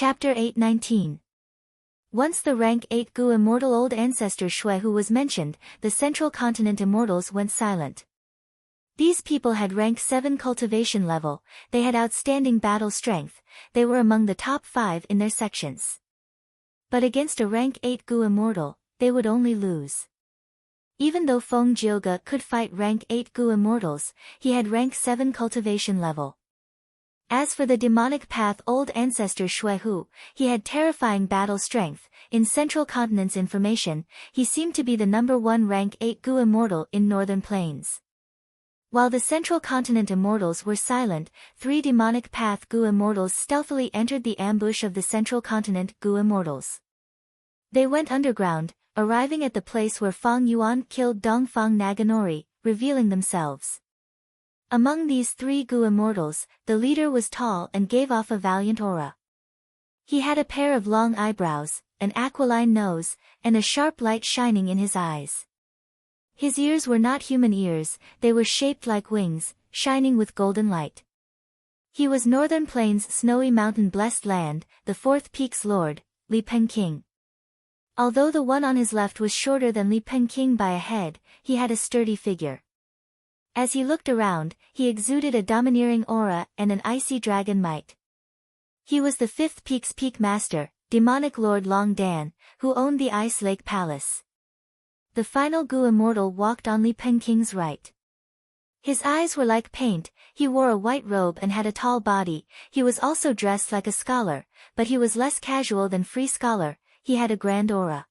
Chapter 819. Once the rank 8 Gu immortal old ancestor Shuehu was mentioned, the central continent immortals went silent. These people had rank 7 cultivation level, they had outstanding battle strength, they were among the top 5 in their sections. But against a rank 8 Gu immortal, they would only lose. Even though Feng Jioge could fight rank 8 Gu immortals, he had rank 7 cultivation level. As for the demonic path old ancestor Shuehu, he had terrifying battle strength. In Central Continent's information, he seemed to be the number 1 rank 8 Gu immortal in Northern Plains. While the Central Continent immortals were silent, 3 demonic path Gu immortals stealthily entered the ambush of the Central Continent Gu immortals. They went underground, arriving at the place where Fang Yuan killed Dongfang Naganori, revealing themselves. Among these 3 Gu immortals, the leader was tall and gave off a valiant aura. He had a pair of long eyebrows, an aquiline nose, and a sharp light shining in his eyes. His ears were not human ears, they were shaped like wings, shining with golden light. He was Northern Plains' snowy mountain blessed land, the 4th peak's lord, Li Penqing. Although the one on his left was shorter than Li Penqing by a head, he had a sturdy figure. As he looked around, he exuded a domineering aura and an icy dragon might. He was the 5th peak's peak master, demonic lord Long Dan, who owned the Ice Lake Palace. The final Gu immortal walked on Li Penqing's right. His eyes were like paint, he wore a white robe and had a tall body, he was also dressed like a scholar, but he was less casual than free scholar, he had a grand aura.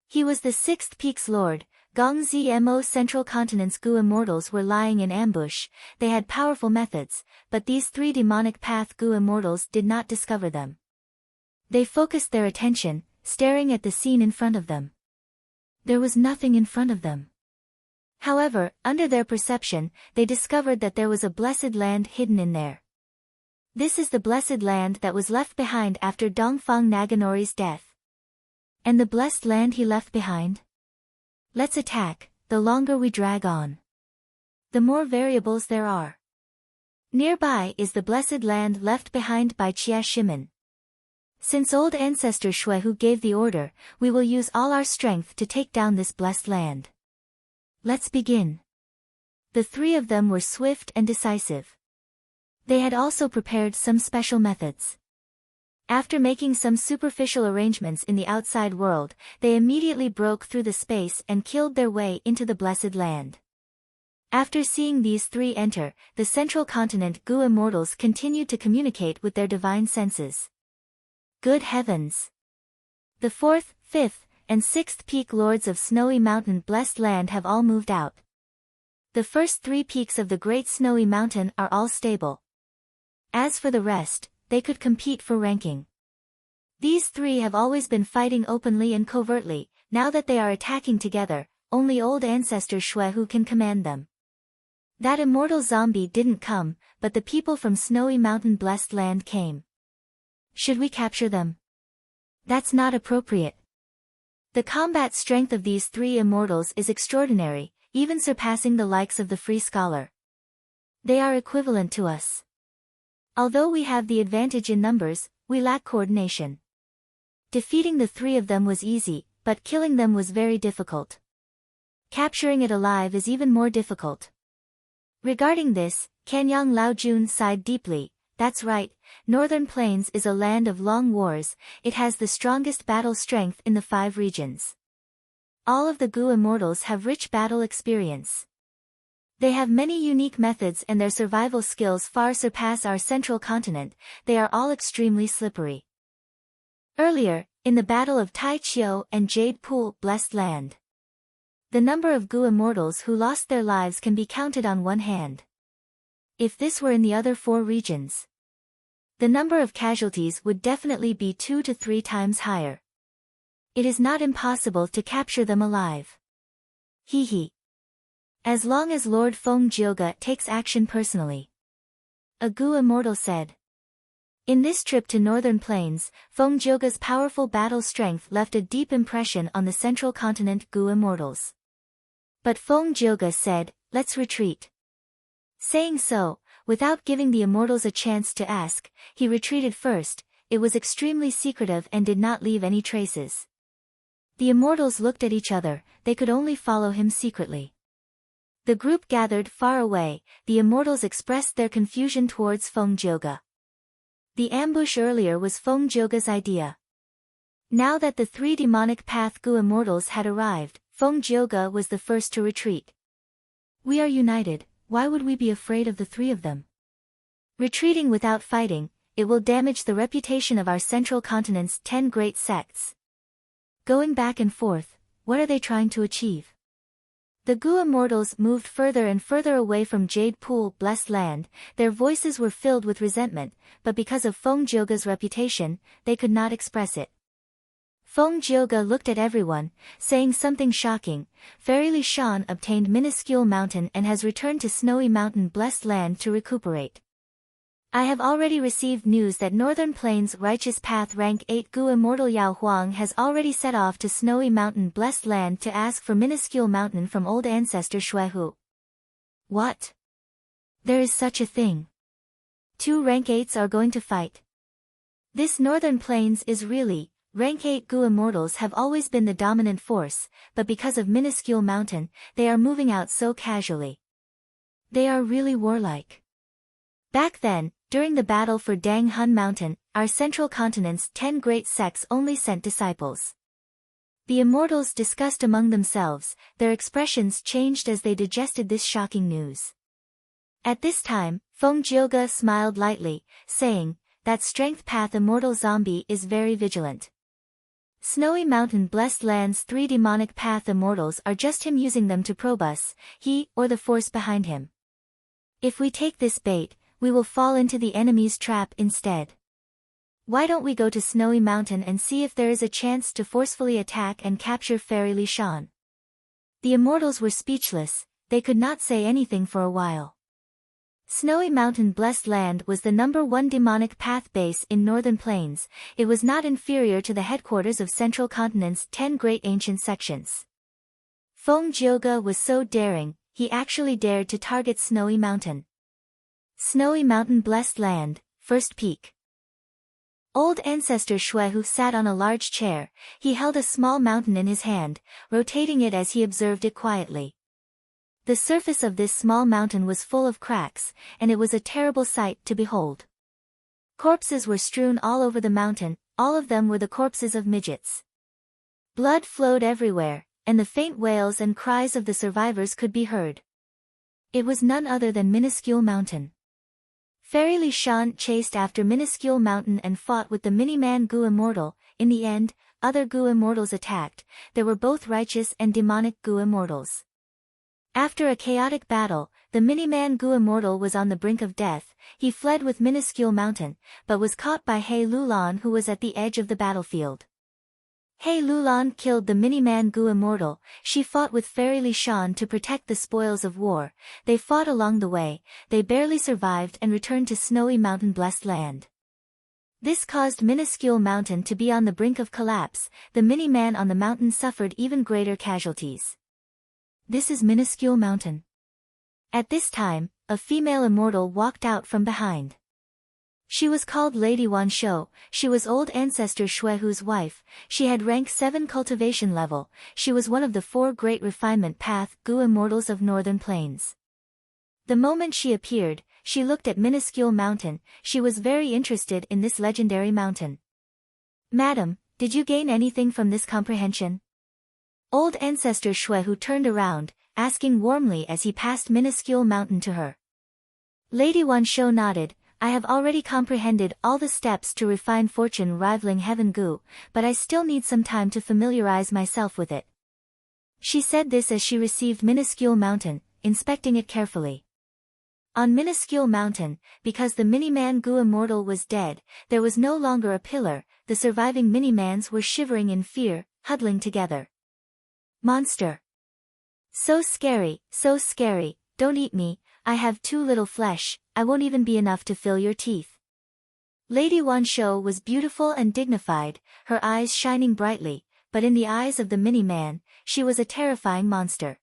He was the 6th peak's lord. Gongzmo Central Continent's Gu immortals were lying in ambush, they had powerful methods, but these 3 demonic path Gu immortals did not discover them. They focused their attention, staring at the scene in front of them. There was nothing in front of them. However, under their perception, they discovered that there was a blessed land hidden in there. This is the blessed land that was left behind after Dongfang Naganori's death. And the blessed land he left behind? Let's attack, the longer we drag on, the more variables there are. Nearby is the blessed land left behind by Jia Shimen. Since old ancestor Shuehu gave the order, we will use all our strength to take down this blessed land. Let's begin. The 3 of them were swift and decisive. They had also prepared some special methods. After making some superficial arrangements in the outside world, they immediately broke through the space and killed their way into the blessed land. After seeing these 3 enter, the Central Continent Gu immortals continued to communicate with their divine senses. Good heavens! The 4th, 5th, and 6th peak lords of Snowy Mountain blessed land have all moved out. The first 3 peaks of the Great Snowy Mountain are all stable. As for the rest, they could compete for ranking. These 3 have always been fighting openly and covertly, now that they are attacking together, only old ancestor Shuehu can command them. That immortal zombie didn't come, but the people from Snowy Mountain blessed land came. Should we capture them? That's not appropriate. The combat strength of these 3 immortals is extraordinary, even surpassing the likes of the free scholar. They are equivalent to us. Although we have the advantage in numbers, we lack coordination. Defeating the 3 of them was easy, but killing them was very difficult. Capturing it alive is even more difficult. Regarding this, Kanyang Laojun sighed deeply. That's right, Northern Plains is a land of long wars, it has the strongest battle strength in the 5 regions. All of the Gu immortals have rich battle experience. They have many unique methods and their survival skills far surpass our Central Continent, they are all extremely slippery. Earlier, in the Battle of Tai Chiu and Jade Pool Blessed Land, the number of Gu immortals who lost their lives can be counted on one hand. If this were in the other 4 regions, the number of casualties would definitely be 2 to 3 times higher. It is not impossible to capture them alive. Hee. As long as Lord Feng Jioge takes action personally. A Gu immortal said. In this trip to Northern Plains, Feng Jioge's powerful battle strength left a deep impression on the Central Continent Gu immortals. But Feng Jioge said, let's retreat. Saying so, without giving the immortals a chance to ask, he retreated first. it was extremely secretive and did not leave any traces. The immortals looked at each other, they could only follow him secretly. The group gathered far away, the immortals expressed their confusion towards Feng Jioge. The ambush earlier was Feng Jioge's idea. Now that the three demonic path Gu immortals had arrived, Feng Jioge was the first to retreat. We are united, why would we be afraid of the three of them? Retreating without fighting, it will damage the reputation of our central continent's 10 great sects. Going back and forth, what are they trying to achieve? The Gu immortals moved further and further away from Jade Pool, blessed land, their voices were filled with resentment, but because of Feng Jioge's reputation, they could not express it. Feng Jioge looked at everyone, saying something shocking. Fairy Li Shan obtained Minuscule Mountain and has returned to Snowy Mountain blessed land to recuperate. I have already received news that Northern Plains Righteous Path Rank 8 Gu Immortal Yao Huang has already set off to Snowy Mountain blessed land to ask for Minuscule Mountain from old ancestor Shuehu. What? There is such a thing. 2 Rank 8s are going to fight. This Northern Plains is really, Rank 8 Gu Immortals have always been the dominant force, but because of Minuscule Mountain, they are moving out so casually. They are really warlike. Back then, during the battle for Dang Hun Mountain, our central continent's 10 great sects only sent disciples. The immortals discussed among themselves, their expressions changed as they digested this shocking news. At this time, Feng Jioge smiled lightly, saying, that Strength Path Immortal Zombie is very vigilant. Snowy Mountain blessed land's 3 demonic path immortals are just him using them to probe us, he or the force behind him. If we take this bait, we will fall into the enemy's trap instead. Why don't we go to Snowy Mountain and see if there is a chance to forcefully attack and capture Fairy Li Shan? The immortals were speechless, they could not say anything for a while. Snowy Mountain blessed land was the #1 demonic path base in Northern Plains, it was not inferior to the headquarters of Central Continent's 10 great ancient sections. Feng Jioge was so daring, he actually dared to target Snowy Mountain. Snowy Mountain blessed land, first peak. Old ancestor Shuehu sat on a large chair, he held a small mountain in his hand, rotating it as he observed it quietly. The surface of this small mountain was full of cracks, and it was a terrible sight to behold. Corpses were strewn all over the mountain, all of them were the corpses of midgets. Blood flowed everywhere, and the faint wails and cries of the survivors could be heard. It was none other than Minuscule Mountain. Fairy Li Shan chased after Minuscule Mountain and fought with the Miniman Gu Immortal. In the end, other Gu Immortals attacked, there were both righteous and demonic Gu Immortals. After a chaotic battle, the Miniman Gu Immortal was on the brink of death, he fled with Minuscule Mountain, but was caught by He Lulan who was at the edge of the battlefield. He Lulan killed the Miniman Gu Immortal, she fought with Fairy Li Shan to protect the spoils of war, they fought along the way, they barely survived and returned to Snowy Mountain blessed land. This caused Minuscule Mountain to be on the brink of collapse, the Miniman on the mountain suffered even greater casualties. This is Minuscule Mountain. At this time, a female immortal walked out from behind. She was called Lady Wanshou, she was old ancestor Shuehu's wife, she had rank 7 cultivation level, she was one of the 4 great refinement path Gu Immortals of Northern Plains. The moment she appeared, she looked at Minuscule Mountain, she was very interested in this legendary mountain. Madam, did you gain anything from this comprehension? Old ancestor Shuehu turned around, asking warmly as he passed Minuscule Mountain to her. Lady Wanshou nodded, I have already comprehended all the steps to refine fortune rivaling Heaven Gu, but I still need some time to familiarize myself with it. She said this as she received Minuscule Mountain, inspecting it carefully. On Minuscule Mountain, because the Miniman Gu Immortal was dead, there was no longer a pillar, the surviving Minimans were shivering in fear, huddling together. Monster! So scary, don't eat me, I have too little flesh, I won't even be enough to fill your teeth. Lady Wanshou was beautiful and dignified, her eyes shining brightly, but in the eyes of the Miniman, she was a terrifying monster.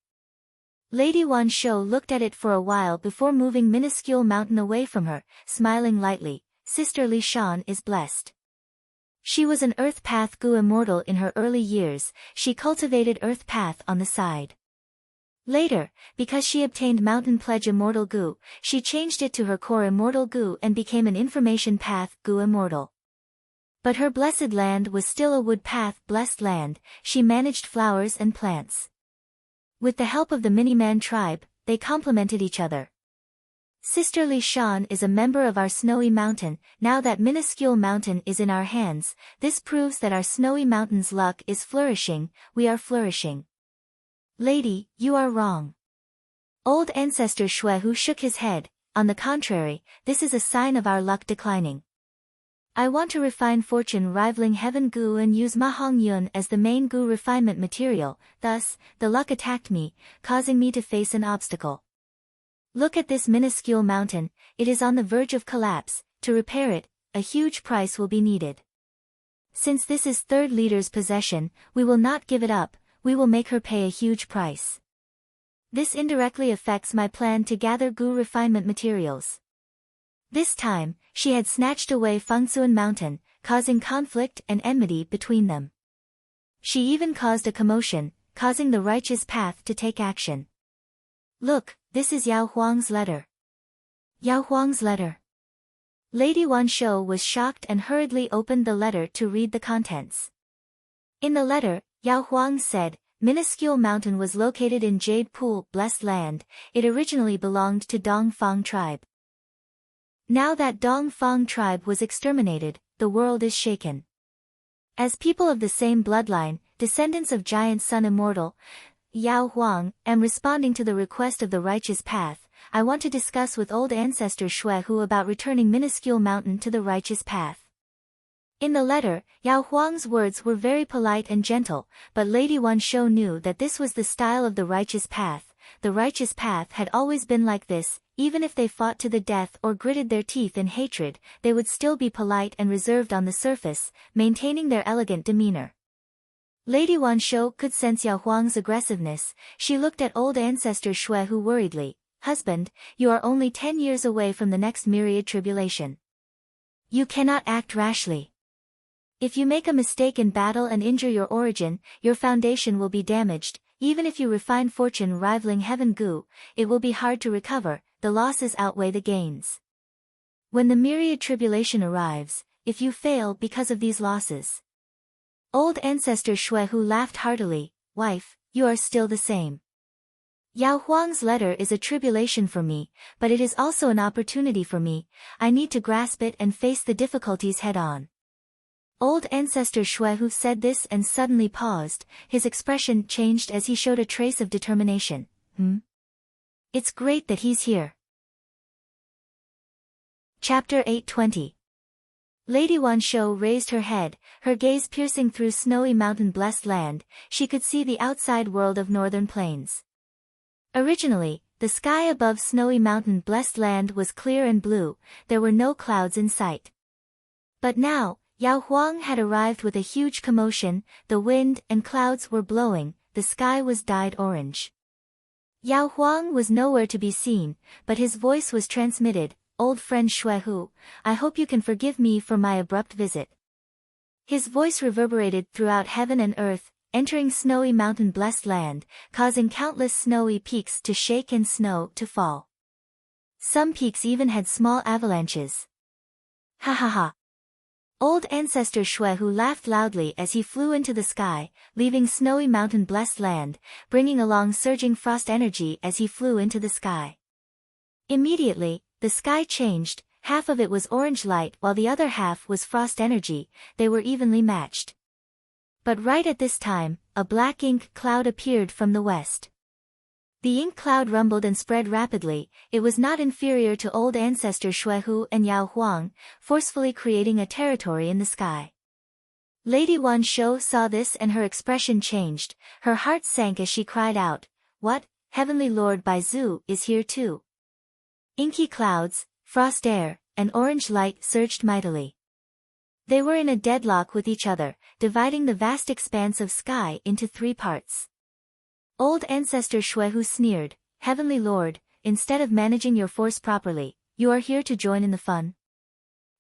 Lady Wanshou looked at it for a while before moving Minuscule Mountain away from her, smiling lightly, Sister Li Shan is blessed. She was an Earth Path Gu immortal in her early years. She cultivated Earth Path on the side. Later, because she obtained Mountain Pledge Immortal Gu, she changed it to her core Immortal Gu and became an Information Path Gu immortal. But her blessed land was still a Wood Path blessed land. She managed flowers and plants. With the help of the Miniman tribe, they complemented each other. Sister Li Shan is a member of our Snowy Mountain. Now that minuscule mountain is in our hands, this proves that our Snowy Mountain's luck is flourishing. We are flourishing. Lady, you are wrong. Old Ancestor Shui shook his head. On the contrary, this is a sign of our luck declining. I want to refine fortune rivaling heaven Gu and use Mahong Yun as the main Gu refinement material. Thus, the luck attacked me, causing me to face an obstacle. Look at this minuscule mountain. It is on the verge of collapse. To repair it, a huge price will be needed. Since this is third leader's possession, we will not give it up. We will make her pay a huge price. This indirectly affects my plan to gather Gu refinement materials. This time, she had snatched away Fengsuan Mountain, causing conflict and enmity between them. She even caused a commotion, causing the righteous path to take action. Look, this is Yao Huang's letter. Yao Huang's letter. Lady Wanshou was shocked and hurriedly opened the letter to read the contents. In the letter, Yao Huang said, minuscule mountain was located in Jade Pool, blessed land. It originally belonged to Dongfang tribe. Now that Dongfang tribe was exterminated, the world is shaken. As people of the same bloodline, descendants of giant Sun Immortal, Yao Huang, am responding to the request of the righteous path. I want to discuss with old ancestor Shui about returning minuscule mountain to the righteous path. In the letter, Yao Huang's words were very polite and gentle, but Lady Wanshou knew that this was the style of the righteous path. The righteous path had always been like this. Even if they fought to the death or gritted their teeth in hatred, they would still be polite and reserved on the surface, maintaining their elegant demeanor. Lady Wanshou could sense Yao Huang's aggressiveness. She looked at old ancestor Shui worriedly. Husband, you are only 10 years away from the next myriad tribulation. You cannot act rashly. If you make a mistake in battle and injure your origin, your foundation will be damaged. Even if you refine fortune rivaling heaven Gu, it will be hard to recover. The losses outweigh the gains. When the myriad tribulation arrives, if you fail because of these losses. Old ancestor Shui laughed heartily. Wife, you are still the same. Yao Huang's letter is a tribulation for me, but it is also an opportunity for me. I need to grasp it and face the difficulties head-on. Old ancestor Shui said this and suddenly paused. His expression changed as he showed a trace of determination. It's great that he's here. Chapter 820. Lady Wanshou raised her head, her gaze piercing through Snowy Mountain blessed land. She could see the outside world of northern plains. Originally, the sky above Snowy Mountain blessed land was clear and blue. There were no clouds in sight. But now, Yao Huang had arrived with a huge commotion. The wind and clouds were blowing. The sky was dyed orange. Yao Huang was nowhere to be seen, but his voice was transmitted. Old friend Shui, I hope you can forgive me for my abrupt visit. His voice reverberated throughout heaven and earth, entering Snowy Mountain blessed land, causing countless snowy peaks to shake and snow to fall. Some peaks even had small avalanches. Ha ha ha. Old ancestor Shui laughed loudly as he flew into the sky, leaving Snowy Mountain blessed land, bringing along surging frost energy as he flew into the sky. Immediately, the sky changed. Half of it was orange light while the other half was frost energy. They were evenly matched. But right at this time, a black ink cloud appeared from the west. The ink cloud rumbled and spread rapidly. It was not inferior to old ancestor Shui and Yao Huang, forcefully creating a territory in the sky. Lady Wanshou saw this and her expression changed. Her heart sank as she cried out, "What? Heavenly Lord Baizu is here too." Inky clouds, frost air, and orange light surged mightily. They were in a deadlock with each other, dividing the vast expanse of sky into 3 parts. Old ancestor Shui sneered, "Heavenly Lord, instead of managing your force properly, you are here to join in the fun?"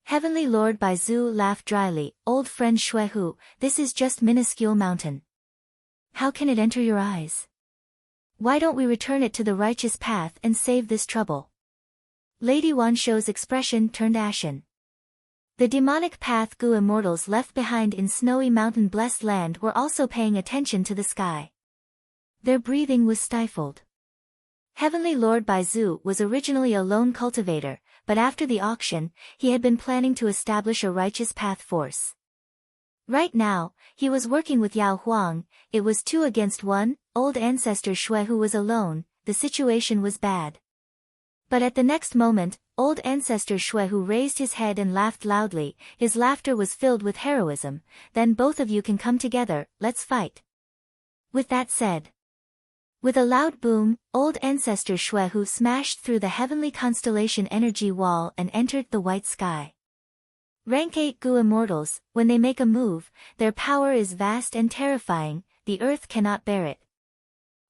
Heavenly Lord Baizu laughed dryly. Old friend Xuehu, this is just minuscule mountain. How can it enter your eyes? Why don't we return it to the righteous path and save this trouble? Lady Wanshou's expression turned ashen. The demonic path Gu immortals left behind in snowy mountain blessed land were also paying attention to the sky. Their breathing was stifled. Heavenly Lord Baizu was originally a lone cultivator, but after the auction, he had been planning to establish a righteous path force. Right now, he was working with Yao Huang. It was 2 against 1, old ancestor Xuehu was alone. The situation was bad. But at the next moment, old ancestor Xuehu raised his head and laughed loudly. His laughter was filled with heroism. Then both of you can come together, let's fight. With that said, with a loud boom, old ancestor Xuehu smashed through the heavenly constellation energy wall and entered the white sky. Rank 8 Gu immortals, when they make a move, their power is vast and terrifying, the earth cannot bear it.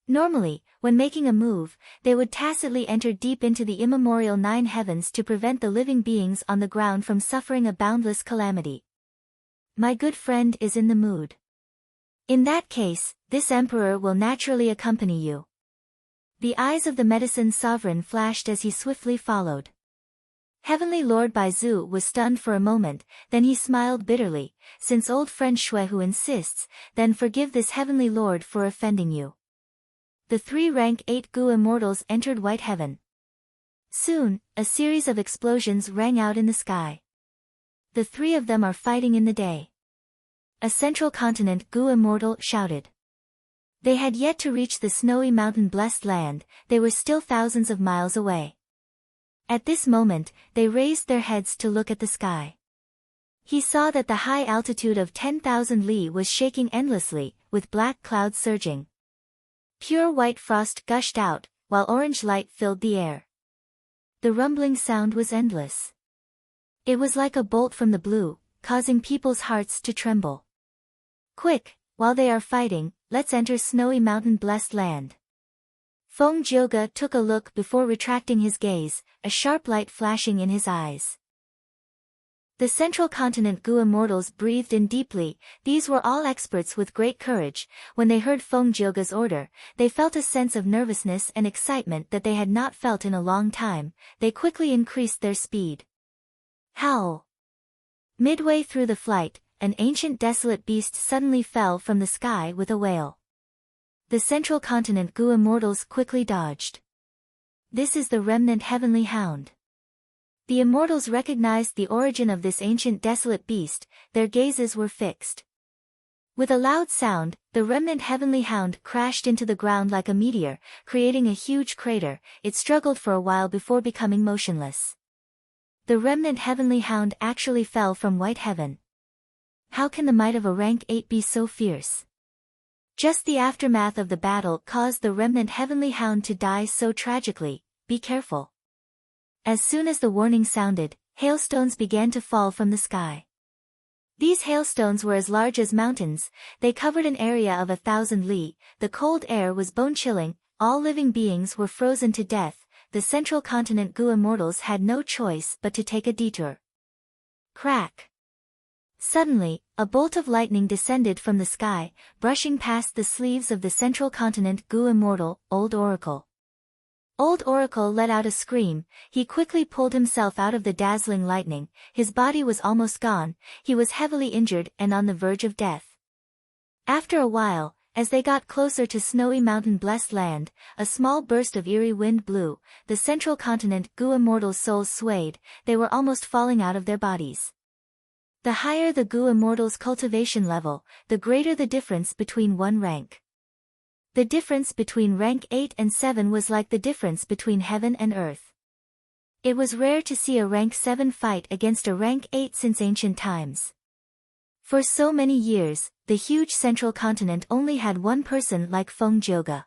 Normally, when making a move, they would tacitly enter deep into the immemorial 9 heavens to prevent the living beings on the ground from suffering a boundless calamity. My good friend is in the mood. In that case, this emperor will naturally accompany you. The eyes of the medicine sovereign flashed as he swiftly followed. Heavenly Lord Baizu was stunned for a moment, then he smiled bitterly. Since old friend Xuehu insists, then forgive this heavenly lord for offending you. The 3 rank 8 Gu immortals entered white heaven. Soon, a series of explosions rang out in the sky. The 3 of them are fighting in the day. A central continent Gu immortal shouted. They had yet to reach the snowy mountain blessed land, they were still thousands of miles away. At this moment, they raised their heads to look at the sky. He saw that the high altitude of 10,000 li was shaking endlessly, with black clouds surging. Pure white frost gushed out, while orange light filled the air. The rumbling sound was endless. It was like a bolt from the blue, causing people's hearts to tremble. Quick, while they are fighting, let's enter snowy mountain blessed land. Feng Jioge took a look before retracting his gaze, a sharp light flashing in his eyes. The central continent Gu immortals breathed in deeply. These were all experts with great courage. When they heard Feng Jioge's order, they felt a sense of nervousness and excitement that they had not felt in a long time. They quickly increased their speed. Howl! Midway through the flight, an ancient desolate beast suddenly fell from the sky with a wail. The central continent Gu immortals quickly dodged. This is the remnant heavenly hound. The immortals recognized the origin of this ancient desolate beast, their gazes were fixed. With a loud sound, the remnant heavenly hound crashed into the ground like a meteor, creating a huge crater. It struggled for a while before becoming motionless. The remnant heavenly hound actually fell from white heaven. How can the might of a rank 8 be so fierce? Just the aftermath of the battle caused the remnant heavenly hound to die so tragically. Be careful. As soon as the warning sounded, hailstones began to fall from the sky. These hailstones were as large as mountains, they covered an area of 1,000 li, the cold air was bone-chilling, all living beings were frozen to death. The central continent Gu immortals had no choice but to take a detour. Crack! Suddenly, a bolt of lightning descended from the sky, brushing past the sleeves of the central continent Gu immortal, Old Oracle. Old Oracle let out a scream. He quickly pulled himself out of the dazzling lightning. His body was almost gone, he was heavily injured and on the verge of death. After a while, as they got closer to snowy mountain blessed land, a small burst of eerie wind blew. The central continent Gu immortals' souls swayed, they were almost falling out of their bodies. The higher the Gu immortals' cultivation level, the greater the difference between one rank. The difference between rank 8 and 7 was like the difference between heaven and earth. It was rare to see a rank 7 fight against a rank 8 since ancient times. For so many years, the huge central continent only had one person like Feng Jioge.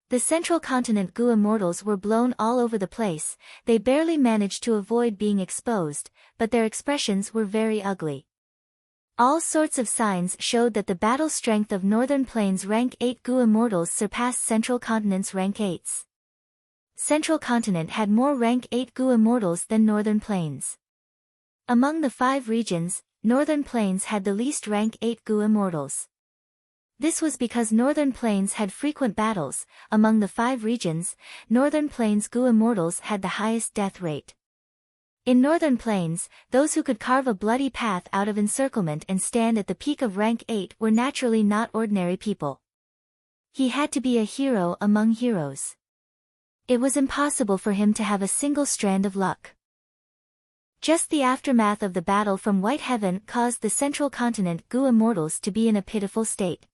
The central continent Gu immortals were blown all over the place, they barely managed to avoid being exposed, but their expressions were very ugly. All sorts of signs showed that the battle strength of Northern Plains rank 8 Gu immortals surpassed Central Continent's rank 8s. Central Continent had more rank 8 Gu immortals than Northern Plains. Among the 5 regions, Northern Plains had the least rank 8 Gu immortals. This was because Northern Plains had frequent battles. Among the 5 regions, Northern Plains Gu immortals had the highest death rate. In Northern Plains, those who could carve a bloody path out of encirclement and stand at the peak of rank 8 were naturally not ordinary people. He had to be a hero among heroes. It was impossible for him to have a single strand of luck. Just the aftermath of the battle from White Heaven caused the central continent Gu immortals to be in a pitiful state.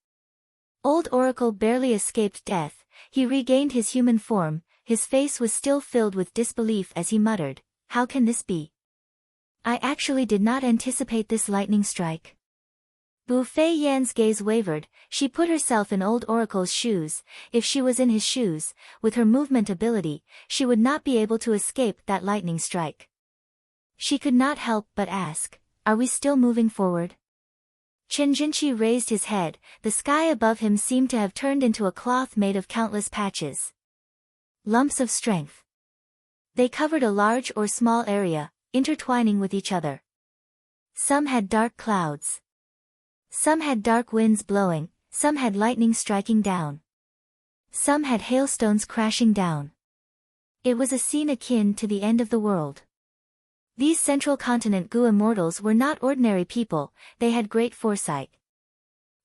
Old Oracle barely escaped death. He regained his human form. His face was still filled with disbelief as he muttered, "How can this be? I actually did not anticipate this lightning strike." Bu Fei Yan's gaze wavered. She put herself in Old Oracle's shoes. If she was in his shoes, with her movement ability, she would not be able to escape that lightning strike. She could not help but ask, "Are we still moving forward?" Chen Jinqi raised his head. The sky above him seemed to have turned into a cloth made of countless patches. Lumps of strength. They covered a large or small area, intertwining with each other. Some had dark clouds. Some had dark winds blowing, some had lightning striking down. Some had hailstones crashing down. It was a scene akin to the end of the world. These central continent Gu immortals were not ordinary people, they had great foresight.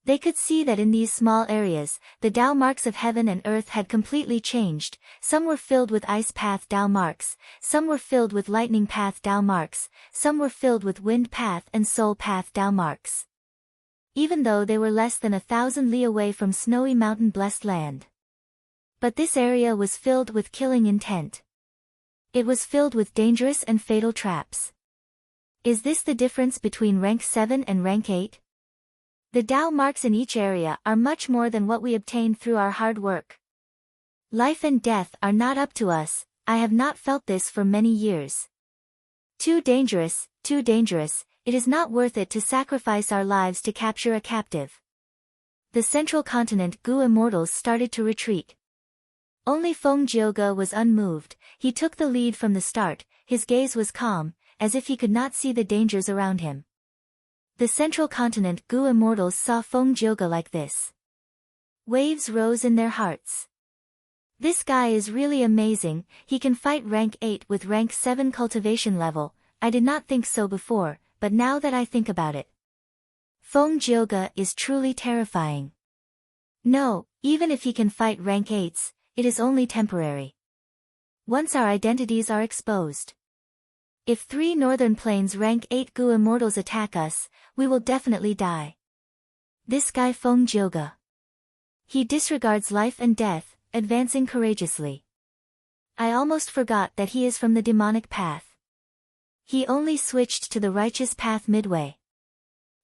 They could see that in these small areas, the Tao marks of heaven and earth had completely changed. Some were filled with ice path Tao marks, some were filled with lightning path Tao marks, some were filled with wind path and soul path Tao marks. Even though they were less than 1,000 li away from snowy mountain blessed land. But this area was filled with killing intent. It was filled with dangerous and fatal traps. Is this the difference between rank 7 and rank 8? The Tao marks in each area are much more than what we obtained through our hard work. Life and death are not up to us. I have not felt this for many years. Too dangerous, it is not worth it to sacrifice our lives to capture a captive. The central continent Gu immortals started to retreat. Only Feng Jioge was unmoved. He took the lead from the start. His gaze was calm, as if he could not see the dangers around him. The central continent Gu immortals saw Feng Jioge like this. Waves rose in their hearts. This guy is really amazing. He can fight rank 8 with rank 7 cultivation level. I did not think so before, but now that I think about it. Feng Jioge is truly terrifying. No, even if he can fight rank 8s, it is only temporary. Once our identities are exposed. If 3 Northern Plains rank 8 Gu immortals attack us, we will definitely die. This guy Feng Jioge. He disregards life and death, advancing courageously. I almost forgot that he is from the demonic path. He only switched to the righteous path midway.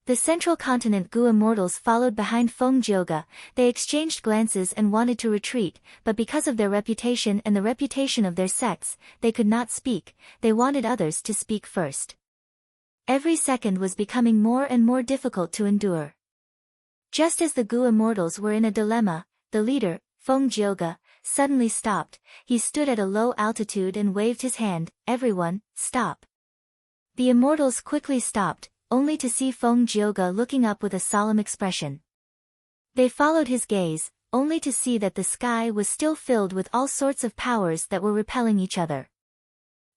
The central continent Gu immortals followed behind Feng Jioge. They exchanged glances and wanted to retreat, but because of their reputation and the reputation of their sects, they could not speak. They wanted others to speak first. Every second was becoming more and more difficult to endure. Just as the Gu immortals were in a dilemma, the leader, Feng Jioge, suddenly stopped. He stood at a low altitude and waved his hand. Everyone, stop. The immortals quickly stopped, only to see Feng Jioge looking up with a solemn expression. They followed his gaze, only to see that the sky was still filled with all sorts of powers that were repelling each other.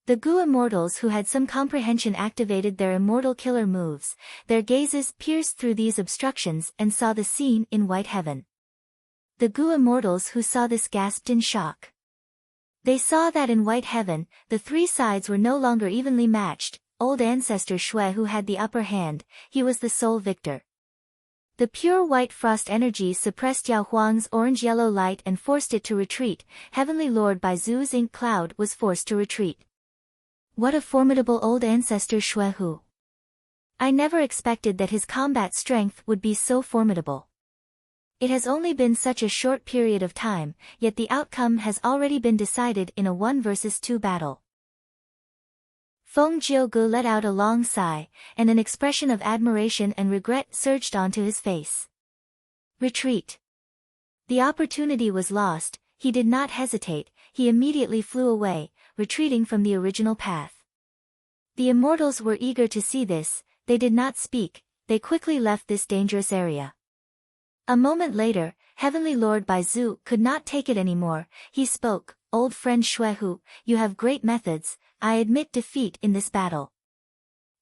The Gu immortals who had some comprehension activated their immortal killer moves. Their gazes pierced through these obstructions and saw the scene in White Heaven. The Gu immortals who saw this gasped in shock. They saw that in White Heaven, the 3 sides were no longer evenly matched. Old ancestor Shui who had the upper hand, he was the sole victor. The pure white frost energy suppressed Yao Huang's orange-yellow light and forced it to retreat. Heavenly Lord Baizu's ink cloud was forced to retreat. What a formidable old ancestor Shui Hu. I never expected that his combat strength would be so formidable. It has only been such a short period of time, yet the outcome has already been decided in a 1 versus 2 battle. Feng Jioge let out a long sigh, and an expression of admiration and regret surged onto his face. Retreat. The opportunity was lost. He did not hesitate, he immediately flew away, retreating from the original path. The immortals were eager to see this. They did not speak, they quickly left this dangerous area. A moment later, Heavenly Lord Baizu could not take it anymore. He spoke, "Old friend Xuehu, you have great methods, I admit defeat in this battle."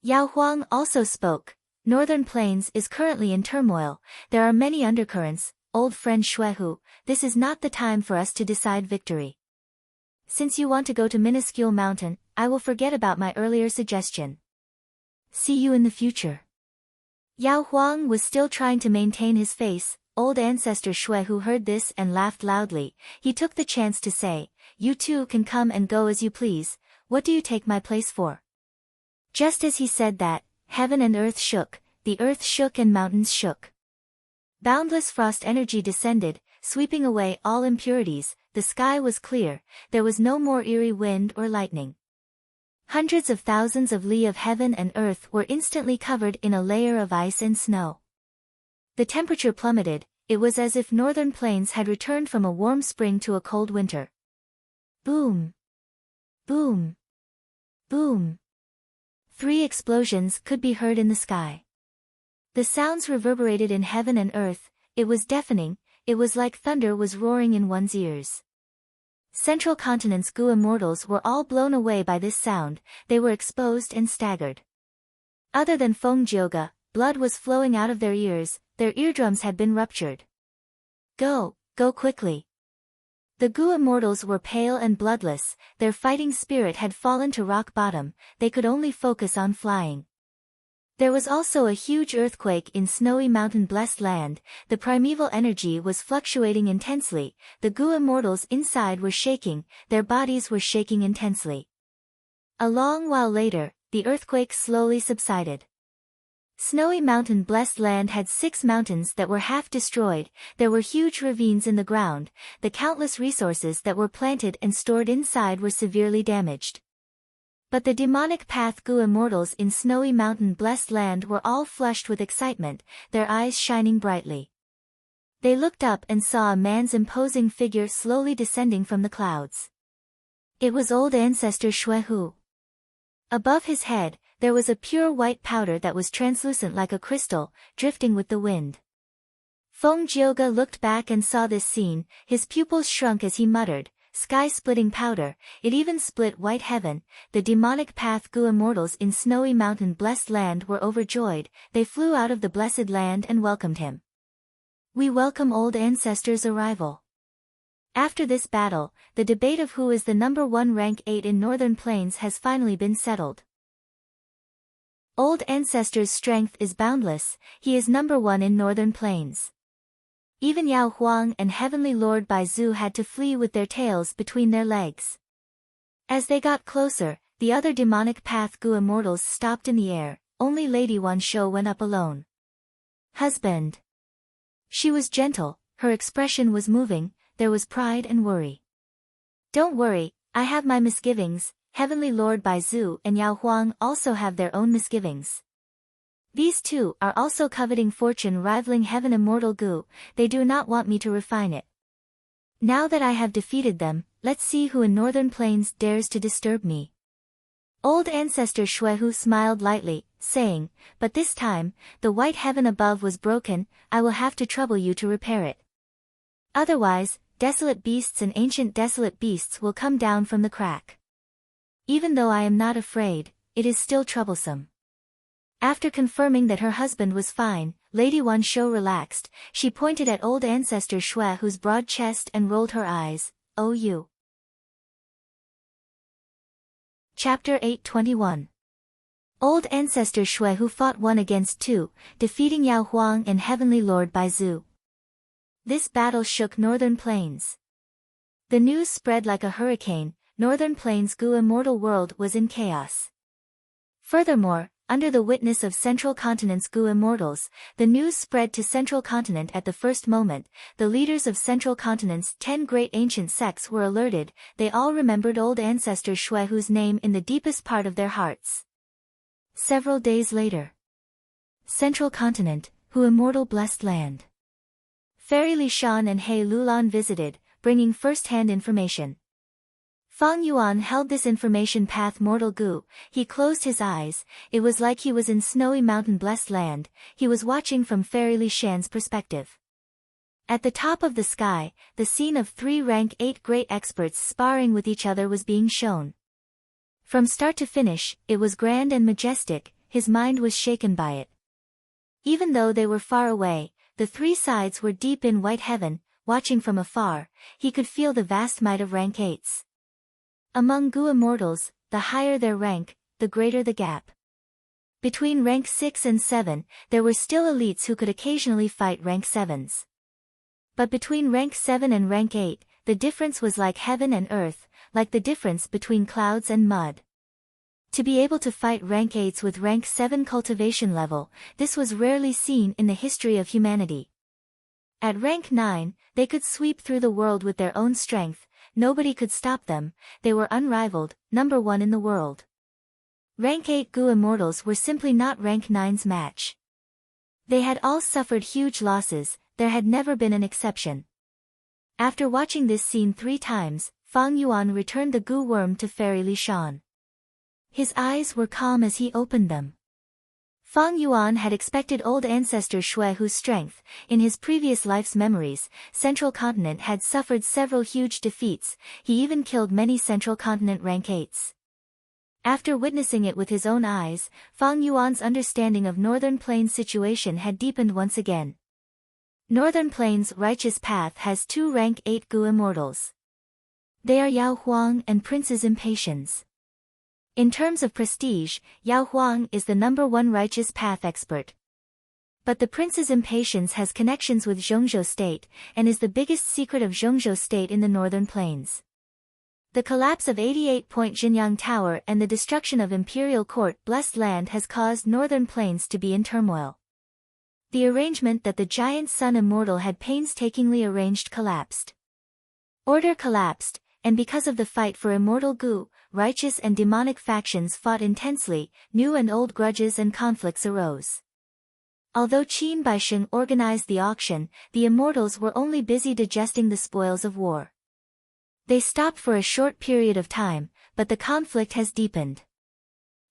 Yao Huang also spoke, "Northern Plains is currently in turmoil, there are many undercurrents, old friend Xuehu, this is not the time for us to decide victory. Since you want to go to Minuscule Mountain, I will forget about my earlier suggestion. See you in the future." Yao Huang was still trying to maintain his face. Old ancestor Xuehu heard this and laughed loudly. He took the chance to say, "You too can come and go as you please, what do you take my place for?" Just as he said that, heaven and earth shook, the earth shook and mountains shook. Boundless frost energy descended, sweeping away all impurities, the sky was clear, there was no more eerie wind or lightning. Hundreds of thousands of li of heaven and earth were instantly covered in a layer of ice and snow. The temperature plummeted, it was as if Northern Plains had returned from a warm spring to a cold winter. Boom! Boom! Boom! 3 explosions could be heard in the sky. The sounds reverberated in heaven and earth, it was deafening, it was like thunder was roaring in one's ears. Central Continent's Gu immortals were all blown away by this sound, they were exposed and staggered. Other than Feng Jioge, blood was flowing out of their ears, their eardrums had been ruptured. Go quickly. The Gu immortals were pale and bloodless, their fighting spirit had fallen to rock bottom, they could only focus on flying. There was also a huge earthquake in Snowy Mountain Blessed Land, the primeval energy was fluctuating intensely, the Gu immortals inside were shaking, their bodies were shaking intensely. A long while later, the earthquake slowly subsided. Snowy Mountain Blessed Land had 6 mountains that were half destroyed, there were huge ravines in the ground, the countless resources that were planted and stored inside were severely damaged. But the demonic path Gu immortals in Snowy Mountain Blessed Land were all flushed with excitement, their eyes shining brightly. They looked up and saw a man's imposing figure slowly descending from the clouds. It was old ancestor Xuehu. Above his head, there was a pure white powder that was translucent like a crystal, drifting with the wind. Feng Jioge looked back and saw this scene, his pupils shrunk as he muttered, "Sky-splitting powder, it even split white heaven." The demonic path Gu immortals in Snowy Mountain Blessed Land were overjoyed, they flew out of the blessed land and welcomed him. "We welcome old ancestor's arrival." After this battle, the debate of who is the number 1 rank 8 in Northern Plains has finally been settled. Old ancestor's strength is boundless, he is number 1 in Northern Plains. Even Yao Huang and Heavenly Lord Baizu had to flee with their tails between their legs. As they got closer, the other demonic path Gu immortals stopped in the air, only Lady Wanshou went up alone. "Husband." She was gentle, her expression was moving, there was pride and worry. "Don't worry, I have my misgivings, Heavenly Lord Baizu and Yao Huang also have their own misgivings. These two are also coveting fortune rivaling heaven immortal Gu, they do not want me to refine it. Now that I have defeated them, let's see who in Northern Plains dares to disturb me." Old ancestor Xuehu smiled lightly, saying, "But this time, the white heaven above was broken, I will have to trouble you to repair it. Otherwise, desolate beasts and ancient desolate beasts will come down from the crack. Even though I am not afraid, it is still troublesome." After confirming that her husband was fine, Lady Wanshou relaxed, she pointed at old ancestor Xuehu's broad chest and rolled her eyes, "Oh you." Chapter 821. Old ancestor Xuehu fought 1 against 2, defeating Yao Huang and Heavenly Lord Baizu. This battle shook Northern Plains. The news spread like a hurricane, Northern Plains' Gu immortal world was in chaos. Furthermore, under the witness of Central Continent's Gu immortals, the news spread to Central Continent at the first moment, the leaders of Central Continent's 10 great ancient sects were alerted, they all remembered old ancestor Xuehu's name in the deepest part of their hearts. Several days later. Central Continent, Hu immortal blessed land. Fairy Li Shan and He Lulan visited, bringing first-hand information. Fang Yuan held this information path mortal Gu. He closed his eyes. It was like he was in snowy mountain-blessed land. He was watching from Fairy Li Shan's perspective. At the top of the sky, the scene of 3 rank 8 great experts sparring with each other was being shown. From start to finish, it was grand and majestic. His mind was shaken by it. Even though they were far away, the 3 sides were deep in white heaven. Watching from afar, he could feel the vast might of rank 8s. Among Gu immortals, the higher their rank, the greater the gap. Between rank 6 and 7, there were still elites who could occasionally fight rank 7s. But between rank 7 and rank 8, the difference was like heaven and earth, like the difference between clouds and mud. To be able to fight rank 8s with rank 7 cultivation level, this was rarely seen in the history of humanity. At rank 9, they could sweep through the world with their own strength. Nobody could stop them. They were unrivaled, number 1 in the world. Rank 8 Gu immortals were simply not rank 9's match. They had all suffered huge losses. There had never been an exception. After watching this scene 3 times, Fang Yuan returned the Gu worm to Fairy Li Shan. His eyes were calm as he opened them. Fang Yuan had expected old ancestor Shui Hu's strength. In his previous life's memories, Central Continent had suffered several huge defeats. He even killed many Central Continent rank 8s. After witnessing it with his own eyes, Fang Yuan's understanding of Northern Plains' situation had deepened once again. Northern Plains' righteous path has 2 rank 8 Gu immortals. They are Yao Huang and Prince's Impatience. In terms of prestige, Yao Huang is the number 1 righteous path expert. But the Prince's Impatience has connections with Zhongzhou State, and is the biggest secret of Zhongzhou State in the Northern Plains. The collapse of 88-point Jinyang Tower and the destruction of Imperial Court Blessed Land has caused Northern Plains to be in turmoil. The arrangement that the giant Sun Immortal had painstakingly arranged collapsed. Order collapsed, and because of the fight for Immortal Gu, righteous and demonic factions fought intensely. New and old grudges and conflicts arose. Although Qin Baisheng organized the auction, the immortals were only busy digesting the spoils of war. They stopped for a short period of time, but the conflict has deepened.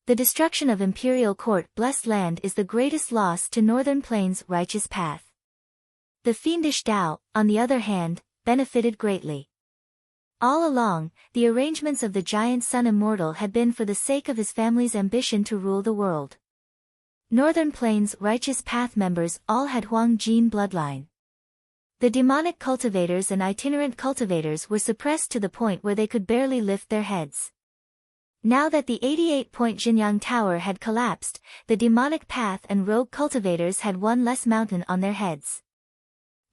The destruction of Imperial Court Blessed Land is the greatest loss to Northern Plains' righteous path. The fiendish Dao, on the other hand, benefited greatly. All along, the arrangements of the giant Sun Immortal had been for the sake of his family's ambition to rule the world. Northern Plains' righteous path members all had Huang Jin bloodline. The demonic cultivators and itinerant cultivators were suppressed to the point where they could barely lift their heads. Now that the 88-point Jinyang Tower had collapsed, the demonic path and rogue cultivators had one less mountain on their heads.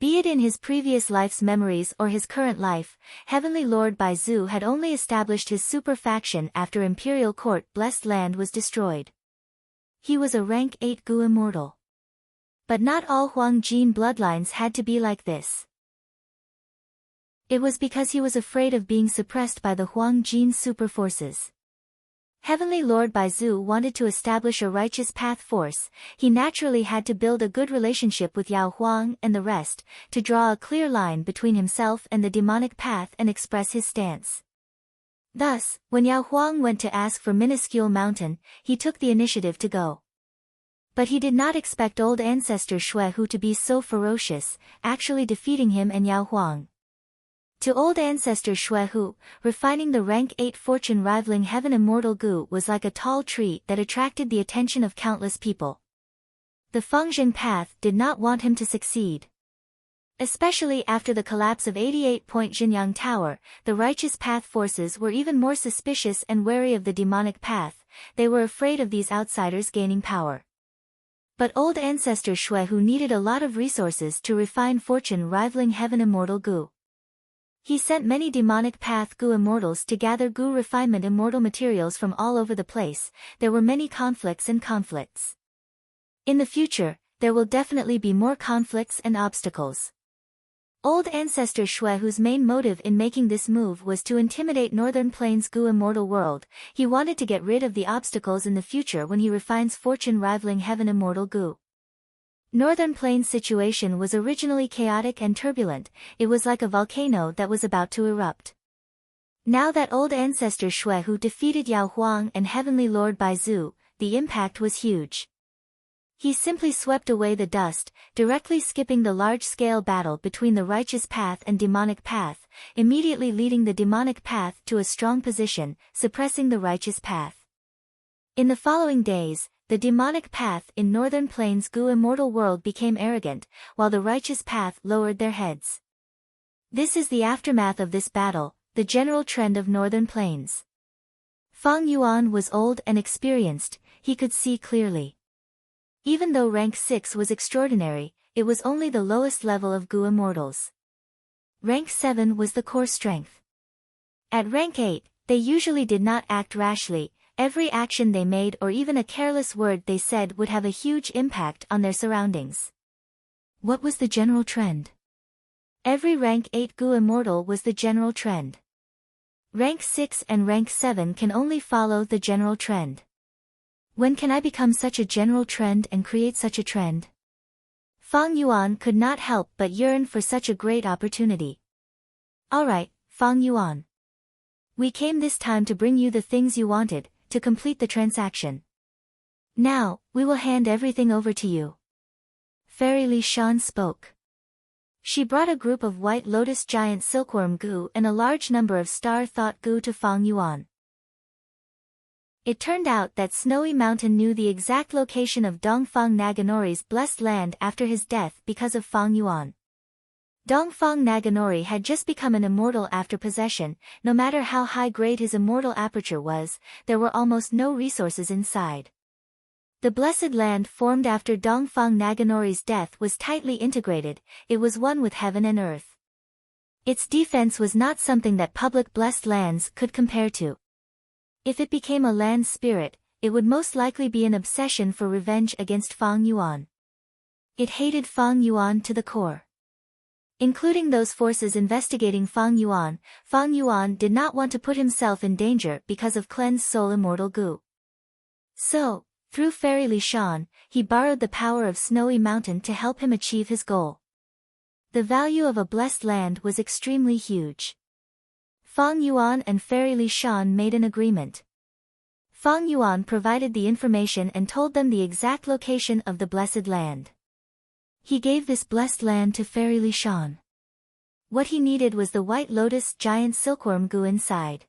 Be it in his previous life's memories or his current life, Heavenly Lord Baizu had only established his super faction after Imperial Court Blessed Land was destroyed. He was a rank 8 Gu immortal. But not all Huang Jin bloodlines had to be like this. It was because he was afraid of being suppressed by the Huang Jin super forces. Heavenly Lord Baizu wanted to establish a righteous path force. He naturally had to build a good relationship with Yao Huang and the rest, to draw a clear line between himself and the demonic path and express his stance. Thus, when Yao Huang went to ask for Minuscule Mountain, he took the initiative to go. But he did not expect old ancestor Shui Hu to be so ferocious, actually defeating him and Yao Huang. To old ancestor Shui Hu, refining the rank 8 fortune rivaling heaven Immortal Gu was like a tall tree that attracted the attention of countless people. The Fengzheng path did not want him to succeed. Especially after the collapse of 88-point Jinyang Tower, the righteous path forces were even more suspicious and wary of the demonic path. They were afraid of these outsiders gaining power. But old ancestor Shui Hu needed a lot of resources to refine fortune rivaling heaven Immortal Gu. He sent many demonic path Gu immortals to gather Gu refinement immortal materials from all over the place. There were many conflicts and conflicts. In the future, there will definitely be more conflicts and obstacles. Old ancestor Shui Hu's main motive in making this move was to intimidate Northern Plains Gu immortal world. He wanted to get rid of the obstacles in the future when he refines fortune rivaling heaven Immortal Gu. Northern Plains' situation was originally chaotic and turbulent. It was like a volcano that was about to erupt. Now that old ancestor Shui who defeated Yao Huang and Heavenly Lord Baizu, the impact was huge. He simply swept away the dust, directly skipping the large-scale battle between the righteous path and demonic path, immediately leading the demonic path to a strong position, suppressing the righteous path. In the following days, the demonic path in Northern Plains' Gu immortal world became arrogant, while the righteous path lowered their heads. This is the aftermath of this battle, the general trend of Northern Plains. Fang Yuan was old and experienced, he could see clearly. Even though rank 6 was extraordinary, it was only the lowest level of Gu immortals. Rank 7 was the core strength. At rank 8, they usually did not act rashly, every action they made or even a careless word they said would have a huge impact on their surroundings. What was the general trend? Every rank 8 Gu immortal was the general trend. Rank 6 and rank 7 can only follow the general trend. When can I become such a general trend and create such a trend? Fang Yuan could not help but yearn for such a great opportunity. Alright, Fang Yuan. We came this time to bring you the things you wanted, to complete the transaction. Now, we will hand everything over to you. Fairy Li Shan spoke. She brought a group of white lotus giant silkworm Gu and a large number of star thought Gu to Fang Yuan. It turned out that Snowy Mountain knew the exact location of Dongfang Naganori's blessed land after his death because of Fang Yuan. Dongfang Naganori had just become an immortal after possession. No matter how high-grade his immortal aperture was, there were almost no resources inside. The blessed land formed after Dongfang Naganori's death was tightly integrated, it was one with heaven and earth. Its defense was not something that public blessed lands could compare to. If it became a land spirit, it would most likely be an obsession for revenge against Fang Yuan. It hated Fang Yuan to the core. Including those forces investigating Fang Yuan did not want to put himself in danger because of Clean's soul immortal Gu. So, through Fairy Li Shan, he borrowed the power of Snowy Mountain to help him achieve his goal. The value of a blessed land was extremely huge. Fang Yuan and Fairy Li Shan made an agreement. Fang Yuan provided the information and told them the exact location of the blessed land. He gave this blessed land to Fairy Li Shan. What he needed was the white lotus giant silkworm Gu inside.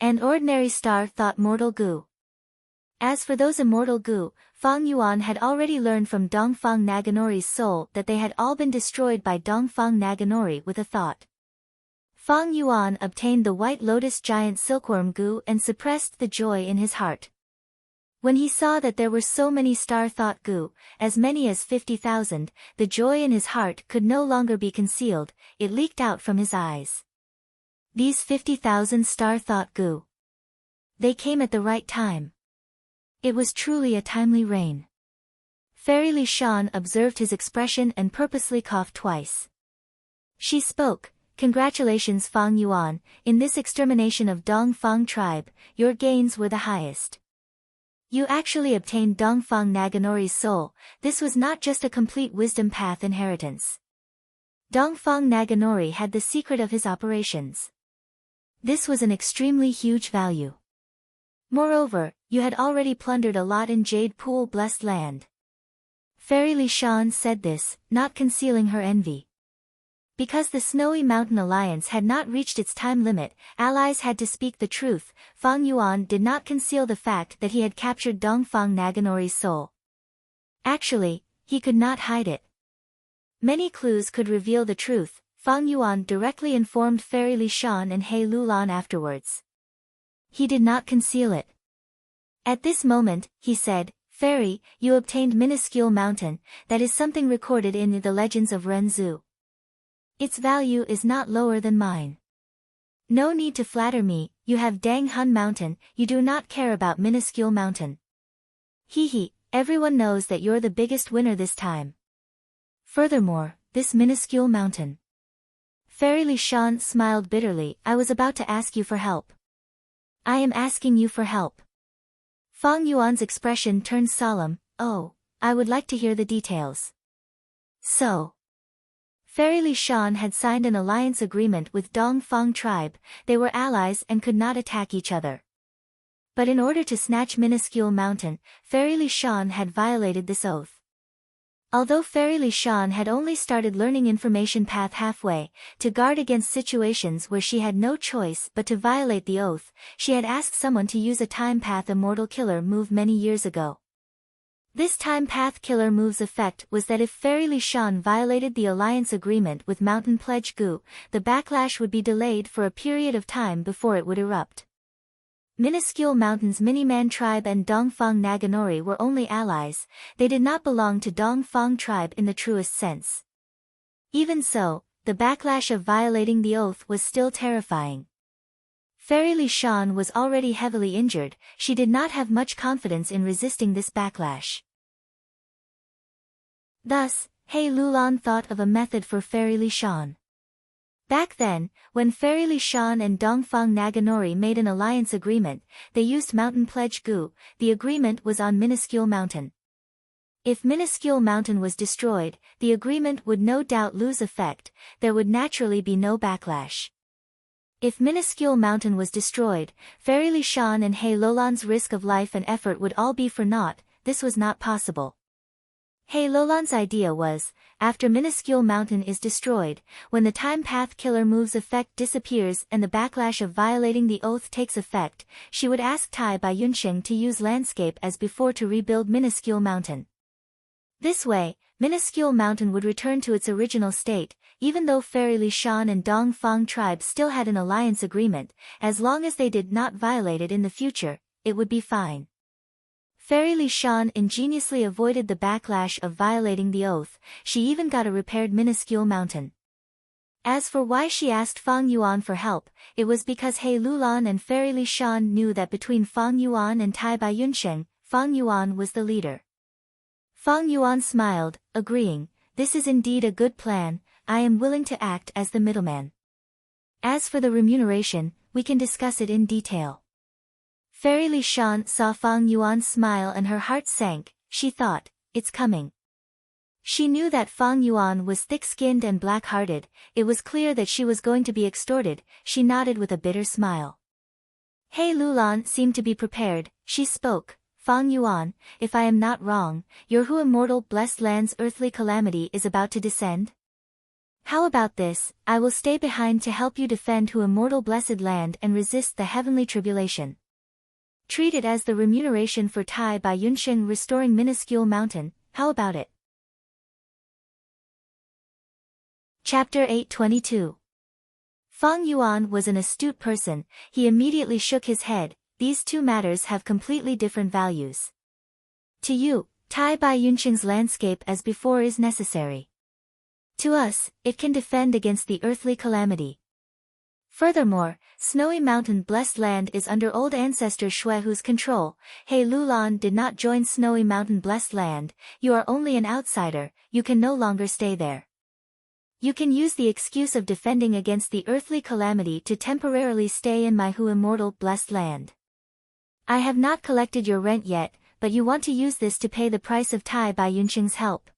And ordinary star thought mortal Gu. As for those immortal Gu, Fang Yuan had already learned from Dongfang Naganori's soul that they had all been destroyed by Dongfang Naganori with a thought. Fang Yuan obtained the white lotus giant silkworm Gu and suppressed the joy in his heart. When he saw that there were so many star thought Gu, as many as 50,000, the joy in his heart could no longer be concealed, it leaked out from his eyes. These 50,000 star thought Gu. They came at the right time. It was truly a timely rain. Fairy Li Shan observed his expression and purposely coughed twice. She spoke. Congratulations Fang Yuan, in this extermination of Dongfang tribe, your gains were the highest. You actually obtained Dongfang Naganori's soul, this was not just a complete wisdom path inheritance. Dongfang Naganori had the secret of his operations. This was an extremely huge value. Moreover, you had already plundered a lot in Jade Pool blessed land. Fairy Li Shan said this, not concealing her envy. Because the Snowy Mountain Alliance had not reached its time limit, allies had to speak the truth. Fang Yuan did not conceal the fact that he had captured Dongfang Naganori's soul. Actually, he could not hide it. Many clues could reveal the truth. Fang Yuan directly informed Fairy Li Shan and He Lulan afterwards. He did not conceal it. At this moment, he said, Fairy, you obtained Minuscule Mountain, that is something recorded in the legends of Renzu. Its value is not lower than mine. No need to flatter me, you have Dang Hun Mountain, you do not care about Minuscule Mountain. Hee, everyone knows that you're the biggest winner this time. Furthermore, this Minuscule Mountain. Fairy Li Shan smiled bitterly, I was about to ask you for help. I am asking you for help. Fang Yuan's expression turned solemn, oh, I would like to hear the details. So. Fairy Li Shan had signed an alliance agreement with Dongfang tribe. They were allies and could not attack each other. But in order to snatch Minuscule Mountain, Fairy Li Shan had violated this oath. Although Fairy Li Shan had only started learning information path halfway, to guard against situations where she had no choice but to violate the oath, she had asked someone to use a time path immortal killer move many years ago. This time path killer move's effect was that if Fairy Li Shan violated the alliance agreement with Mountain Pledge Gu, the backlash would be delayed for a period of time before it would erupt. Minuscule Mountain's Miniman tribe and Dongfang Naganori were only allies. They did not belong to Dongfang tribe in the truest sense. Even so, the backlash of violating the oath was still terrifying. Fairy Li Shan was already heavily injured. She did not have much confidence in resisting this backlash. Thus, He Lulan thought of a method for Fairy Li Shan. Back then, when Fairy Li Shan and Dongfang Naganori made an alliance agreement, they used Mountain Pledge Gu. The agreement was on Minuscule Mountain. If Minuscule Mountain was destroyed, the agreement would no doubt lose effect. There would naturally be no backlash. If Minuscule Mountain was destroyed, Fairy Li Shan and He Lulan's risk of life and effort would all be for naught. This was not possible. He Lulan's idea was, after Minuscule Mountain is destroyed, when the time path killer move's effect disappears and the backlash of violating the oath takes effect, she would ask Tai Bai Yunsheng to use landscape as before to rebuild Minuscule Mountain. This way, Minuscule Mountain would return to its original state, even though Fairy Li Shan and Dongfang tribe still had an alliance agreement. As long as they did not violate it in the future, it would be fine. Fairy Li Shan ingeniously avoided the backlash of violating the oath. She even got a repaired Minuscule Mountain. As for why she asked Fang Yuan for help, it was because He Lulan and Fairy Li Shan knew that between Fang Yuan and Tai Bai Yunsheng, Fang Yuan was the leader. Fang Yuan smiled, agreeing, "This is indeed a good plan. I am willing to act as the middleman. As for the remuneration, we can discuss it in detail." Fairy Li Shan saw Fang Yuan smile and her heart sank. She thought, "It's coming." She knew that Fang Yuan was thick-skinned and black-hearted. It was clear that she was going to be extorted. She nodded with a bitter smile. He Lulan seemed to be prepared. She spoke, "Fang Yuan, if I am not wrong, your Hu Immortal Blessed Land's earthly calamity is about to descend? How about this? I will stay behind to help you defend Hu Immortal Blessed Land and resist the heavenly tribulation. Treat it as the remuneration for Tai Bai Yunsheng restoring Minuscule Mountain. How about it?" Chapter 822. Fang Yuan was an astute person. He immediately shook his head. These two matters have completely different values. To you, Tai Bai Yunsheng's landscape as before is necessary. To us, it can defend against the earthly calamity. Furthermore, Snowy Mountain Blessed Land is under old ancestor Shuehu's control. He Lulan did not join Snowy Mountain Blessed Land. You are only an outsider. You can no longer stay there. You can use the excuse of defending against the earthly calamity to temporarily stay in my Hu Immortal Blessed Land. I have not collected your rent yet, but you want to use this to pay the price of Tai Bai Yunsheng's help.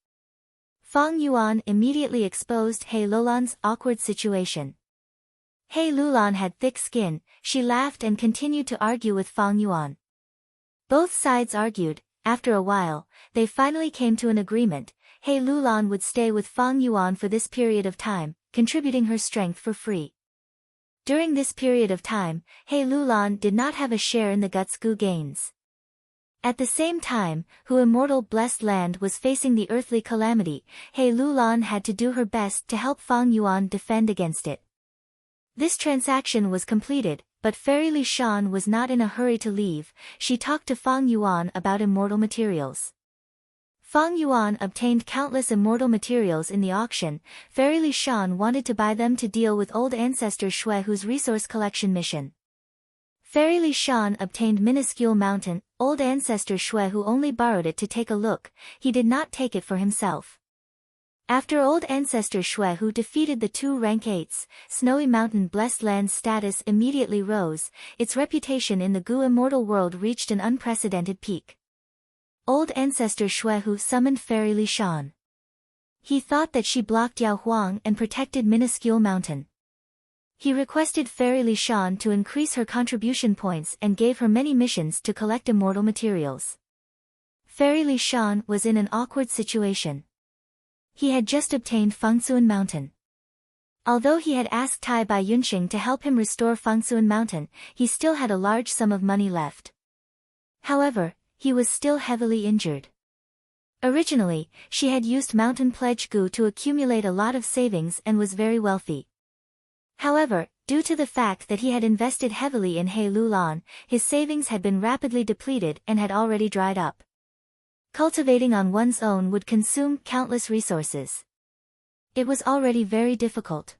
Fang Yuan immediately exposed He Lulan's awkward situation. He Lulan had thick skin. She laughed and continued to argue with Fang Yuan. Both sides argued. After a while, they finally came to an agreement. He Lulan would stay with Fang Yuan for this period of time, contributing her strength for free. During this period of time, He Lulan did not have a share in the Gutsgu gains. At the same time, Hu Immortal Blessed Land was facing the earthly calamity. He Lulan had to do her best to help Fang Yuan defend against it. This transaction was completed, but Fairy Li Shan was not in a hurry to leave. She talked to Fang Yuan about immortal materials. Fang Yuan obtained countless immortal materials in the auction. Fairy Li Shan wanted to buy them to deal with old ancestor Shuehu's resource collection mission. Fairy Li Shan obtained Minuscule Mountain. Old ancestor Shuehu only borrowed it to take a look. He did not take it for himself. After old ancestor Shuehu defeated the two rank 8s, Snowy Mountain Blessed Land's status immediately rose. Its reputation in the Gu immortal world reached an unprecedented peak. Old ancestor Shuehu summoned Fairy Li Shan. He thought that she blocked Yao Huang and protected minuscule mountain. He requested Fairy Li Shan to increase her contribution points and gave her many missions to collect immortal materials. Fairy Li Shan was in an awkward situation. He had just obtained Fengsuan Mountain. Although he had asked Tai Bai Yunxing to help him restore Fengsuan Mountain, he still had a large sum of money left. However, he was still heavily injured. Originally, she had used Mountain Pledge Gu to accumulate a lot of savings and was very wealthy. However, due to the fact that he had invested heavily in He Lulan, his savings had been rapidly depleted and had already dried up. Cultivating on one's own would consume countless resources. It was already very difficult.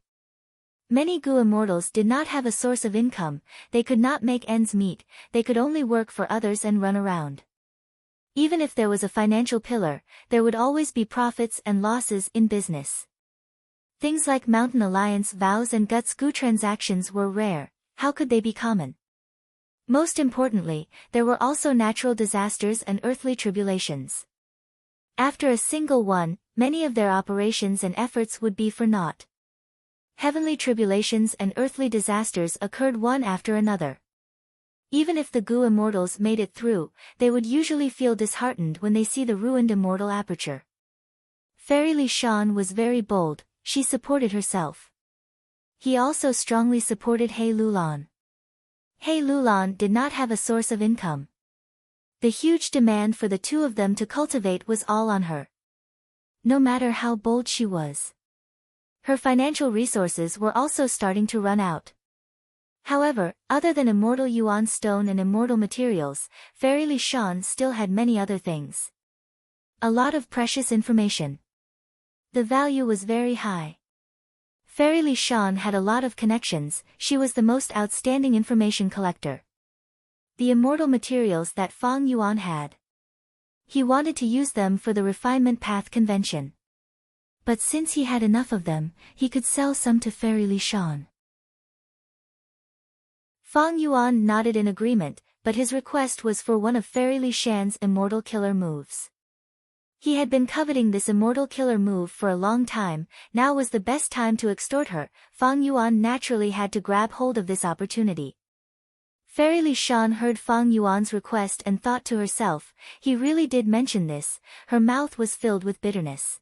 Many Gu immortals did not have a source of income, they could not make ends meet, they could only work for others and run around. Even if there was a financial pillar, there would always be profits and losses in business. Things like Mountain Alliance vows and Guts Gu transactions were rare, how could they be common? Most importantly, there were also natural disasters and earthly tribulations. After a single one, many of their operations and efforts would be for naught. Heavenly tribulations and earthly disasters occurred one after another. Even if the Gu immortals made it through, they would usually feel disheartened when they see the ruined immortal aperture. Fairy Li Shan was very bold, she supported herself. He also strongly supported He Lulan. He Lulan did not have a source of income. The huge demand for the two of them to cultivate was all on her. No matter how bold she was. Her financial resources were also starting to run out. However, other than immortal yuan stone and immortal materials, Fairy Li Shan still had many other things. A lot of precious information. The value was very high. Fairy Li Shan had a lot of connections, she was the most outstanding information collector. The immortal materials that Fang Yuan had. He wanted to use them for the refinement path convention. But since he had enough of them, he could sell some to Fairy Li Shan. Fang Yuan nodded in agreement, but his request was for one of Fairy Li Shan's immortal killer moves. He had been coveting this immortal killer move for a long time, now was the best time to extort her. Fang Yuan naturally had to grab hold of this opportunity. Fairy Li Shan heard Fang Yuan's request and thought to herself, he really did mention this, her mouth was filled with bitterness.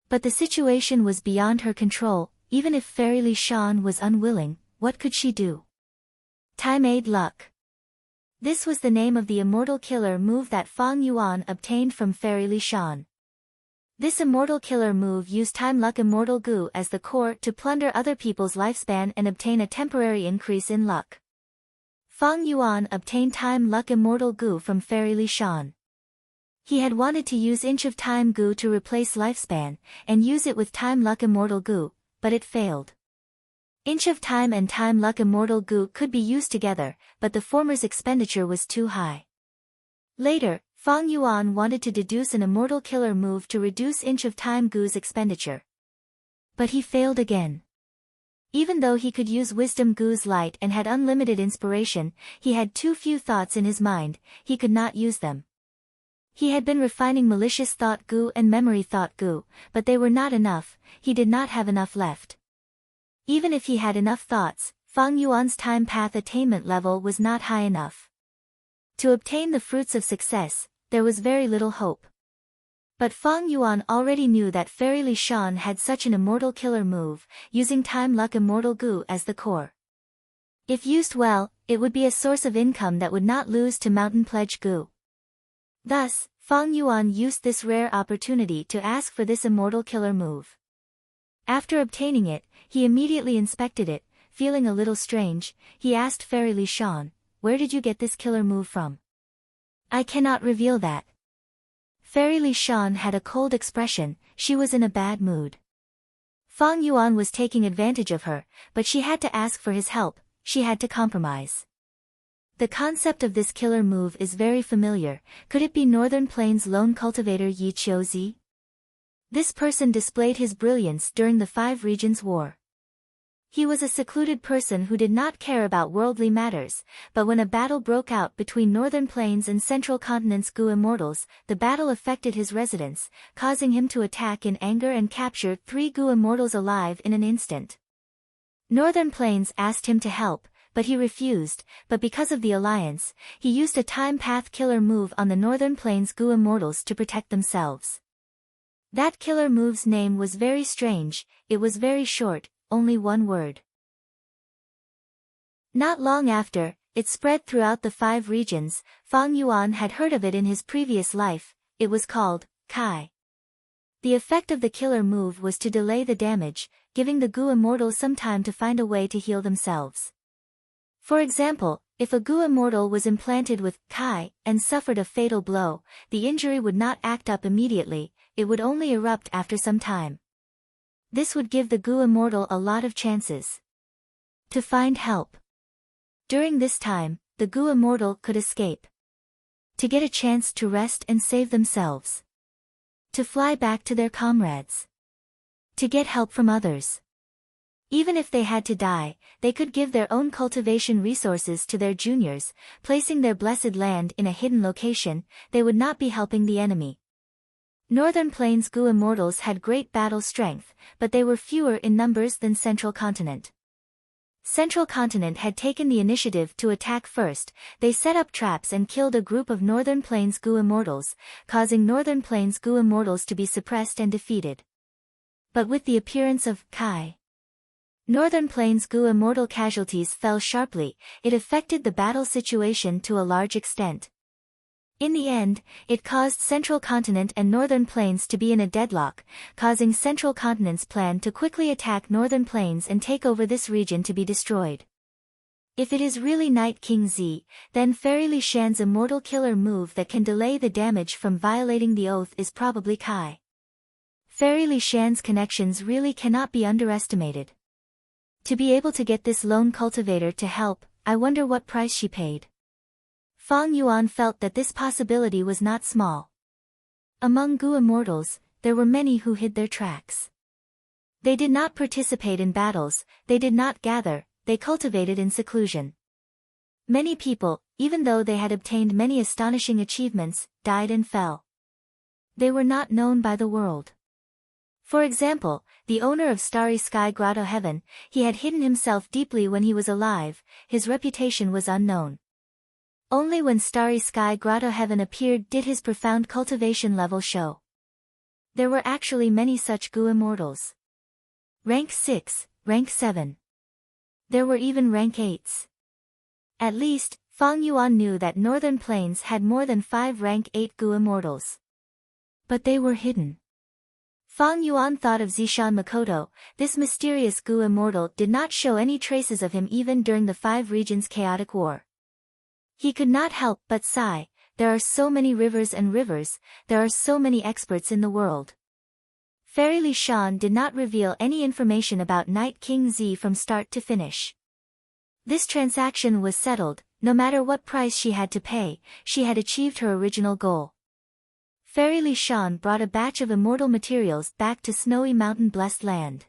But the situation was beyond her control, even if Fairy Li Shan was unwilling, what could she do? Time-aid luck. This was the name of the immortal killer move that Fang Yuan obtained from Fairy Li Shan. This immortal killer move used Time Luck Immortal Gu as the core to plunder other people's lifespan and obtain a temporary increase in luck. Fang Yuan obtained Time Luck Immortal Gu from Fairy Li Shan. He had wanted to use Inch of Time Gu to replace lifespan, and use it with Time Luck Immortal Gu, but it failed. Inch of Time and Time Luck Immortal Gu could be used together, but the former's expenditure was too high. Later, Fang Yuan wanted to deduce an immortal killer move to reduce Inch of Time Gu's expenditure. But he failed again. Even though he could use Wisdom Gu's light and had unlimited inspiration, he had too few thoughts in his mind, he could not use them. He had been refining malicious thought Gu and memory thought Gu, but they were not enough, he did not have enough left. Even if he had enough thoughts, Fang Yuan's time path attainment level was not high enough. To obtain the fruits of success, there was very little hope. But Fang Yuan already knew that Fairy Li Shan had such an immortal killer move, using Time Luck Immortal Gu as the core. If used well, it would be a source of income that would not lose to Mountain Pledge Gu. Thus, Fang Yuan used this rare opportunity to ask for this immortal killer move. After obtaining it, he immediately inspected it, feeling a little strange, he asked Fairy Li Shan, "Where did you get this killer move from?" "I cannot reveal that." Fairy Li Shan had a cold expression, she was in a bad mood. Fang Yuan was taking advantage of her, but she had to ask for his help, she had to compromise. The concept of this killer move is very familiar, could it be Northern Plains lone cultivator Yi Qiuzi? This person displayed his brilliance during the Five Regions War. He was a secluded person who did not care about worldly matters, but when a battle broke out between Northern Plains and Central Continent's Gu immortals, the battle affected his residence, causing him to attack in anger and capture 3 Gu immortals alive in an instant. Northern Plains asked him to help, but he refused, but because of the alliance, he used a time path killer move on the Northern Plains Gu immortals to protect themselves. That killer move's name was very strange, it was very short, only one word. Not long after, it spread throughout the 5 regions. Fang Yuan had heard of it in his previous life. It was called Kai. The effect of the killer move was to delay the damage, giving the Gu immortals some time to find a way to heal themselves. For example, if a Gu immortal was implanted with Kai and suffered a fatal blow, the injury would not act up immediately, it would only erupt after some time. This would give the Gu immortal a lot of chances to find help. During this time, the Gu immortal could escape, to get a chance to rest and save themselves, to fly back to their comrades, to get help from others. Even if they had to die, they could give their own cultivation resources to their juniors, placing their blessed land in a hidden location. They would not be helping the enemy. Northern Plains Gu immortals had great battle strength, but they were fewer in numbers than Central Continent. Central Continent had taken the initiative to attack first. They set up traps and killed a group of Northern Plains Gu immortals, causing Northern Plains Gu immortals to be suppressed and defeated. But with the appearance of Kai, Northern Plains Gu immortal casualties fell sharply. It affected the battle situation to a large extent. In the end, it caused Central Continent and Northern Plains to be in a deadlock, causing Central Continent's plan to quickly attack Northern Plains and take over this region to be destroyed. If it is really Night King Z, then Fairy Li Shan's immortal killer move that can delay the damage from violating the oath is probably Kai. Fairy Li Shan's connections really cannot be underestimated. To be able to get this lone cultivator to help, I wonder what price she paid. Fang Yuan felt that this possibility was not small. Among Gu immortals, there were many who hid their tracks. They did not participate in battles, they did not gather, they cultivated in seclusion. Many people, even though they had obtained many astonishing achievements, died and fell. They were not known by the world. For example, the owner of Starry Sky Grotto Heaven, he had hidden himself deeply when he was alive, his reputation was unknown. Only when Starry Sky Grotto Heaven appeared did his profound cultivation level show. There were actually many such Gu immortals. Rank 6, Rank 7. There were even Rank 8s. At least, Fang Yuan knew that Northern Plains had more than 5 Rank 8 Gu immortals. But they were hidden. Fang Yuan thought of Zishan Makoto. This mysterious Gu immortal did not show any traces of him even during the 5 regions' chaotic war. He could not help but sigh, there are so many rivers and rivers, there are so many experts in the world. Fairy Li Shan did not reveal any information about Night King Z from start to finish. This transaction was settled, no matter what price she had to pay, she had achieved her original goal. Fairy Li Shan brought a batch of immortal materials back to Snowy Mountain Blessed Land.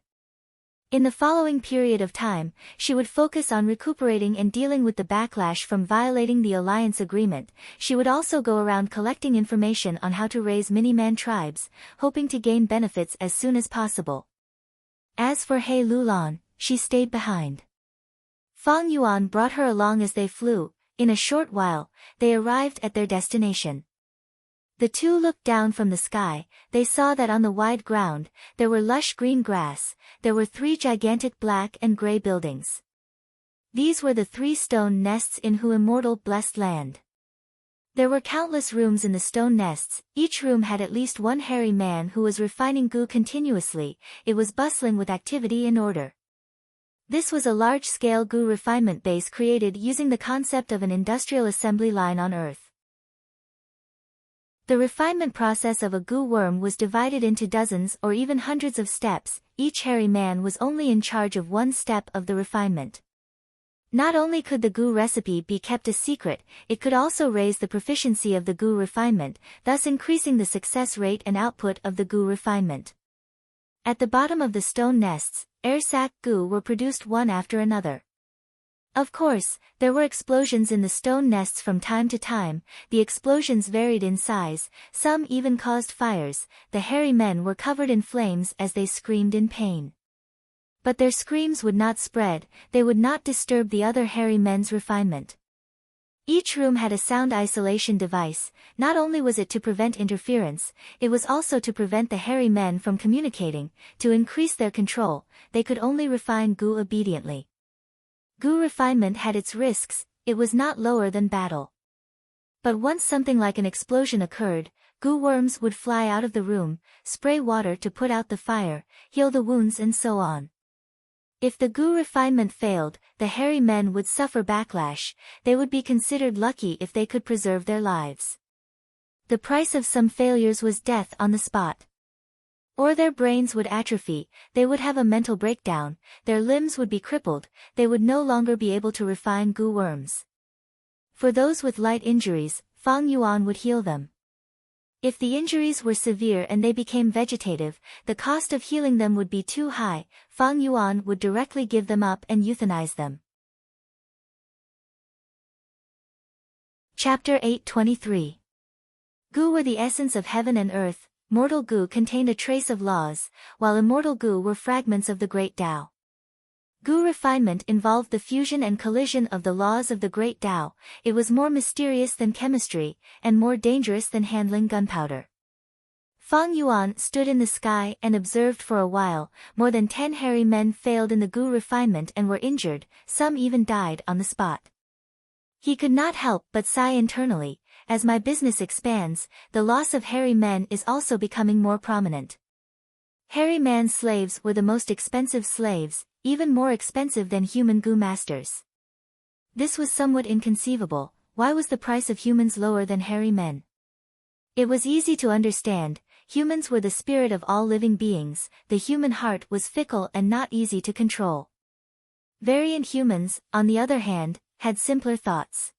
In the following period of time, she would focus on recuperating and dealing with the backlash from violating the alliance agreement. She would also go around collecting information on how to raise mini-man tribes, hoping to gain benefits as soon as possible. As for He Lulan, she stayed behind. Fang Yuan brought her along as they flew. In a short while, they arrived at their destination. The two looked down from the sky. They saw that on the wide ground, there were lush green grass, there were 3 gigantic black and gray buildings. These were the 3 stone nests in Hu Immortal Blessed Land. There were countless rooms in the stone nests, each room had at least one hairy man who was refining Gu continuously. It was bustling with activity and order. This was a large-scale Gu refinement base created using the concept of an industrial assembly line on Earth. The refinement process of a Gu worm was divided into dozens or even hundreds of steps. Each hairy man was only in charge of one step of the refinement. Not only could the Gu recipe be kept a secret, it could also raise the proficiency of the Gu refinement, thus increasing the success rate and output of the Gu refinement. At the bottom of the stone nests, air sac goo were produced one after another. Of course, there were explosions in the stone nests from time to time. The explosions varied in size, some even caused fires. The hairy men were covered in flames as they screamed in pain. But their screams would not spread, they would not disturb the other hairy men's refinement. Each room had a sound isolation device. Not only was it to prevent interference, it was also to prevent the hairy men from communicating. To increase their control, they could only refine goo obediently. Goo refinement had its risks, it was not lower than battle. But once something like an explosion occurred, goo worms would fly out of the room, spray water to put out the fire, heal the wounds and so on. If the goo refinement failed, the hairy men would suffer backlash. They would be considered lucky if they could preserve their lives. The price of some failures was death on the spot. Or their brains would atrophy, they would have a mental breakdown, their limbs would be crippled, they would no longer be able to refine goo worms. For those with light injuries, Fang Yuan would heal them. If the injuries were severe and they became vegetative, the cost of healing them would be too high. Fang Yuan would directly give them up and euthanize them. Chapter 8:23. Goo were the essence of heaven and earth. Mortal goo contained a trace of laws, while immortal goo were fragments of the great Tao. Goo refinement involved the fusion and collision of the laws of the great Tao. It was more mysterious than chemistry, and more dangerous than handling gunpowder. Fang Yuan stood in the sky and observed for a while. More than 10 hairy men failed in the goo refinement and were injured, some even died on the spot. He could not help but sigh internally. As my business expands, the loss of hairy men is also becoming more prominent. Hairy man slaves were the most expensive slaves, even more expensive than human goo masters. This was somewhat inconceivable. Why was the price of humans lower than hairy men? It was easy to understand. Humans were the spirit of all living beings. The human heart was fickle and not easy to control. Variant humans, on the other hand, had simpler thoughts.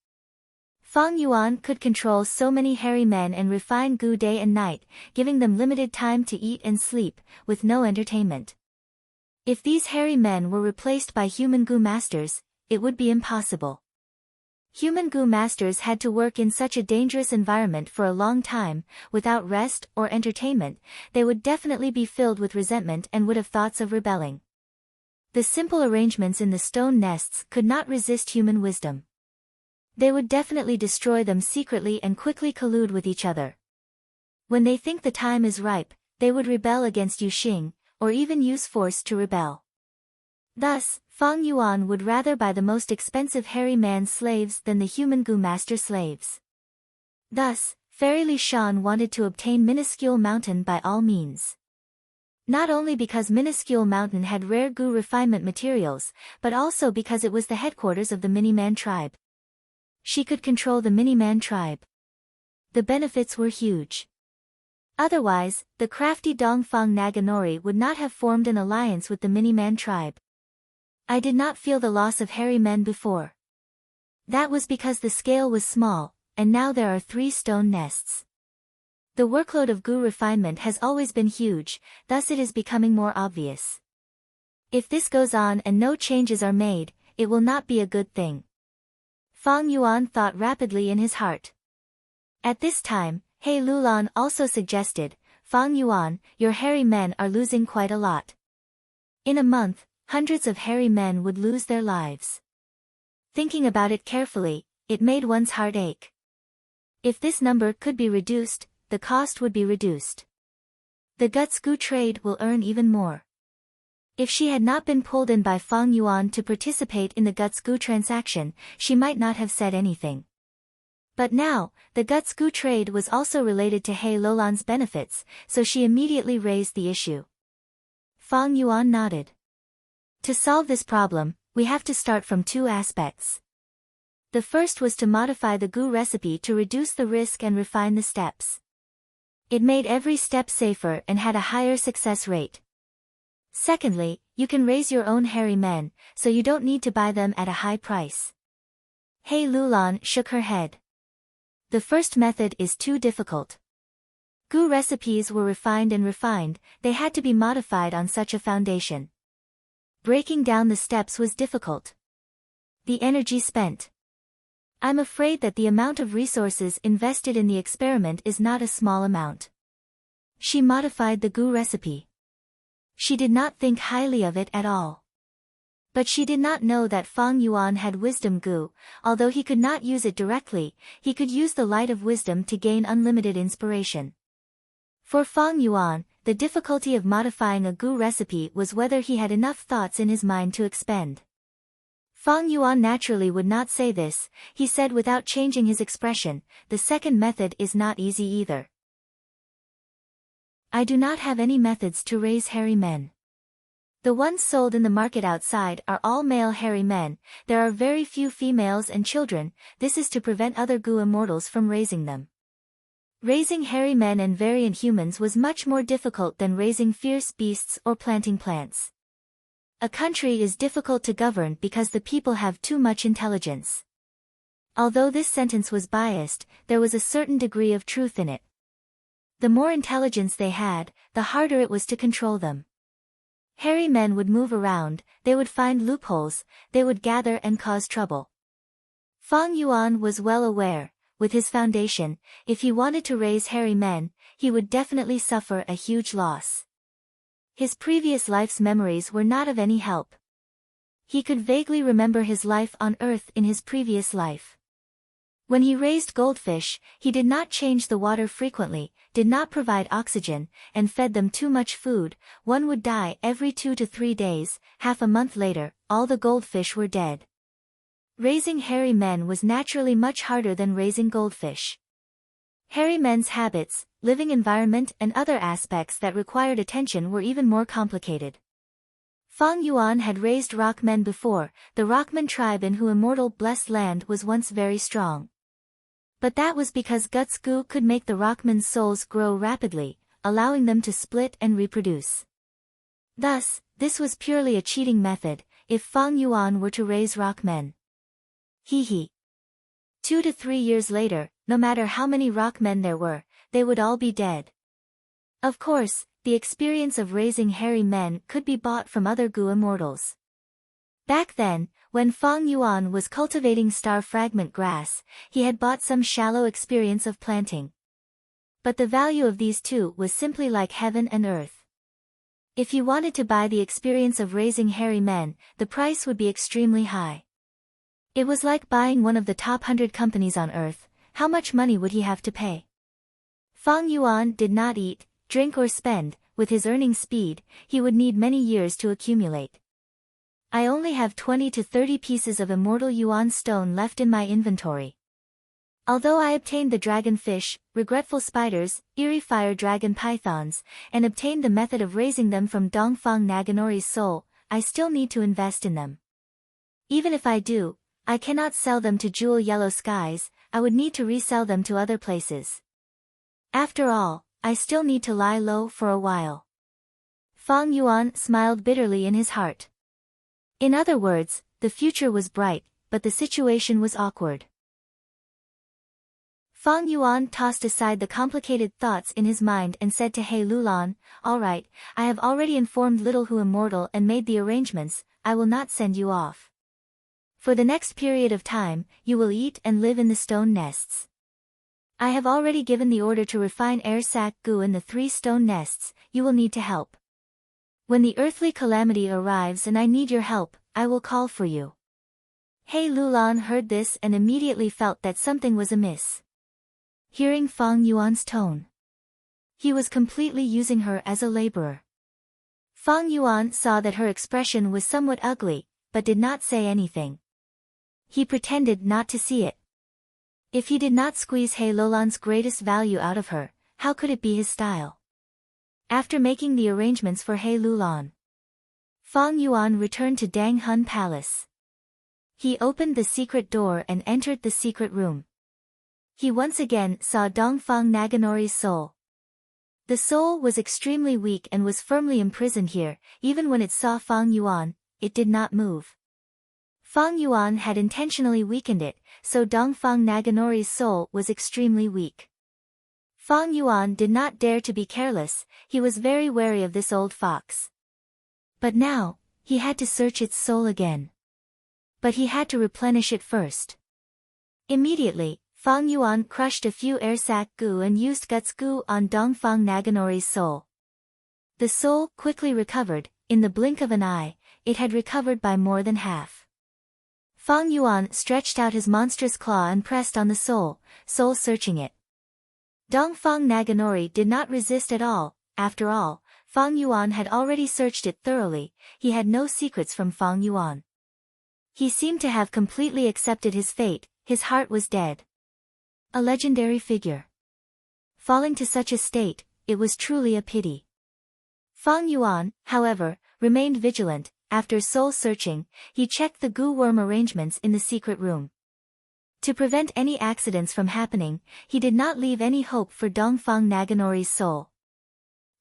Fang Yuan could control so many hairy men and refine goo day and night, giving them limited time to eat and sleep, with no entertainment. If these hairy men were replaced by human goo masters, it would be impossible. Human goo masters had to work in such a dangerous environment for a long time, without rest or entertainment. They would definitely be filled with resentment and would have thoughts of rebelling. The simple arrangements in the stone nests could not resist human wisdom. They would definitely destroy them secretly and quickly collude with each other. When they think the time is ripe, they would rebel against Yuxing, or even use force to rebel. Thus, Fang Yuan would rather buy the most expensive hairy man slaves than the human goo master slaves. Thus, Fairy Li Shan wanted to obtain Minuscule Mountain by all means. Not only because Minuscule Mountain had rare goo refinement materials, but also because it was the headquarters of the Miniman tribe. She could control the Miniman tribe. The benefits were huge. Otherwise, the crafty Dongfang Naganori would not have formed an alliance with the Miniman tribe. I did not feel the loss of hairy men before. That was because the scale was small, and now there are 3 stone nests. The workload of goo refinement has always been huge, thus it is becoming more obvious. If this goes on and no changes are made, it will not be a good thing. Fang Yuan thought rapidly in his heart. At this time, He Lulan also suggested, Fang Yuan, your hairy men are losing quite a lot. In a month, hundreds of hairy men would lose their lives. Thinking about it carefully, it made one's heart ache. If this number could be reduced, the cost would be reduced. The guts goo trade will earn even more. If she had not been pulled in by Fang Yuan to participate in the guts goo transaction, she might not have said anything. But now, the guts goo trade was also related to He Lulan's benefits, so she immediately raised the issue. Fang Yuan nodded. To solve this problem, we have to start from 2 aspects. The first was to modify the goo recipe to reduce the risk and refine the steps. It made every step safer and had a higher success rate. Secondly, you can raise your own hairy men, so you don't need to buy them at a high price. He Lulan shook her head. The first method is too difficult. Gu recipes were refined and refined, they had to be modified on such a foundation. Breaking down the steps was difficult. The energy spent. I'm afraid that the amount of resources invested in the experiment is not a small amount. She modified the gu recipe. She did not think highly of it at all. But she did not know that Feng Yuan had wisdom gu. Although he could not use it directly, he could use the light of wisdom to gain unlimited inspiration. For Feng Yuan, the difficulty of modifying a gu recipe was whether he had enough thoughts in his mind to expend. Feng Yuan naturally would not say this, he said without changing his expression, the second method is not easy either. I do not have any methods to raise hairy men. The ones sold in the market outside are all male hairy men, there are very few females and children, this is to prevent other gu immortals from raising them. Raising hairy men and variant humans was much more difficult than raising fierce beasts or planting plants. A country is difficult to govern because the people have too much intelligence. Although this sentence was biased, there was a certain degree of truth in it. The more intelligence they had, the harder it was to control them. Hairy men would move around, they would find loopholes, they would gather and cause trouble. Feng Yuan was well aware, with his foundation, if he wanted to raise hairy men, he would definitely suffer a huge loss. His previous life's memories were not of any help. He could vaguely remember his life on Earth in his previous life. When he raised goldfish, he did not change the water frequently, did not provide oxygen, and fed them too much food, one would die every 2 to 3 days, half a month later, all the goldfish were dead. Raising hairy men was naturally much harder than raising goldfish. Hairy men's habits, living environment and other aspects that required attention were even more complicated. Feng Yuan had raised rockmen before, the rockman tribe in whose immortal blessed land was once very strong. But that was because Guts Gu could make the rockmen's souls grow rapidly, allowing them to split and reproduce. Thus, this was purely a cheating method, if Feng Yuan were to raise rockmen. Hee. 2 to 3 years later, no matter how many rockmen there were, they would all be dead. Of course, the experience of raising hairy men could be bought from other gu immortals. Back then, when Feng Yuan was cultivating star fragment grass, he had bought some shallow experience of planting. But the value of these two was simply like heaven and earth. If he wanted to buy the experience of raising hairy men, the price would be extremely high. It was like buying one of the top 100 companies on earth, how much money would he have to pay? Feng Yuan did not eat, drink or spend, with his earning speed, he would need many years to accumulate. I only have 20 to 30 pieces of immortal yuan stone left in my inventory. Although I obtained the dragonfish, regretful spiders, eerie fire dragon pythons, and obtained the method of raising them from Dongfang Naganori's soul, I still need to invest in them. Even if I do, I cannot sell them to Jewel Yellow Skies, I would need to resell them to other places. After all, I still need to lie low for a while. Feng Yuan smiled bitterly in his heart. In other words, the future was bright, but the situation was awkward. Feng Yuan tossed aside the complicated thoughts in his mind and said to He Lulan, "All right, I have already informed Little Hu Immortal and made the arrangements, I will not send you off. For the next period of time, you will eat and live in the stone nests. I have already given the order to refine air sac gu in the 3 stone nests, you will need to help. When the earthly calamity arrives and I need your help, I will call for you." He Lulan heard this and immediately felt that something was amiss. Hearing Feng Yuan's tone, he was completely using her as a laborer. Feng Yuan saw that her expression was somewhat ugly, but did not say anything. He pretended not to see it. If he did not squeeze He Lulan's greatest value out of her, how could it be his style? After making the arrangements for He Lulan, Feng Yuan returned to Dang Hun Palace. He opened the secret door and entered the secret room. He once again saw Dongfang Naganori's soul. The soul was extremely weak and was firmly imprisoned here, even when it saw Feng Yuan, it did not move. Feng Yuan had intentionally weakened it, so Dongfang Naganori's soul was extremely weak. Fang Yuan did not dare to be careless, he was very wary of this old fox. But now, he had to search its soul again. But he had to replenish it first. Immediately, Fang Yuan crushed a few air sac goo and used guts goo on Dongfang Naganori's soul. The soul quickly recovered, in the blink of an eye, it had recovered by more than half. Fang Yuan stretched out his monstrous claw and pressed on the soul searching it. Dongfang Naganori did not resist at all. After all, Fang Yuan had already searched it thoroughly, he had no secrets from Fang Yuan. He seemed to have completely accepted his fate, his heart was dead. A legendary figure. Falling to such a state, it was truly a pity. Fang Yuan, however, remained vigilant. After soul searching, he checked the goo worm arrangements in the secret room. To prevent any accidents from happening, he did not leave any hope for Dongfang Naganori's soul.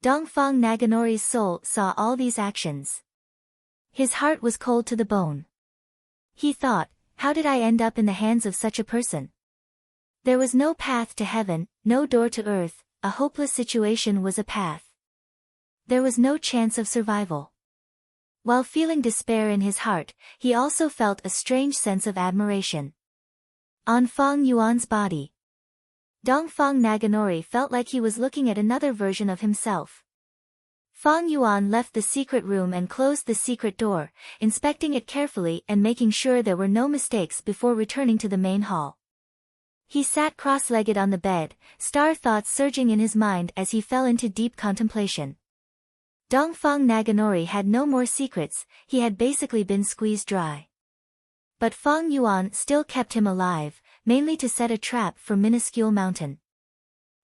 Dongfang Naganori's soul saw all these actions. His heart was cold to the bone. He thought, how did I end up in the hands of such a person? There was no path to heaven, no door to earth, a hopeless situation was a path. There was no chance of survival. While feeling despair in his heart, he also felt a strange sense of admiration. On Fang Yuan's body, Dongfang Naganori felt like he was looking at another version of himself. Fang Yuan left the secret room and closed the secret door, inspecting it carefully and making sure there were no mistakes before returning to the main hall. He sat cross-legged on the bed, star thoughts surging in his mind as he fell into deep contemplation. Dongfang Naganori had no more secrets, he had basically been squeezed dry. But Fang Yuan still kept him alive, mainly to set a trap for Minuscule Mountain.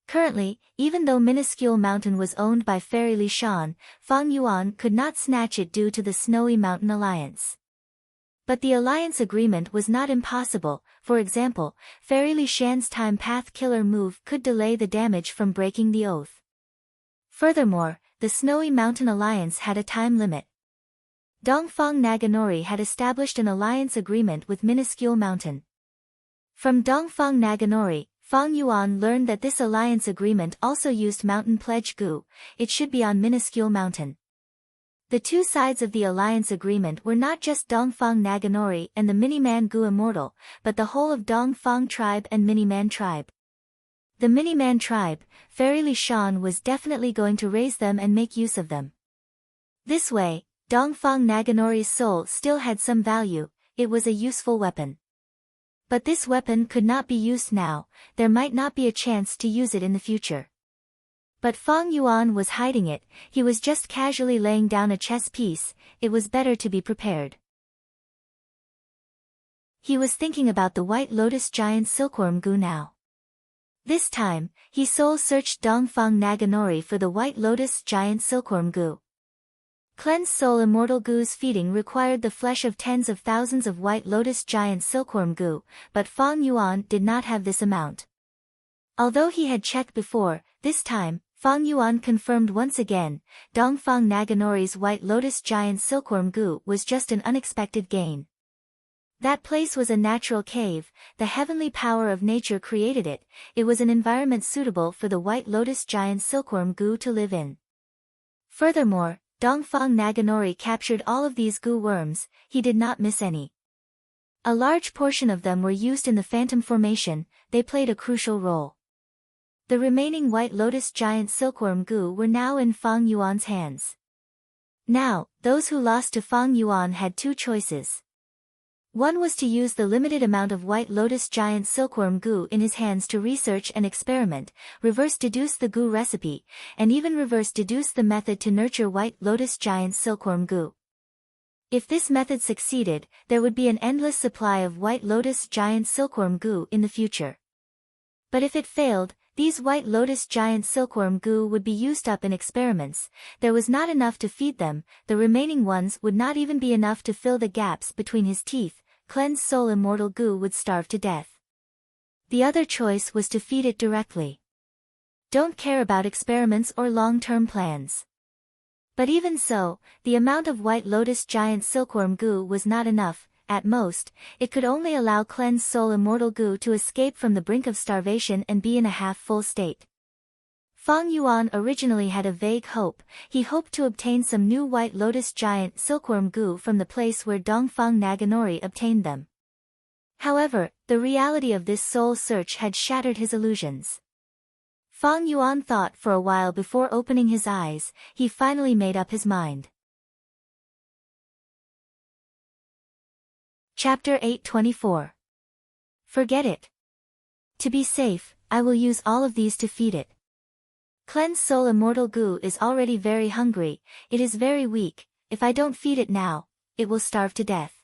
Currently, even though Minuscule Mountain was owned by Fairy Li Shan, Fang Yuan could not snatch it due to the Snowy Mountain Alliance. But the alliance agreement was not impossible. For example, Fairy Li Shan's Time Path Killer move could delay the damage from breaking the oath. Furthermore, the Snowy Mountain Alliance had a time limit. Dongfang Naganori had established an alliance agreement with Minuscule Mountain. From Dongfang Naganori, Fang Yuan learned that this alliance agreement also used Mountain Pledge Goo, it should be on Minuscule Mountain. The two sides of the alliance agreement were not just Dongfang Naganori and the Miniman Goo Immortal, but the whole of Dongfang tribe and Miniman tribe. The Miniman tribe, Fairy Li Shan was definitely going to raise them and make use of them. This way, Dongfang Naganori's soul still had some value, it was a useful weapon. But this weapon could not be used now, there might not be a chance to use it in the future. But Fang Yuan was hiding it, he was just casually laying down a chess piece, it was better to be prepared. He was thinking about the White Lotus Giant Silkworm Goo now. This time, he soul-searched Dongfang Naganori for the White Lotus Giant Silkworm Goo. Cleansed Soul Immortal Goo's feeding required the flesh of tens of thousands of White Lotus Giant Silkworm Goo, but Fang Yuan did not have this amount. Although he had checked before, this time, Fang Yuan confirmed once again, Dongfang Naganori's White Lotus Giant Silkworm Goo was just an unexpected gain. That place was a natural cave, the heavenly power of nature created it, it was an environment suitable for the White Lotus Giant Silkworm Goo to live in. Furthermore, Dongfang Naganori captured all of these goo worms, he did not miss any. A large portion of them were used in the Phantom Formation, they played a crucial role. The remaining White Lotus Giant Silkworm Goo were now in Fang Yuan's hands. Now, those who lost to Fang Yuan had two choices. One was to use the limited amount of White Lotus Giant Silkworm Goo in his hands to research and experiment, reverse deduce the goo recipe, and even reverse deduce the method to nurture White Lotus Giant Silkworm Goo. If this method succeeded, there would be an endless supply of White Lotus Giant Silkworm Goo in the future. But if it failed, these White Lotus Giant Silkworm Goo would be used up in experiments, there was not enough to feed them, the remaining ones would not even be enough to fill the gaps between his teeth, Cleansed Soul Immortal Goo would starve to death. The other choice was to feed it directly. Don't care about experiments or long-term plans. But even so, the amount of White Lotus Giant Silkworm Goo was not enough, at most, it could only allow Cleansed Soul Immortal Goo to escape from the brink of starvation and be in a half-full state. Fang Yuan originally had a vague hope. He hoped to obtain some new white lotus giant silkworm goo from the place where Dongfang Naganori obtained them. However, the reality of this soul search had shattered his illusions. Fang Yuan thought for a while before opening his eyes. He finally made up his mind. Chapter 824. Forget it. To be safe, I will use all of these to feed it. Cleanse soul immortal goo is already very hungry, it is very weak. If I don't feed it now, it will starve to death.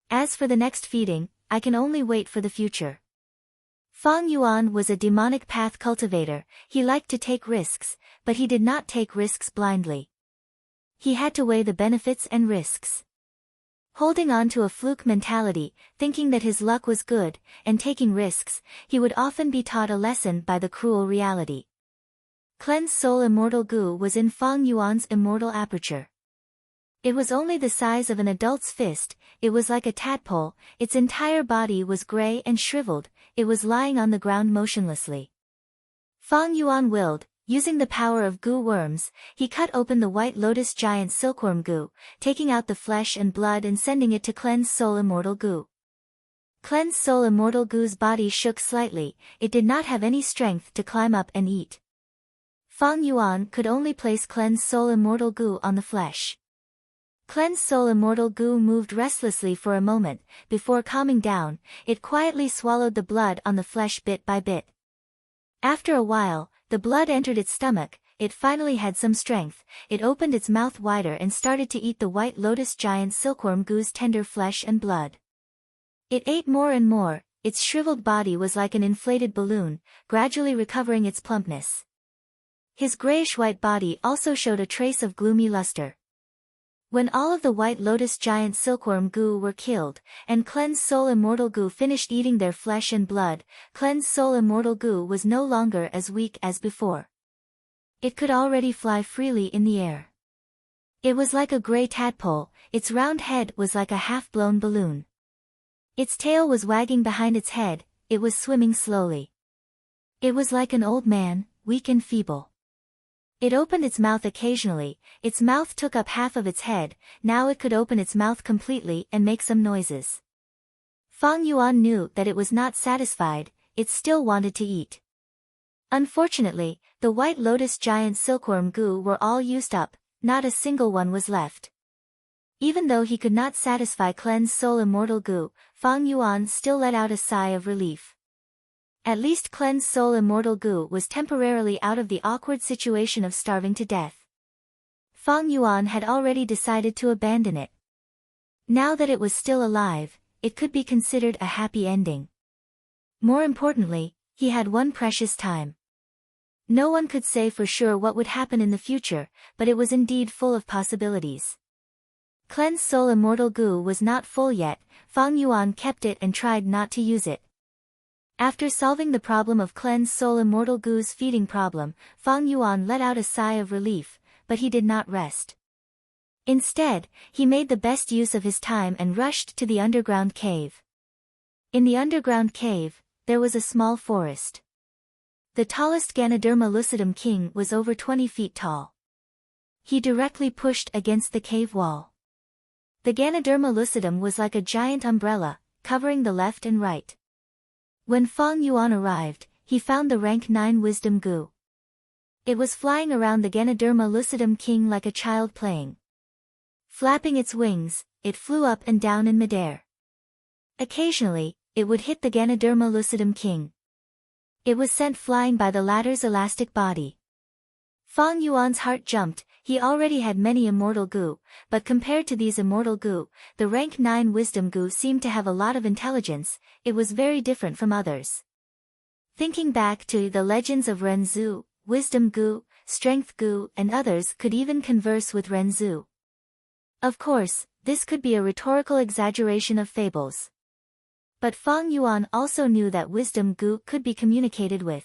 As for the next feeding, I can only wait for the future. Fang Yuan was a demonic path cultivator. He liked to take risks, but he did not take risks blindly. He had to weigh the benefits and risks. Holding on to a fluke mentality, thinking that his luck was good, and taking risks, he would often be taught a lesson by the cruel reality. Cleanse soul immortal goo was in Fang Yuan's immortal aperture. It was only the size of an adult's fist. It was like a tadpole, its entire body was gray and shriveled, it was lying on the ground motionlessly. Fang Yuan willed, using the power of goo worms, he cut open the white lotus giant silkworm goo, taking out the flesh and blood and sending it to cleanse soul immortal goo. Cleanse soul immortal goo's body shook slightly, it did not have any strength to climb up and eat. Fang Yuan could only place cleanse soul immortal goo on the flesh. Cleanse soul immortal goo moved restlessly for a moment. Before calming down, it quietly swallowed the blood on the flesh bit by bit. After a while, the blood entered its stomach, it finally had some strength, it opened its mouth wider and started to eat the white lotus giant silkworm goo's tender flesh and blood. It ate more and more, its shriveled body was like an inflated balloon, gradually recovering its plumpness. His grayish-white body also showed a trace of gloomy luster. When all of the white lotus giant silkworm goo were killed, and cleanse soul immortal goo finished eating their flesh and blood, cleanse soul immortal goo was no longer as weak as before. It could already fly freely in the air. It was like a gray tadpole, its round head was like a half-blown balloon. Its tail was wagging behind its head, it was swimming slowly. It was like an old man, weak and feeble. It opened its mouth occasionally, its mouth took up half of its head, now it could open its mouth completely and make some noises. Fang Yuan knew that it was not satisfied, it still wanted to eat. Unfortunately, the white lotus giant silkworm goo were all used up, not a single one was left. Even though he could not satisfy cleanse soul immortal goo, Fang Yuan still let out a sigh of relief. At least cleanse soul immortal goo was temporarily out of the awkward situation of starving to death. Fang Yuan had already decided to abandon it. Now that it was still alive, it could be considered a happy ending. More importantly, he had one precious time. No one could say for sure what would happen in the future, but it was indeed full of possibilities. Cleanse soul immortal goo was not full yet, Fang Yuan kept it and tried not to use it. After solving the problem of cleanse soul immortal goo's feeding problem, Fang Yuan let out a sigh of relief, but he did not rest. Instead, he made the best use of his time and rushed to the underground cave. In the underground cave, there was a small forest. The tallest Ganoderma lucidum king was over 20 feet tall. He directly pushed against the cave wall. The Ganoderma lucidum was like a giant umbrella, covering the left and right. When Fang Yuan arrived, he found the rank 9 wisdom goo. It was flying around the Ganoderma lucidum king like a child playing. Flapping its wings, it flew up and down in midair. Occasionally, it would hit the Ganoderma lucidum king. It was sent flying by the latter's elastic body. Fang Yuan's heart jumped, he already had many immortal goo, but compared to these immortal goo, the rank 9 wisdom goo seemed to have a lot of intelligence, it was very different from others. Thinking back to the legends of Renzu, wisdom goo, strength goo and others could even converse with Renzu. Of course, this could be a rhetorical exaggeration of fables. But Fang Yuan also knew that wisdom goo could be communicated with.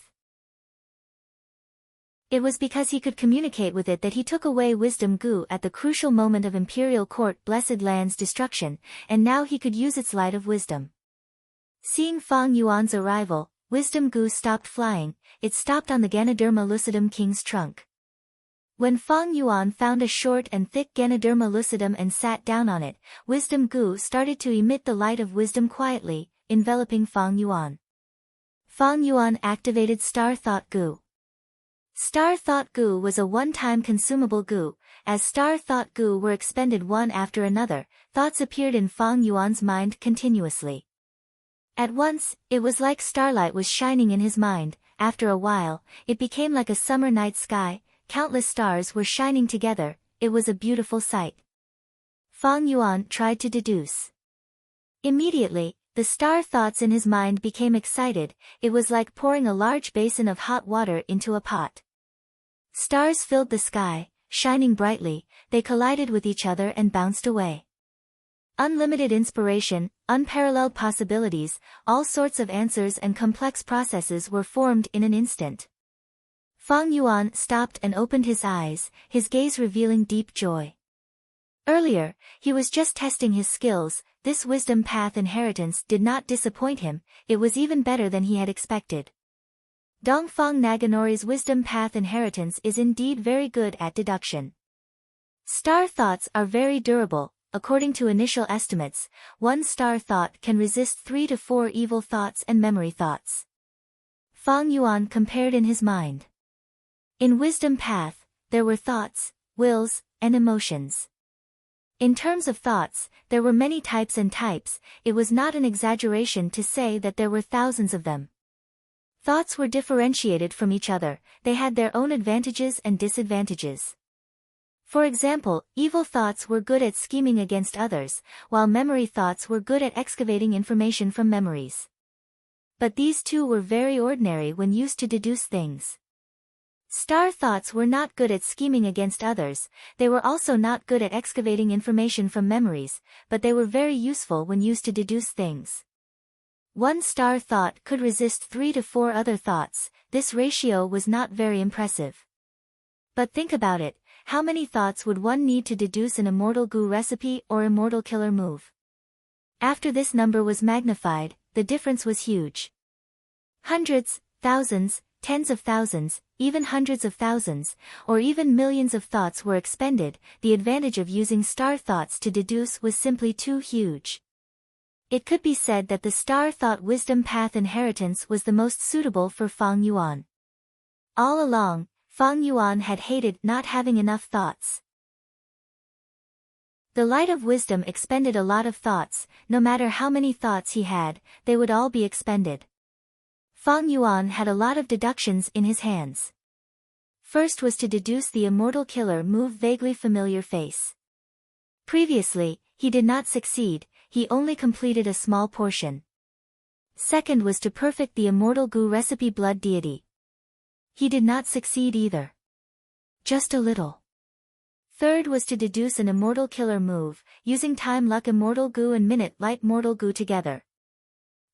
It was because he could communicate with it that he took away wisdom goo at the crucial moment of Imperial Court Blessed Land's destruction, and now he could use its light of wisdom. Seeing Fang Yuan's arrival, wisdom goo stopped flying, it stopped on the Ganoderma lucidum king's trunk. When Fang Yuan found a short and thick Ganoderma lucidum and sat down on it, wisdom goo started to emit the light of wisdom quietly, enveloping Fang Yuan. Fang Yuan activated Star Thought Goo. Star Thought Goo was a one-time consumable goo. As Star Thought Goo were expended one after another, thoughts appeared in Fang Yuan's mind continuously. At once, it was like starlight was shining in his mind. After a while, it became like a summer night sky. Countless stars were shining together. It was a beautiful sight. Fang Yuan tried to deduce. Immediately, the star thoughts in his mind became excited. It was like pouring a large basin of hot water into a pot. Stars filled the sky, shining brightly. They collided with each other and bounced away. Unlimited inspiration, unparalleled possibilities, all sorts of answers and complex processes were formed in an instant. Fang Yuan stopped and opened his eyes, his gaze revealing deep joy. Earlier, he was just testing his skills. This wisdom path inheritance did not disappoint him, it was even better than he had expected. Dongfang Naganori's wisdom path inheritance is indeed very good at deduction. Star thoughts are very durable. According to initial estimates, one star thought can resist 3 to 4 evil thoughts and memory thoughts. Fang Yuan compared in his mind. In wisdom path, there were thoughts, wills, and emotions. In terms of thoughts, there were many types and types. It was not an exaggeration to say that there were thousands of them. Thoughts were differentiated from each other, they had their own advantages and disadvantages. For example, evil thoughts were good at scheming against others, while memory thoughts were good at excavating information from memories. But these two were very ordinary when used to deduce things. Star thoughts were not good at scheming against others, they were also not good at excavating information from memories, but they were very useful when used to deduce things. One star thought could resist 3 to 4 other thoughts. This ratio was not very impressive. But think about it, how many thoughts would one need to deduce an immortal goo recipe or immortal killer move? After this number was magnified, the difference was huge. Hundreds, thousands, tens of thousands, even hundreds of thousands, or even millions of thoughts were expended. The advantage of using star thoughts to deduce was simply too huge. It could be said that the star thought wisdom path inheritance was the most suitable for Fang Yuan. All along, Fang Yuan had hated not having enough thoughts. The light of wisdom expended a lot of thoughts. No matter how many thoughts he had, they would all be expended. Fang Yuan had a lot of deductions in his hands. First was to deduce the immortal killer move vaguely familiar face. Previously, he did not succeed, he only completed a small portion. Second was to perfect the immortal goo recipe blood deity. He did not succeed either. Just a little. Third was to deduce an immortal killer move, using time luck immortal goo and minute light mortal goo together,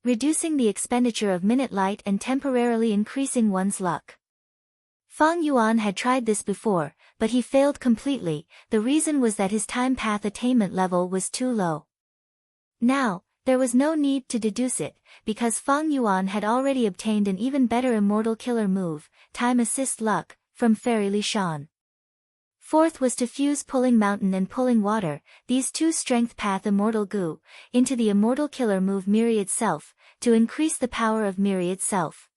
reducing the expenditure of minute light and temporarily increasing one's luck. Fang Yuan had tried this before, but he failed completely. The reason was that his time path attainment level was too low. Now, there was no need to deduce it, because Fang Yuan had already obtained an even better immortal killer move, time assist luck, from Fairy Li Shan. Fourth was to fuse pulling mountain and pulling water, these two strength path immortal goo, into the immortal killer move myriad self, to increase the power of myriad self.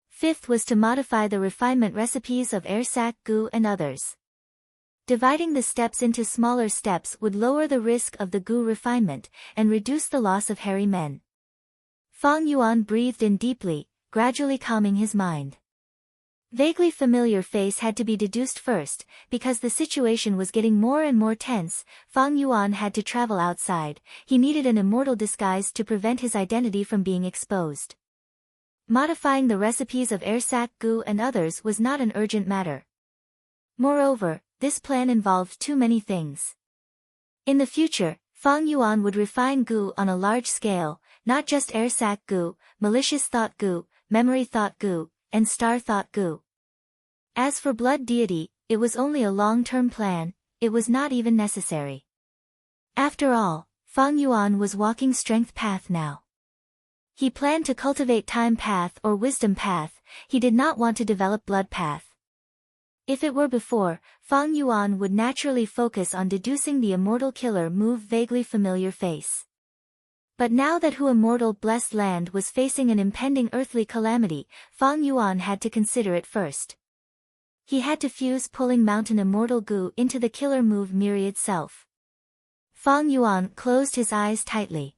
Fifth was to modify the refinement recipes of air sac goo and others. Dividing the steps into smaller steps would lower the risk of the goo refinement, and reduce the loss of hairy men. Fang Yuan breathed in deeply, gradually calming his mind. Vaguely familiar face had to be deduced first, because the situation was getting more and more tense. Fang Yuan had to travel outside, he needed an immortal disguise to prevent his identity from being exposed. Modifying the recipes of air sac goo and others was not an urgent matter. Moreover, this plan involved too many things. In the future, Fang Yuan would refine goo on a large scale, not just air sac goo, malicious thought goo, memory thought goo, and star thought goo. As for blood deity, it was only a long-term plan, it was not even necessary. After all, Fang Yuan was walking strength path now. He planned to cultivate time path or wisdom path, he did not want to develop blood path. If it were before, Fang Yuan would naturally focus on deducing the immortal killer move vaguely familiar face. But now that Hu immortal blessed land was facing an impending earthly calamity, Fang Yuan had to consider it first. He had to fuse pulling mountain immortal goo into the killer move myriad self. Fang Yuan closed his eyes tightly.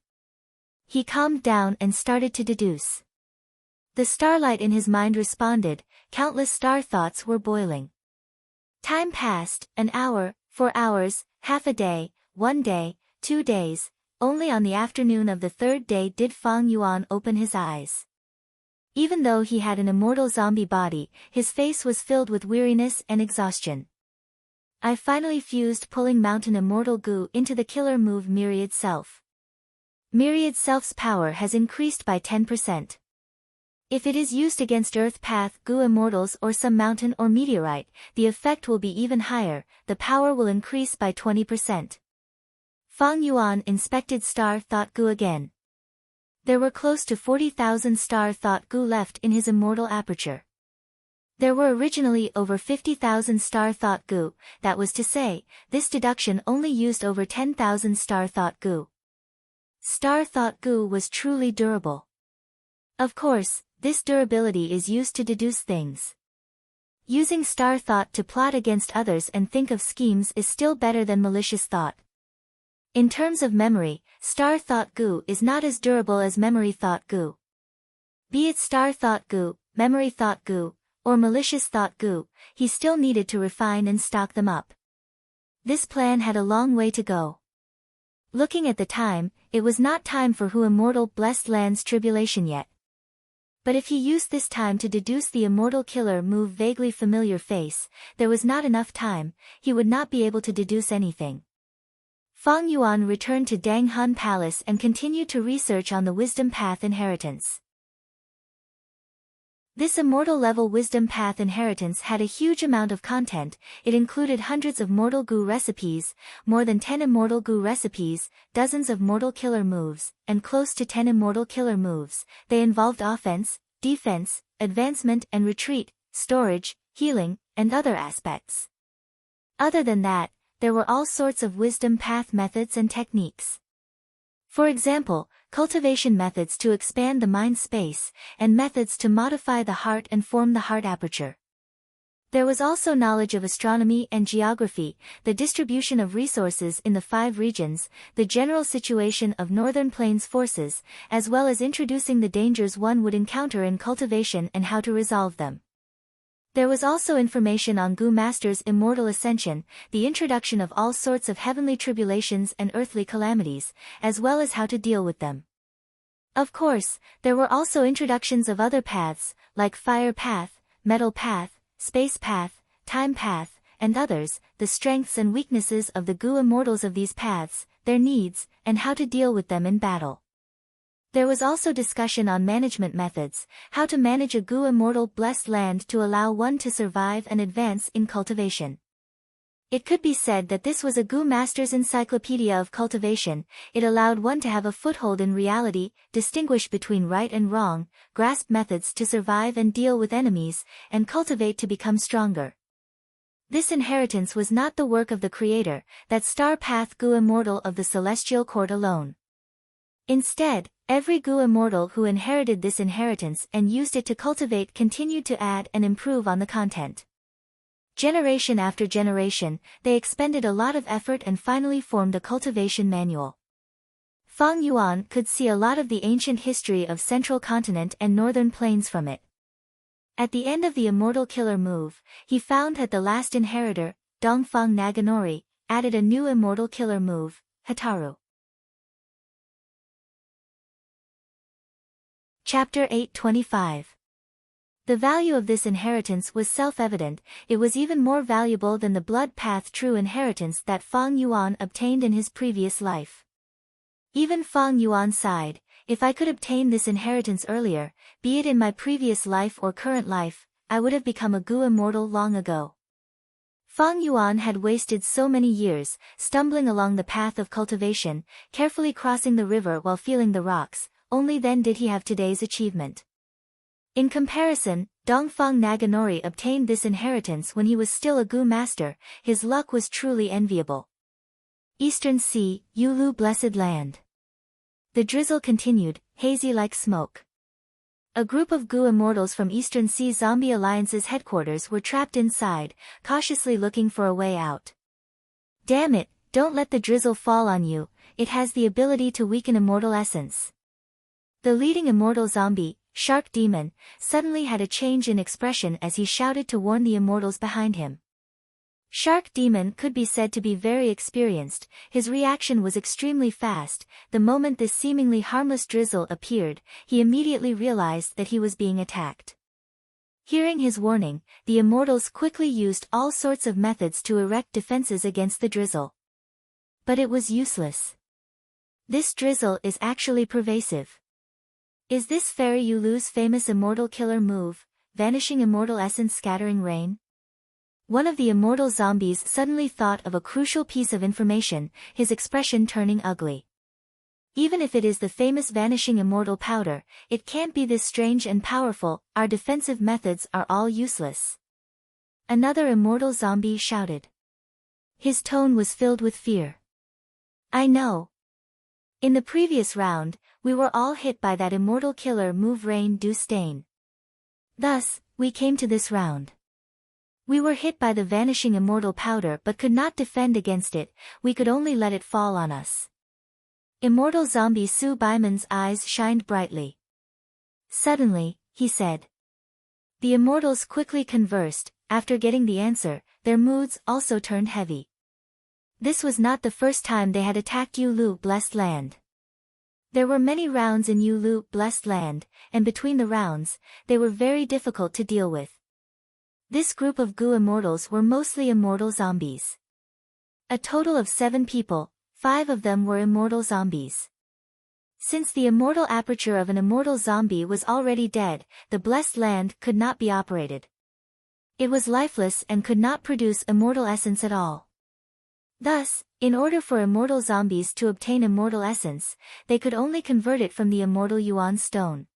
He calmed down and started to deduce. The starlight in his mind responded, countless star thoughts were boiling. Time passed, an hour, 4 hours, half a day, 1 day, 2 days, only on the afternoon of the 3rd day did Fang Yuan open his eyes. Even though he had an immortal zombie body, his face was filled with weariness and exhaustion. I finally fused pulling mountain immortal goo into the killer move myriad self. Myriad self's power has increased by 10%. If it is used against Earth Path Goo Immortals or some mountain or meteorite, the effect will be even higher, the power will increase by 20%. Fang Yuan inspected Star Thought Goo again. There were close to 40,000 Star Thought Goo left in his immortal aperture. There were originally over 50,000 Star Thought Goo, that was to say, this deduction only used over 10,000 Star Thought Goo. Star Thought Goo was truly durable. Of course, this durability is used to deduce things. Using star thought to plot against others and think of schemes is still better than malicious thought. In terms of memory, star thought goo is not as durable as memory thought goo. Be it star thought goo, memory thought goo, or malicious thought goo, he still needed to refine and stock them up. This plan had a long way to go. Looking at the time, it was not time for Hu immortal blessed land's tribulation yet. But if he used this time to deduce the immortal killer move vaguely familiar face, there was not enough time, he would not be able to deduce anything. Fang Yuan returned to Dang Han Palace and continued to research on the wisdom path inheritance. This immortal level wisdom path inheritance had a huge amount of content, it included hundreds of mortal goo recipes, more than 10 immortal goo recipes, dozens of mortal killer moves, and close to 10 immortal killer moves. They involved offense, defense, advancement and retreat, storage, healing, and other aspects. Other than that, there were all sorts of wisdom path methods and techniques. For example, cultivation methods to expand the mind space, and methods to modify the heart and form the heart aperture. There was also knowledge of astronomy and geography, the distribution of resources in the 5 regions, the general situation of Northern Plains forces, as well as introducing the dangers one would encounter in cultivation and how to resolve them. There was also information on Goo Master's immortal ascension, the introduction of all sorts of heavenly tribulations and earthly calamities, as well as how to deal with them. Of course, there were also introductions of other paths, like fire path, metal path, space path, time path, and others, the strengths and weaknesses of the Goo immortals of these paths, their needs, and how to deal with them in battle. There was also discussion on management methods, how to manage a Goo immortal blessed land to allow one to survive and advance in cultivation. It could be said that this was a Goo Master's encyclopedia of cultivation, it allowed one to have a foothold in reality, distinguish between right and wrong, grasp methods to survive and deal with enemies, and cultivate to become stronger. This inheritance was not the work of the Creator, that star path Goo immortal of the celestial court alone. Instead, every Goo immortal who inherited this inheritance and used it to cultivate continued to add and improve on the content. Generation after generation, they expended a lot of effort and finally formed a cultivation manual. Fang Yuan could see a lot of the ancient history of Central Continent and Northern Plains from it. At the end of the immortal killer move, he found that the last inheritor, Dongfang Naganori, added a new immortal killer move, Hataru. Chapter 825. The value of this inheritance was self-evident, it was even more valuable than the blood path true inheritance that Fang Yuan obtained in his previous life. Even Fang Yuan sighed, if I could obtain this inheritance earlier, be it in my previous life or current life, I would have become a Goo immortal long ago. Fang Yuan had wasted so many years, stumbling along the path of cultivation, carefully crossing the river while feeling the rocks, only then did he have today's achievement. In comparison, Dongfang Naganori obtained this inheritance when he was still a Gu master. His luck was truly enviable. Eastern Sea, Yulu Blessed Land. The drizzle continued, hazy like smoke. A group of Gu immortals from Eastern Sea Zombie Alliance's headquarters were trapped inside, cautiously looking for a way out. Damn it, don't let the drizzle fall on you, it has the ability to weaken immortal essence. The leading immortal zombie, Shark Demon, suddenly had a change in expression as he shouted to warn the immortals behind him. Shark Demon could be said to be very experienced. His reaction was extremely fast. The moment this seemingly harmless drizzle appeared, he immediately realized that he was being attacked. Hearing his warning, the immortals quickly used all sorts of methods to erect defenses against the drizzle. But it was useless. This drizzle is actually pervasive. Is this Fairy Yulu's famous immortal killer move, Vanishing Immortal Essence Scattering Rain? One of the immortal zombies suddenly thought of a crucial piece of information, his expression turning ugly. Even if it is the famous Vanishing Immortal Powder, it can't be this strange and powerful, our defensive methods are all useless. Another immortal zombie shouted. His tone was filled with fear. I know. In the previous round, we were all hit by that immortal killer move Rain Do Stain. Thus, we came to this round. We were hit by the Vanishing Immortal Powder but could not defend against it, we could only let it fall on us. Immortal zombie Su Baiman's eyes shined brightly. Suddenly, he said. The immortals quickly conversed. After getting the answer, their moods also turned heavy. This was not the first time they had attacked Yulu Blessed Land. There were many rounds in Yulu Blessed Land, and between the rounds, they were very difficult to deal with. This group of Gu immortals were mostly immortal zombies. A total of 7 people, 5 of them were immortal zombies. Since the immortal aperture of an immortal zombie was already dead, the Blessed Land could not be operated. It was lifeless and could not produce immortal essence at all. Thus, in order for immortal zombies to obtain immortal essence, they could only convert it from the immortal Yuan stone.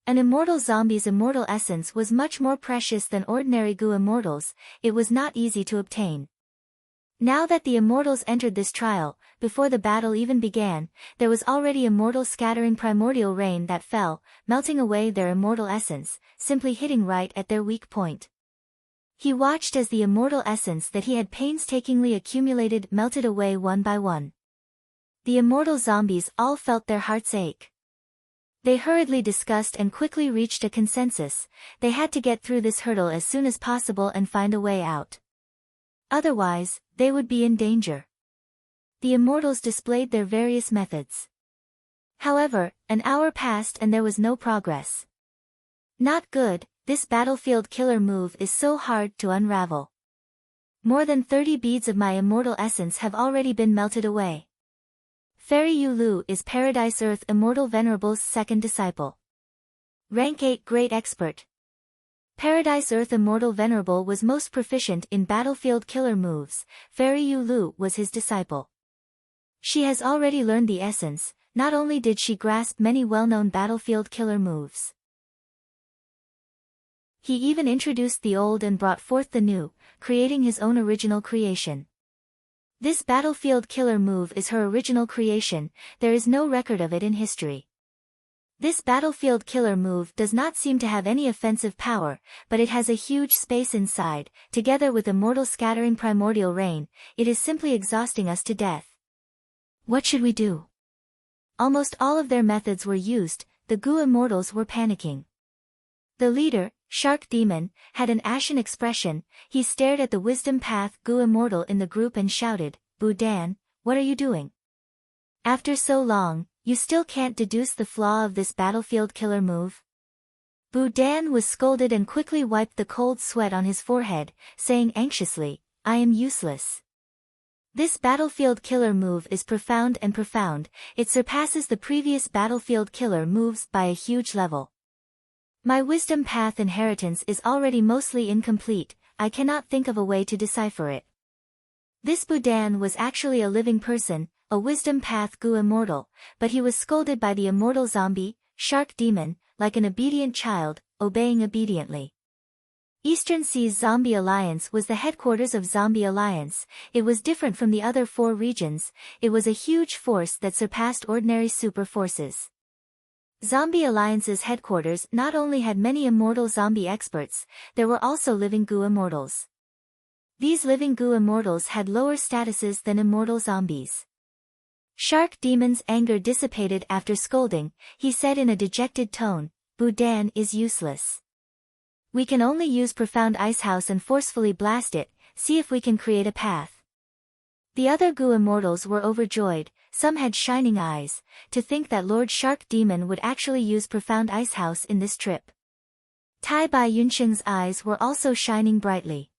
An immortal zombie's immortal essence was much more precious than ordinary Gu immortals, it was not easy to obtain. Now that the immortals entered this trial, before the battle even began, there was already immortal scattering primordial rain that fell, melting away their immortal essence, simply hitting right at their weak point. He watched as the immortal essence that he had painstakingly accumulated melted away one by one. The immortal zombies all felt their hearts ache. They hurriedly discussed and quickly reached a consensus. They had to get through this hurdle as soon as possible and find a way out. Otherwise, they would be in danger. The immortals displayed their various methods. However, an hour passed and there was no progress. Not good, this battlefield killer move is so hard to unravel. More than 30 beads of my immortal essence have already been melted away. Fairy Yulu is Paradise Earth Immortal Venerable's second disciple. Rank 8 Great Expert. Paradise Earth Immortal Venerable was most proficient in battlefield killer moves. Fairy Yulu was his disciple. She has already learned the essence, not only did she grasp many well-known battlefield killer moves. He even introduced the old and brought forth the new, creating his own original creation. This battlefield killer move is her original creation, there is no record of it in history. This battlefield killer move does not seem to have any offensive power, but it has a huge space inside. Together with immortal scattering primordial rain, it is simply exhausting us to death. What should we do? Almost all of their methods were used, the Gu immortals were panicking. The leader, Shark Demon, had an ashen expression. He stared at the Wisdom Path Gu immortal in the group and shouted, "Budan, what are you doing? After so long, you still can't deduce the flaw of this battlefield killer move?" Budan was scolded and quickly wiped the cold sweat on his forehead, saying anxiously, "I am useless. This battlefield killer move is profound and profound, it surpasses the previous battlefield killer moves by a huge level. My Wisdom Path inheritance is already mostly incomplete, I cannot think of a way to decipher it." This Budan was actually a living person, a wisdom path Gu immortal, but he was scolded by the immortal zombie, shark demon, like an obedient child, obeying obediently. Eastern Sea's Zombie Alliance was the headquarters of Zombie Alliance. It was different from the other 4 regions. It was a huge force that surpassed ordinary super forces. Zombie Alliance's headquarters not only had many immortal zombie experts, there were also living Gu immortals. These living Gu immortals had lower statuses than immortal zombies. Shark Demon's anger dissipated after scolding. He said in a dejected tone, "Budan is useless. We can only use Profound Icehouse and forcefully blast it, see if we can create a path." The other Gu immortals were overjoyed. Some had shining eyes, to think that Lord Shark Demon would actually use Profound Icehouse in this trip. Tai Bai Yunsheng's eyes were also shining brightly.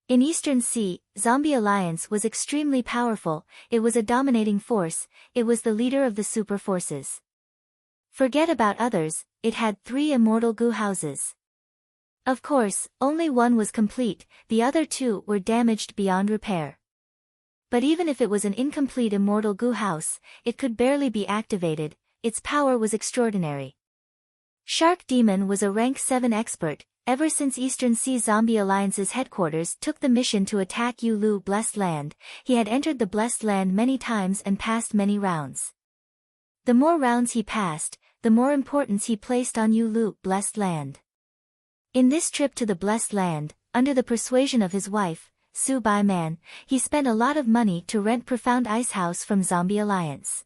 In Eastern Sea, Zombie Alliance was extremely powerful. It was a dominating force. It was the leader of the super forces. Forget about others, it had 3 immortal Gu houses. Of course, only one was complete, the other 2 were damaged beyond repair. But even if it was an incomplete immortal Gu house, it could barely be activated. Its power was extraordinary. Shark Demon was a rank 7 expert. Ever since Eastern Sea Zombie Alliance's headquarters took the mission to attack Yulu Blessed Land, he had entered the Blessed Land many times and passed many rounds. The more rounds he passed, the more importance he placed on Yulu Blessed Land. In this trip to the Blessed Land, under the persuasion of his wife, Su Bai Man, he spent a lot of money to rent Profound Icehouse from Zombie Alliance.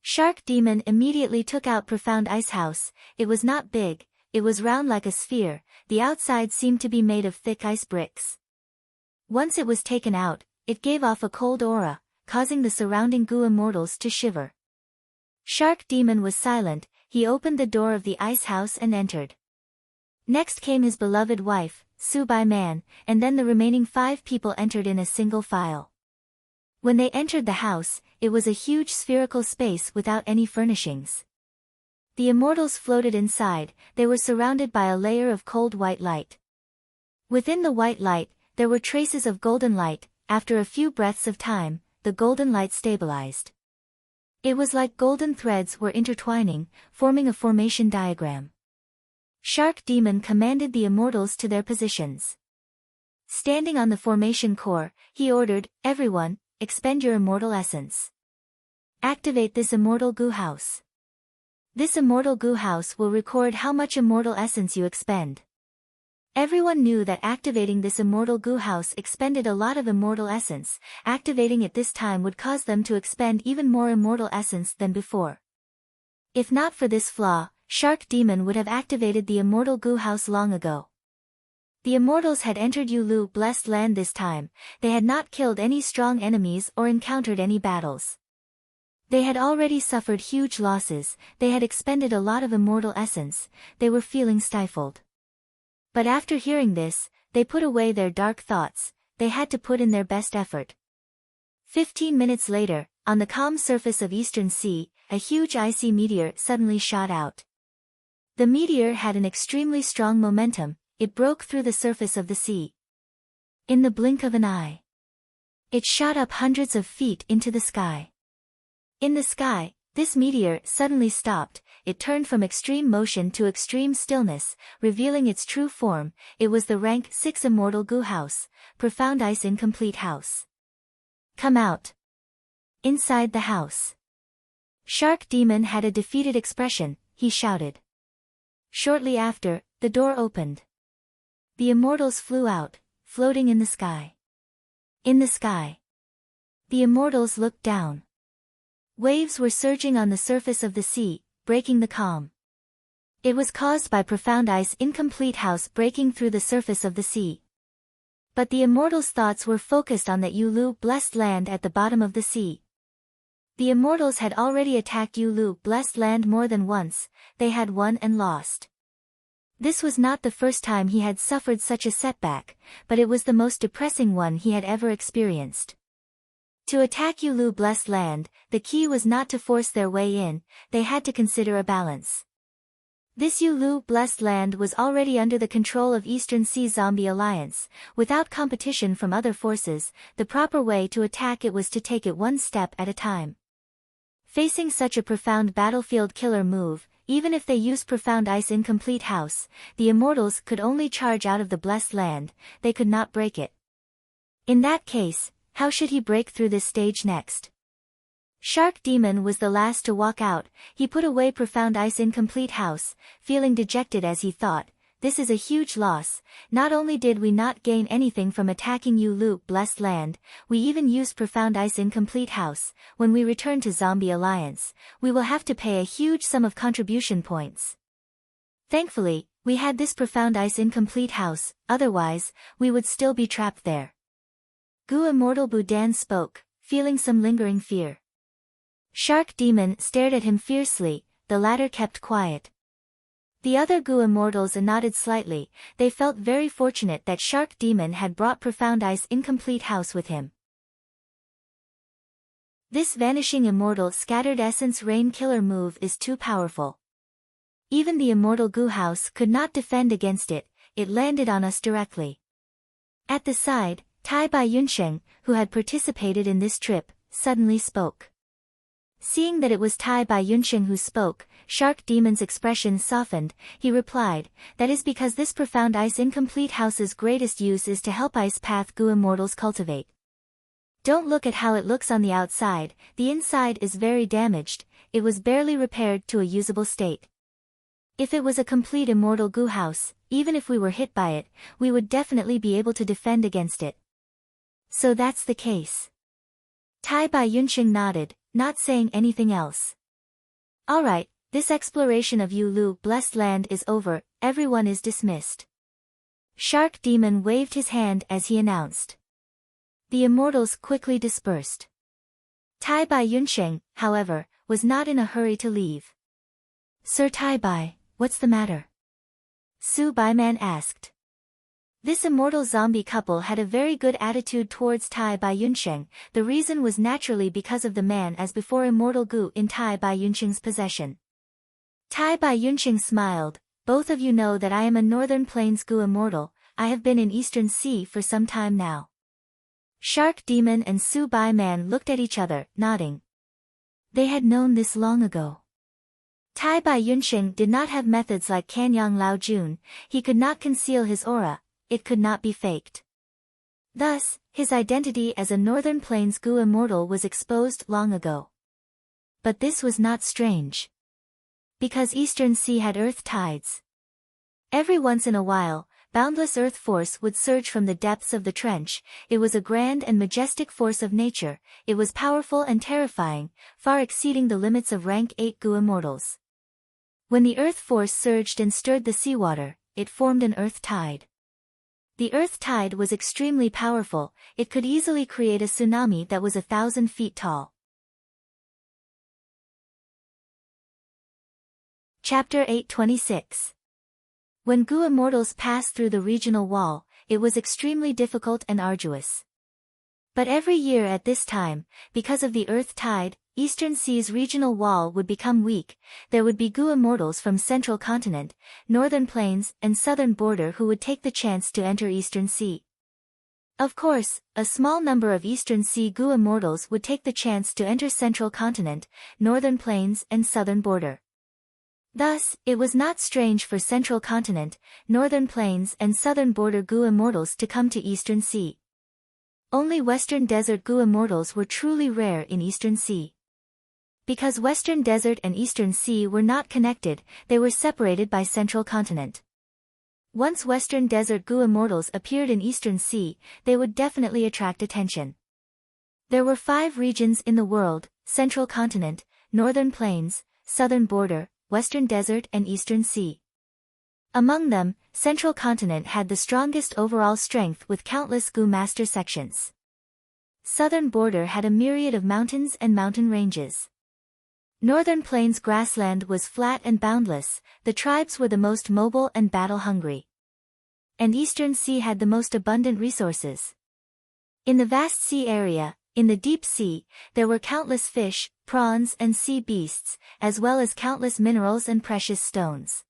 Shark Demon immediately took out Profound Icehouse. It was not big, it was round like a sphere, the outside seemed to be made of thick ice bricks. Once it was taken out, it gave off a cold aura, causing the surrounding Gu immortals to shiver. Shark Demon was silent. He opened the door of the ice house and entered. Next came his beloved wife, Su Bai Man, and then the remaining 5 people entered in a single file. When they entered the house, it was a huge spherical space without any furnishings. The immortals floated inside. They were surrounded by a layer of cold white light. Within the white light, there were traces of golden light. After a few breaths of time, the golden light stabilized. It was like golden threads were intertwining, forming a formation diagram. Shark Demon commanded the immortals to their positions. Standing on the formation core, he ordered, "Everyone, expend your immortal essence. Activate this immortal Gu house. This immortal Gu house will record how much immortal essence you expend." Everyone knew that activating this immortal Gu house expended a lot of immortal essence. Activating it this time would cause them to expend even more immortal essence than before. If not for this flaw, Shark Demon would have activated the immortal Gu house long ago. The immortals had entered Yulu Blessed Land this time. They had not killed any strong enemies or encountered any battles. They had already suffered huge losses. They had expended a lot of immortal essence. They were feeling stifled. But after hearing this, they put away their dark thoughts. They had to put in their best effort. 15 minutes later, on the calm surface of Eastern Sea, a huge icy meteor suddenly shot out. The meteor had an extremely strong momentum. It broke through the surface of the sea. In the blink of an eye, it shot up hundreds of feet into the sky. In the sky, this meteor suddenly stopped. It turned from extreme motion to extreme stillness, revealing its true form. It was the rank 6 immortal Gu house, Profound Ice Incomplete house. "Come out." Inside the house, Shark Demon had a defeated expression. He shouted. Shortly after, the door opened. The immortals flew out, floating in the sky. In the sky, the immortals looked down. Waves were surging on the surface of the sea, breaking the calm. It was caused by Profound Ice Incomplete house breaking through the surface of the sea. But the immortals' thoughts were focused on that Yulu Blessed Land at the bottom of the sea. The immortals had already attacked Yulu Blessed Land more than once. They had won and lost. This was not the first time he had suffered such a setback, but it was the most depressing one he had ever experienced. To attack Yulu Blessed Land, the key was not to force their way in. They had to consider a balance. This Yulu blessed land was already under the control of Eastern Sea Zombie Alliance. Without competition from other forces, the proper way to attack it was to take it one step at a time. Facing such a profound battlefield killer move, even if they used Profound Ice Incomplete House, the Immortals could only charge out of the blessed land, they could not break it. In that case, how should he break through this stage next? Shark Demon was the last to walk out. He put away Profound Ice Incomplete House, feeling dejected as he thought, this is a huge loss. Not only did we not gain anything from attacking Yulu blessed land, we even used Profound Ice Incomplete House. When we return to Zombie Alliance, we will have to pay a huge sum of contribution points. Thankfully, we had this Profound Ice Incomplete House, otherwise, we would still be trapped there. Gu Immortal Budan spoke, feeling some lingering fear. Shark Demon stared at him fiercely, the latter kept quiet. The other Gu Immortals nodded slightly. They felt very fortunate that Shark Demon had brought Profound Ice Incomplete House with him. This Vanishing Immortal Scattered Essence Rain Killer move is too powerful. Even the Immortal Gu House could not defend against it, it landed on us directly. At the side, Tai Bai Yunsheng, who had participated in this trip, suddenly spoke. Seeing that it was Tai Bai Yunsheng who spoke, Shark Demon's expression softened. He replied, that is because this Profound Ice Incomplete House's greatest use is to help Ice Path Gu Immortals cultivate. Don't look at how it looks on the outside, the inside is very damaged, it was barely repaired to a usable state. If it was a complete Immortal Gu House, even if we were hit by it, we would definitely be able to defend against it. So that's the case. Tai Bai Yunsheng nodded, not saying anything else. Alright, this exploration of Yulu blessed land is over, everyone is dismissed. Shark Demon waved his hand as he announced. The Immortals quickly dispersed. Tai Bai Yunsheng, however, was not in a hurry to leave. Sir Tai Bai, what's the matter? Su Baiman asked. This immortal zombie couple had a very good attitude towards Tai Bai Yunsheng. The reason was naturally because of the man as before immortal Gu in Tai Bai Yunsheng's possession. Tai Bai Yunsheng smiled, both of you know that I am a Northern Plains Gu immortal, I have been in Eastern Sea for some time now. Shark Demon and Su Baiman looked at each other, nodding. They had known this long ago. Tai Bai Yunsheng did not have methods like Kanyang Lao Jun, he could not conceal his aura. It could not be faked. Thus, his identity as a Northern Plains Gu immortal was exposed long ago. But this was not strange. Because Eastern Sea had earth tides. Every once in a while, boundless earth force would surge from the depths of the trench. It was a grand and majestic force of nature, it was powerful and terrifying, far exceeding the limits of rank 8 Gu immortals. When the earth force surged and stirred the seawater, it formed an earth tide. The earth tide was extremely powerful, it could easily create a tsunami that was 1,000 feet tall. Chapter 826. When Gu immortals passed through the regional wall, it was extremely difficult and arduous. But every year at this time, because of the earth tide, Eastern Sea's regional wall would become weak. There would be Gu immortals from Central Continent, Northern Plains, and Southern Border who would take the chance to enter Eastern Sea. Of course, a small number of Eastern Sea Gu immortals would take the chance to enter Central Continent, Northern Plains, and Southern Border. Thus, it was not strange for Central Continent, Northern Plains, and Southern Border Gu immortals to come to Eastern Sea. Only Western Desert Gu immortals were truly rare in Eastern Sea. Because Western Desert and Eastern Sea were not connected, they were separated by Central Continent. Once Western Desert Gu immortals appeared in Eastern Sea, they would definitely attract attention. There were 5 regions in the world: Central Continent, Northern Plains, Southern Border, Western Desert, and Eastern Sea. Among them, Central Continent had the strongest overall strength with countless Gu master sections. Southern Border had a myriad of mountains and mountain ranges. Northern Plains grassland was flat and boundless, the tribes were the most mobile and battle-hungry. And Eastern Sea had the most abundant resources. In the vast sea area, in the deep sea, there were countless fish, prawns and sea beasts, as well as countless minerals and precious stones.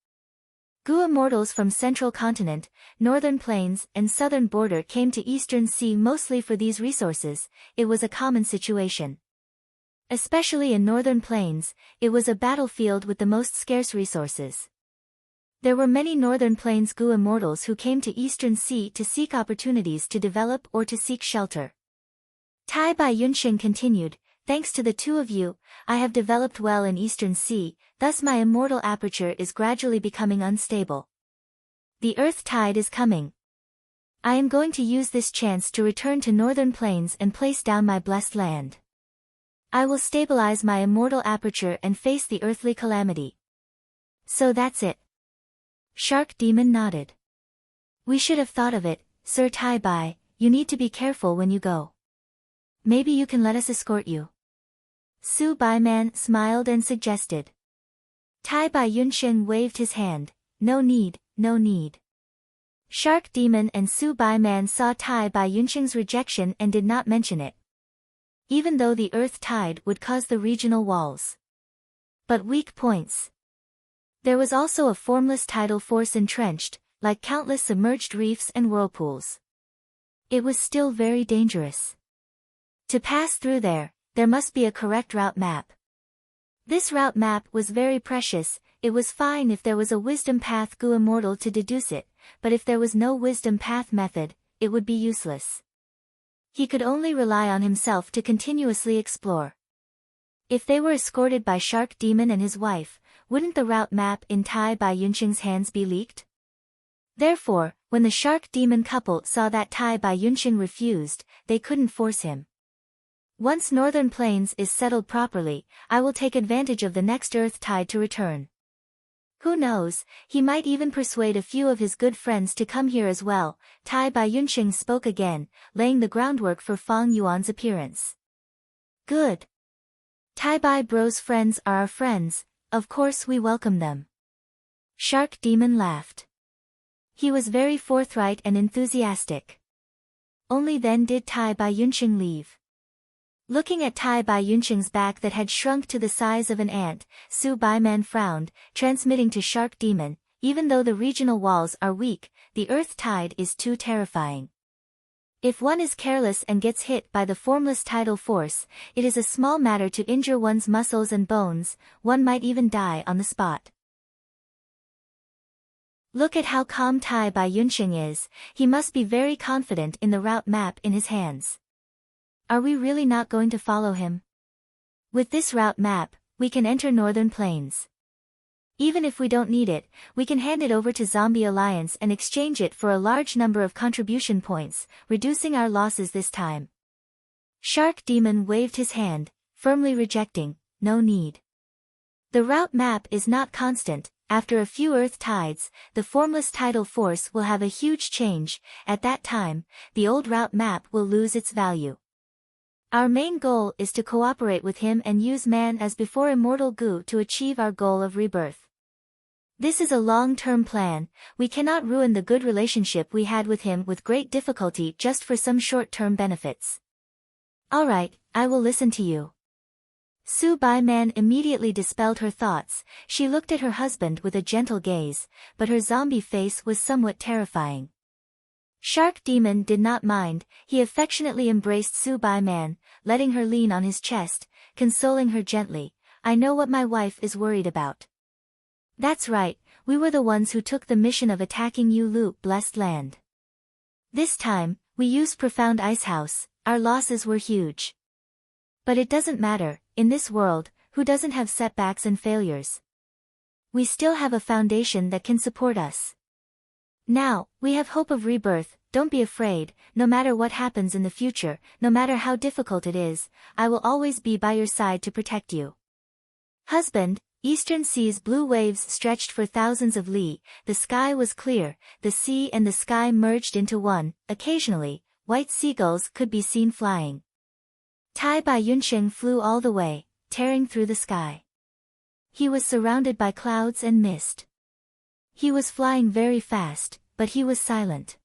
Gu immortals from Central Continent, Northern Plains, and Southern Border came to Eastern Sea mostly for these resources. It was a common situation. Especially in Northern Plains, it was a battlefield with the most scarce resources. There were many Northern Plains Gu immortals who came to Eastern Sea to seek opportunities to develop or to seek shelter. Tai Bai Yunxing continued, "Thanks to the two of you, I have developed well in Eastern Sea, thus my immortal aperture is gradually becoming unstable. The earth tide is coming. I am going to use this chance to return to Northern Plains and place down my blessed land. I will stabilize my immortal aperture and face the earthly calamity." "So that's it." Shark Demon nodded. "We should have thought of it, Sir Tai Bai. You need to be careful when you go. Maybe you can let us escort you." Su Bai Man smiled and suggested. Tai Bai Yunxing waved his hand. "No need, no need." Shark Demon and Su Bai Man saw Tai Bai Yunxing's rejection and did not mention it. Even though the earth tide would cause the regional walls. But weak points. There was also a formless tidal force entrenched, like countless submerged reefs and whirlpools. It was still very dangerous. To pass through there must be a correct route map. This route map was very precious. It was fine if there was a wisdom path Gu immortal to deduce it, but if there was no wisdom path method, it would be useless. He could only rely on himself to continuously explore. If they were escorted by Shark Demon and his wife, wouldn't the route map in Tai Bai Yunxing's hands be leaked? Therefore, when the Shark Demon couple saw that Tai Bai Yunxing refused, they couldn't force him. "Once Northern Plains is settled properly, I will take advantage of the next earth tide to return. Who knows, he might even persuade a few of his good friends to come here as well." Tai Bai Yunxing spoke again, laying the groundwork for Fang Yuan's appearance. "Good. Tai Bai Bro's friends are our friends, of course we welcome them." Shark Demon laughed. He was very forthright and enthusiastic. Only then did Tai Bai Yunxing leave. Looking at Tai Bai Yunxing's back that had shrunk to the size of an ant, Su Bai Man frowned, transmitting to Shark Demon, "Even though the regional walls are weak, the earth tide is too terrifying. If one is careless and gets hit by the formless tidal force, it is a small matter to injure one's muscles and bones, one might even die on the spot. Look at how calm Tai Bai Yunxing is, he must be very confident in the route map in his hands. Are we really not going to follow him? With this route map, we can enter Northern Plains. Even if we don't need it, we can hand it over to Zombie Alliance and exchange it for a large number of contribution points, reducing our losses this time." Shark Demon waved his hand, firmly rejecting, "No need. The route map is not constant. After a few earth tides, the formless tidal force will have a huge change. At that time, the old route map will lose its value. Our main goal is to cooperate with him and use man as before immortal Gu to achieve our goal of rebirth. This is a long-term plan. We cannot ruin the good relationship we had with him with great difficulty just for some short-term benefits." "All right, I will listen to you." Su Bai Man immediately dispelled her thoughts. She looked at her husband with a gentle gaze, but her zombie face was somewhat terrifying. Shark Demon did not mind. He affectionately embraced Su Bai Man, letting her lean on his chest, consoling her gently. "I know what my wife is worried about. That's right, we were the ones who took the mission of attacking Yu Lu blessed land. This time, we used Profound Icehouse, our losses were huge. But it doesn't matter, in this world, who doesn't have setbacks and failures? We still have a foundation that can support us. Now, we have hope of rebirth. Don't be afraid, no matter what happens in the future, no matter how difficult it is, I will always be by your side to protect you." Husband, Eastern Sea's blue waves stretched for thousands of li, the sky was clear, the sea and the sky merged into one, occasionally, white seagulls could be seen flying. Tai Bai Yunxing flew all the way, tearing through the sky. He was surrounded by clouds and mist. He was flying very fast, but he was silent.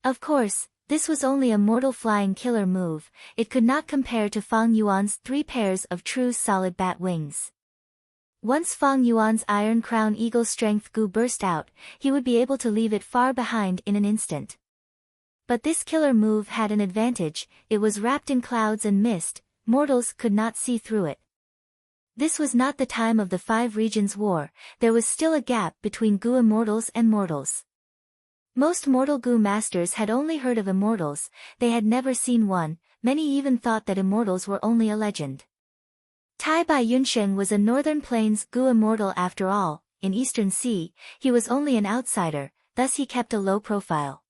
Of course, this was only a mortal flying killer move, it could not compare to Fang Yuan's 3 pairs of true solid bat wings. Once Fang Yuan's iron crown eagle strength goo burst out, he would be able to leave it far behind in an instant. But this killer move had an advantage: it was wrapped in clouds and mist, mortals could not see through it. This was not the time of the Five Regions War, there was still a gap between goo immortals and mortals. Most mortal goo masters had only heard of immortals, they had never seen one, many even thought that immortals were only a legend. Tai Bai Yunsheng was a Northern Plains goo immortal after all. In Eastern Sea, he was only an outsider, thus he kept a low profile.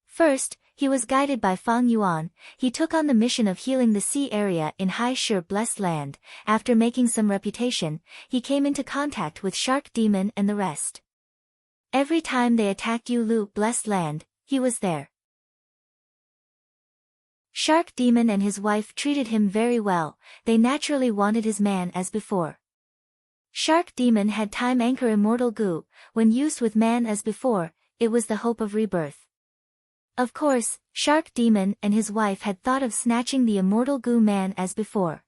First, he was guided by Fang Yuan. He took on the mission of healing the sea area in Hai Shi Blessed Land. After making some reputation, he came into contact with Shark Demon and the rest. Every time they attacked Yulu Blessed Land, he was there. Shark Demon and his wife treated him very well, they naturally wanted his man as before. Shark Demon had time anchor immortal goo, when used with man as before, it was the hope of rebirth. Of course, Shark Demon and his wife had thought of snatching the immortal goo man as before.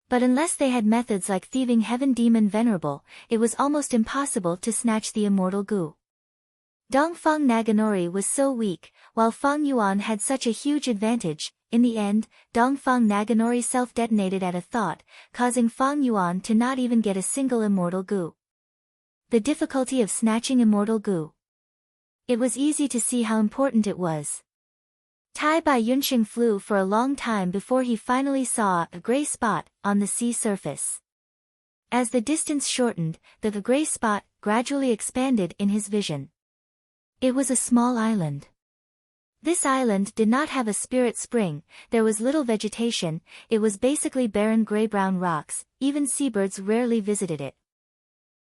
But unless they had methods like thieving Heaven Demon Venerable, it was almost impossible to snatch the immortal goo. Dongfang Naganori was so weak, while Fang Yuan had such a huge advantage. In the end, Dongfang Naganori self-detonated at a thought, causing Fang Yuan to not even get a single immortal goo. The difficulty of snatching immortal goo. It was easy to see how important it was. Tai Bai Yunsheng flew for a long time before he finally saw a gray spot on the sea surface. As the distance shortened, the gray spot gradually expanded in his vision. It was a small island. This island did not have a spirit spring, there was little vegetation, it was basically barren gray-brown rocks, even seabirds rarely visited it.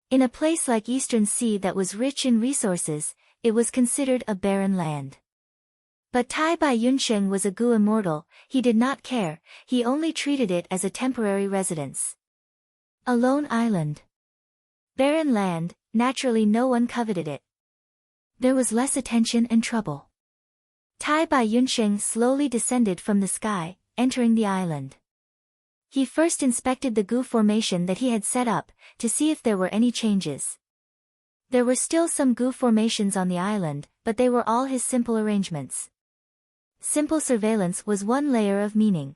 In a place like Eastern Sea that was rich in resources, it was considered a barren land. But Tai Bai Yunsheng was a goo immortal, he did not care, he only treated it as a temporary residence. A lone island. Barren land, naturally no one coveted it. There was less attention and trouble. Tai Bai Yunsheng slowly descended from the sky, entering the island. He first inspected the goo formation that he had set up, to see if there were any changes. There were still some goo formations on the island, but they were all his simple arrangements. Simple surveillance was one layer of meaning.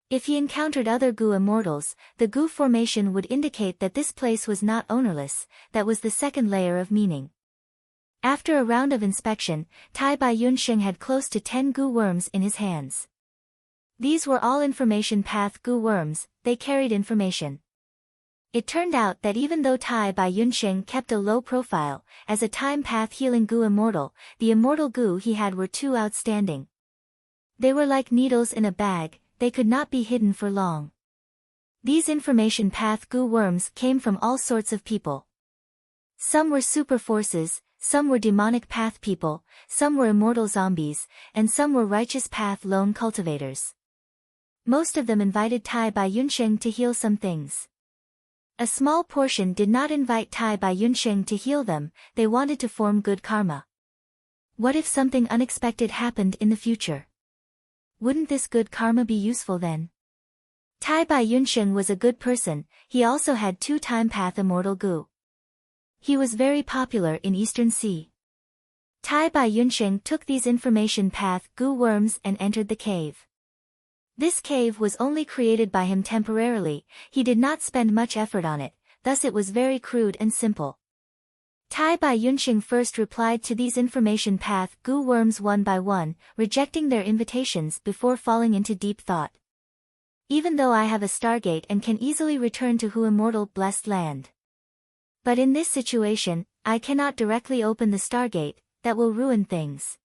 If he encountered other goo immortals, the goo formation would indicate that this place was not ownerless, that was the second layer of meaning. After a round of inspection, Tai Bai Yunsheng had close to 10 goo worms in his hands. These were all information path goo worms, they carried information. It turned out that even though Tai Bai Yunsheng kept a low profile, as a time path healing goo immortal, the immortal goo he had were too outstanding. They were like needles in a bag, they could not be hidden for long. These information path goo worms came from all sorts of people. Some were super forces, some were demonic path people, some were immortal zombies, and some were righteous path lone cultivators. Most of them invited Tai Bai Yunsheng to heal some things. A small portion did not invite Tai Bai Yunsheng to heal them, they wanted to form good karma. What if something unexpected happened in the future? Wouldn't this good karma be useful then? Tai Bai Yunsheng was a good person, he also had 2 time path immortal goo. He was very popular in Eastern Sea. Tai Bai Yunsheng took these information path goo worms and entered the cave. This cave was only created by him temporarily, he did not spend much effort on it, thus it was very crude and simple. Tai Bai Yunsheng first replied to these information path goo worms one by one, rejecting their invitations before falling into deep thought. Even though I have a stargate and can easily return to Hu Immortal Blessed Land. But in this situation, I cannot directly open the stargate, that will ruin things.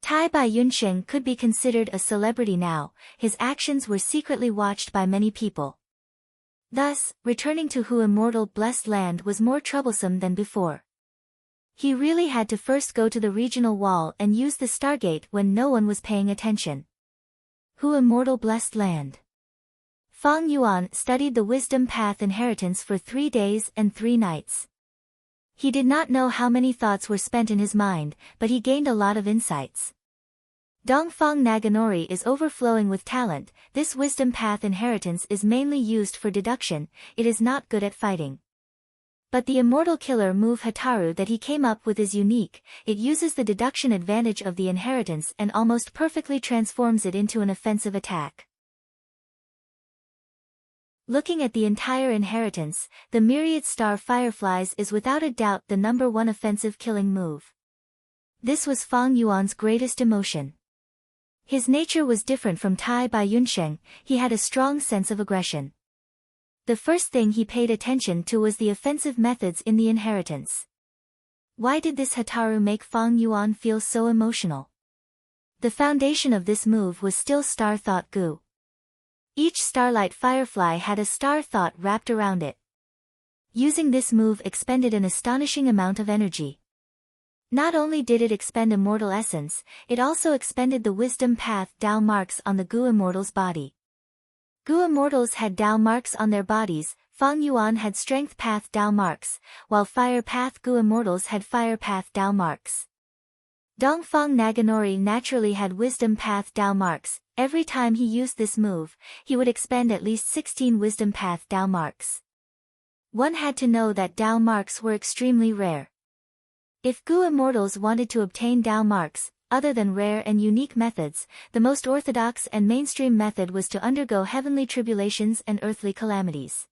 Tai Bai Yunsheng could be considered a celebrity now, his actions were secretly watched by many people. Thus, returning to Hu Immortal Blessed Land was more troublesome than before. He really had to first go to the regional wall and use the stargate when no one was paying attention. Hu Immortal Blessed Land. Fang Yuan studied the wisdom path inheritance for 3 days and 3 nights. He did not know how many thoughts were spent in his mind, but he gained a lot of insights. Dongfang Naganori is overflowing with talent. This wisdom path inheritance is mainly used for deduction. It is not good at fighting. But the immortal killer move Hataru that he came up with is unique. It uses the deduction advantage of the inheritance and almost perfectly transforms it into an offensive attack. Looking at the entire inheritance, the Myriad Star Fireflies is without a doubt the #1 offensive killing move. This was Fang Yuan's greatest emotion. His nature was different from Tai Bai Yunsheng. He had a strong sense of aggression. The first thing he paid attention to was the offensive methods in the inheritance. Why did this Hataru make Fang Yuan feel so emotional? The foundation of this move was still Star Thought Gu. Each starlight firefly had a star thought wrapped around it. Using this move expended an astonishing amount of energy. Not only did it expend immortal essence, it also expended the wisdom path Dao marks on the Gu immortal's body. Gu immortals had Dao marks on their bodies, Fang Yuan had strength path Dao marks, while fire path Gu immortals had fire path Dao marks. Dongfang Naganori naturally had wisdom path Dao marks. Every time he used this move, he would expend at least 16 wisdom path Dao marks. One had to know that Dao marks were extremely rare. If Gu immortals wanted to obtain Dao marks, other than rare and unique methods, the most orthodox and mainstream method was to undergo heavenly tribulations and earthly calamities.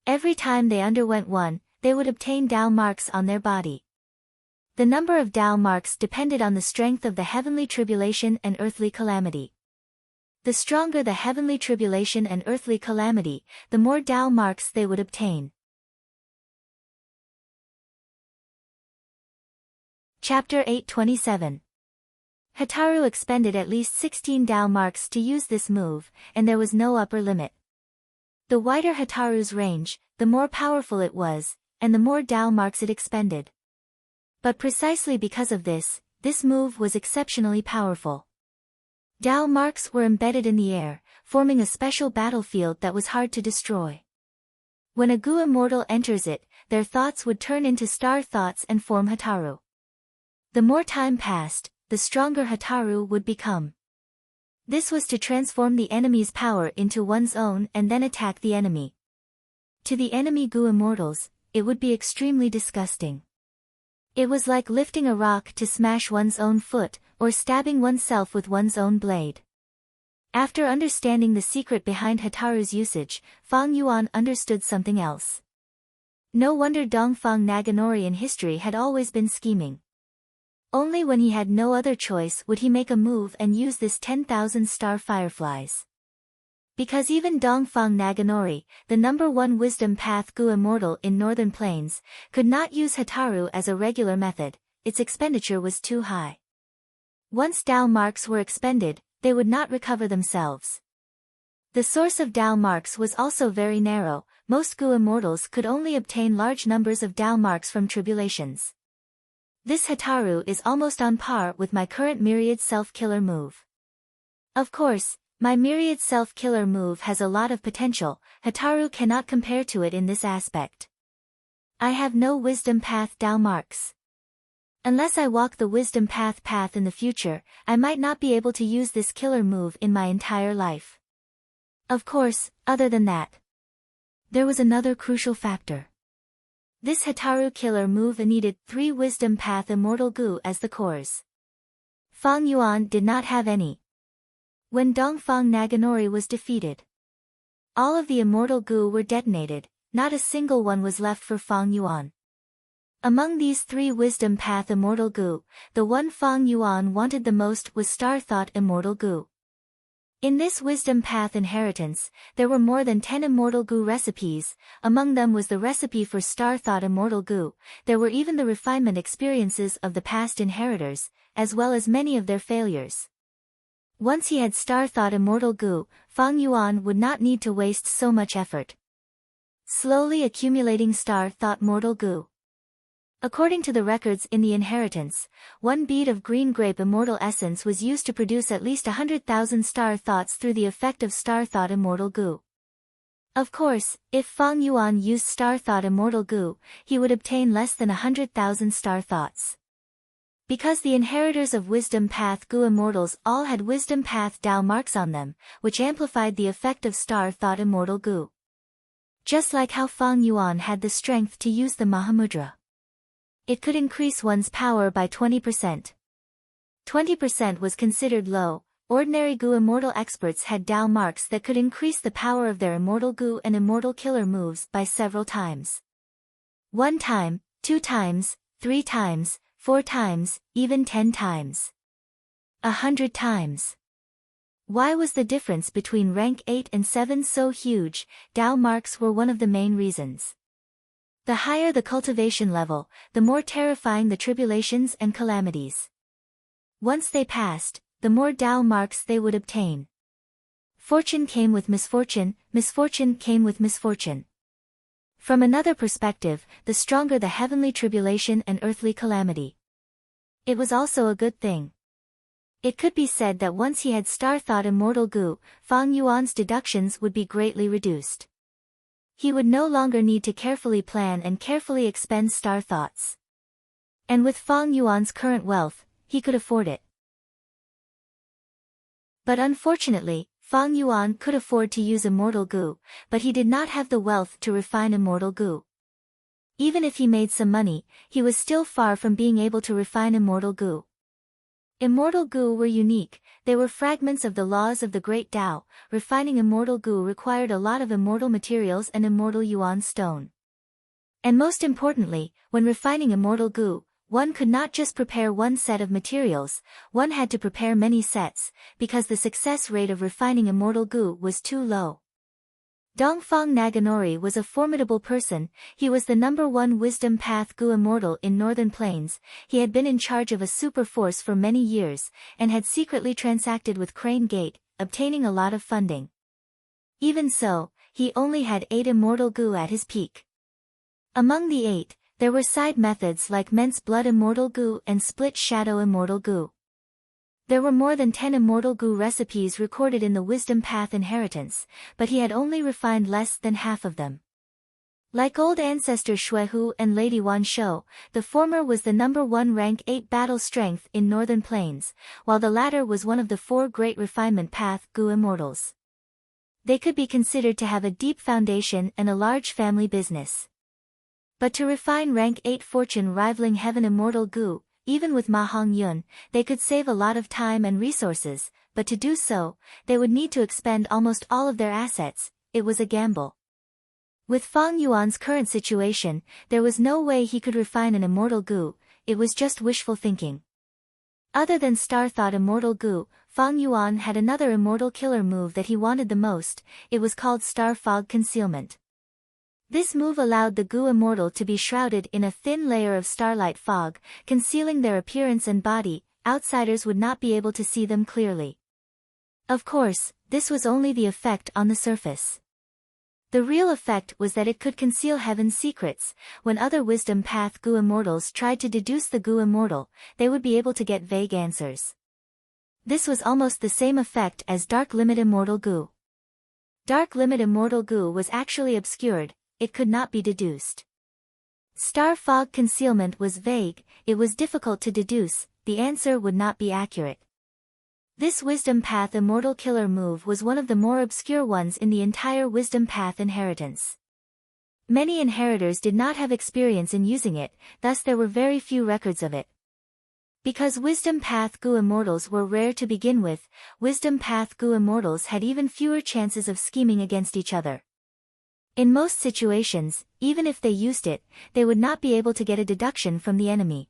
Every time they underwent one, they would obtain Dao marks on their body. The number of Dao marks depended on the strength of the heavenly tribulation and earthly calamity. The stronger the heavenly tribulation and earthly calamity, the more Dao marks they would obtain. Chapter 827. Hataru expended at least 16 Dao marks to use this move, and there was no upper limit. The wider Hataru's range, the more powerful it was, and the more Dao marks it expended. But precisely because of this, this move was exceptionally powerful. Dao marks were embedded in the air, forming a special battlefield that was hard to destroy. When a Gu immortal enters it, their thoughts would turn into star thoughts and form Hataru. The more time passed, the stronger Hataru would become. This was to transform the enemy's power into one's own and then attack the enemy. To the enemy Gu immortals, it would be extremely disgusting. It was like lifting a rock to smash one's own foot, or stabbing oneself with one's own blade. After understanding the secret behind Hataru's usage, Fang Yuan understood something else. No wonder Dongfang Naganori in history had always been scheming. Only when he had no other choice would he make a move and use this 10,000 star fireflies. Because even Dongfang Naganori, the #1 wisdom path Gu immortal in Northern Plains, could not use Hataru as a regular method, its expenditure was too high. Once Dao marks were expended, they would not recover themselves. The source of Dao marks was also very narrow. Most Gu immortals could only obtain large numbers of Dao marks from tribulations. This Hataru is almost on par with my current Myriad Self-Killer move. Of course, my Myriad Self-Killer move has a lot of potential. Hataru cannot compare to it in this aspect. I have no wisdom path Dao marks. Unless I walk the wisdom path in the future, I might not be able to use this killer move in my entire life. Of course, other than that, there was another crucial factor. This Hataru killer move needed 3 wisdom path immortal Gu as the cores. Fang Yuan did not have any. When Dongfang Naganori was defeated, all of the immortal Gu were detonated, not a single one was left for Fang Yuan. Among these 3 wisdom path immortal Gu, the one Fang Yuan wanted the most was Star Thought immortal Gu. In this wisdom path inheritance, there were more than 10 immortal Gu recipes. Among them was the recipe for Star Thought immortal Gu. There were even the refinement experiences of the past inheritors, as well as many of their failures. Once he had Star Thought immortal Gu, Fang Yuan would not need to waste so much effort. Slowly accumulating Star Thought mortal Gu. According to the records in the inheritance, 1 bead of green grape immortal essence was used to produce at least 100,000 star thoughts through the effect of Star Thought immortal Gu. Of course, if Fang Yuan used Star Thought immortal Gu, he would obtain less than 100,000 star thoughts. Because the inheritors of Wisdom Path Gu Immortals all had Wisdom Path Dao marks on them, which amplified the effect of Star Thought Immortal Gu. Just like how Fang Yuan had the strength to use the Mahamudra. It could increase one's power by 20%. 20% was considered low. Ordinary Gu Immortal experts had Dao marks that could increase the power of their Immortal Gu and Immortal Killer moves by several times. 1 time, 2 times, 3 times, 4 times, even 10 times. 100 times. Why was the difference between rank 8 and 7 so huge? Dao marks were one of the main reasons. The higher the cultivation level, the more terrifying the tribulations and calamities. Once they passed, the more Dao marks they would obtain. Fortune came with misfortune, misfortune came with misfortune. From another perspective, the stronger the heavenly tribulation and earthly calamity. It was also a good thing. It could be said that once he had Star Thought Immortal Gu, Fang Yuan's deductions would be greatly reduced. He would no longer need to carefully plan and carefully expend star thoughts. And with Fang Yuan's current wealth, he could afford it. But unfortunately, Fang Yuan could afford to use Immortal Gu, but he did not have the wealth to refine Immortal Gu. Even if he made some money, he was still far from being able to refine Immortal Gu. Immortal Gu were unique, they were fragments of the laws of the Great Tao. Refining Immortal Gu required a lot of immortal materials and Immortal Yuan stone. And most importantly, when refining Immortal Gu, one could not just prepare one set of materials, one had to prepare many sets, because the success rate of refining Immortal Gu was too low. Dongfang Naganori was a formidable person. He was the #1 Wisdom Path Gu Immortal in Northern Plains. He had been in charge of a super force for many years, and had secretly transacted with Crane Gate, obtaining a lot of funding. Even so, he only had 8 Immortal Gu at his peak. Among the 8, there were side methods like Ment's Blood Immortal Gu and Split Shadow Immortal Gu. There were more than 10 Immortal Gu recipes recorded in the Wisdom Path inheritance, but he had only refined less than half of them. Like old ancestor Shui Hu and Lady Wan Shou, the former was the #1 rank 8 battle strength in Northern Plains, while the latter was one of the 4 great refinement path Gu Immortals. They could be considered to have a deep foundation and a large family business. But to refine rank 8 fortune rivaling Heaven Immortal Gu, even with Ma Hong Yun, they could save a lot of time and resources, but to do so, they would need to expend almost all of their assets. It was a gamble. With Fang Yuan's current situation, there was no way he could refine an Immortal Gu, it was just wishful thinking. Other than Star Thought Immortal Gu, Fang Yuan had another Immortal Killer move that he wanted the most. It was called Star Fog Concealment. This move allowed the Gu Immortal to be shrouded in a thin layer of starlight fog, concealing their appearance and body. Outsiders would not be able to see them clearly. Of course, this was only the effect on the surface. The real effect was that it could conceal Heaven's secrets. When other Wisdom Path Gu Immortals tried to deduce the Gu Immortal, they would be able to get vague answers. This was almost the same effect as Dark Limit Immortal Gu. Dark Limit Immortal Gu was actually obscured, it could not be deduced. Star Fog Concealment was vague, it was difficult to deduce, the answer would not be accurate. This Wisdom Path Immortal Killer move was one of the more obscure ones in the entire Wisdom Path inheritance. Many inheritors did not have experience in using it, thus there were very few records of it. Because Wisdom Path Gu Immortals were rare to begin with, Wisdom Path Gu Immortals had even fewer chances of scheming against each other. In most situations, even if they used it, they would not be able to get a deduction from the enemy.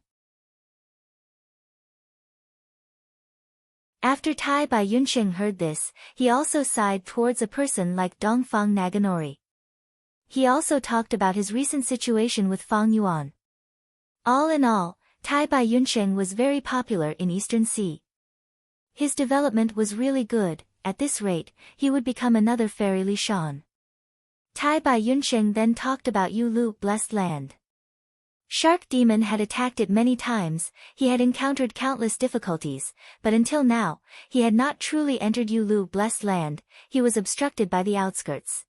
After Tai Bai Yunsheng heard this, he also sighed towards a person like Dongfang Naganori. He also talked about his recent situation with Fang Yuan. All in all, Tai Bai Yunsheng was very popular in Eastern Sea. His development was really good. At this rate, he would become another Fairy Li Shan. Tai Bai Yunsheng then talked about Yulu Blessed Land. Shark Demon had attacked it many times, he had encountered countless difficulties, but until now, he had not truly entered Yulu Blessed Land, he was obstructed by the outskirts.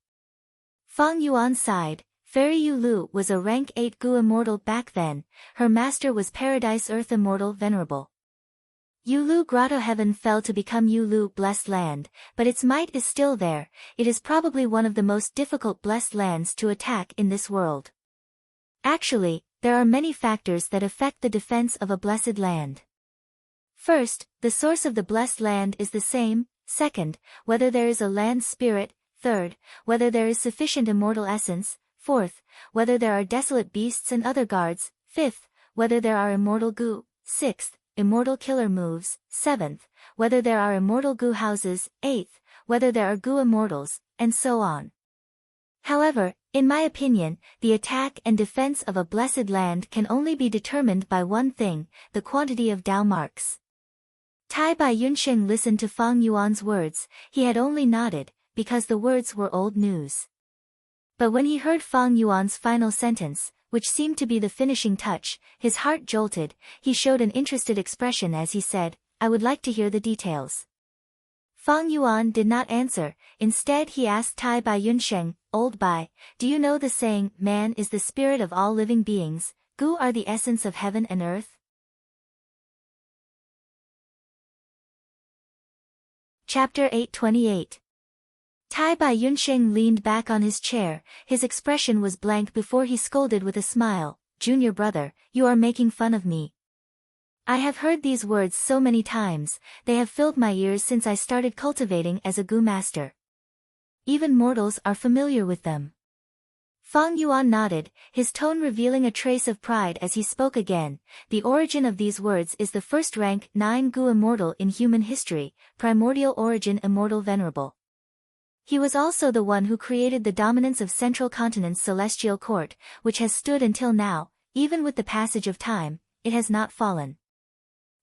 Fang Yuan sighed, Fairy Yulu was a rank 8 Gu immortal back then. Her master was Paradise Earth immortal Venerable. Yulu Grotto Heaven fell to become Yulu Blessed Land, but its might is still there. It is probably one of the most difficult blessed lands to attack in this world. Actually, there are many factors that affect the defense of a blessed land. First, the source of the blessed land is the same. Second, whether there is a land spirit. Third, whether there is sufficient immortal essence. Fourth, whether there are desolate beasts and other guards. Fifth, whether there are immortal Gu. Sixth, immortal killer moves. Seventh, whether there are immortal Gu houses. Eighth, whether there are Gu immortals, and so on. However, in my opinion, the attack and defense of a blessed land can only be determined by one thing, the quantity of Dao marks. Tai Bai Yunsheng listened to Fang Yuan's words. He had only nodded, because the words were old news. But when he heard Fang Yuan's final sentence, which seemed to be the finishing touch, his heart jolted. He showed an interested expression as he said, "I would like to hear the details." Fang Yuan did not answer. Instead he asked Tai Bai Yunsheng, "Old Bai, do you know the saying, man is the spirit of all living beings, Gu are the essence of heaven and earth?" Chapter 828. Tai Bai Yunsheng leaned back on his chair. His expression was blank before he scolded with a smile, "Junior brother, you are making fun of me. I have heard these words so many times, they have filled my ears since I started cultivating as a Gu master. Even mortals are familiar with them." Fang Yuan nodded, his tone revealing a trace of pride as he spoke again. "The origin of these words is the first rank 9 Gu immortal in human history, primordial origin immortal venerable. He was also the one who created the dominance of Central Continent's celestial court, which has stood until now. Even with the passage of time, it has not fallen."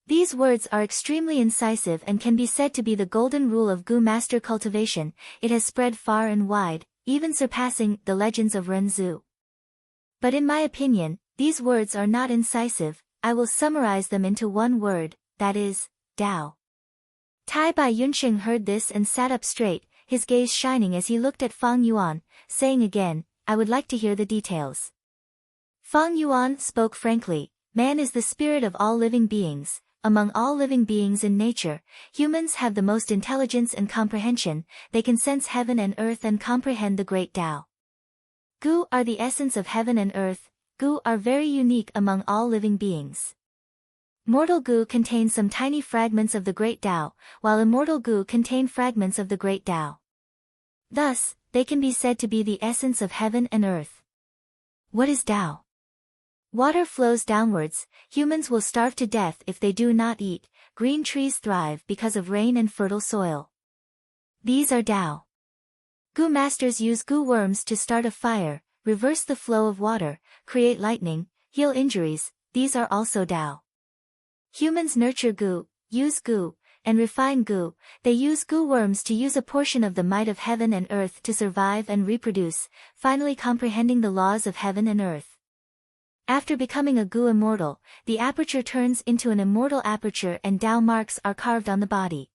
These words are extremely incisive and can be said to be the golden rule of Gu master cultivation. It has spread far and wide, even surpassing the legends of Renzu. But in my opinion, these words are not incisive. I will summarize them into one word, that is, Tao. Tai Bai Yunsheng heard this and sat up straight, his gaze shining as he looked at Fang Yuan, saying again, "I would like to hear the details." Fang Yuan spoke frankly, "Man is the spirit of all living beings. Among all living beings in nature, humans have the most intelligence and comprehension. They can sense heaven and earth and comprehend the great Tao. Gu are the essence of heaven and earth. Gu are very unique among all living beings. Mortal Gu contain some tiny fragments of the great Tao, while immortal Gu contain fragments of the great Tao. Thus, they can be said to be the essence of heaven and earth." What is Tao? Water flows downwards. Humans will starve to death if they do not eat. Green trees thrive because of rain and fertile soil. These are Tao. Gu masters use Gu worms to start a fire, reverse the flow of water, create lightning, heal injuries. These are also Tao. Humans nurture Gu, use Gu, and refine Gu. They use Gu worms to use a portion of the might of heaven and earth to survive and reproduce, finally comprehending the laws of heaven and earth. After becoming a Gu immortal, the aperture turns into an immortal aperture and Tao marks are carved on the body.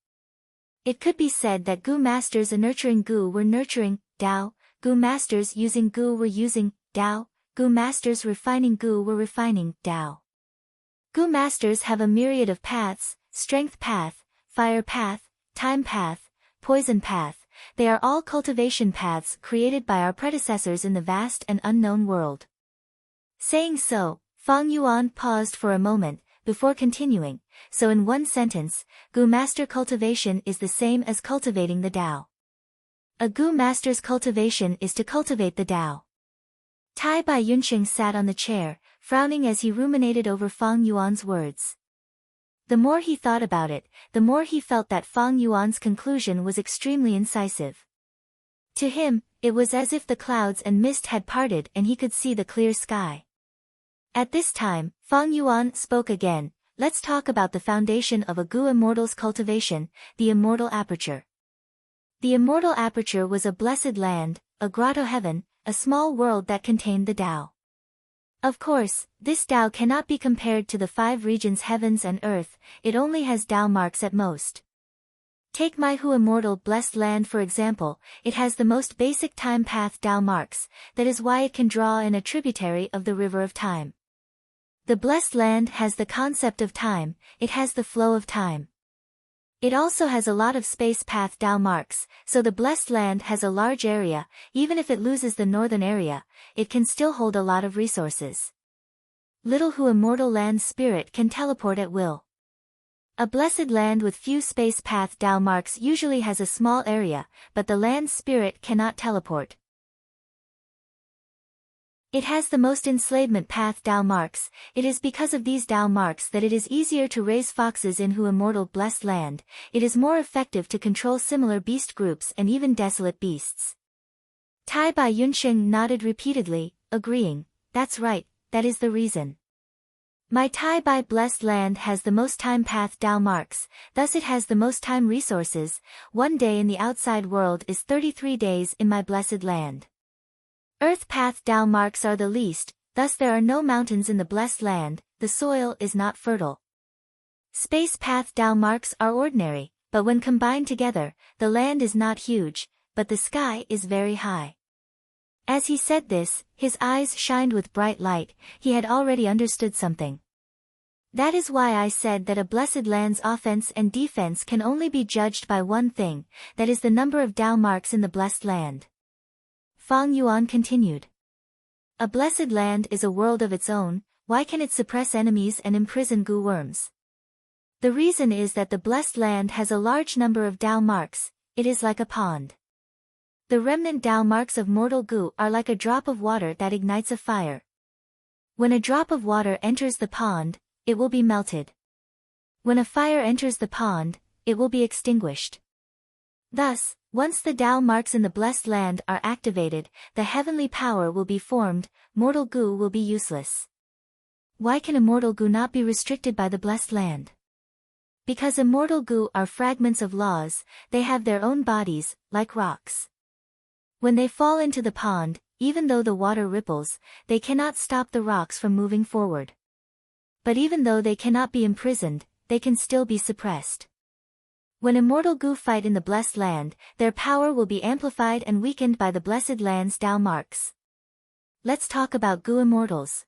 It could be said that Gu masters nurturing Gu were nurturing Tao, Gu masters using Gu were using Tao, Gu masters refining Gu were refining Tao. Gu masters have a myriad of paths: strength path, fire path, time path, poison path. They are all cultivation paths created by our predecessors in the vast and unknown world. Saying so, Fang Yuan paused for a moment, before continuing, so in one sentence, Gu master cultivation is the same as cultivating the Tao. A Gu master's cultivation is to cultivate the Tao. Tai Bai Yunsheng sat on the chair, frowning as he ruminated over Fang Yuan's words. The more he thought about it, the more he felt that Fang Yuan's conclusion was extremely incisive. To him, it was as if the clouds and mist had parted and he could see the clear sky. At this time, Fang Yuan spoke again. "Let's talk about the foundation of a Gu immortal's cultivation, the immortal aperture." The immortal aperture was a blessed land, a grotto heaven, a small world that contained the Tao. Of course, this Tao cannot be compared to the 5 regions heavens and earth, it only has Tao marks at most. Take my Hu immortal blessed land for example, it has the most basic time path Tao marks, that is why it can draw in a tributary of the river of time. The blessed land has the concept of time, it has the flow of time. It also has a lot of space path Tao marks, so the blessed land has a large area, even if it loses the northern area, it can still hold a lot of resources. Little Hu immortal land spirit can teleport at will. A blessed land with few space path Tao marks usually has a small area, but the land spirit cannot teleport. It has the most enslavement path Tao marks, it is because of these Tao marks that it is easier to raise foxes in Hu immortal blessed land, it is more effective to control similar beast groups and even desolate beasts. Tai Bai Yunsheng nodded repeatedly, agreeing, that's right, that is the reason. My Tai Bai blessed land has the most time path Tao marks, thus it has the most time resources, 1 day in the outside world is 33 days in my blessed land. Earth path Tao marks are the least, thus there are no mountains in the blessed land, the soil is not fertile. Space path Tao marks are ordinary, but when combined together, the land is not huge, but the sky is very high. As he said this, his eyes shined with bright light, he had already understood something. That is why I said that a blessed land's offense and defense can only be judged by one thing, that is the number of Tao marks in the blessed land. Fang Yuan continued. A blessed land is a world of its own, why can it suppress enemies and imprison Gu worms? The reason is that the blessed land has a large number of Tao marks, it is like a pond. The remnant Tao marks of mortal Gu are like a drop of water that ignites a fire. When a drop of water enters the pond, it will be melted. When a fire enters the pond, it will be extinguished. Thus, once the Tao marks in the blessed land are activated, the heavenly power will be formed, mortal Gu will be useless. Why can immortal Gu not be restricted by the blessed land? Because immortal Gu are fragments of laws, they have their own bodies, like rocks. When they fall into the pond, even though the water ripples, they cannot stop the rocks from moving forward. But even though they cannot be imprisoned, they can still be suppressed. When immortal Gu fight in the blessed land, their power will be amplified and weakened by the blessed land's Tao marks. Let's talk about Gu immortals.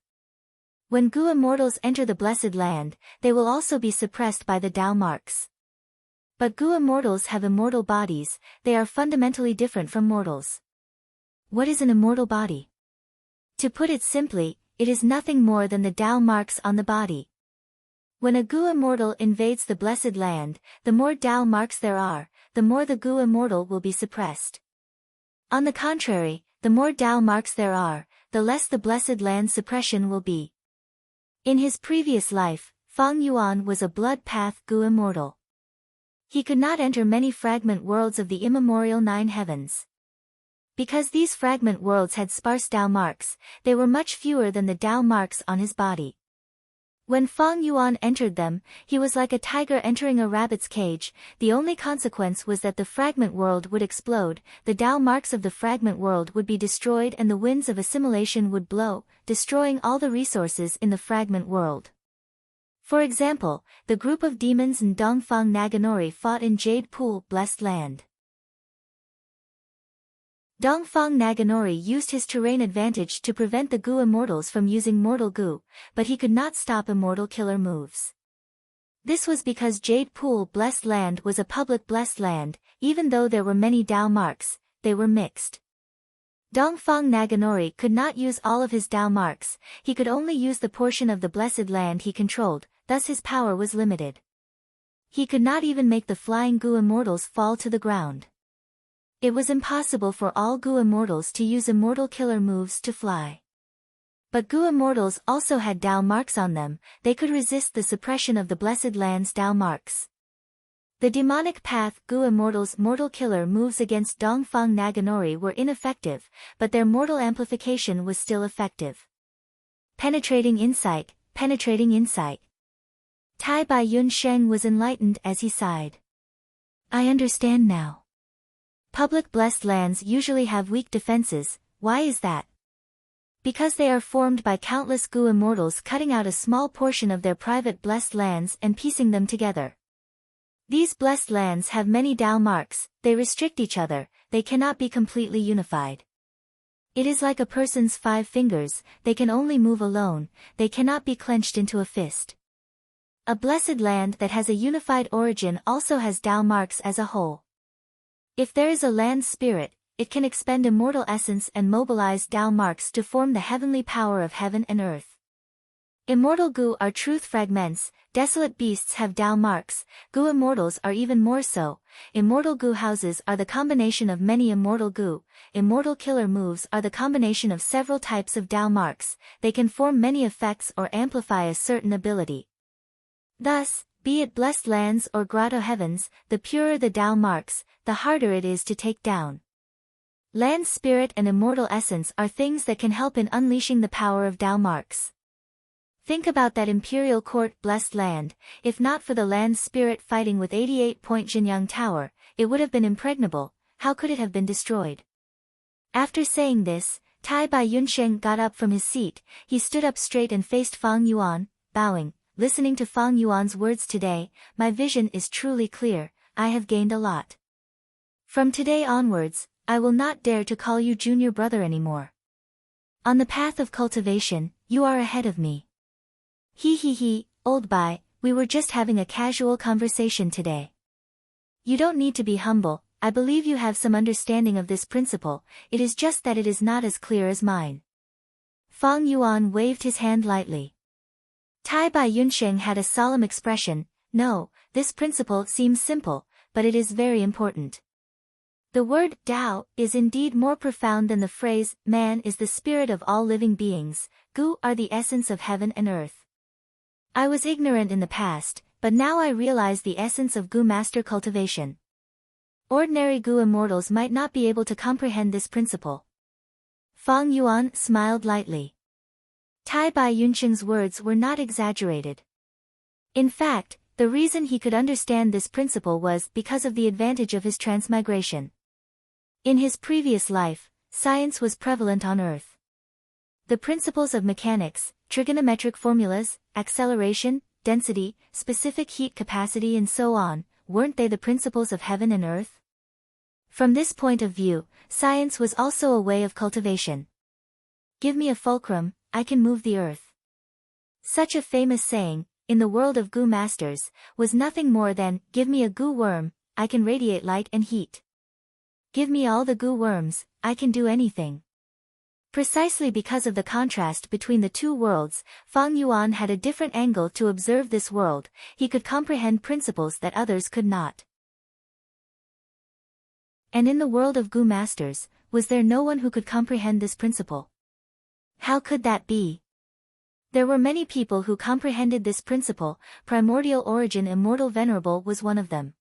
When Gu immortals enter the blessed land, they will also be suppressed by the Tao marks. But Gu immortals have immortal bodies, they are fundamentally different from mortals. What is an immortal body? To put it simply, it is nothing more than the Tao marks on the body. When a Gu immortal invades the blessed land, the more Tao marks there are, the more the Gu immortal will be suppressed. On the contrary, the more Tao marks there are, the less the blessed land's suppression will be. In his previous life, Fang Yuan was a blood path Gu immortal. He could not enter many fragment worlds of the immemorial 9 heavens. Because these fragment worlds had sparse Tao marks, they were much fewer than the Tao marks on his body. When Fang Yuan entered them, he was like a tiger entering a rabbit's cage, the only consequence was that the fragment world would explode, the Tao marks of the fragment world would be destroyed and the winds of assimilation would blow, destroying all the resources in the fragment world. For example, the group of demons in Dongfang Naganori fought in Jade Pool, Blessed Land. Dongfang Naganori used his terrain advantage to prevent the Gu immortals from using mortal Gu, but he could not stop immortal killer moves. This was because Jade Pool Blessed Land was a public blessed land, even though there were many Tao marks, they were mixed. Dongfang Naganori could not use all of his Tao marks, he could only use the portion of the blessed land he controlled, thus his power was limited. He could not even make the flying Gu immortals fall to the ground. It was impossible for all Gu immortals to use immortal killer moves to fly. But Gu immortals also had Tao marks on them, they could resist the suppression of the blessed land's Tao marks. The demonic path Gu immortals' mortal killer moves against Dongfang Naganori were ineffective, but their mortal amplification was still effective. Penetrating insight, penetrating insight. Tai Bai Yun Sheng was enlightened as he sighed. I understand now. Public blessed lands usually have weak defenses, why is that? Because they are formed by countless Gu immortals cutting out a small portion of their private blessed lands and piecing them together. These blessed lands have many Tao marks, they restrict each other, they cannot be completely unified. It is like a person's 5 fingers, they can only move alone, they cannot be clenched into a fist. A blessed land that has a unified origin also has Tao marks as a whole. If there is a land spirit, it can expend immortal essence and mobilize Tao marks to form the heavenly power of heaven and earth. Immortal Gu are truth fragments, desolate beasts have Tao marks, Gu immortals are even more so. Immortal Gu houses are the combination of many immortal Gu, immortal killer moves are the combination of several types of Tao marks, they can form many effects or amplify a certain ability. Thus, be it blessed lands or grotto heavens, the purer the Tao marks, the harder it is to take down. Land spirit and immortal essence are things that can help in unleashing the power of Tao marks. Think about that imperial court blessed land, if not for the land spirit fighting with 88-point Jinyang Tower, it would have been impregnable, how could it have been destroyed? After saying this, Tai Bai Yunsheng got up from his seat, he stood up straight and faced Fang Yuan, bowing, listening to Fang Yuan's words today, my vision is truly clear, I have gained a lot. From today onwards, I will not dare to call you junior brother anymore. On the path of cultivation, you are ahead of me. He, old Bai, we were just having a casual conversation today. You don't need to be humble, I believe you have some understanding of this principle, it is just that it is not as clear as mine. Fang Yuan waved his hand lightly. Tai Bai Yunsheng had a solemn expression, no, this principle seems simple, but it is very important. The word Tao is indeed more profound than the phrase, man is the spirit of all living beings, Gu are the essence of heaven and earth. I was ignorant in the past, but now I realize the essence of Gu master cultivation. Ordinary Gu immortals might not be able to comprehend this principle. Fang Yuan smiled lightly. Tai Bai Yunsheng's words were not exaggerated. In fact, the reason he could understand this principle was because of the advantage of his transmigration. In his previous life, science was prevalent on Earth. The principles of mechanics, trigonometric formulas, acceleration, density, specific heat capacity and so on, weren't they the principles of heaven and earth? From this point of view, science was also a way of cultivation. Give me a fulcrum, I can move the earth. Such a famous saying, in the world of Gu masters, was nothing more than, give me a Gu worm, I can radiate light and heat. Give me all the Gu worms, I can do anything. Precisely because of the contrast between the two worlds, Fang Yuan had a different angle to observe this world, he could comprehend principles that others could not. And in the world of Gu masters, was there no one who could comprehend this principle? How could that be? There were many people who comprehended this principle, primordial origin immortal venerable was one of them.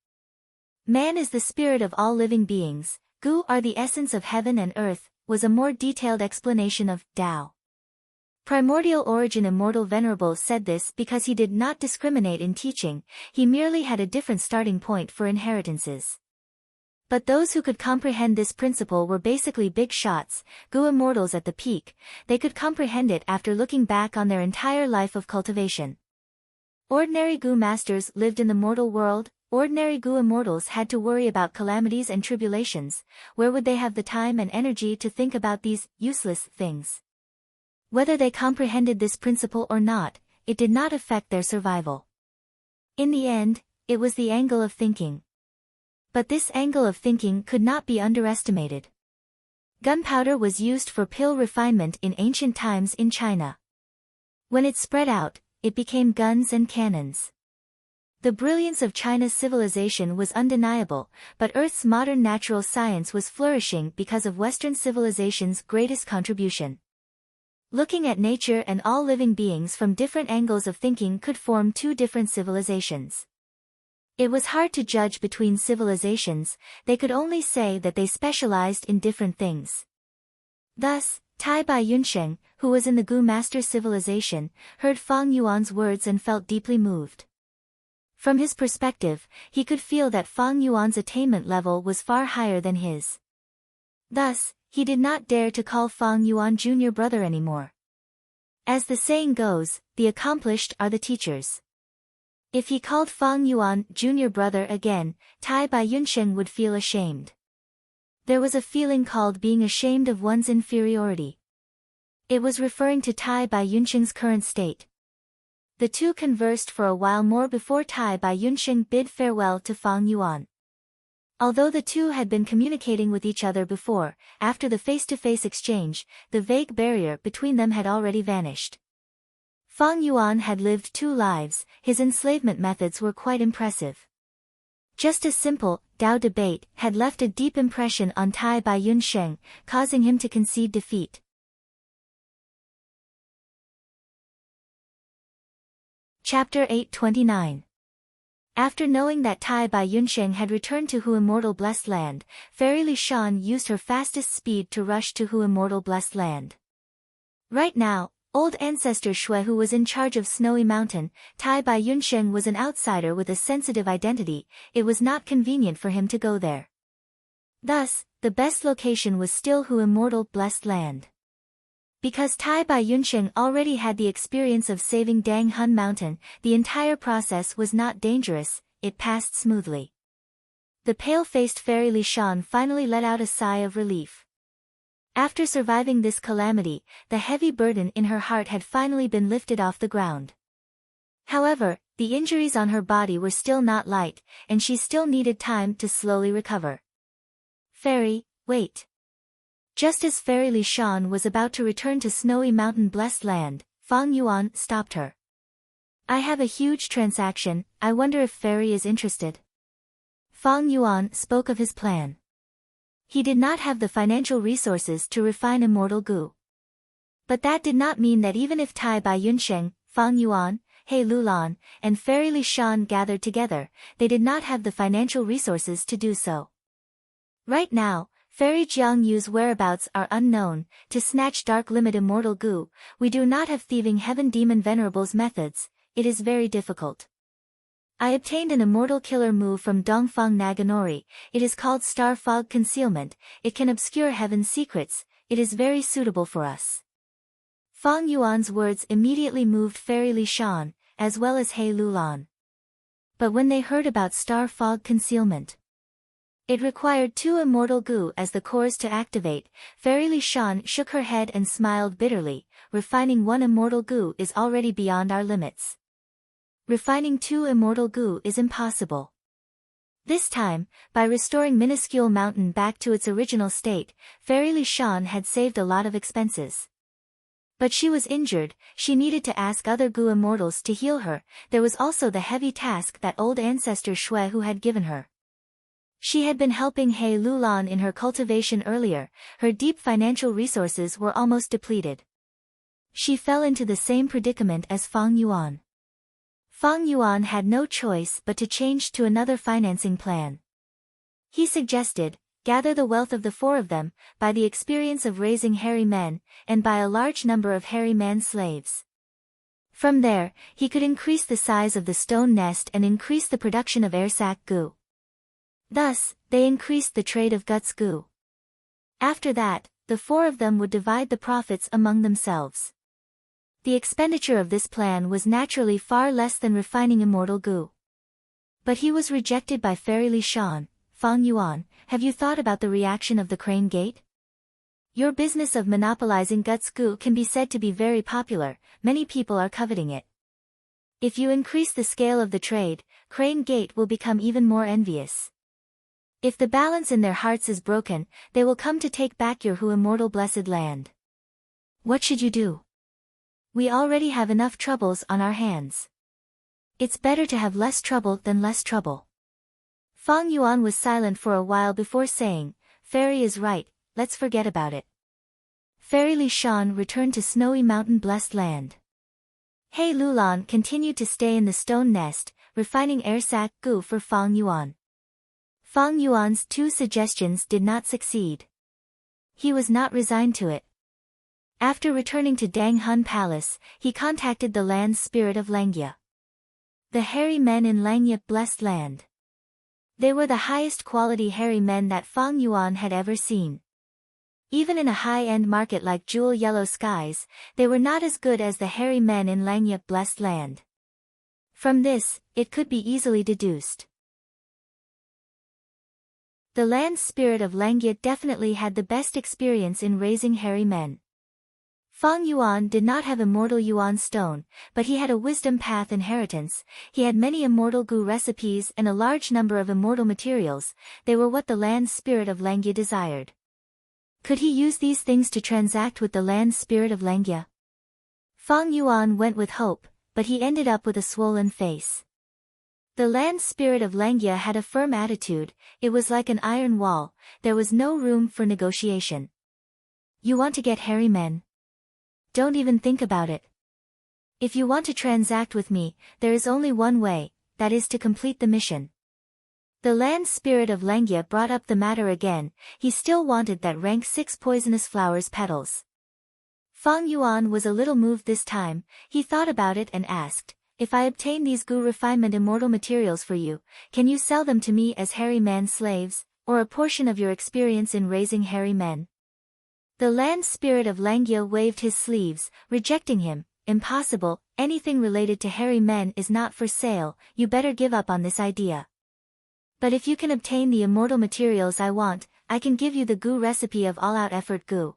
Man is the spirit of all living beings, Gu are the essence of heaven and earth, was a more detailed explanation of Tao. Primordial origin immortal venerable said this because he did not discriminate in teaching, he merely had a different starting point for inheritances. But those who could comprehend this principle were basically big shots, Gu immortals at the peak, they could comprehend it after looking back on their entire life of cultivation. Ordinary Gu masters lived in the mortal world, ordinary Gu immortals had to worry about calamities and tribulations, where would they have the time and energy to think about these useless things? Whether they comprehended this principle or not, it did not affect their survival. In the end, it was the angle of thinking. But this angle of thinking could not be underestimated. Gunpowder was used for pill refinement in ancient times in China. When it spread out, it became guns and cannons. The brilliance of China's civilization was undeniable, but Earth's modern natural science was flourishing because of Western civilization's greatest contribution. Looking at nature and all living beings from different angles of thinking could form two different civilizations. It was hard to judge between civilizations, they could only say that they specialized in different things. Thus, Tai Bai Yunsheng, who was in the Gu master civilization, heard Fang Yuan's words and felt deeply moved. From his perspective, he could feel that Fang Yuan's attainment level was far higher than his. Thus, he did not dare to call Fang Yuan junior brother anymore. As the saying goes, the accomplished are the teachers. If he called Fang Yuan junior brother again, Tai Bai Yunsheng would feel ashamed. There was a feeling called being ashamed of one's inferiority. It was referring to Tai Bai Yunsheng's current state. The two conversed for a while more before Tai Bai Yunsheng bid farewell to Fang Yuan. Although the two had been communicating with each other before, after the face-to-face exchange, the vague barrier between them had already vanished. Fang Yuan had lived two lives, his enslavement methods were quite impressive. Just a simple, Tao debate had left a deep impression on Tai Bai Yunsheng, causing him to concede defeat. Chapter 829. After knowing that Tai Bai Yunsheng had returned to Hu Immortal Blessed Land, Fairy Li Shan used her fastest speed to rush to Hu Immortal Blessed Land. Right now, old ancestor Shui Hu was in charge of Snowy Mountain. Tai Bai Yunsheng was an outsider with a sensitive identity, it was not convenient for him to go there. Thus, the best location was still Hu Immortal Blessed Land. Because Tai Bai Yunsheng already had the experience of saving Dang Hun Mountain, the entire process was not dangerous, it passed smoothly. The pale-faced Fairy Li Shan finally let out a sigh of relief. After surviving this calamity, the heavy burden in her heart had finally been lifted off the ground. However, the injuries on her body were still not light, and she still needed time to slowly recover. Fairy, wait. Just as Fairy Li Shan was about to return to Snowy Mountain Blessed Land, Fang Yuan stopped her. I have a huge transaction, I wonder if Fairy is interested. Fang Yuan spoke of his plan. He did not have the financial resources to refine immortal goo. But that did not mean that even if Tai Bai Yunsheng, Fang Yuan, He Lulan, and Fairy Li Shan gathered together, they did not have the financial resources to do so. Right now, Fairy Jiang Yu's whereabouts are unknown. To snatch Dark Limit Immortal Goo, we do not have Thieving Heaven Demon Venerable's methods, it is very difficult. I obtained an immortal killer move from Dongfang Naganori, it is called Star Fog Concealment, it can obscure heaven's secrets, it is very suitable for us. Fang Yuan's words immediately moved Fairy Li Shan, as well as He Lulan. But when they heard about Star Fog Concealment, it required 2 immortal goo as the cores to activate. Fairy Li Shan shook her head and smiled bitterly. Refining 1 immortal goo is already beyond our limits. Refining 2 immortal goo is impossible. This time, by restoring Minuscule Mountain back to its original state, Fairy Li Shan had saved a lot of expenses. But she was injured, she needed to ask other goo immortals to heal her. There was also the heavy task that old ancestor Shui Hu had given her. She had been helping He Lulan in her cultivation earlier, her deep financial resources were almost depleted. She fell into the same predicament as Fang Yuan. Fang Yuan had no choice but to change to another financing plan. He suggested, gather the wealth of the 4 of them, by the experience of raising hairy men, and by a large number of hairy man slaves. From there, he could increase the size of the stone nest and increase the production of air sac goo. Thus, they increased the trade of guts goo. After that, the 4 of them would divide the profits among themselves. The expenditure of this plan was naturally far less than refining immortal goo. But he was rejected by Fairy Li Shan. Fang Yuan, have you thought about the reaction of the Crane Gate? Your business of monopolizing guts goo can be said to be very popular, many people are coveting it. If you increase the scale of the trade, Crane Gate will become even more envious. If the balance in their hearts is broken, they will come to take back your Hu Immortal Blessed Land. What should you do? We already have enough troubles on our hands. It's better to have less trouble than less trouble. Fang Yuan was silent for a while before saying, Fairy is right, let's forget about it. Fairy Li Shan returned to Snowy Mountain Blessed Land. He Lulan continued to stay in the stone nest, refining air sac goo for Fang Yuan. Fang Yuan's 2 suggestions did not succeed. He was not resigned to it. After returning to Dang Hun Palace, he contacted the land spirit of Langya. The hairy men in Langya Blessed Land. They were the highest quality hairy men that Fang Yuan had ever seen. Even in a high-end market like Jewel Yellow Skies, they were not as good as the hairy men in Langya Blessed Land. From this, it could be easily deduced. The land spirit of Langya definitely had the best experience in raising hairy men. Fang Yuan did not have immortal Yuan stone, but he had a wisdom path inheritance. He had many immortal gu recipes and a large number of immortal materials. They were what the land spirit of Langya desired. Could he use these things to transact with the land spirit of Langya? Fang Yuan went with hope, but he ended up with a swollen face. The land spirit of Langya had a firm attitude. It was like an iron wall. There was no room for negotiation. You want to get hairy men? Don't even think about it. If you want to transact with me, there is only one way, that is to complete the mission. The land spirit of Langya brought up the matter again. He still wanted that rank 6 poisonous flowers petals. Fang Yuan was a little moved this time. He thought about it and asked, if I obtain these gu refinement immortal materials for you, can you sell them to me as hairy man slaves, or a portion of your experience in raising hairy men? The land spirit of Langya waved his sleeves, rejecting him. Impossible, anything related to hairy men is not for sale, you better give up on this idea. But if you can obtain the immortal materials I want, I can give you the gu recipe of all-out effort gu.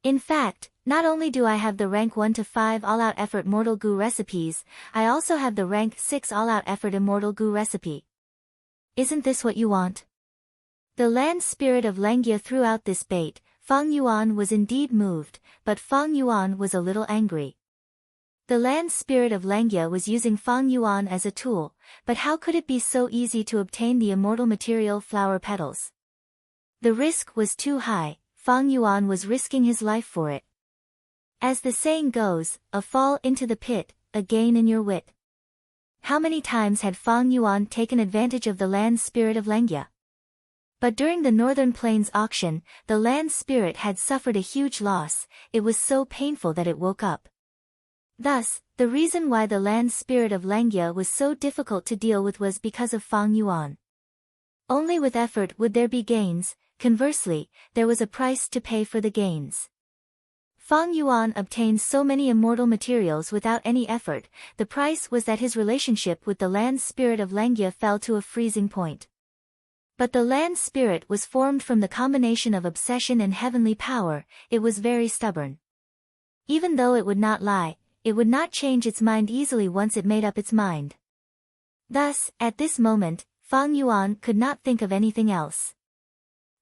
In fact, not only do I have the rank 1 to 5 all-out effort mortal gu recipes, I also have the rank 6 all-out effort immortal gu recipe. Isn't this what you want? The land spirit of Langya threw out this bait. Fang Yuan was indeed moved, but Fang Yuan was a little angry. The land spirit of Langya was using Fang Yuan as a tool, but how could it be so easy to obtain the immortal material flower petals? The risk was too high. Fang Yuan was risking his life for it. As the saying goes, a fall into the pit, a gain in your wit. How many times had Fang Yuan taken advantage of the land spirit of Langya? But during the Northern Plains auction, the land spirit had suffered a huge loss. It was so painful that it woke up. Thus, the reason why the land spirit of Langya was so difficult to deal with was because of Fang Yuan. Only with effort would there be gains. Conversely, there was a price to pay for the gains. Fang Yuan obtained so many immortal materials without any effort. The price was that his relationship with the land spirit of Langya fell to a freezing point. But the land spirit was formed from the combination of obsession and heavenly power. It was very stubborn. Even though it would not lie, it would not change its mind easily once it made up its mind. Thus, at this moment, Fang Yuan could not think of anything else.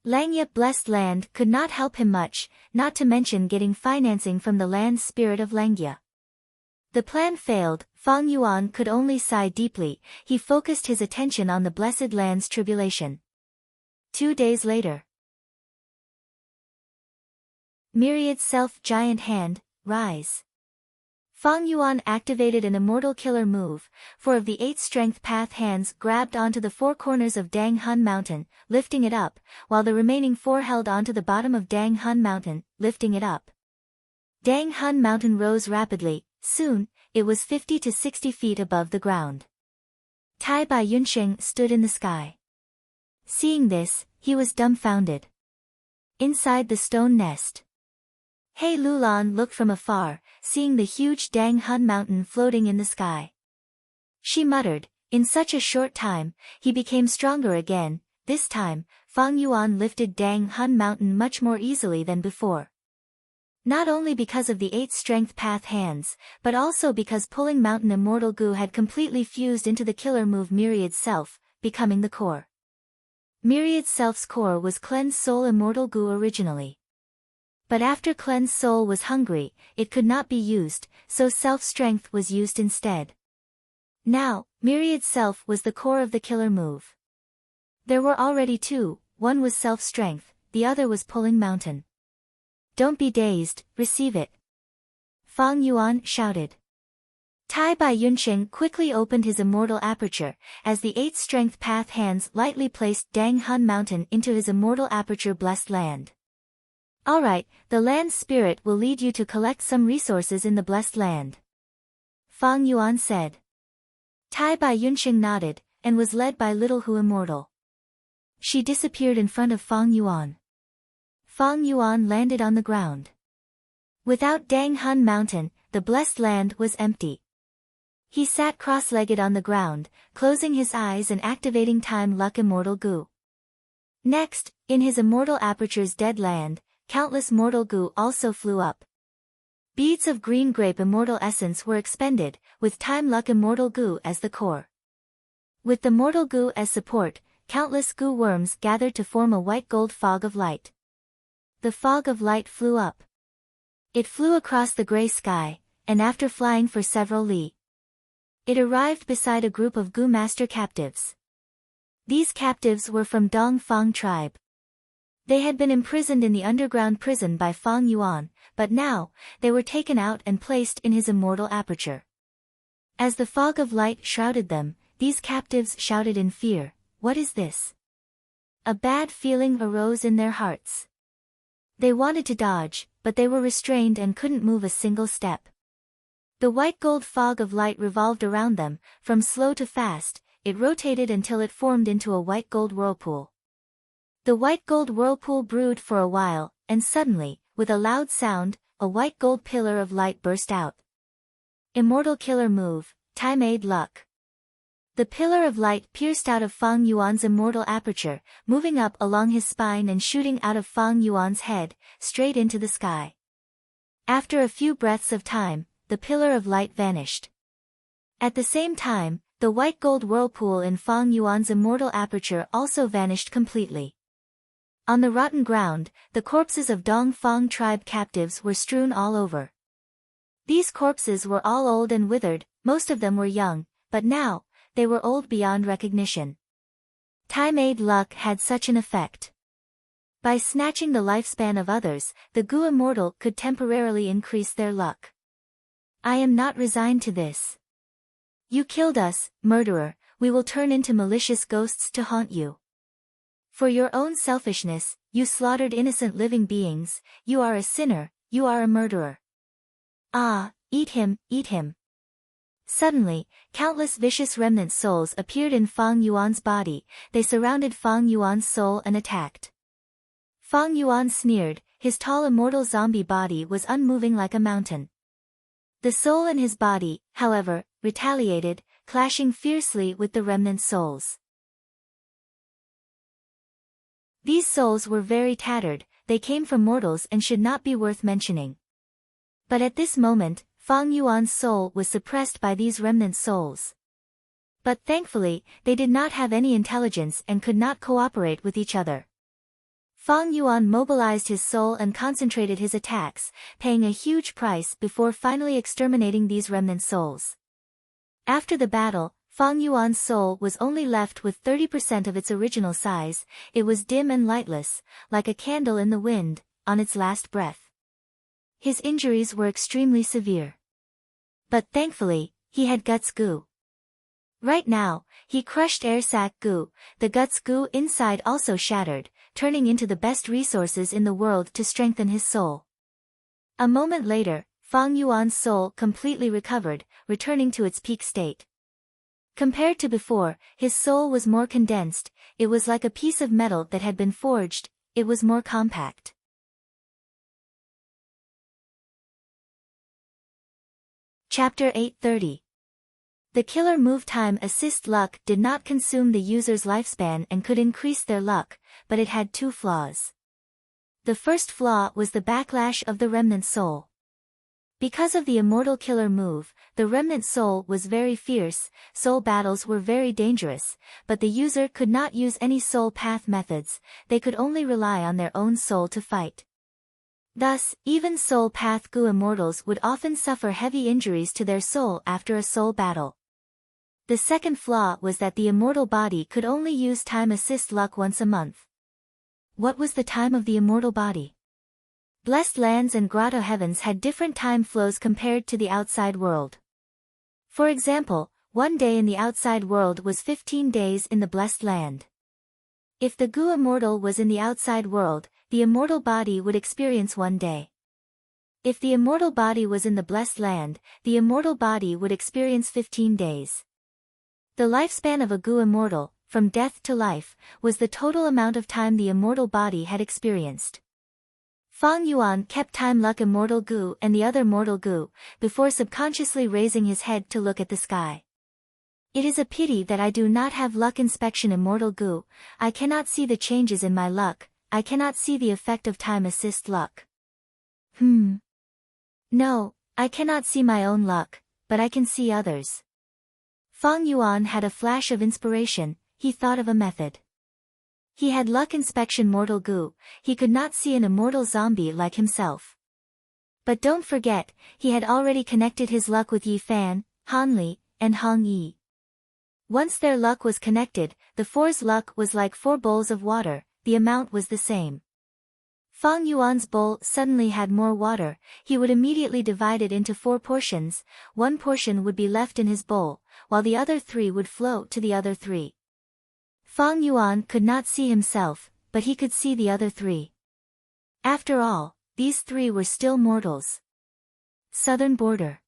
Langya blessed land could not help him much, not to mention getting financing from the land spirit of Langya. The plan failed. Fang Yuan could only sigh deeply. He focused his attention on the blessed land's tribulation. 2 days later. Myriad self-giant hand, rise. Fang Yuan activated an immortal killer move. 4 of the 8 strength path hands grabbed onto the 4 corners of Dang Hun Mountain, lifting it up, while the remaining 4 held onto the bottom of Dang Hun Mountain, lifting it up. Dang Hun Mountain rose rapidly. Soon, it was 50 to 60 feet above the ground. Tai Bai Yunsheng stood in the sky. Seeing this, he was dumbfounded. Inside the stone nest, He Lulan looked from afar, seeing the huge Dang Hun Mountain floating in the sky. She muttered, in such a short time, he became stronger again. This time, Fang Yuan lifted Dang Hun Mountain much more easily than before. Not only because of the 8 strength path hands, but also because pulling mountain immortal gu had completely fused into the killer move Myriad Self, becoming the core. Myriad Self's core was Cleanse Soul immortal gu originally. But after Cleanse Soul was hungry, it could not be used, so self-strength was used instead. Now, Myriad Self was the core of the killer move. There were already 2, one was self-strength, the other was pulling mountain. Don't be dazed, receive it. Fang Yuan shouted. Tai Bai Yunsheng quickly opened his immortal aperture, as the 8 strength path hands lightly placed Dang Hun Mountain into his immortal aperture blessed land. Alright, the land spirit will lead you to collect some resources in the blessed land. Fang Yuan said. Tai Bai Yunsheng nodded, and was led by Little Hu Immortal. She disappeared in front of Fang Yuan. Fang Yuan landed on the ground. Without Dang Hun Mountain, the blessed land was empty. He sat cross-legged on the ground, closing his eyes and activating Time Luck Immortal Goo. Next, in his immortal aperture's dead land, countless mortal goo also flew up. Beads of green grape immortal essence were expended, with Time Luck Immortal Goo as the core. With the mortal goo as support, countless goo worms gathered to form a white gold fog of light. The fog of light flew up. It flew across the gray sky, and after flying for several li, it arrived beside a group of goo master captives. These captives were from Dong Fang tribe. They had been imprisoned in the underground prison by Fang Yuan, but now, they were taken out and placed in his immortal aperture. As the fog of light shrouded them, these captives shouted in fear, "What is this?" A bad feeling arose in their hearts. They wanted to dodge, but they were restrained and couldn't move a single step. The white gold fog of light revolved around them, from slow to fast, it rotated until it formed into a white gold whirlpool. The white gold whirlpool brewed for a while, and suddenly, with a loud sound, a white gold pillar of light burst out. Immortal Killer Move, Time Aid Luck. The pillar of light pierced out of Fang Yuan's immortal aperture, moving up along his spine and shooting out of Fang Yuan's head, straight into the sky. After a few breaths of time, the pillar of light vanished. At the same time, the white gold whirlpool in Fang Yuan's immortal aperture also vanished completely. On the rotten ground, the corpses of Dong Fang tribe captives were strewn all over. These corpses were all old and withered, most of them were young, but now, they were old beyond recognition. Time Aid Luck had such an effect. By snatching the lifespan of others, the Goo Immortal could temporarily increase their luck. I am not resigned to this. You killed us, murderer, we will turn into malicious ghosts to haunt you. For your own selfishness, you slaughtered innocent living beings, you are a sinner, you are a murderer. Ah, eat him, eat him. Suddenly, countless vicious remnant souls appeared in Fang Yuan's body, they surrounded Fang Yuan's soul and attacked. Fang Yuan sneered, his tall immortal zombie body was unmoving like a mountain. The soul in his body, however, retaliated, clashing fiercely with the remnant souls. These souls were very tattered, they came from mortals and should not be worth mentioning. But at this moment, Fang Yuan's soul was suppressed by these remnant souls. But thankfully, they did not have any intelligence and could not cooperate with each other. Fang Yuan mobilized his soul and concentrated his attacks, paying a huge price before finally exterminating these remnant souls. After the battle, Fang Yuan's soul was only left with 30% of its original size, it was dim and lightless, like a candle in the wind, on its last breath. His injuries were extremely severe. But thankfully, he had Guts Goo. Right now, he crushed Air Sac Goo, the Guts Goo inside also shattered, turning into the best resources in the world to strengthen his soul. A moment later, Fang Yuan's soul completely recovered, returning to its peak state. Compared to before, his soul was more condensed, it was like a piece of metal that had been forged, it was more compact. Chapter 830. The Killer Move Time Assist Luck did not consume the user's lifespan and could increase their luck, but it had two flaws. The first flaw was the backlash of the remnant soul. Because of the Immortal Killer Move, the remnant soul was very fierce, soul battles were very dangerous, but the user could not use any soul path methods, they could only rely on their own soul to fight. Thus, even soul path Goo immortals would often suffer heavy injuries to their soul after a soul battle. The second flaw was that the immortal body could only use Time Assist Luck once a month. What was the time of the immortal body? Blessed lands and grotto heavens had different time flows compared to the outside world. For example, one day in the outside world was 15 days in the blessed land. If the Goo immortal was in the outside world, the immortal body would experience 1 day. If the immortal body was in the blessed land, the immortal body would experience 15 days. The lifespan of a Goo immortal, from death to life, was the total amount of time the immortal body had experienced. Fang Yuan kept time luck immortal goo and the other mortal goo, before subconsciously raising his head to look at the sky. It is a pity that I do not have luck inspection immortal goo. I cannot see the changes in my luck, I cannot see the effect of time assist luck. No, I cannot see my own luck, but I can see others. Fang Yuan had a flash of inspiration, he thought of a method. He had luck inspection mortal goo, he could not see an immortal zombie like himself. But don't forget, he had already connected his luck with Yi Fan, Han Li, and Hong Yi. Once their luck was connected, the four's luck was like 4 bowls of water, the amount was the same. Fang Yuan's bowl suddenly had more water, he would immediately divide it into 4 portions, 1 portion would be left in his bowl, while the other 3 would flow to the other 3. Fang Yuan could not see himself, but he could see the other 3. After all, these 3 were still mortals. Southern border.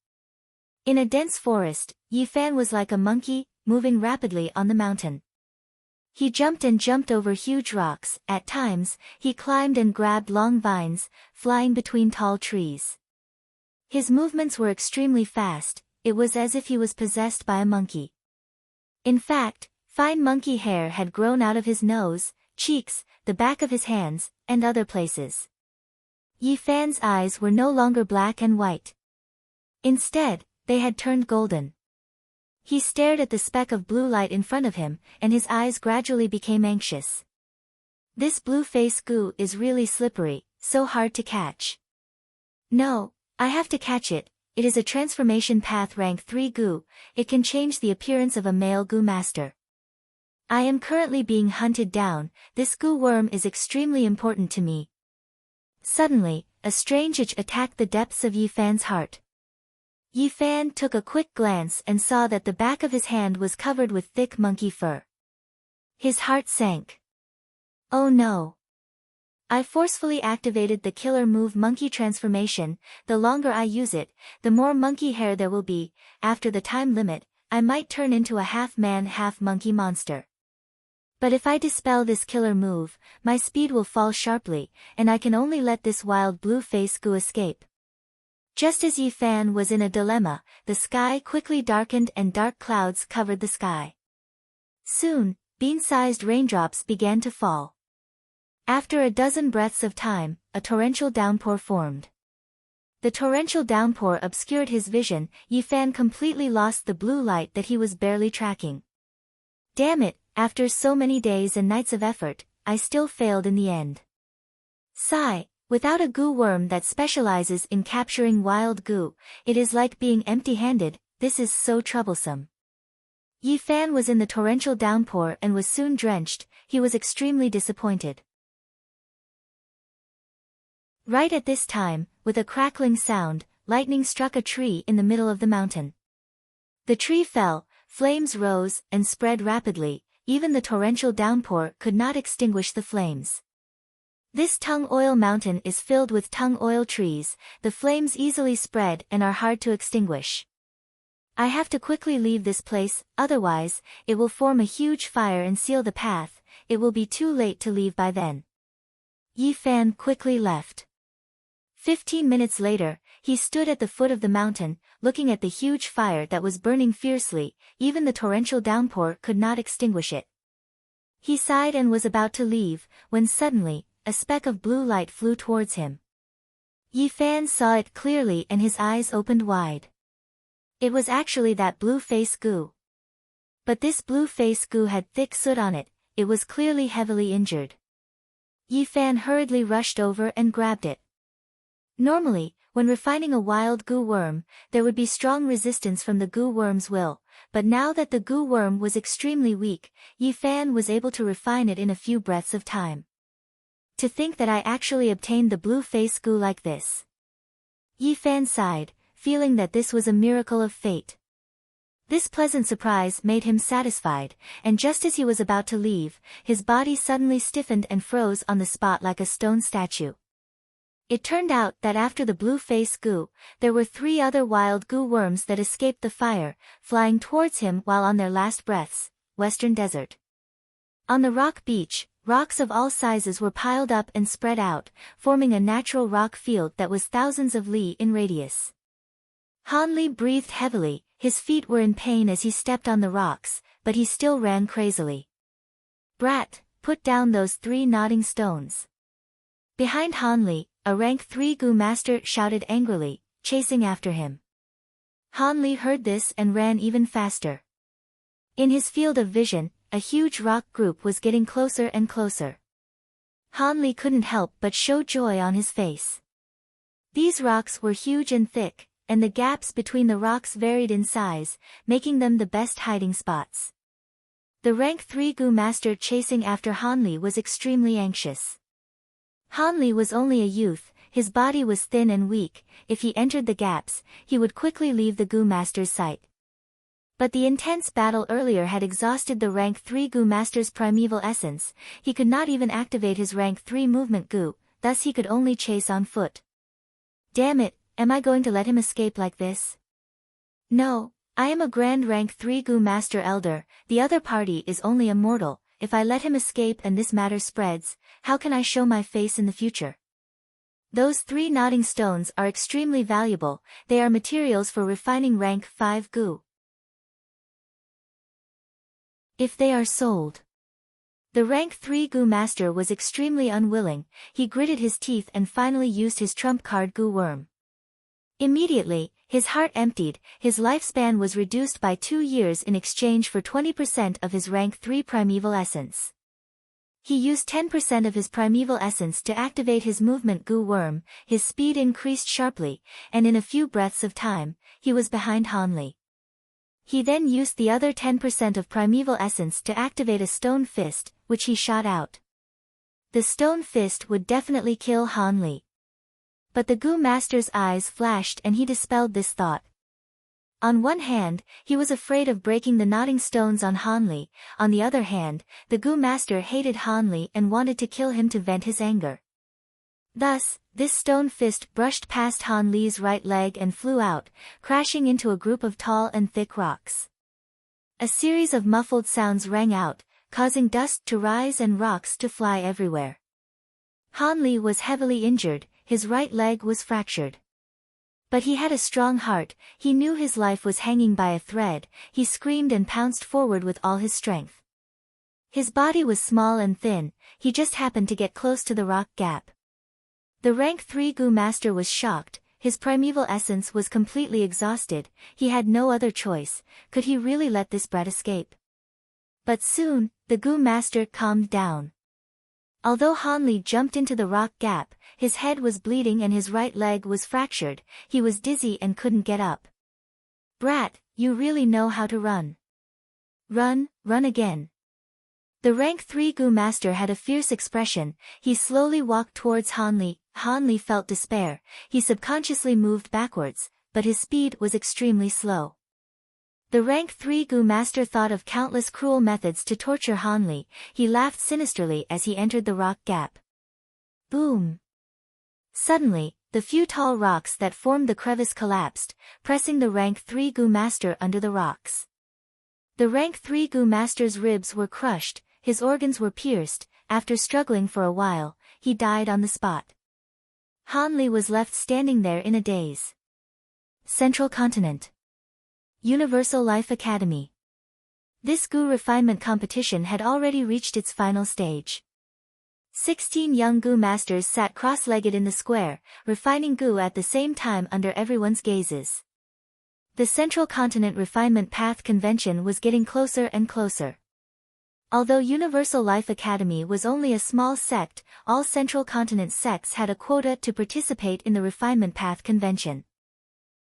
In a dense forest, Yi Fan was like a monkey, moving rapidly on the mountain. He jumped and jumped over huge rocks, at times, he climbed and grabbed long vines, flying between tall trees. His movements were extremely fast, it was as if he was possessed by a monkey. In fact, fine monkey hair had grown out of his nose, cheeks, the back of his hands, and other places. Yi Fan's eyes were no longer black and white. Instead, they had turned golden. He stared at the speck of blue light in front of him, and his eyes gradually became anxious. This blue face goo is really slippery, so hard to catch. No, I have to catch it, it is a transformation path rank 3 goo, it can change the appearance of a male goo master. I am currently being hunted down, this goo worm is extremely important to me. Suddenly, a strange itch attacked the depths of Yi Fan's heart. Yi Fan took a quick glance and saw that the back of his hand was covered with thick monkey fur. His heart sank. Oh no! I forcefully activated the killer move monkey transformation, the longer I use it, the more monkey hair there will be, after the time limit, I might turn into a half-man half-monkey monster. But if I dispel this killer move, my speed will fall sharply, and I can only let this wild blue face goo escape. Just as Yi Fan was in a dilemma, the sky quickly darkened and dark clouds covered the sky. Soon, bean-sized raindrops began to fall. After a dozen breaths of time, a torrential downpour formed. The torrential downpour obscured his vision, Yi Fan completely lost the blue light that he was barely tracking. Damn it, after so many days and nights of effort, I still failed in the end. Sigh. Without a goo worm that specializes in capturing wild goo, it is like being empty-handed, this is so troublesome. Yi Fan was in the torrential downpour and was soon drenched, he was extremely disappointed. Right at this time, with a crackling sound, lightning struck a tree in the middle of the mountain. The tree fell, flames rose and spread rapidly, even the torrential downpour could not extinguish the flames. This tung oil mountain is filled with tung oil trees, the flames easily spread and are hard to extinguish. I have to quickly leave this place, otherwise, it will form a huge fire and seal the path, it will be too late to leave by then. Yi Fan quickly left. 15 minutes later, he stood at the foot of the mountain, looking at the huge fire that was burning fiercely, even the torrential downpour could not extinguish it. He sighed and was about to leave, when suddenly, a speck of blue light flew towards him. Yi Fan saw it clearly and his eyes opened wide. It was actually that blue face goo. But this blue face goo had thick soot on it, it was clearly heavily injured. Yi Fan hurriedly rushed over and grabbed it. Normally, when refining a wild goo worm, there would be strong resistance from the goo worm's will, but now that the goo worm was extremely weak, Yi Fan was able to refine it in a few breaths of time. To think that I actually obtained the blue face goo like this. Yi Fan sighed, feeling that this was a miracle of fate. This pleasant surprise made him satisfied, and just as he was about to leave, his body suddenly stiffened and froze on the spot like a stone statue. It turned out that after the blue face goo, there were 3 other wild goo worms that escaped the fire, flying towards him while on their last breaths, Western Desert. On the rock beach, rocks of all sizes were piled up and spread out, forming a natural rock field that was thousands of li in radius. Han Li breathed heavily, his feet were in pain as he stepped on the rocks, but he still ran crazily. "Brat, put down those 3 nodding stones." Behind Han Li, a rank 3 Gu master shouted angrily, chasing after him. Han Li heard this and ran even faster. In his field of vision, a huge rock group was getting closer and closer. Han Li couldn't help but show joy on his face. These rocks were huge and thick, and the gaps between the rocks varied in size, making them the best hiding spots. The rank 3 Gu master chasing after Han Li was extremely anxious. Han Li was only a youth, his body was thin and weak. If he entered the gaps, he would quickly leave the Gu master's sight. But the intense battle earlier had exhausted the rank 3 Gu master's primeval essence. He could not even activate his rank 3 movement Gu, thus he could only chase on foot. Damn it, am I going to let him escape like this? No, I am a grand rank 3 Gu master elder, the other party is only a mortal. If I let him escape and this matter spreads, how can I show my face in the future? Those 3 nodding stones are extremely valuable, they are materials for refining rank 5 Gu. If they are sold. The rank 3 Gu master was extremely unwilling, he gritted his teeth and finally used his trump card Gu worm. Immediately, his heart emptied, his lifespan was reduced by 2 years in exchange for 20% of his rank 3 primeval essence. He used 10% of his primeval essence to activate his movement Gu worm, his speed increased sharply, and in a few breaths of time, he was behind Han Li. He then used the other 10% of primeval essence to activate a stone fist, which he shot out. The stone fist would definitely kill Han Li. But the Gu master's eyes flashed and he dispelled this thought. On one hand, he was afraid of breaking the nodding stones on Han Li, on the other hand, the Gu master hated Han Li and wanted to kill him to vent his anger. Thus, this stone fist brushed past Han Li's right leg and flew out, crashing into a group of tall and thick rocks. A series of muffled sounds rang out, causing dust to rise and rocks to fly everywhere. Han Li was heavily injured, his right leg was fractured. But he had a strong heart, he knew his life was hanging by a thread, he screamed and pounced forward with all his strength. His body was small and thin, he just happened to get close to the rock gap. The rank 3 Gu master was shocked, his primeval essence was completely exhausted, he had no other choice, could he really let this brat escape? But soon, the Gu master calmed down. Although Han Li jumped into the rock gap, his head was bleeding and his right leg was fractured, he was dizzy and couldn't get up. "Brat, you really know how to run. Run, run again." The rank 3 Gu master had a fierce expression, he slowly walked towards Han Li. Han Li felt despair, he subconsciously moved backwards, but his speed was extremely slow. The rank 3 Gu master thought of countless cruel methods to torture Han Li, he laughed sinisterly as he entered the rock gap. Boom! Suddenly, the few tall rocks that formed the crevice collapsed, pressing the rank 3 Gu master under the rocks. The rank 3 Gu master's ribs were crushed, his organs were pierced, after struggling for a while, he died on the spot. Han Li was left standing there in a daze. Central Continent. Universal Life Academy. This Gu refinement competition had already reached its final stage. 16 young Gu masters sat cross-legged in the square, refining Gu at the same time under everyone's gazes. The Central Continent Refinement Path Convention was getting closer and closer. Although Universal Life Academy was only a small sect, all Central Continent sects had a quota to participate in the Refinement Path Convention.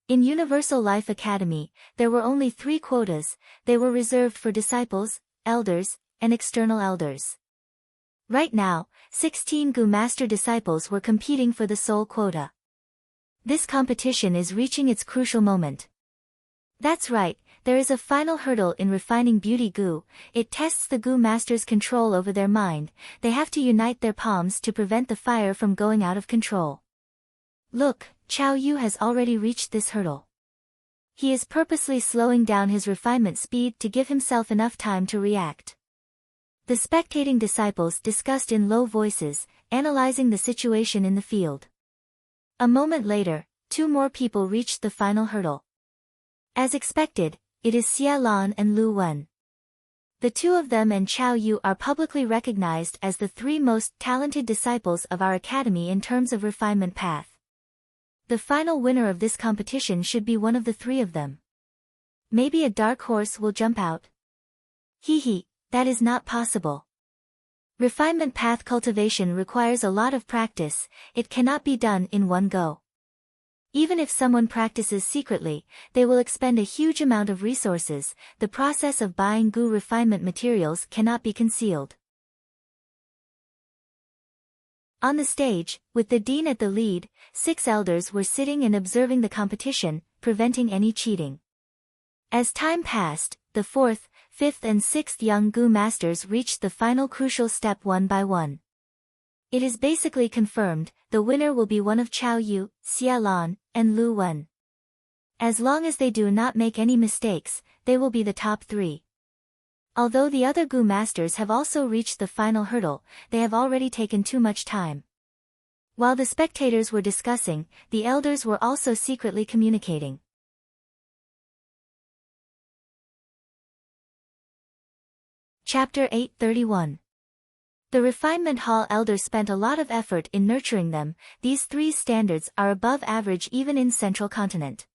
In Universal Life Academy, there were only 3 quotas, they were reserved for disciples, elders, and external elders. Right now, 16 Gu Master disciples were competing for the sole quota. This competition is reaching its crucial moment. That's right, there is a final hurdle in refining Beauty Gu, it tests the Gu Master's control over their mind, they have to unite their palms to prevent the fire from going out of control. Look, Chao Yu has already reached this hurdle. He is purposely slowing down his refinement speed to give himself enough time to react. The spectating disciples discussed in low voices, analyzing the situation in the field. A moment later, 2 more people reached the final hurdle. As expected, it is Xia Lan and Lu Wen. The 2 of them and Chao Yu are publicly recognized as the 3 most talented disciples of our academy in terms of refinement path. The final winner of this competition should be one of the 3 of them. Maybe a dark horse will jump out. That is not possible. Refinement path cultivation requires a lot of practice, it cannot be done in one go. Even if someone practices secretly, they will expend a huge amount of resources. The process of buying gu refinement materials cannot be concealed. On the stage, with the dean at the lead, 6 elders were sitting and observing the competition, preventing any cheating. As time passed, the 4th, 5th and 6th young gu masters reached the final crucial step one by one. It is basically confirmed, the winner will be one of Chao Yu, Xia Lan, and Lu Wen. As long as they do not make any mistakes, they will be the top 3. Although the other gu masters have also reached the final hurdle, they have already taken too much time. While the spectators were discussing, the elders were also secretly communicating. Chapter 831. The Refinement Hall elders spent a lot of effort in nurturing them. These 3 standards are above average even in Central Continent.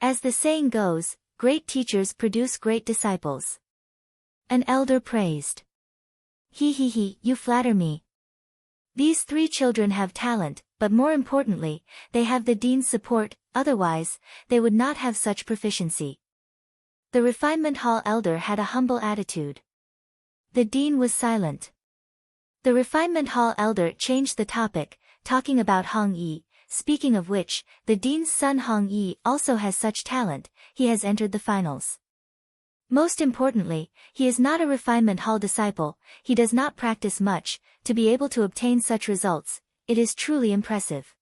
As the saying goes, great teachers produce great disciples. An elder praised. You flatter me. These 3 children have talent, but more importantly, they have the dean's support, otherwise, they would not have such proficiency. The Refinement Hall elder had a humble attitude. The dean was silent. The Refinement Hall elder changed the topic, talking about Hong Yi, speaking of which, the dean's son Hong Yi also has such talent, he has entered the finals. Most importantly, he is not a Refinement Hall disciple, he does not practice much, to be able to obtain such results, it is truly impressive.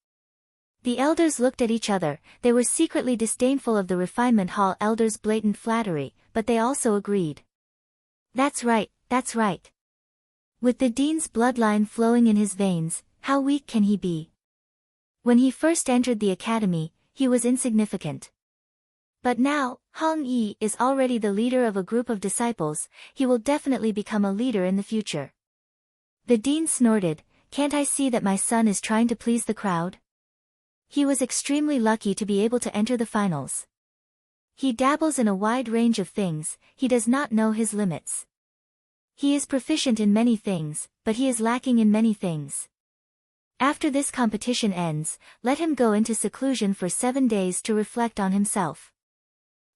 The elders looked at each other, they were secretly disdainful of the Refinement Hall elder's blatant flattery, but they also agreed. That's right. With the dean's bloodline flowing in his veins, how weak can he be? When he first entered the academy, he was insignificant. But now, Hong Yi is already the leader of a group of disciples, he will definitely become a leader in the future. The dean snorted, can't I see that my son is trying to please the crowd? He was extremely lucky to be able to enter the finals. He dabbles in a wide range of things, he does not know his limits. He is proficient in many things, but he is lacking in many things. After this competition ends, let him go into seclusion for 7 days to reflect on himself.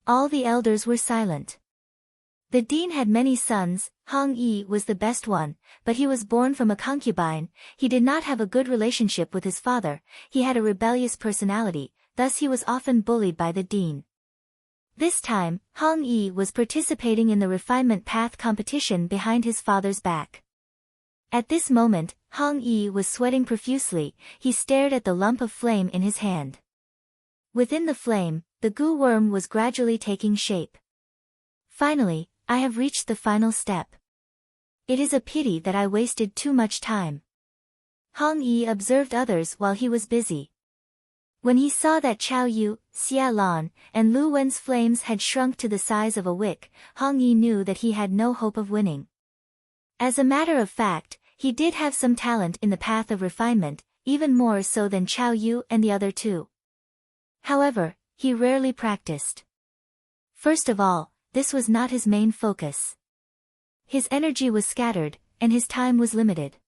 All the elders were silent. The dean had many sons, Hong Yi was the best one, but he was born from a concubine, he did not have a good relationship with his father, he had a rebellious personality, thus he was often bullied by the dean. This time, Hong Yi was participating in the refinement path competition behind his father's back. At this moment, Hong Yi was sweating profusely, he stared at the lump of flame in his hand. Within the flame, the gu worm was gradually taking shape. Finally, I have reached the final step. It is a pity that I wasted too much time. Hong Yi observed others while he was busy. When he saw that Chao Yu, Xia Lan, and Lu Wen's flames had shrunk to the size of a wick, Hong Yi knew that he had no hope of winning. As a matter of fact, he did have some talent in the path of refinement, even more so than Chao Yu and the other 2. However, he rarely practiced. First of all, this was not his main focus. His energy was scattered, and his time was limited.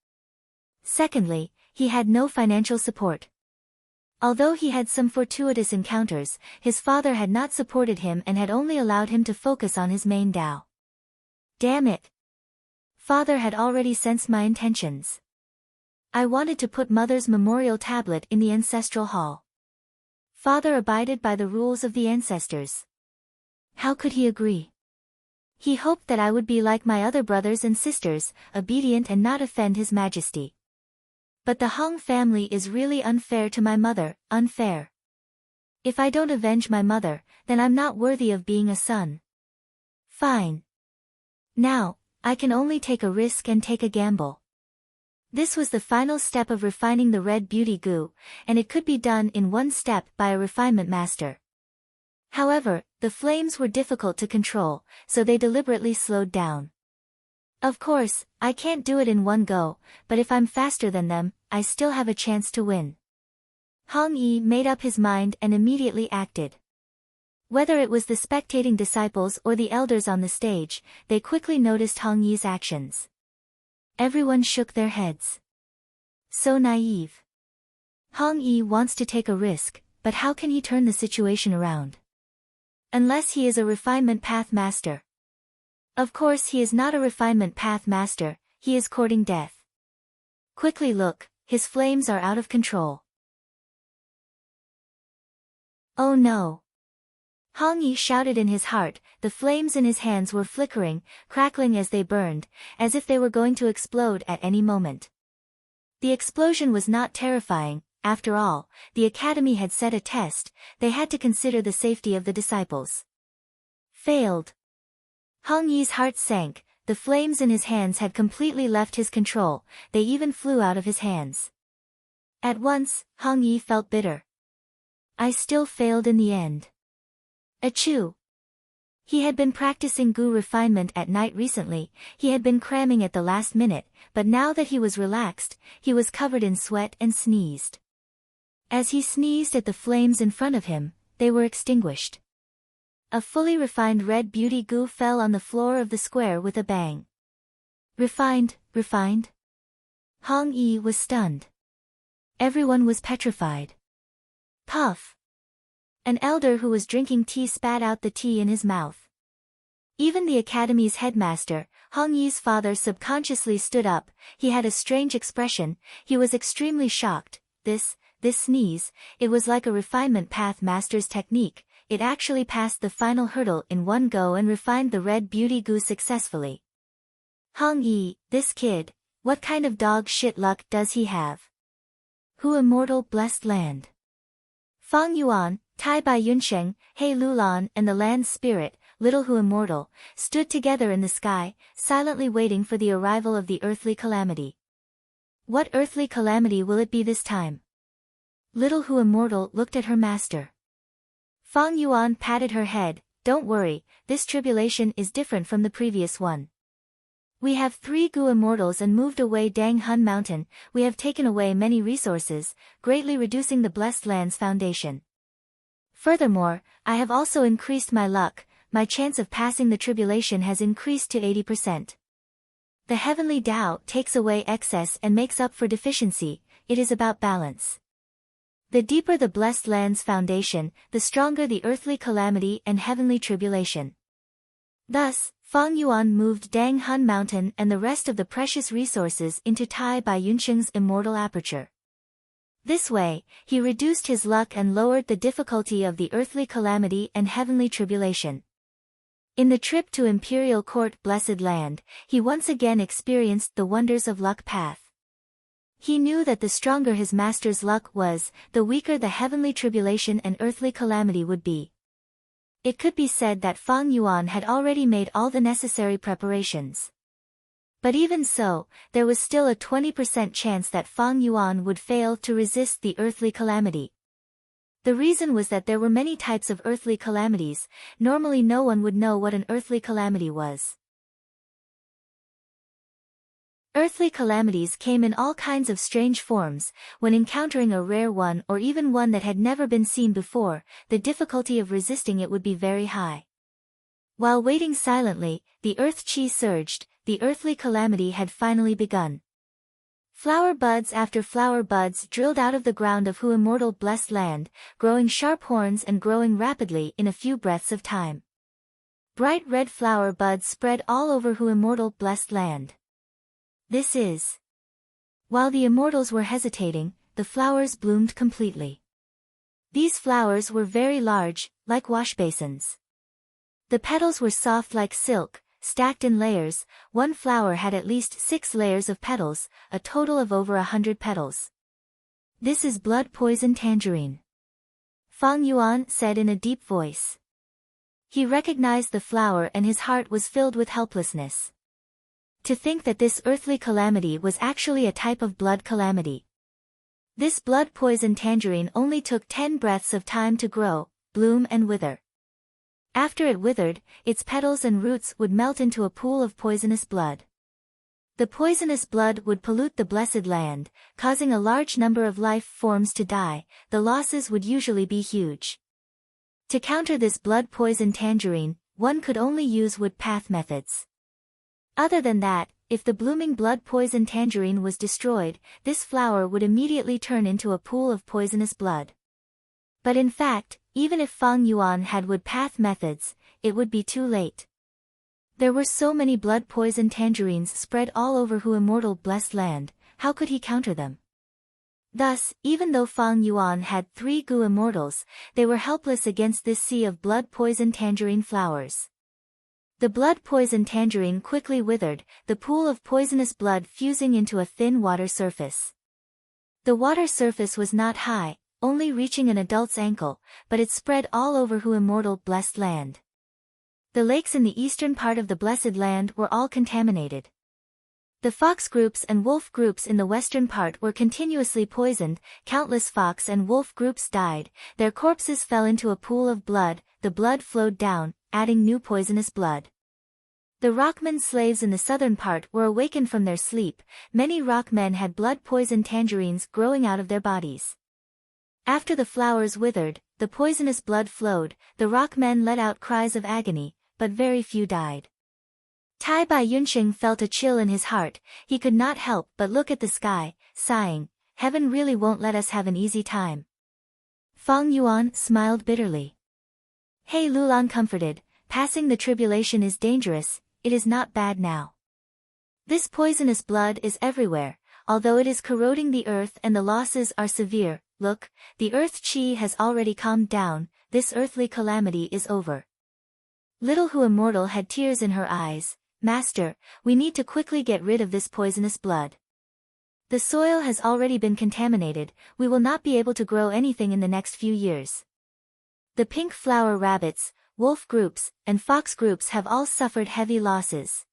Secondly, he had no financial support. Although he had some fortuitous encounters, his father had not supported him and had only allowed him to focus on his main Dao. Damn it! Father had already sensed my intentions. I wanted to put Mother's memorial tablet in the ancestral hall. Father abided by the rules of the ancestors. How could he agree? He hoped that I would be like my other brothers and sisters, obedient and not offend His Majesty. But the Hong family is really unfair to my mother, unfair. If I don't avenge my mother, then I'm not worthy of being a son. Fine. Now, I can only take a risk and take a gamble. This was the final step of refining the red beauty goo, and it could be done in one step by a refinement master. However, the flames were difficult to control, so they deliberately slowed down. Of course, I can't do it in one go, but if I'm faster than them, I still have a chance to win. Hong Yi made up his mind and immediately acted. Whether it was the spectating disciples or the elders on the stage, they quickly noticed Hong Yi's actions. Everyone shook their heads. So naive. Hong Yi wants to take a risk, but how can he turn the situation around? Unless he is a refinement path master. Of course he is not a refinement path master, he is courting death. Quickly look, his flames are out of control. Oh no! Hong Yi shouted in his heart, the flames in his hands were flickering, crackling as they burned, as if they were going to explode at any moment. The explosion was not terrifying, after all, the academy had set a test, they had to consider the safety of the disciples. Failed. Hong Yi's heart sank, the flames in his hands had completely left his control, they even flew out of his hands. At once, Hong Yi felt bitter. I still failed in the end. Achoo! He had been practicing goo refinement at night recently, he had been cramming at the last minute, but now that he was relaxed, he was covered in sweat and sneezed. As he sneezed at the flames in front of him, they were extinguished. A fully refined red beauty goo fell on the floor of the square with a bang. Refined? Hong Yi was stunned. Everyone was petrified. Puff! An elder who was drinking tea spat out the tea in his mouth. Even the academy's headmaster, Hong Yi's father, subconsciously stood up, he had a strange expression, he was extremely shocked. This sneeze, it was like a refinement path master's technique, it actually passed the final hurdle in one go and refined the red beauty goo successfully. Hong Yi, this kid, what kind of dog shit luck does he have? Who immortal blessed land? Fang Yuan, Tai Bai Yunsheng, He Lulan and the land spirit, Little Hu Immortal, stood together in the sky, silently waiting for the arrival of the earthly calamity. What earthly calamity will it be this time? Little Hu Immortal looked at her master. Fang Yuan patted her head, don't worry, this tribulation is different from the previous one. We have 3 Gu immortals and moved away Dang Hun Mountain, we have taken away many resources, greatly reducing the blessed land's foundation. Furthermore, I have also increased my luck, my chance of passing the tribulation has increased to 80%. The heavenly Tao takes away excess and makes up for deficiency, it is about balance. The deeper the blessed land's foundation, the stronger the earthly calamity and heavenly tribulation. Thus, Fang Yuan moved Dang Hun Mountain and the rest of the precious resources into Tai Bai Yunsheng's immortal aperture. This way, he reduced his luck and lowered the difficulty of the earthly calamity and heavenly tribulation. In the trip to Imperial Court Blessed Land, he once again experienced the wonders of luck path. He knew that the stronger his master's luck was, the weaker the heavenly tribulation and earthly calamity would be. It could be said that Fang Yuan had already made all the necessary preparations. But even so, there was still a 20% chance that Fang Yuan would fail to resist the earthly calamity. The reason was that there were many types of earthly calamities, normally no one would know what an earthly calamity was. Earthly calamities came in all kinds of strange forms, when encountering a rare one or even one that had never been seen before, the difficulty of resisting it would be very high. While waiting silently, the earth chi surged, the earthly calamity had finally begun. Flower buds after flower buds drilled out of the ground of Hu Immortal Blessed Land, growing sharp horns and growing rapidly in a few breaths of time. Bright red flower buds spread all over Hu Immortal Blessed Land. This is. While the immortals were hesitating, the flowers bloomed completely. These flowers were very large, like washbasins. The petals were soft like silk, stacked in layers, one flower had at least 6 layers of petals, a total of over 100 petals. This is blood poison tangerine. Fang Yuan said in a deep voice. He recognized the flower and his heart was filled with helplessness. To think that this earthly calamity was actually a type of blood calamity. This blood poison tangerine only took 10 breaths of time to grow, bloom and wither. After it withered, its petals and roots would melt into a pool of poisonous blood. The poisonous blood would pollute the blessed land, causing a large number of life forms to die. The losses would usually be huge. To counter this blood poison tangerine, one could only use wood path methods. Other than that, if the blooming blood poison tangerine was destroyed, this flower would immediately turn into a pool of poisonous blood. But in fact, even if Fang Yuan had wood path methods, it would be too late. There were so many blood poison tangerines spread all over Hu immortal blessed land, how could he counter them? Thus, even though Fang Yuan had 3 Gu immortals, they were helpless against this sea of blood poison tangerine flowers. The blood poison tangerine quickly withered, the pool of poisonous blood fusing into a thin water surface. The water surface was not high, only reaching an adult's ankle, but it spread all over Hu immortal blessed land. The lakes in the eastern part of the blessed land were all contaminated. The fox groups and wolf groups in the western part were continuously poisoned, countless fox and wolf groups died, their corpses fell into a pool of blood, the blood flowed down, adding new poisonous blood. The rockmen slaves in the southern part were awakened from their sleep, many rockmen had blood poison tangerines growing out of their bodies. After the flowers withered, the poisonous blood flowed, the rockmen let out cries of agony, but very few died. Tai Bai Yunxing felt a chill in his heart, he could not help but look at the sky, sighing, heaven really won't let us have an easy time. Fang Yuan smiled bitterly. He Lulan comforted, passing the tribulation is dangerous, it is not bad now. This poisonous blood is everywhere, although it is corroding the earth and the losses are severe, look, the earth chi has already calmed down, this earthly calamity is over. Little Hu Immortal had tears in her eyes. Master, we need to quickly get rid of this poisonous blood. The soil has already been contaminated, we will not be able to grow anything in the next few years. The pink flower rabbits, wolf groups, and fox groups have all suffered heavy losses.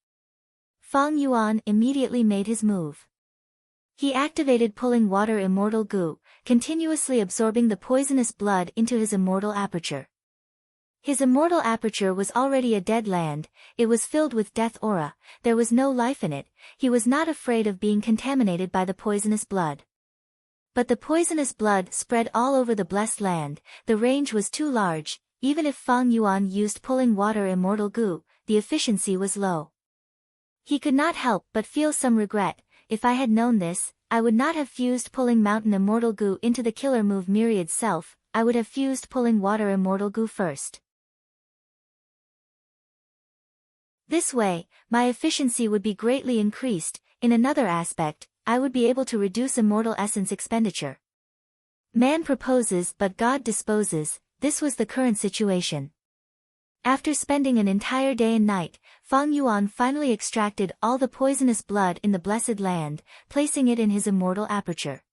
Fang Yuan immediately made his move. He activated pulling water immortal goo, continuously absorbing the poisonous blood into his immortal aperture. His immortal aperture was already a dead land, it was filled with death aura, there was no life in it, he was not afraid of being contaminated by the poisonous blood. But the poisonous blood spread all over the blessed land, the range was too large, even if Fang Yuan used pulling water immortal goo, the efficiency was low. He could not help but feel some regret, if I had known this, I would not have fused pulling mountain immortal goo into the killer move myriad self, I would have fused pulling water immortal goo first. This way, my efficiency would be greatly increased, in another aspect, I would be able to reduce immortal essence expenditure. Man proposes but God disposes, this was the current situation. After spending an entire day and night, Fang Yuan finally extracted all the poisonous blood in the blessed land, placing it in his immortal aperture.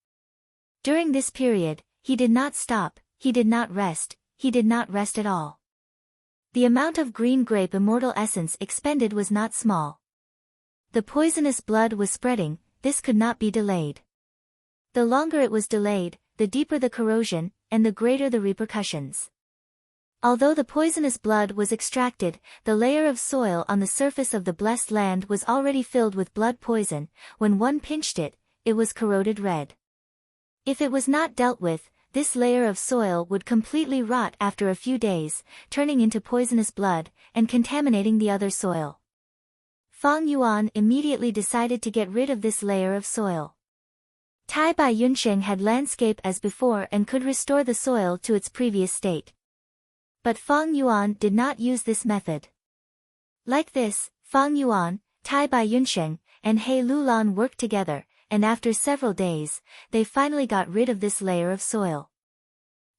During this period, he did not stop, he did not rest at all. The amount of green grape immortal essence expended was not small. The poisonous blood was spreading, this could not be delayed. The longer it was delayed, the deeper the corrosion, and the greater the repercussions. Although the poisonous blood was extracted, the layer of soil on the surface of the blessed land was already filled with blood poison, when one pinched it, it was corroded red. If it was not dealt with, this layer of soil would completely rot after a few days, turning into poisonous blood, and contaminating the other soil. Fang Yuan immediately decided to get rid of this layer of soil. Tai Bai Yunxing had landscape as before and could restore the soil to its previous state. But Fang Yuan did not use this method. Like this, Fang Yuan, Tai Bai Yunxing, and He Lulan worked together, and after several days, they finally got rid of this layer of soil.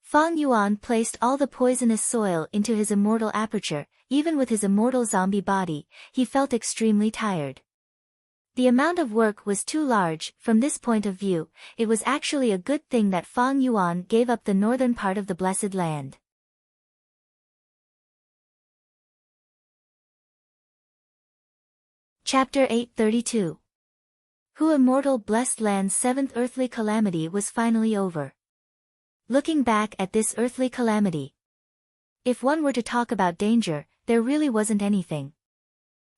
Fang Yuan placed all the poisonous soil into his immortal aperture, even with his immortal zombie body, he felt extremely tired. The amount of work was too large, from this point of view, it was actually a good thing that Fang Yuan gave up the northern part of the blessed land. Chapter 832. Who Immortal Blessed Land's seventh earthly calamity was finally over. Looking back at this earthly calamity, if one were to talk about danger, there really wasn't anything.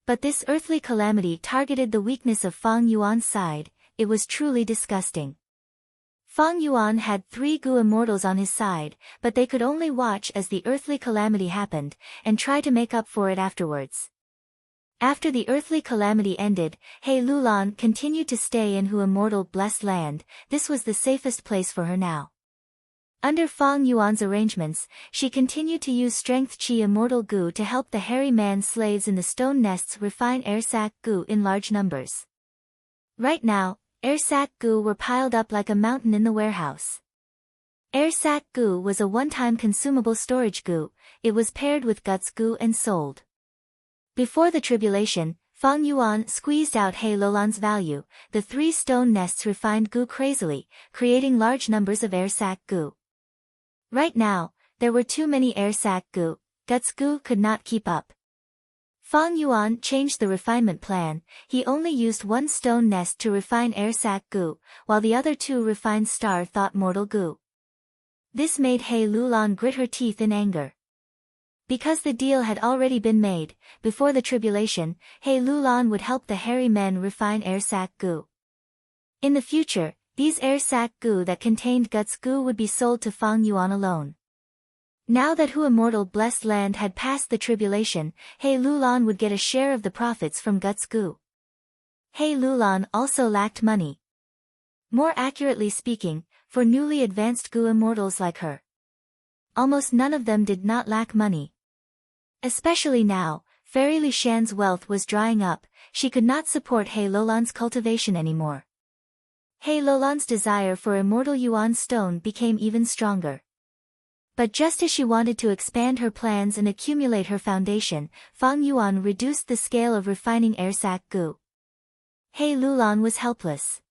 But this earthly calamity targeted the weakness of Fang Yuan's side. It was truly disgusting. Fang Yuan had 3 Gu immortals on his side, but they could only watch as the earthly calamity happened, and try to make up for it afterwards. After the earthly calamity ended, He Lulan continued to stay in Hu Immortal Blessed Land. This was the safest place for her now. Under Fang Yuan's arrangements, she continued to use Strength Qi Immortal Gu to help the hairy man slaves in the stone nests refine air sac Gu in large numbers. Right now, air sac Gu were piled up like a mountain in the warehouse. Air sac Gu was a one-time consumable storage Gu. It was paired with guts Gu and sold. Before the tribulation, Fang Yuan squeezed out He Lulan's value. The 3 stone nests refined Gu crazily, creating large numbers of air sac Gu. Right now, there were too many air sac Gu. Guts Gu could not keep up. Fang Yuan changed the refinement plan. He only used 1 stone nest to refine air sac Gu, while the other 2 refined star thought mortal Gu. This made He Lulan grit her teeth in anger. Because the deal had already been made, before the tribulation, He Lulan would help the hairy men refine air sac Gu. In the future, these air sac Gu that contained guts Gu would be sold to Fang Yuan alone. Now that Hu Immortal Blessed Land had passed the tribulation, He Lulan would get a share of the profits from guts Gu. He Lulan also lacked money. More accurately speaking, for newly advanced Gu immortals like her. Almost none of them did not lack money. Especially now, Fairy Li Shan's wealth was drying up. She could not support He Lulan's cultivation anymore. He Lulan's desire for immortal Yuan stone became even stronger. But just as she wanted to expand her plans and accumulate her foundation, Fang Yuan reduced the scale of refining air sac Gu. He Lulan was helpless.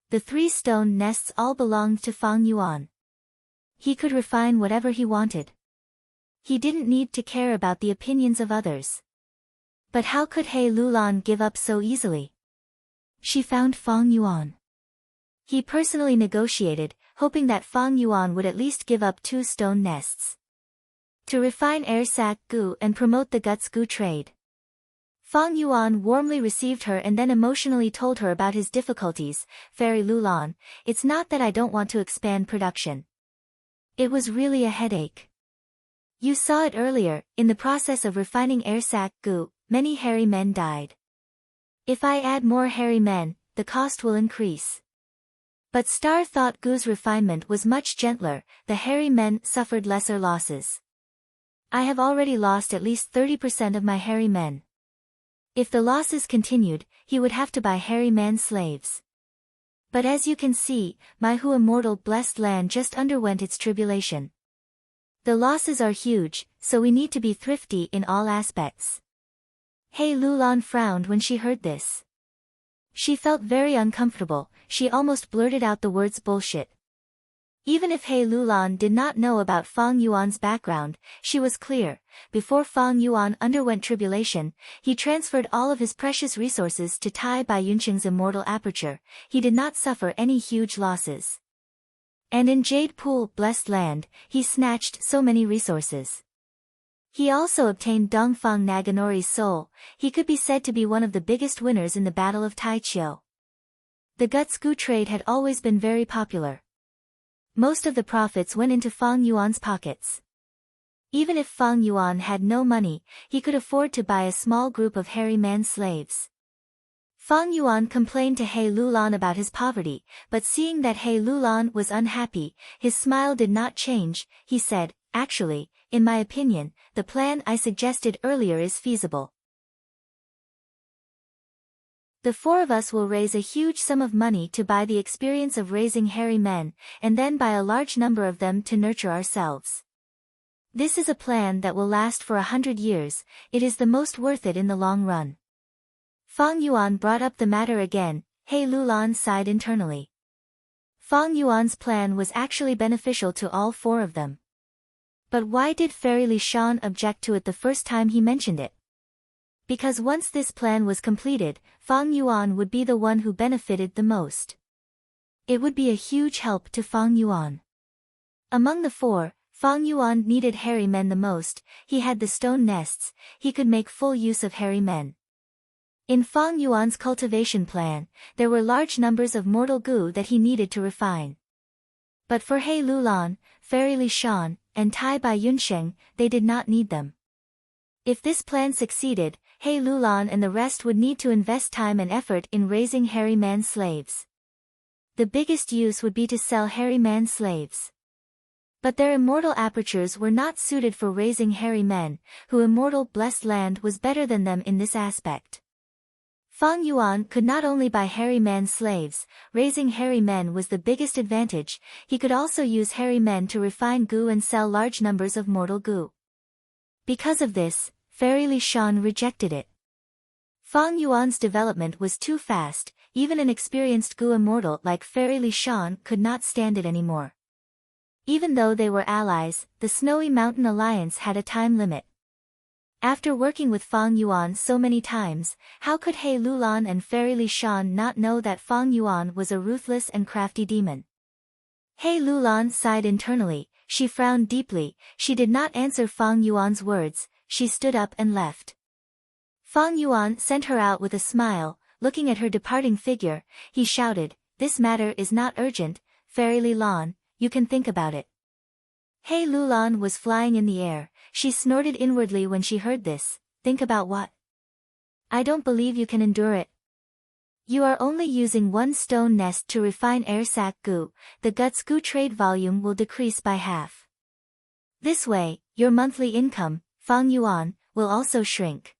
The 3 stone nests all belonged to Fang Yuan. He could refine whatever he wanted. He didn't need to care about the opinions of others. But how could He Lulan give up so easily? She found Fang Yuan. He personally negotiated, hoping that Fang Yuan would at least give up 2 stone nests to refine air sac Gu and promote the guts Gu trade. Fang Yuan warmly received her and then emotionally told her about his difficulties. Fairy Lulan, it's not that I don't want to expand production. It was really a headache. You saw it earlier. In the process of refining air sac Gu, many hairy men died. If I add more hairy men, the cost will increase. But Star thought Gu's refinement was much gentler. The hairy men suffered lesser losses. I have already lost at least 30% of my hairy men. If the losses continued, he would have to buy hairy man slaves. But as you can see, my Hu Immortal Blessed Land just underwent its tribulation. The losses are huge, so we need to be thrifty in all aspects. He Lulan frowned when she heard this. She felt very uncomfortable. She almost blurted out the words bullshit. Even if He Lulan did not know about Fang Yuan's background, she was clear. Before Fang Yuan underwent tribulation, he transferred all of his precious resources to Tai Bai Yunqing's immortal aperture. He did not suffer any huge losses. And in Jade Pool Blessed Land, he snatched so many resources. He also obtained Dongfang Naganori's soul. He could be said to be one of the biggest winners in the Battle of Taiqiu. The guts Gu trade had always been very popular. Most of the profits went into Fang Yuan's pockets. Even if Fang Yuan had no money, he could afford to buy a small group of hairy man slaves. Fang Yuan complained to He Lulan about his poverty, but seeing that He Lulan was unhappy, his smile did not change. He said, actually, in my opinion, the plan I suggested earlier is feasible. The 4 of us will raise a huge sum of money to buy the experience of raising hairy men, and then buy a large number of them to nurture ourselves. This is a plan that will last for 100 years. It is the most worth it in the long run. Fang Yuan brought up the matter again. He Lulan sighed internally. Fang Yuan's plan was actually beneficial to all 4 of them. But why did Fairy Li Shan object to it the first time he mentioned it? Because once this plan was completed, Fang Yuan would be the one who benefited the most. It would be a huge help to Fang Yuan. Among the four, Fang Yuan needed hairy men the most. He had the stone nests, he could make full use of hairy men. In Fang Yuan's cultivation plan, there were large numbers of mortal goo that he needed to refine. But for He Lulan, Fairy Li Shan, and Tai Bai Yunsheng, they did not need them. If this plan succeeded, He Lulan and the rest would need to invest time and effort in raising hairy man slaves. The biggest use would be to sell hairy man slaves. But their immortal apertures were not suited for raising hairy men, whose immortal blessed land was better than them in this aspect. Fang Yuan could not only buy hairy man slaves, raising hairy men was the biggest advantage, he could also use hairy men to refine goo and sell large numbers of mortal goo. Because of this, Fairy Li Shan rejected it. Fang Yuan's development was too fast, even an experienced goo immortal like Fairy Li Shan could not stand it anymore. Even though they were allies, the Snowy Mountain Alliance had a time limit. After working with Fang Yuan so many times, how could He Lulan and Fairy Li Shan not know that Fang Yuan was a ruthless and crafty demon? He Lulan sighed internally, she frowned deeply, she did not answer Fang Yuan's words, she stood up and left. Fang Yuan sent her out with a smile, looking at her departing figure, he shouted, "This matter is not urgent, Fairy Li Lan, you can think about it." He Lulan was flying in the air, she snorted inwardly when she heard this, "Think about what? I don't believe you can endure it. You are only using one stone nest to refine air sac goo, the guts goo trade volume will decrease by half. This way, your monthly income, Fang Yuan, will also shrink.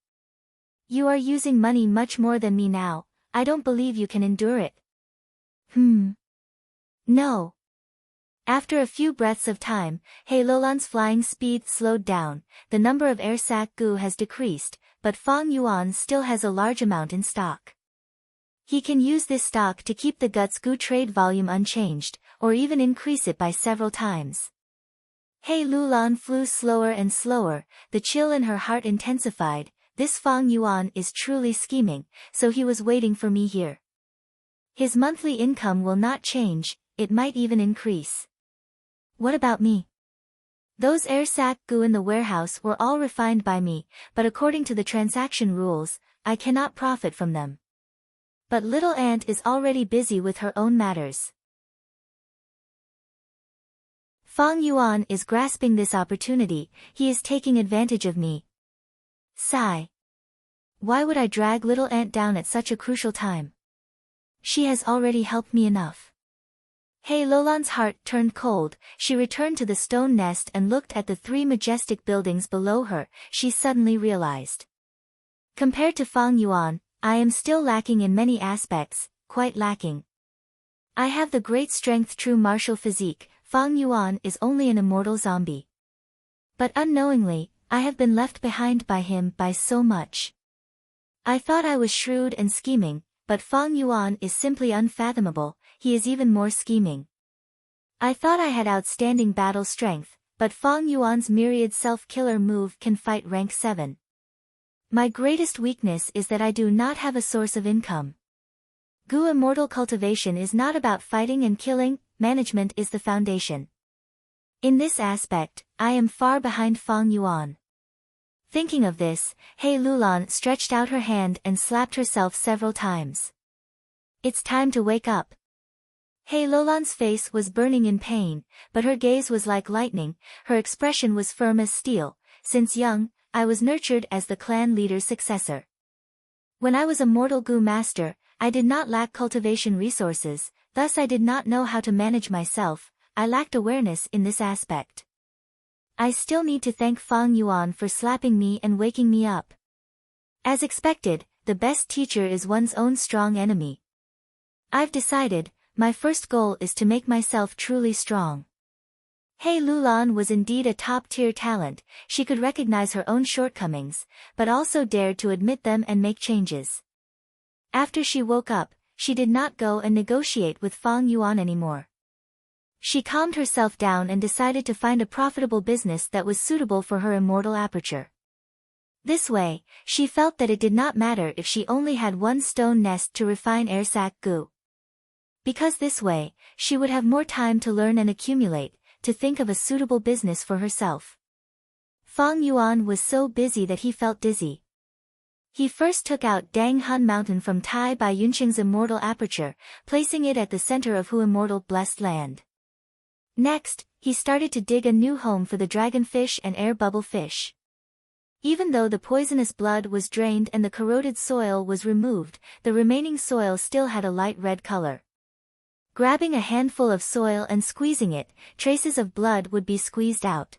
You are using money much more than me now, I don't believe you can endure it." No. After a few breaths of time, He Lulan's flying speed slowed down, the number of air sac goo has decreased, but Fang Yuan still has a large amount in stock. He can use this stock to keep the guts goo trade volume unchanged, or even increase it by several times. He Lulan flew slower and slower, the chill in her heart intensified, this Fang Yuan is truly scheming, so he was waiting for me here. His monthly income will not change, it might even increase. What about me? Those air sac goo in the warehouse were all refined by me, but according to the transaction rules, I cannot profit from them. But little Ant is already busy with her own matters. Fang Yuan is grasping this opportunity, he is taking advantage of me. Sigh. Why would I drag little Ant down at such a crucial time? She has already helped me enough. He Lulan's heart turned cold, she returned to the stone nest and looked at the three majestic buildings below her, she suddenly realized. Compared to Fang Yuan, I am still lacking in many aspects, quite lacking. I have the great strength true martial physique, Fang Yuan is only an immortal zombie. But unknowingly, I have been left behind by him by so much. I thought I was shrewd and scheming, but Fang Yuan is simply unfathomable, he is even more scheming. I thought I had outstanding battle strength, but Fang Yuan's myriad self-killer move can fight rank 7. My greatest weakness is that I do not have a source of income. Goo immortal cultivation is not about fighting and killing, management is the foundation. In this aspect, I am far behind Fang Yuan. Thinking of this, He Lulan stretched out her hand and slapped herself several times. It's time to wake up. He Lulan's face was burning in pain, but her gaze was like lightning, her expression was firm as steel. Since young, I was nurtured as the clan leader's successor. When I was a mortal goo master, I did not lack cultivation resources, thus I did not know how to manage myself, I lacked awareness in this aspect. I still need to thank Fang Yuan for slapping me and waking me up. As expected, the best teacher is one's own strong enemy. I've decided, my first goal is to make myself truly strong. He Lulan was indeed a top-tier talent, she could recognize her own shortcomings, but also dared to admit them and make changes. After she woke up, she did not go and negotiate with Fang Yuan anymore. She calmed herself down and decided to find a profitable business that was suitable for her immortal aperture. This way, she felt that it did not matter if she only had one stone nest to refine air sac goo. Because this way, she would have more time to learn and accumulate, to think of a suitable business for herself. Fang Yuan was so busy that he felt dizzy. He first took out Dang Hun Mountain from Tai Bai Yunqing's immortal aperture, placing it at the center of Hu immortal blessed land. Next, he started to dig a new home for the dragonfish and air bubble fish. Even though the poisonous blood was drained and the corroded soil was removed, the remaining soil still had a light red color. Grabbing a handful of soil and squeezing it, traces of blood would be squeezed out.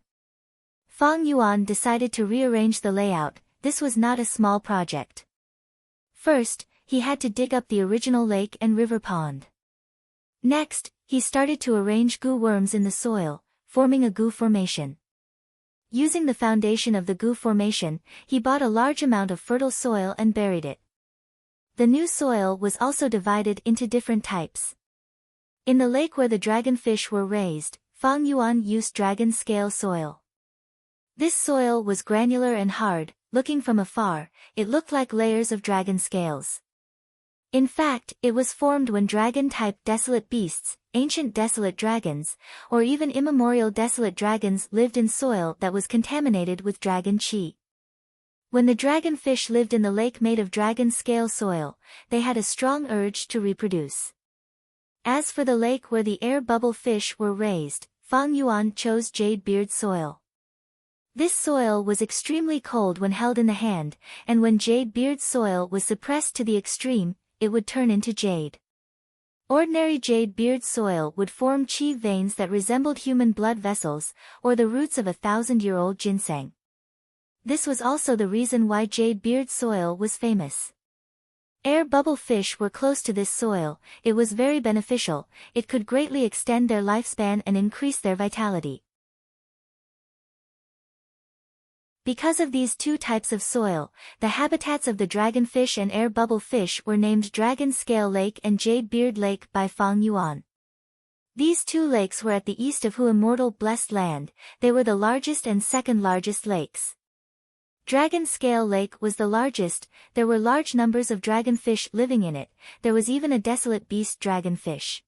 Fang Yuan decided to rearrange the layout. This was not a small project. First, he had to dig up the original lake and river pond. Next, he started to arrange goo worms in the soil, forming a goo formation. Using the foundation of the goo formation, he bought a large amount of fertile soil and buried it. The new soil was also divided into different types. In the lake where the dragonfish were raised, Fang Yuan used dragon scale soil. This soil was granular and hard. Looking from afar, it looked like layers of dragon scales. In fact, it was formed when dragon-type desolate beasts, ancient desolate dragons, or even immemorial desolate dragons lived in soil that was contaminated with dragon qi. When the dragonfish lived in the lake made of dragon scale soil, they had a strong urge to reproduce. As for the lake where the air bubble fish were raised, Fang Yuan chose jade beard soil. This soil was extremely cold when held in the hand, and when jade beard soil was suppressed to the extreme, it would turn into jade. Ordinary jade beard soil would form qi veins that resembled human blood vessels, or the roots of 1,000-year-old ginseng. This was also the reason why jade beard soil was famous. Air bubble fish were close to this soil. It was very beneficial. It could greatly extend their lifespan and increase their vitality. Because of these two types of soil, the habitats of the dragonfish and air bubble fish were named Dragon Scale Lake and Jade Beard Lake by Fang Yuan. These two lakes were at the east of Hu immortal blessed land. They were the largest and second largest lakes. Dragon Scale Lake was the largest. There were large numbers of dragonfish living in it. There was even a desolate beast dragonfish.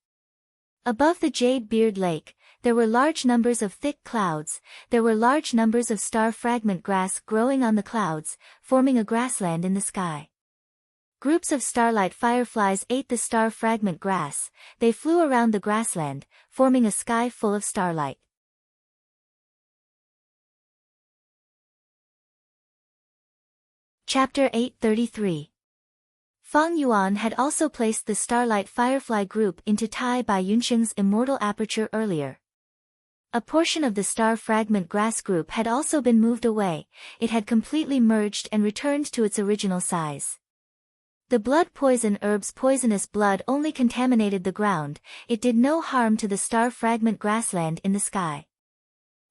Above the Jade Beard Lake, there were large numbers of thick clouds. There were large numbers of star fragment grass growing on the clouds, forming a grassland in the sky. Groups of starlight fireflies ate the star fragment grass. They flew around the grassland, forming a sky full of starlight. Chapter 833. Fang Yuan had also placed the starlight firefly group into Tai Bai Yunqing's immortal aperture earlier. A portion of the star fragment grass group had also been moved away. It had completely merged and returned to its original size. The blood poison herb's poisonous blood only contaminated the ground. It did no harm to the star fragment grassland in the sky.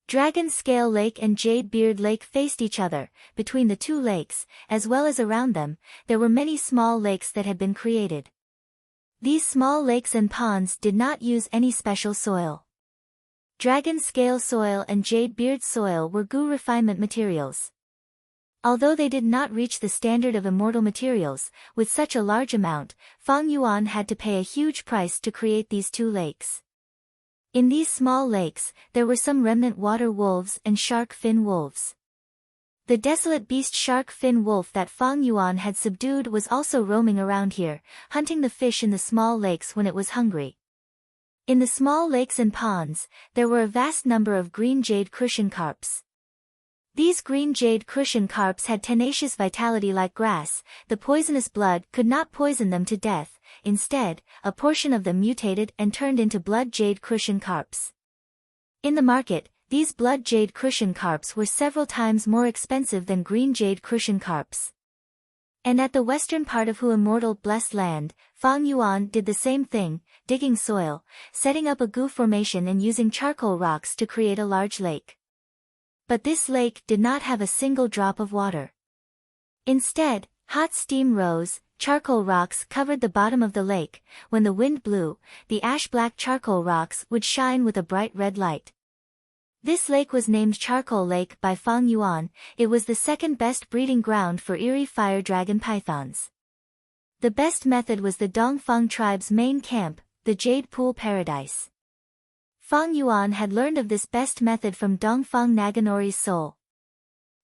Dragon Scale Lake and Jade Beard Lake faced each other. Between the two lakes, as well as around them, there were many small lakes that had been created. These small lakes and ponds did not use any special soil. Dragon Scale soil and Jade Beard soil were goo refinement materials. Although they did not reach the standard of immortal materials, with such a large amount, Fang Yuan had to pay a huge price to create these two lakes. In these small lakes, there were some remnant water wolves and shark fin wolves. The desolate beast shark fin wolf that Fang Yuan had subdued was also roaming around here, hunting the fish in the small lakes when it was hungry. In the small lakes and ponds, there were a vast number of green jade cushion carps. These green jade cushion carps had tenacious vitality like grass. The poisonous blood could not poison them to death. Instead, a portion of them mutated and turned into blood jade cushion carps. In the market, these blood jade cushion carps were several times more expensive than green jade cushion carps. And at the western part of Hu immortal blessed land, Fang Yuan did the same thing, digging soil, setting up a goo formation and using charcoal rocks to create a large lake. But this lake did not have a single drop of water. Instead, hot steam rose, charcoal rocks covered the bottom of the lake. When the wind blew, the ash-black charcoal rocks would shine with a bright red light. This lake was named Charcoal Lake by Fang Yuan. It was the second best breeding ground for eerie fire dragon pythons. The best method was the Dongfang tribe's main camp, the Jade Pool Paradise. Fang Yuan had learned of this best method from Dongfang Naganori's soul.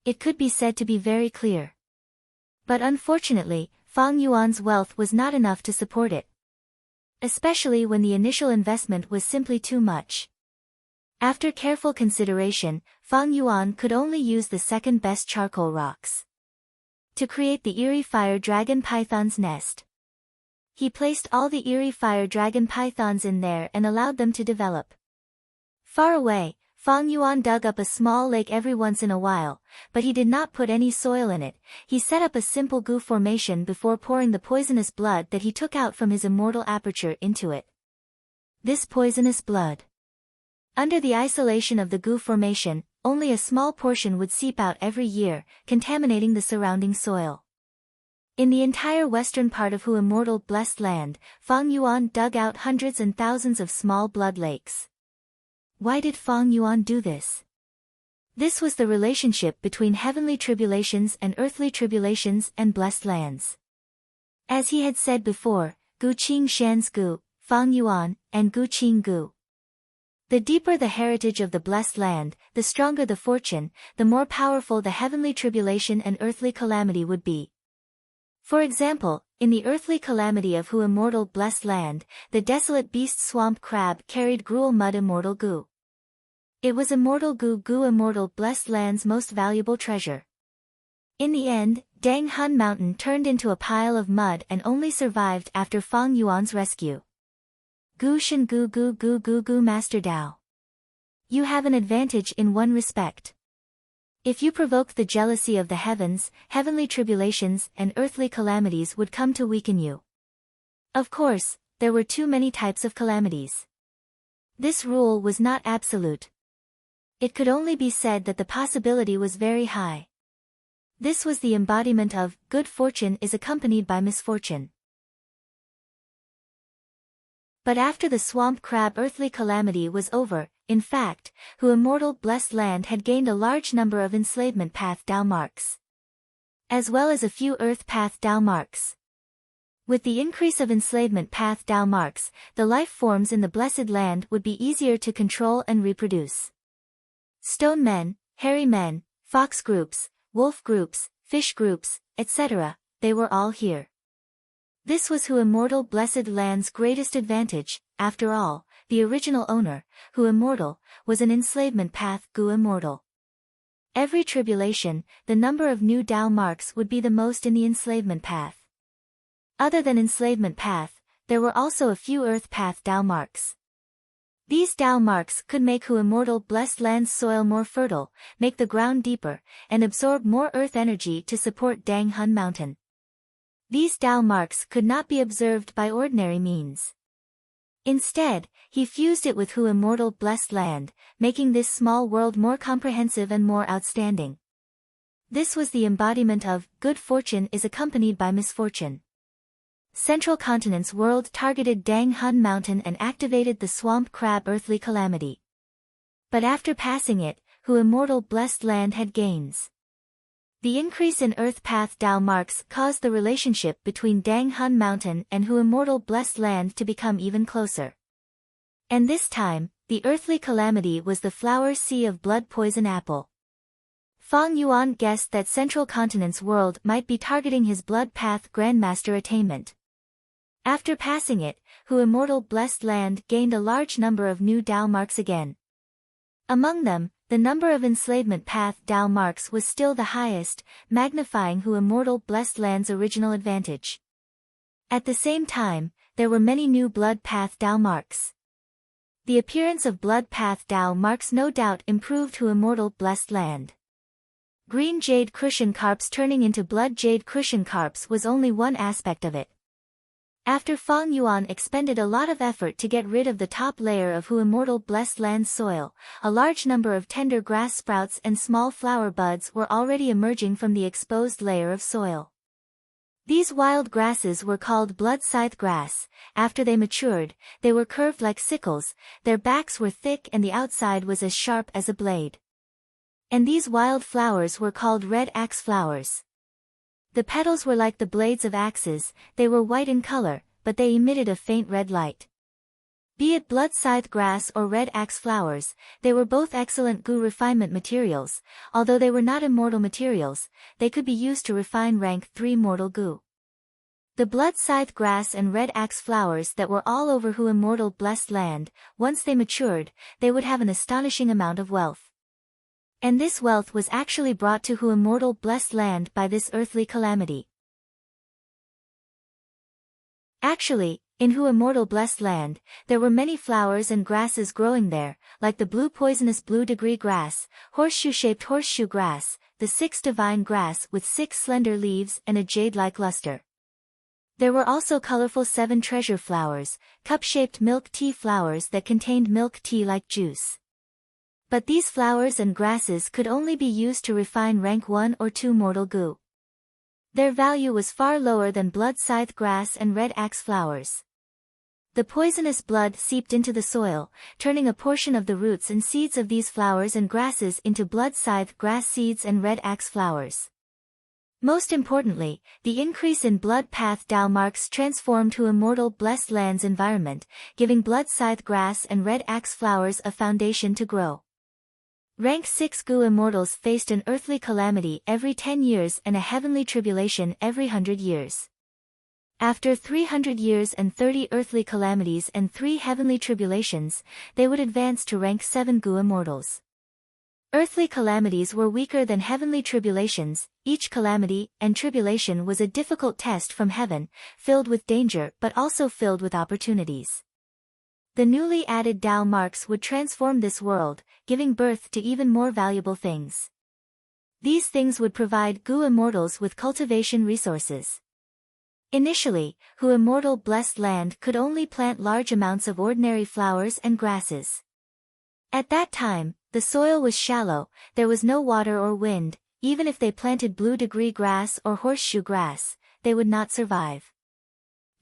It could be said to be very clear. But unfortunately, Fang Yuan's wealth was not enough to support it. Especially when the initial investment was simply too much. After careful consideration, Fang Yuan could only use the second best charcoal rocks to create the eerie fire dragon python's nest. He placed all the eerie fire dragon pythons in there and allowed them to develop. Far away, Fang Yuan dug up a small lake every once in a while, but he did not put any soil in it. He set up a simple goo formation before pouring the poisonous blood that he took out from his immortal aperture into it. This poisonous blood. Under the isolation of the goo formation, only a small portion would seep out every year, contaminating the surrounding soil. In the entire western part of Hu Immortal Blessed Land, Fang Yuan dug out hundreds and thousands of small blood lakes. Why did Fang Yuan do this? This was the relationship between heavenly tribulations and earthly tribulations and blessed lands. As he had said before, Gu Qing Shan's Gu, Fang Yuan, and Gu Qing Gu. The deeper the heritage of the blessed land, the stronger the fortune, the more powerful the heavenly tribulation and earthly calamity would be. For example, in the earthly calamity of Hu Immortal Blessed Land, the desolate beast swamp crab carried gruel mud immortal goo. It was immortal goo Immortal Blessed Land's most valuable treasure. In the end, Dang Hun Mountain turned into a pile of mud and only survived after Fang Yuan's rescue. Gu Shen Gu Master Dao. You have an advantage in one respect. If you provoke the jealousy of the heavens, heavenly tribulations and earthly calamities would come to weaken you. Of course, there were too many types of calamities. This rule was not absolute. It could only be said that the possibility was very high. This was the embodiment of, good fortune is accompanied by misfortune. But after the swamp crab earthly calamity was over, in fact, Hu Immortal Blessed Land had gained a large number of enslavement path Dao marks, as well as a few earth path Dao marks. With the increase of enslavement path Dao marks, the life forms in the Blessed Land would be easier to control and reproduce. Stone men, hairy men, fox groups, wolf groups, fish groups, etc., they were all here. This was Hu Immortal Blessed Land's greatest advantage. After all, the original owner, Hu Immortal, was an enslavement path Gu Immortal. Every tribulation, the number of new Dao marks would be the most in the enslavement path. Other than enslavement path, there were also a few earth path Dao marks. These Dao marks could make Hu Immortal Blessed Land's soil more fertile, make the ground deeper, and absorb more earth energy to support Dang Hun Mountain. These Dao marks could not be observed by ordinary means. Instead, he fused it with Hu Immortal Blessed Land, making this small world more comprehensive and more outstanding. This was the embodiment of, good fortune is accompanied by misfortune. Central Continent's world targeted Dang Hun Mountain and activated the swamp crab earthly calamity. But after passing it, Hu Immortal Blessed Land had gains. The increase in earth path Dao marks caused the relationship between Dang Hun Mountain and Hu Immortal Blessed Land to become even closer. And this time, the earthly calamity was the flower sea of blood poison apple. Fang Yuan guessed that Central Continent's world might be targeting his blood path Grandmaster attainment. After passing it, Hu Immortal Blessed Land gained a large number of new Dao marks again. Among them, the number of enslavement path Dao marks was still the highest, magnifying Hu Immortal Blessed Land's original advantage. At the same time, there were many new blood path Dao marks. The appearance of blood path Dao marks no doubt improved Hu Immortal Blessed Land. Green jade cushion carps turning into blood jade cushion carps was only one aspect of it. After Fang Yuan expended a lot of effort to get rid of the top layer of Hu Immortal Blessed Land soil, a large number of tender grass sprouts and small flower buds were already emerging from the exposed layer of soil. These wild grasses were called blood scythe grass. After they matured, they were curved like sickles, their backs were thick and the outside was as sharp as a blade. And these wild flowers were called red axe flowers. The petals were like the blades of axes, they were white in color, but they emitted a faint red light. Be it blood scythe grass or red axe flowers, they were both excellent gu refinement materials. Although they were not immortal materials, they could be used to refine rank 3 mortal gu. The blood scythe grass and red axe flowers that were all over Hu immortal blessed land, once they matured, they would have an astonishing amount of wealth. And this wealth was actually brought to Hu immortal blessed land by this earthly calamity. Actually, in Hu immortal blessed land, there were many flowers and grasses growing there, like the blue poisonous blue degree grass, horseshoe-shaped horseshoe grass, the 6 divine grass with 6 slender leaves and a jade-like luster. There were also colorful 7 treasure flowers, cup-shaped milk tea flowers that contained milk tea-like juice. But these flowers and grasses could only be used to refine rank 1 or 2 mortal gu. Their value was far lower than blood scythe grass and red axe flowers. The poisonous blood seeped into the soil, turning a portion of the roots and seeds of these flowers and grasses into blood scythe grass seeds and red axe flowers. Most importantly, the increase in blood path Dao marks transformed Hu immortal blessed land's environment, giving blood scythe grass and red axe flowers a foundation to grow. Rank 6 gu immortals faced an earthly calamity every 10 years and a heavenly tribulation every 100 years. After 300 years and 30 earthly calamities and 3 heavenly tribulations, they would advance to rank 7 gu immortals. Earthly calamities were weaker than heavenly tribulations. Each calamity and tribulation was a difficult test from heaven, filled with danger but also filled with opportunities. The newly added Dao marks would transform this world, giving birth to even more valuable things. These things would provide gu immortals with cultivation resources. Initially, Hu immortal blessed land could only plant large amounts of ordinary flowers and grasses. At that time, the soil was shallow, there was no water or wind. Even if they planted blue degree grass or horseshoe grass, they would not survive.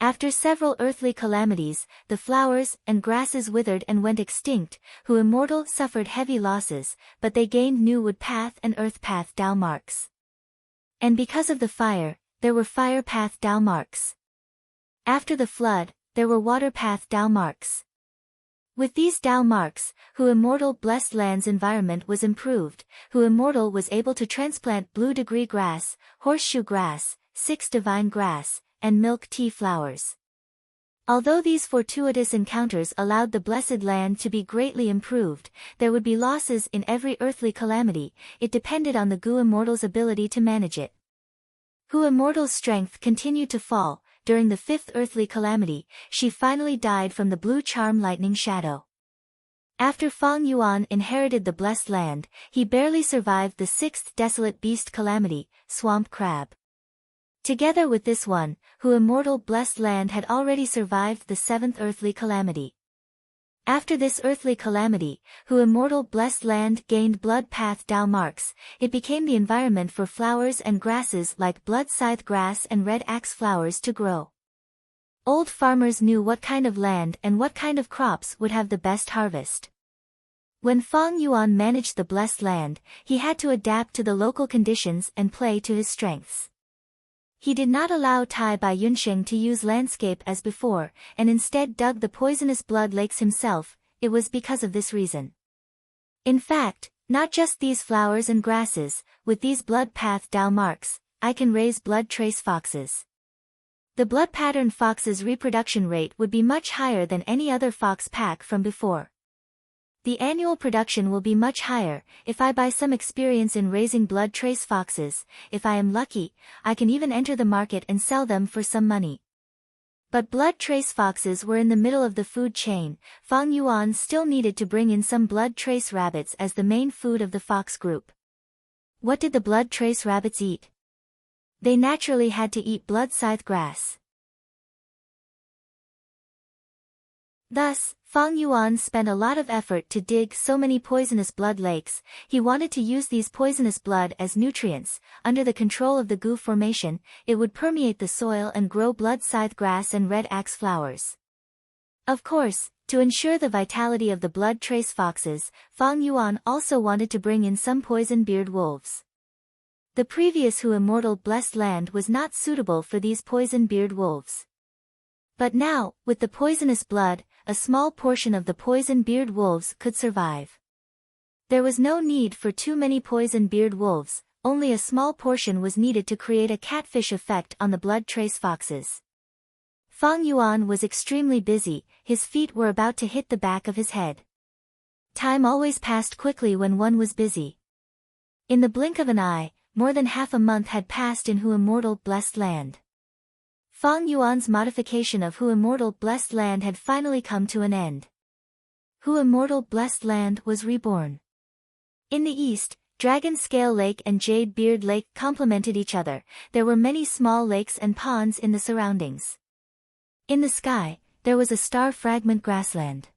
After several earthly calamities, the flowers and grasses withered and went extinct. Hu immortal suffered heavy losses, but they gained new wood path and earth path Dao marks. And because of the fire, there were fire path Dao marks. After the flood, there were water path Dao marks. With these Dao marks, Hu immortal blessed land's environment was improved. Hu immortal was able to transplant blue degree grass, horseshoe grass, 6 divine grass, and milk tea flowers. Although these fortuitous encounters allowed the blessed land to be greatly improved, there would be losses in every earthly calamity. It depended on the gu immortal's ability to manage it. Hu immortal's strength continued to fall. During the 5th earthly calamity, she finally died from the blue charm lightning shadow. After Fang Yuan inherited the blessed land, he barely survived the 6th desolate beast calamity, swamp crab. Together with this one, Hu immortal blessed land had already survived the 7th earthly calamity. After this earthly calamity, Hu immortal blessed land gained blood path Dao marks. It became the environment for flowers and grasses like blood scythe grass and red axe flowers to grow. Old farmers knew what kind of land and what kind of crops would have the best harvest. When Fang Yuan managed the blessed land, he had to adapt to the local conditions and play to his strengths. He did not allow Tai Bai Yunsheng to use landscape as before, and instead dug the poisonous blood lakes himself. It was because of this reason. In fact, not just these flowers and grasses, with these blood path Dao marks, I can raise blood trace foxes. The blood pattern fox's reproduction rate would be much higher than any other fox pack from before. The annual production will be much higher. If I buy some experience in raising blood trace foxes, if I am lucky, I can even enter the market and sell them for some money. But blood trace foxes were in the middle of the food chain. Fang Yuan still needed to bring in some blood trace rabbits as the main food of the fox group. What did the blood trace rabbits eat? They naturally had to eat blood scythe grass. Thus, Fang Yuan spent a lot of effort to dig so many poisonous blood lakes. He wanted to use these poisonous blood as nutrients. Under the control of the Gu formation, it would permeate the soil and grow blood scythe grass and red axe flowers. Of course, to ensure the vitality of the blood trace foxes, Fang Yuan also wanted to bring in some poison-beard wolves. The previous Hu Immortal Blessed Land was not suitable for these poison-beard wolves. But now, with the poisonous blood, a small portion of the poison-beard wolves could survive. There was no need for too many poison-beard wolves, only a small portion was needed to create a catfish effect on the blood trace foxes. Fang Yuan was extremely busy, his feet were about to hit the back of his head. Time always passed quickly when one was busy. In the blink of an eye, more than half a month had passed in Hu Immortal Blessed Land. Fang Yuan's modification of Hu Immortal Blessed Land had finally come to an end. Hu Immortal Blessed Land was reborn. In the east, Dragon Scale Lake and Jade Beard Lake complemented each other. There were many small lakes and ponds in the surroundings. In the sky, there was a star fragment grassland.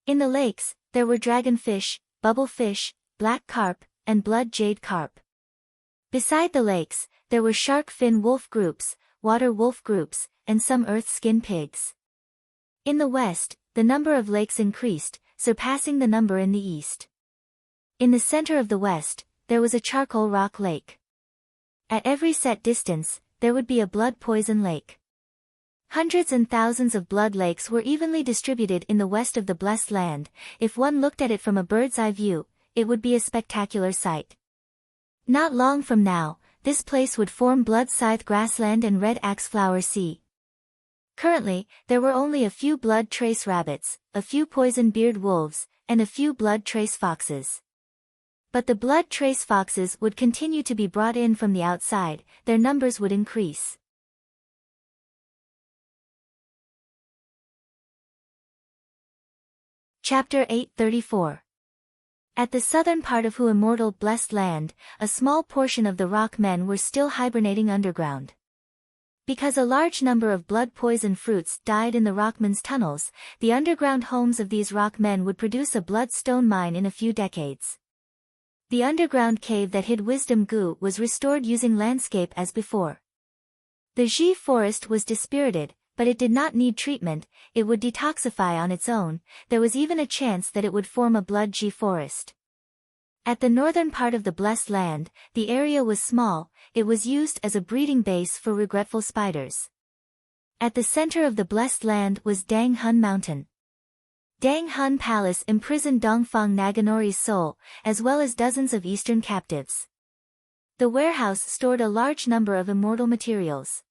In the lakes, there were dragonfish, bubble fish, black carp, and blood jade carp. Beside the lakes, there were shark fin wolf groups, water wolf groups, and some earth skin pigs. In the west, the number of lakes increased, surpassing the number in the east. In the center of the west, there was a charcoal rock lake. At every set distance, there would be a blood poison lake. Hundreds and thousands of blood lakes were evenly distributed in the west of the Blessed Land. If one looked at it from a bird's eye view, it would be a spectacular sight. Not long from now, this place would form blood scythe grassland and red axe flower sea. Currently, there were only a few blood trace rabbits, a few poison-beard wolves, and a few blood trace foxes. But the blood trace foxes would continue to be brought in from the outside, their numbers would increase. Chapter 834. At the southern part of Hu Immortal Blessed Land, a small portion of the rock men were still hibernating underground. Because a large number of blood poison fruits died in the rockmen's tunnels, the underground homes of these rock men would produce a blood stone mine in a few decades. The underground cave that hid Wisdom Gu was restored using landscape as before. The Ji forest was dispirited, but it did not need treatment, it would detoxify on its own. There was even a chance that it would form a blood Ji forest. At the northern part of the Blessed Land, the area was small, it was used as a breeding base for regretful spiders. At the center of the Blessed Land was Dang Hun Mountain. Dang Hun Palace imprisoned Dongfang Naganori's soul, as well as dozens of eastern captives. The warehouse stored a large number of immortal materials.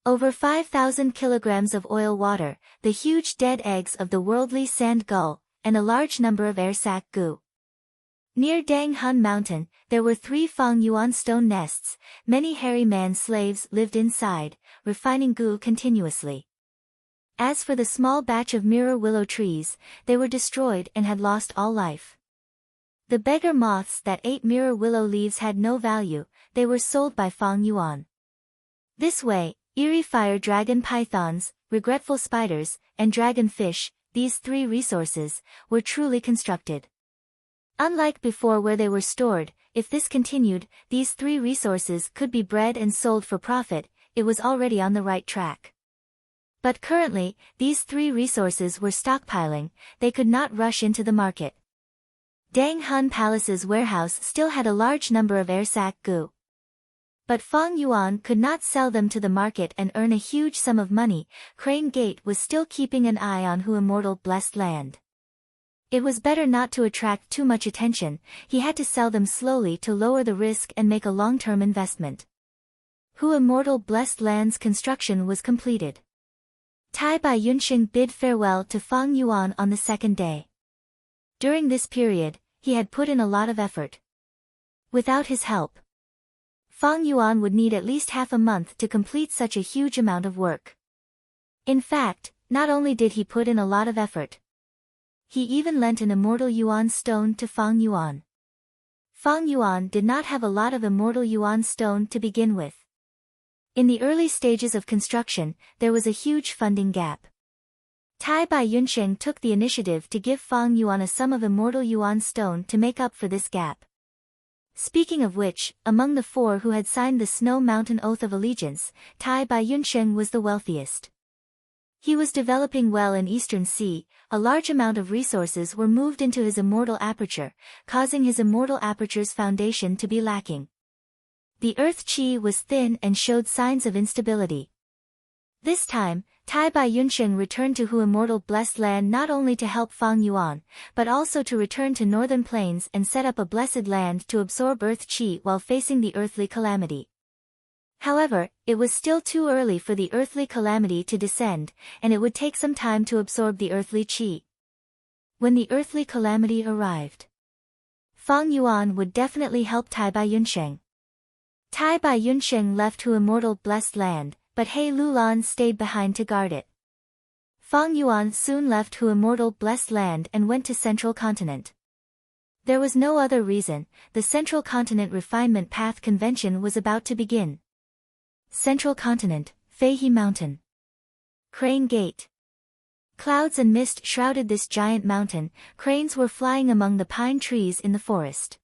Over 5,000 kilograms of oil water, the huge dead eggs of the worldly sand gull, and a large number of air sac gu. Near Dang Hun Mountain, there were 3 Fang Yuan stone nests. Many hairy man slaves lived inside, refining gu continuously. As for the small batch of mirror willow trees, they were destroyed and had lost all life. The beggar moths that ate mirror willow leaves had no value, they were sold by Fang Yuan. This way, eerie fire dragon pythons, regretful spiders, and dragonfish, these 3 resources, were truly constructed. Unlike before where they were stored, if this continued, these 3 resources could be bred and sold for profit, it was already on the right track. But currently, these 3 resources were stockpiling, they could not rush into the market. Dang Hun Palace's warehouse still had a large number of air sac gu. But Fang Yuan could not sell them to the market and earn a huge sum of money. Crane Gate was still keeping an eye on Hu Immortal Blessed Land. It was better not to attract too much attention, he had to sell them slowly to lower the risk and make a long-term investment. Hu Immortal Blessed Land's construction was completed. Tai Bai Yunxing bid farewell to Fang Yuan on the second day. During this period, he had put in a lot of effort. Without his help, Fang Yuan would need at least half a month to complete such a huge amount of work. In fact, not only did he put in a lot of effort, he even lent an immortal Yuan stone to Fang Yuan. Fang Yuan did not have a lot of immortal Yuan stone to begin with. In the early stages of construction, there was a huge funding gap. Tai Bai Yunsheng took the initiative to give Fang Yuan a sum of immortal yuan stone to make up for this gap. Speaking of which, among the four who had signed the Snow Mountain Oath of Allegiance, Tai Bai Yunsheng was the wealthiest. He was developing well in Eastern Sea. A large amount of resources were moved into his immortal aperture, causing his immortal aperture's foundation to be lacking. The earth chi was thin and showed signs of instability. This time, Tai Bai Yunsheng returned to Hu Immortal Blessed Land not only to help Fang Yuan, but also to return to Northern Plains and set up a blessed land to absorb earth chi while facing the earthly calamity. However, it was still too early for the earthly calamity to descend, and it would take some time to absorb the earthly chi. When the earthly calamity arrived, Fang Yuan would definitely help Tai Bai Yunsheng. Tai Bai Yunsheng left Hu Immortal Blessed Land, but He Lulan stayed behind to guard it. Fang Yuan soon left Hu Immortal Blessed Land and went to Central Continent. There was no other reason. The Central Continent Refinement Path Convention was about to begin. Central Continent, Feihe Mountain. Crane Gate. Clouds and mist shrouded this giant mountain. Cranes were flying among the pine trees in the forest.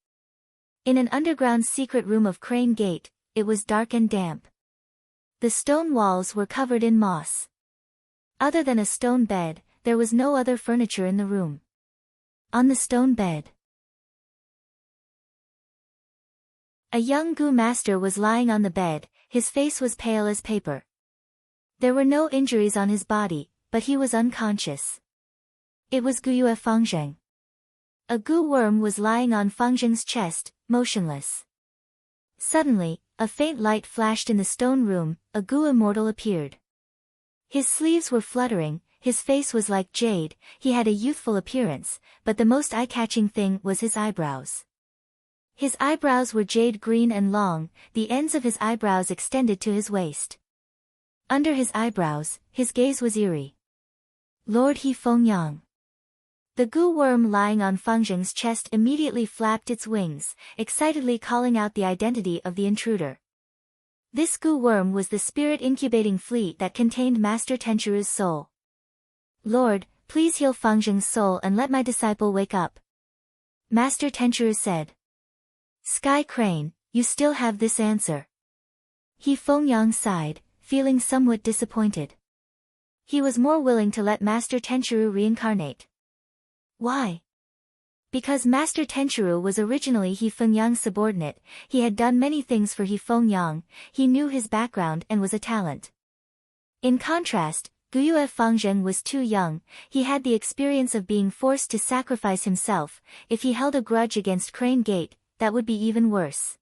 In an underground secret room of Crane Gate, it was dark and damp. The stone walls were covered in moss. Other than a stone bed, there was no other furniture in the room. On the stone bed, a young Gu master was lying on the bed. His face was pale as paper. There were no injuries on his body, but he was unconscious. It was Guyue Fangzheng. A Gu worm was lying on Fangzheng's chest, motionless. Suddenly, a faint light flashed in the stone room. A Gu immortal appeared. His sleeves were fluttering, his face was like jade, he had a youthful appearance, but the most eye-catching thing was his eyebrows. His eyebrows were jade green and long, the ends of his eyebrows extended to his waist. Under his eyebrows, his gaze was eerie. Lord He Fengyang. The Gu worm lying on Fangzheng's chest immediately flapped its wings, excitedly calling out the identity of the intruder. This Gu worm was the spirit incubating fleet that contained Master Tenchuru's soul. Lord, please heal Fangzheng's soul and let my disciple wake up. Master Tenchuru said. Sky Crane, you still have this answer. He Fengyang sighed, feeling somewhat disappointed. He was more willing to let Master Tenchuru reincarnate. Why? Because Master Tenchuru was originally He Fengyang's subordinate, he had done many things for He Fengyang, he knew his background and was a talent. In contrast, Guyue Fangzheng was too young, he had the experience of being forced to sacrifice himself. If he held a grudge against Crane Gate, that would be even worse.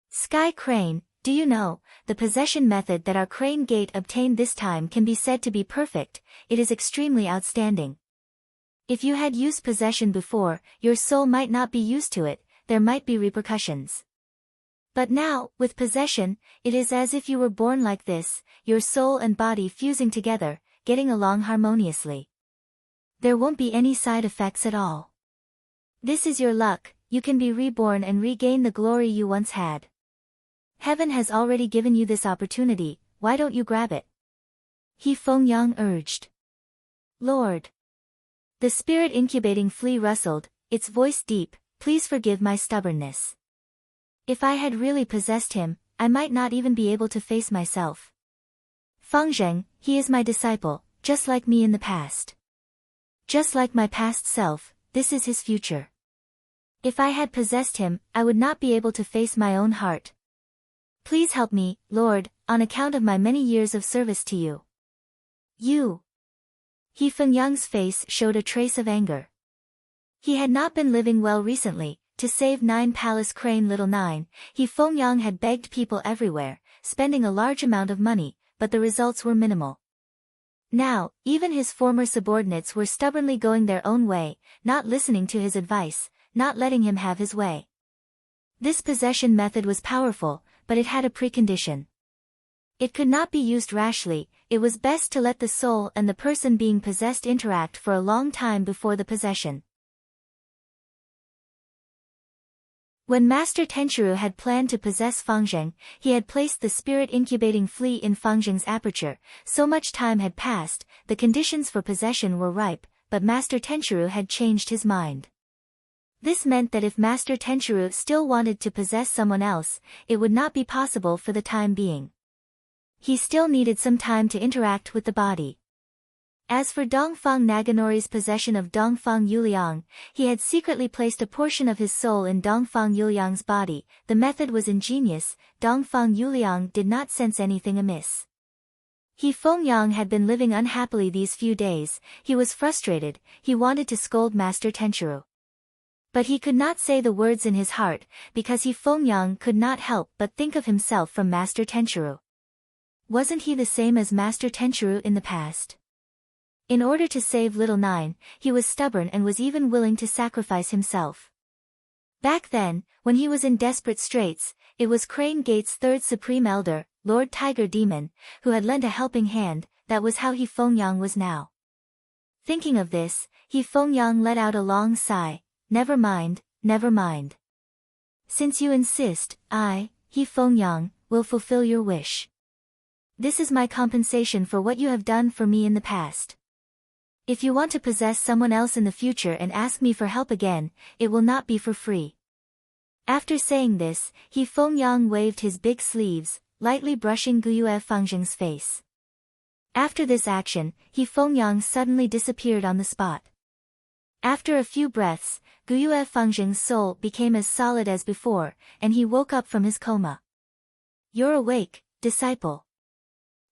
Sky Crane, do you know, the possession method that our Crane Gate obtained this time can be said to be perfect, it is extremely outstanding. If you had used possession before, your soul might not be used to it, there might be repercussions. But now, with possession, it is as if you were born like this, your soul and body fusing together, getting along harmoniously. There won't be any side effects at all. This is your luck, you can be reborn and regain the glory you once had. Heaven has already given you this opportunity, why don't you grab it? He Fengyang urged. Lord. The spirit incubating flea rustled, its voice deep, please forgive my stubbornness. If I had really possessed him, I might not even be able to face myself. Fangzheng, he is my disciple, just like me in the past. Just like my past self, this is his future. If I had possessed him, I would not be able to face my own heart. Please help me, Lord, on account of my many years of service to you. You. He Fengyang's face showed a trace of anger. He had not been living well recently. To save 9 Palace Crane Little 9, He Fengyang had begged people everywhere, spending a large amount of money, but the results were minimal. Now, even his former subordinates were stubbornly going their own way, not listening to his advice, not letting him have his way. This possession method was powerful, but it had a precondition. It could not be used rashly, it was best to let the soul and the person being possessed interact for a long time before the possession. When Master Tenchiru had planned to possess Fangzheng, he had placed the spirit incubating flea in Fangzheng's aperture. So much time had passed, the conditions for possession were ripe, but Master Tenchiru had changed his mind. This meant that if Master Tenchiru still wanted to possess someone else, it would not be possible for the time being. He still needed some time to interact with the body. As for Dongfang Naganori's possession of Dongfang Yuliang, he had secretly placed a portion of his soul in Dongfang Yuliang's body. The method was ingenious. Dongfang Yuliang did not sense anything amiss. He Fengyang had been living unhappily these few days. He was frustrated. He wanted to scold Master Tenchiru. But he could not say the words in his heart, because he Fengyang could not help but think of himself from Master Tenchiru. Wasn't he the same as Master Tenchiru in the past? In order to save Little Nine, he was stubborn and was even willing to sacrifice himself. Back then, when he was in desperate straits, it was Crane Gate's third Supreme Elder, Lord Tiger Demon, who had lent a helping hand. That was how he Fengyang was now. Thinking of this, he Fengyang let out a long sigh. Never mind, never mind. Since you insist, I, he Fengyang, will fulfill your wish. This is my compensation for what you have done for me in the past. If you want to possess someone else in the future and ask me for help again, it will not be for free. After saying this, he Fengyang waved his big sleeves, lightly brushing Guyue Fangzheng's face. After this action, he Fengyang suddenly disappeared on the spot. After a few breaths, Guyue Fangzheng's soul became as solid as before, and he woke up from his coma. You're awake, disciple.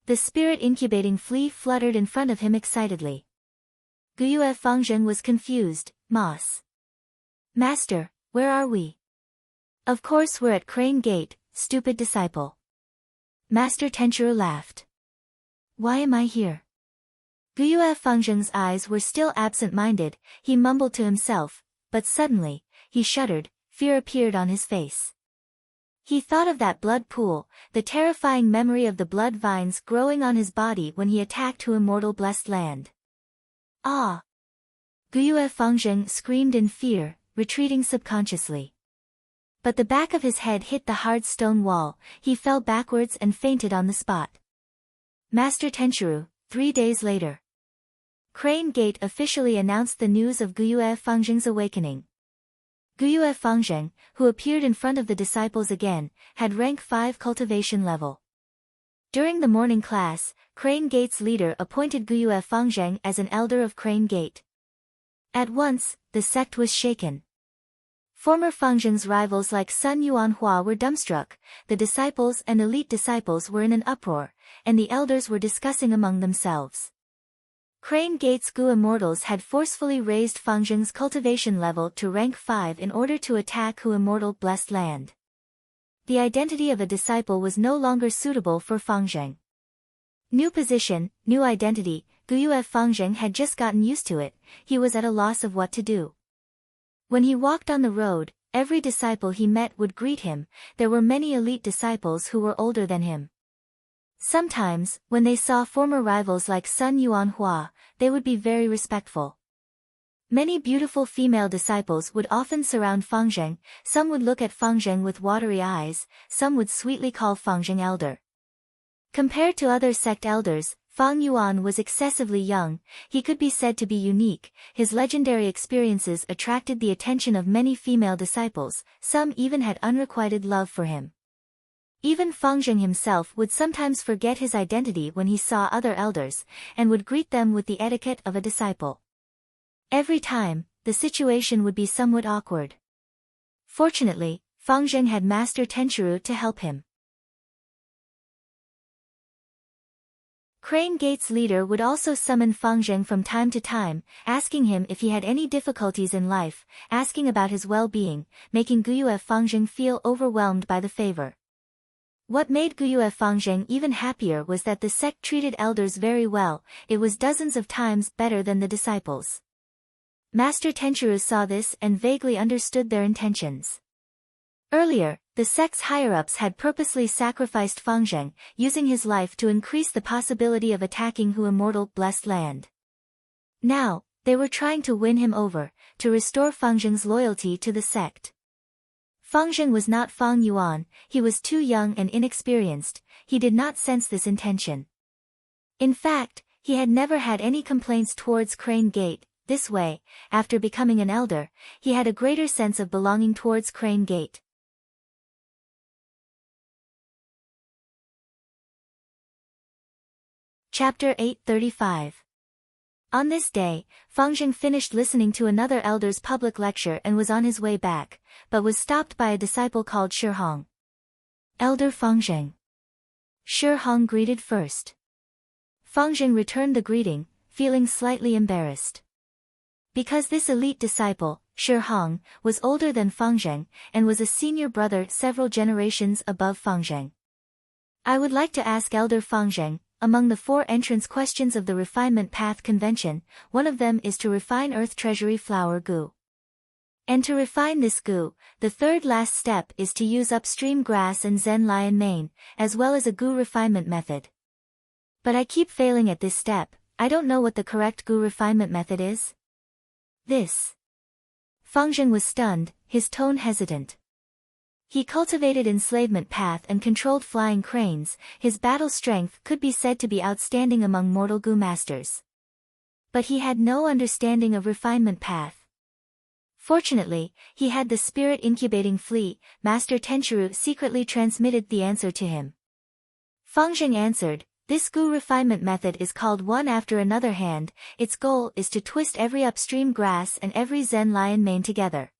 The spirit incubating flea fluttered in front of him excitedly. Guyue Fangzheng was confused. Moss. Master, where are we? Of course we're at Crane Gate, stupid disciple. Master Tenchiru laughed. Why am I here? Guyue Fangzheng's eyes were still absent-minded. He mumbled to himself, but suddenly, he shuddered. Fear appeared on his face. He thought of that blood pool, the terrifying memory of the blood vines growing on his body when he attacked Hu Immortal Blessed Land. Ah! Guyue Fangzheng screamed in fear, retreating subconsciously. But the back of his head hit the hard stone wall. He fell backwards and fainted on the spot. Master Tenchiru, 3 days later. Crane Gate officially announced the news of Guyue Fangzheng's awakening. Guyue Fangzheng, who appeared in front of the disciples again, had rank 5 cultivation level. During the morning class, Crane Gate's leader appointed Guyue Fangzheng as an elder of Crane Gate. At once, the sect was shaken. Former Fangzheng's rivals like Sun Yuanhua were dumbstruck, the disciples and elite disciples were in an uproar, and the elders were discussing among themselves. Crane Gate's Gu Immortals had forcefully raised Fangzheng's cultivation level to rank 5 in order to attack Hu Immortal Blessed Land. The identity of a disciple was no longer suitable for Fangzheng. New position, new identity. Guyue Fangzheng had just gotten used to it. He was at a loss of what to do. When he walked on the road, every disciple he met would greet him. There were many elite disciples who were older than him. Sometimes, when they saw former rivals like Sun Yuanhua, they would be very respectful. Many beautiful female disciples would often surround Fangzheng. Some would look at Fangzheng with watery eyes, some would sweetly call Fangzheng elder. Compared to other sect elders, Fang Yuan was excessively young. He could be said to be unique. His legendary experiences attracted the attention of many female disciples. Some even had unrequited love for him. Even Fangzheng himself would sometimes forget his identity when he saw other elders, and would greet them with the etiquette of a disciple. Every time, the situation would be somewhat awkward. Fortunately, Fangzheng had Master Tenchiru to help him. Crane Gate's leader would also summon Fangzheng from time to time, asking him if he had any difficulties in life, asking about his well-being, making Guyue Fangzheng feel overwhelmed by the favor. What made Guyue Fangzheng even happier was that the sect treated elders very well. It was dozens of times better than the disciples. Master Tenchiru saw this and vaguely understood their intentions. Earlier, the sect's higher-ups had purposely sacrificed Fangzheng, using his life to increase the possibility of attacking Hu Immortal Blessed Land. Now, they were trying to win him over, to restore Fangzheng's loyalty to the sect. Feng Zheng was not Feng Yuan, he was too young and inexperienced, he did not sense this intention. In fact, he had never had any complaints towards Crane Gate. This way, after becoming an elder, he had a greater sense of belonging towards Crane Gate. Chapter 835. On this day, Feng Zheng finished listening to another elder's public lecture and was on his way back, but was stopped by a disciple called Shi Hong. Elder Feng Zheng. Shi Hong greeted first. Feng Zheng returned the greeting, feeling slightly embarrassed. Because this elite disciple, Shi Hong, was older than Feng Zheng, and was a senior brother several generations above Feng Zheng. I would like to ask Elder Feng Zheng, among the 4 entrance questions of the Refinement Path Convention, one of them is to refine Earth Treasury Flower Goo. And to refine this goo, the third last step is to use upstream grass and Zen lion mane, as well as a goo refinement method. But I keep failing at this step, I don't know what the correct goo refinement method is. This. Feng Zheng was stunned, his tone hesitant. He cultivated enslavement path and controlled flying cranes, his battle strength could be said to be outstanding among mortal goo masters. But he had no understanding of refinement path. Fortunately, he had the spirit incubating flea, Master Tenchiru secretly transmitted the answer to him. Feng Zheng answered, this goo refinement method is called one after another hand, its goal is to twist every upstream grass and every Zen lion mane together.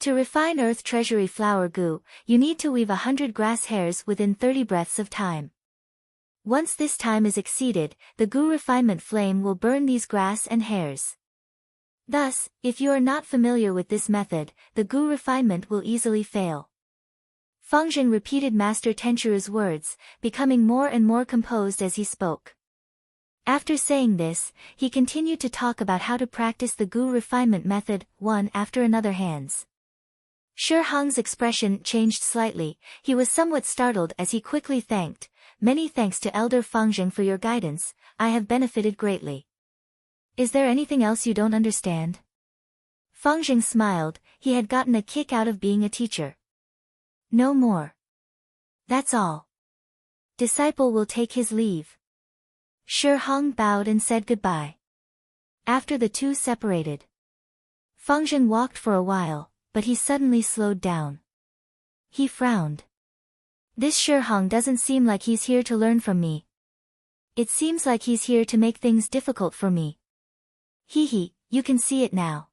To refine Earth Treasury Flower Goo, you need to weave 100 grass hairs within 30 breaths of time. Once this time is exceeded, the goo refinement flame will burn these grass and hairs. Thus, if you are not familiar with this method, the goo refinement will easily fail. Feng Zheng repeated Master Tenchiru's words, becoming more and more composed as he spoke. After saying this, he continued to talk about how to practice the goo refinement method, one after another hands. Shi Hong's expression changed slightly, he was somewhat startled as he quickly thanked, many thanks to Elder Feng Zheng for your guidance, I have benefited greatly. Is there anything else you don't understand? Feng Zheng smiled, he had gotten a kick out of being a teacher. No more. That's all. Disciple will take his leave. Shi Hong bowed and said goodbye. After the two separated, Feng Zheng walked for a while, but he suddenly slowed down. He frowned. This Shi Hong doesn't seem like he's here to learn from me. It seems like he's here to make things difficult for me. Hee, you can see it now.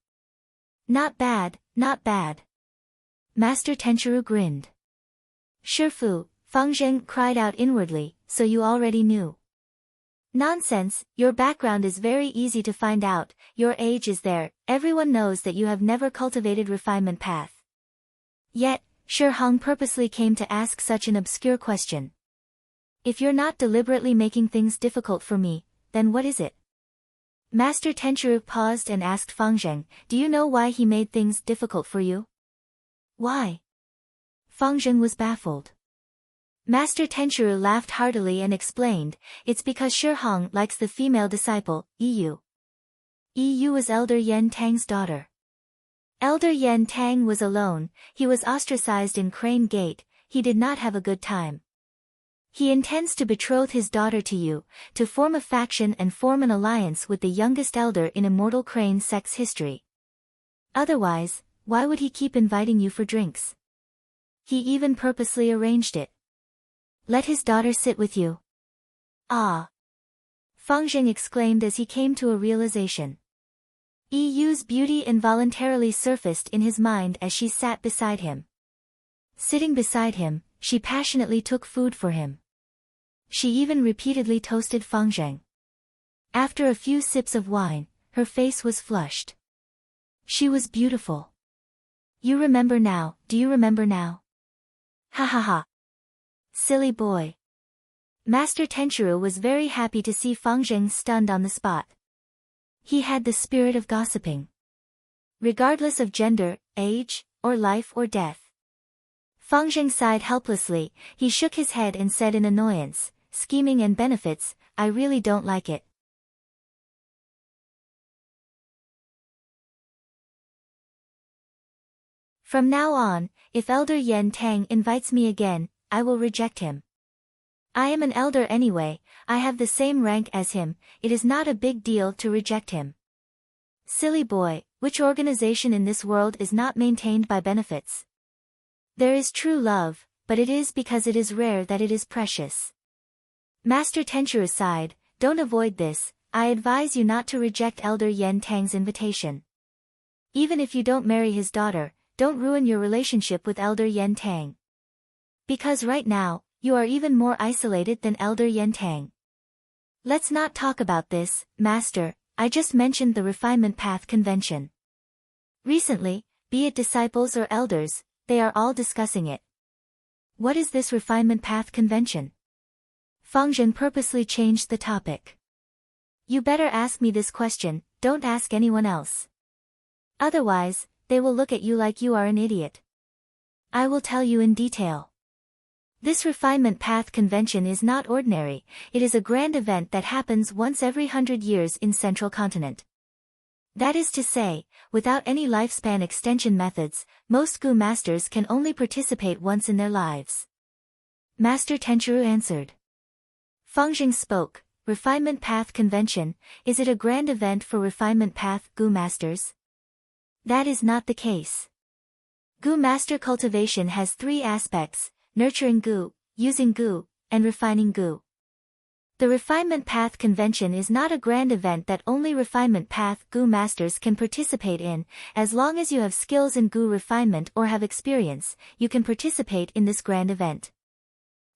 Not bad, not bad. Master Tenchiru grinned. Shifu, Feng Zheng cried out inwardly, so you already knew. Nonsense, your background is very easy to find out, your age is there, everyone knows that you have never cultivated refinement path. Yet, Shi Hong purposely came to ask such an obscure question. If you're not deliberately making things difficult for me, then what is it? Master Tenchiru paused and asked Feng Zheng, do you know why he made things difficult for you? Why? Feng Zheng was baffled. Master Tenchiru laughed heartily and explained, it's because Shi Hong likes the female disciple, Yu. Yu was Elder Yen Tang's daughter. Elder Yen Tang was alone, he was ostracized in Crane Gate, he did not have a good time. He intends to betroth his daughter to you, to form a faction and form an alliance with the youngest elder in Immortal Crane sect's history. Otherwise, why would he keep inviting you for drinks? He even purposely arranged it. Let his daughter sit with you. Ah! Feng Zheng exclaimed as he came to a realization. Yu's beauty involuntarily surfaced in his mind as she sat beside him. Sitting beside him, she passionately took food for him. She even repeatedly toasted Feng Zheng. After a few sips of wine, her face was flushed. She was beautiful. You remember now, do you remember now? Ha ha ha. Silly boy. Master Tenchiru was very happy to see Feng Zheng stunned on the spot. He had the spirit of gossiping. Regardless of gender, age, or life or death. Feng Zheng sighed helplessly, he shook his head and said in annoyance, scheming and benefits, I really don't like it. From now on, if Elder Yen Tang invites me again, I will reject him. I am an elder anyway, I have the same rank as him, it is not a big deal to reject him. Silly boy, which organization in this world is not maintained by benefits? There is true love, but it is because it is rare that it is precious. Master Tenchuru sighed, don't avoid this, I advise you not to reject Elder Yen Tang's invitation. Even if you don't marry his daughter, don't ruin your relationship with Elder Yen Tang. Because right now, you are even more isolated than Elder Yen Tang. Let's not talk about this, Master, I just mentioned the Refinement Path Convention. Recently, be it disciples or elders, they are all discussing it. What is this Refinement Path Convention? Fangzhen purposely changed the topic. You better ask me this question, don't ask anyone else. Otherwise, they will look at you like you are an idiot. I will tell you in detail. This Refinement Path Convention is not ordinary, it is a grand event that happens once every 100 years in Central Continent. That is to say, without any lifespan extension methods, most Gu masters can only participate once in their lives. Master Tenchuru answered. Fangzhen spoke, Refinement Path Convention, is it a grand event for Refinement Path Gu masters? That is not the case. Gu master cultivation has three aspects, nurturing Gu, using Gu, and refining Gu. The Refinement Path Convention is not a grand event that only Refinement Path Gu masters can participate in, as long as you have skills in Gu refinement or have experience, you can participate in this grand event.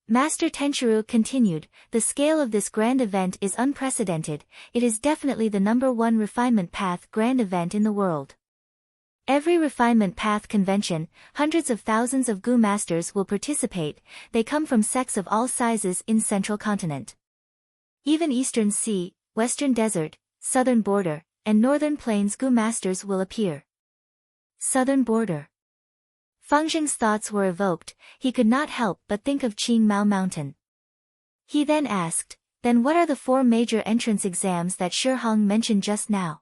Master Tenchuru continued, the scale of this grand event is unprecedented, it is definitely the #1 Refinement Path grand event in the world. Every Refinement Path Convention, hundreds of thousands of Gu masters will participate, they come from sects of all sizes in Central Continent. Even Eastern Sea, Western Desert, Southern Border, and Northern Plains Gu masters will appear. Southern Border. Fangzhen's thoughts were evoked, he could not help but think of Qing Mao Mountain. He then asked, then what are the 4 major entrance exams that Shi Hong mentioned just now?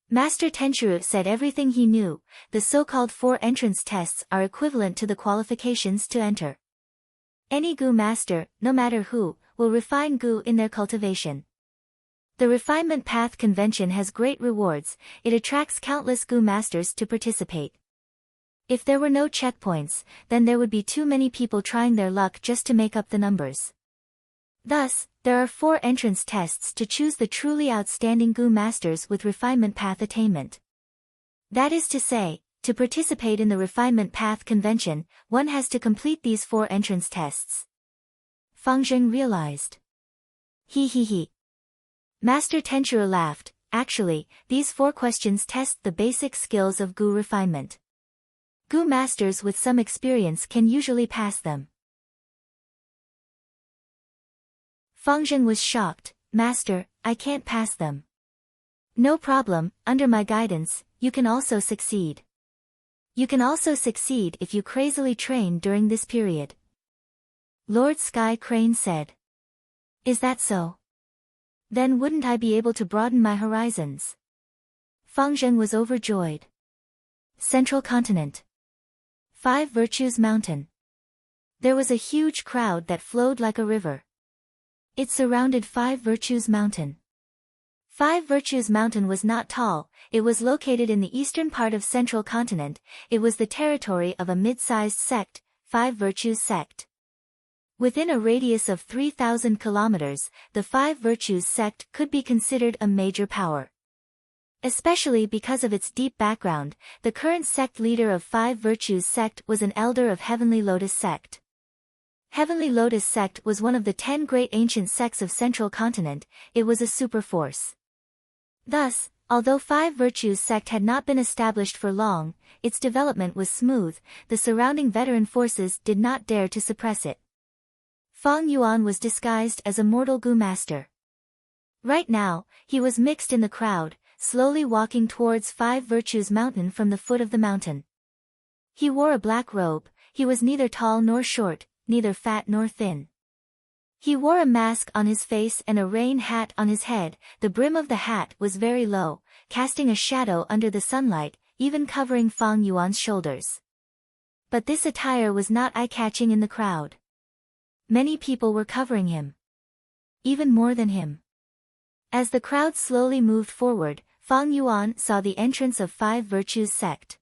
Master Tenchuru said everything he knew, the so-called 4 entrance tests are equivalent to the qualifications to enter. Any Gu master, no matter who, will refine Gu in their cultivation. The Refinement Path Convention has great rewards, it attracts countless Gu masters to participate. If there were no checkpoints, then there would be too many people trying their luck just to make up the numbers. Thus, there are 4 entrance tests to choose the truly outstanding Gu masters with Refinement Path attainment. That is to say, to participate in the Refinement Path Convention, one has to complete these 4 entrance tests. Fangzhen realized. He. Master Tenchuru laughed, actually, these 4 questions test the basic skills of Gu refinement. Gu masters with some experience can usually pass them. Fangzhen was shocked, Master, I can't pass them. No problem, under my guidance, you can also succeed. You can also succeed if you crazily train during this period. Lord Sky Crane said. Is that so? Then wouldn't I be able to broaden my horizons? Fangzhen was overjoyed. Central Continent. 5 Virtues Mountain. There was a huge crowd that flowed like a river. It surrounded 5 Virtues Mountain. 5 Virtues Mountain was not tall, it was located in the eastern part of Central Continent, it was the territory of a mid-sized sect, 5 Virtues sect. Within a radius of 3,000 kilometers, the 5 Virtues sect could be considered a major power. Especially because of its deep background, the current sect leader of 5 Virtues sect was an elder of Heavenly Lotus sect. Heavenly Lotus sect was one of the 10 great ancient sects of Central Continent, it was a super force. Thus, although 5 Virtues sect had not been established for long, its development was smooth, the surrounding veteran forces did not dare to suppress it. Fang Yuan was disguised as a mortal Gu master. Right now, he was mixed in the crowd, slowly walking towards 5 Virtues Mountain from the foot of the mountain. He wore a black robe, he was neither tall nor short, neither fat nor thin. He wore a mask on his face and a rain hat on his head, the brim of the hat was very low, casting a shadow under the sunlight, even covering Fang Yuan's shoulders. But this attire was not eye-catching in the crowd. Many people were covering him. Even more than him. As the crowd slowly moved forward, Fang Yuan saw the entrance of Five Virtues sect.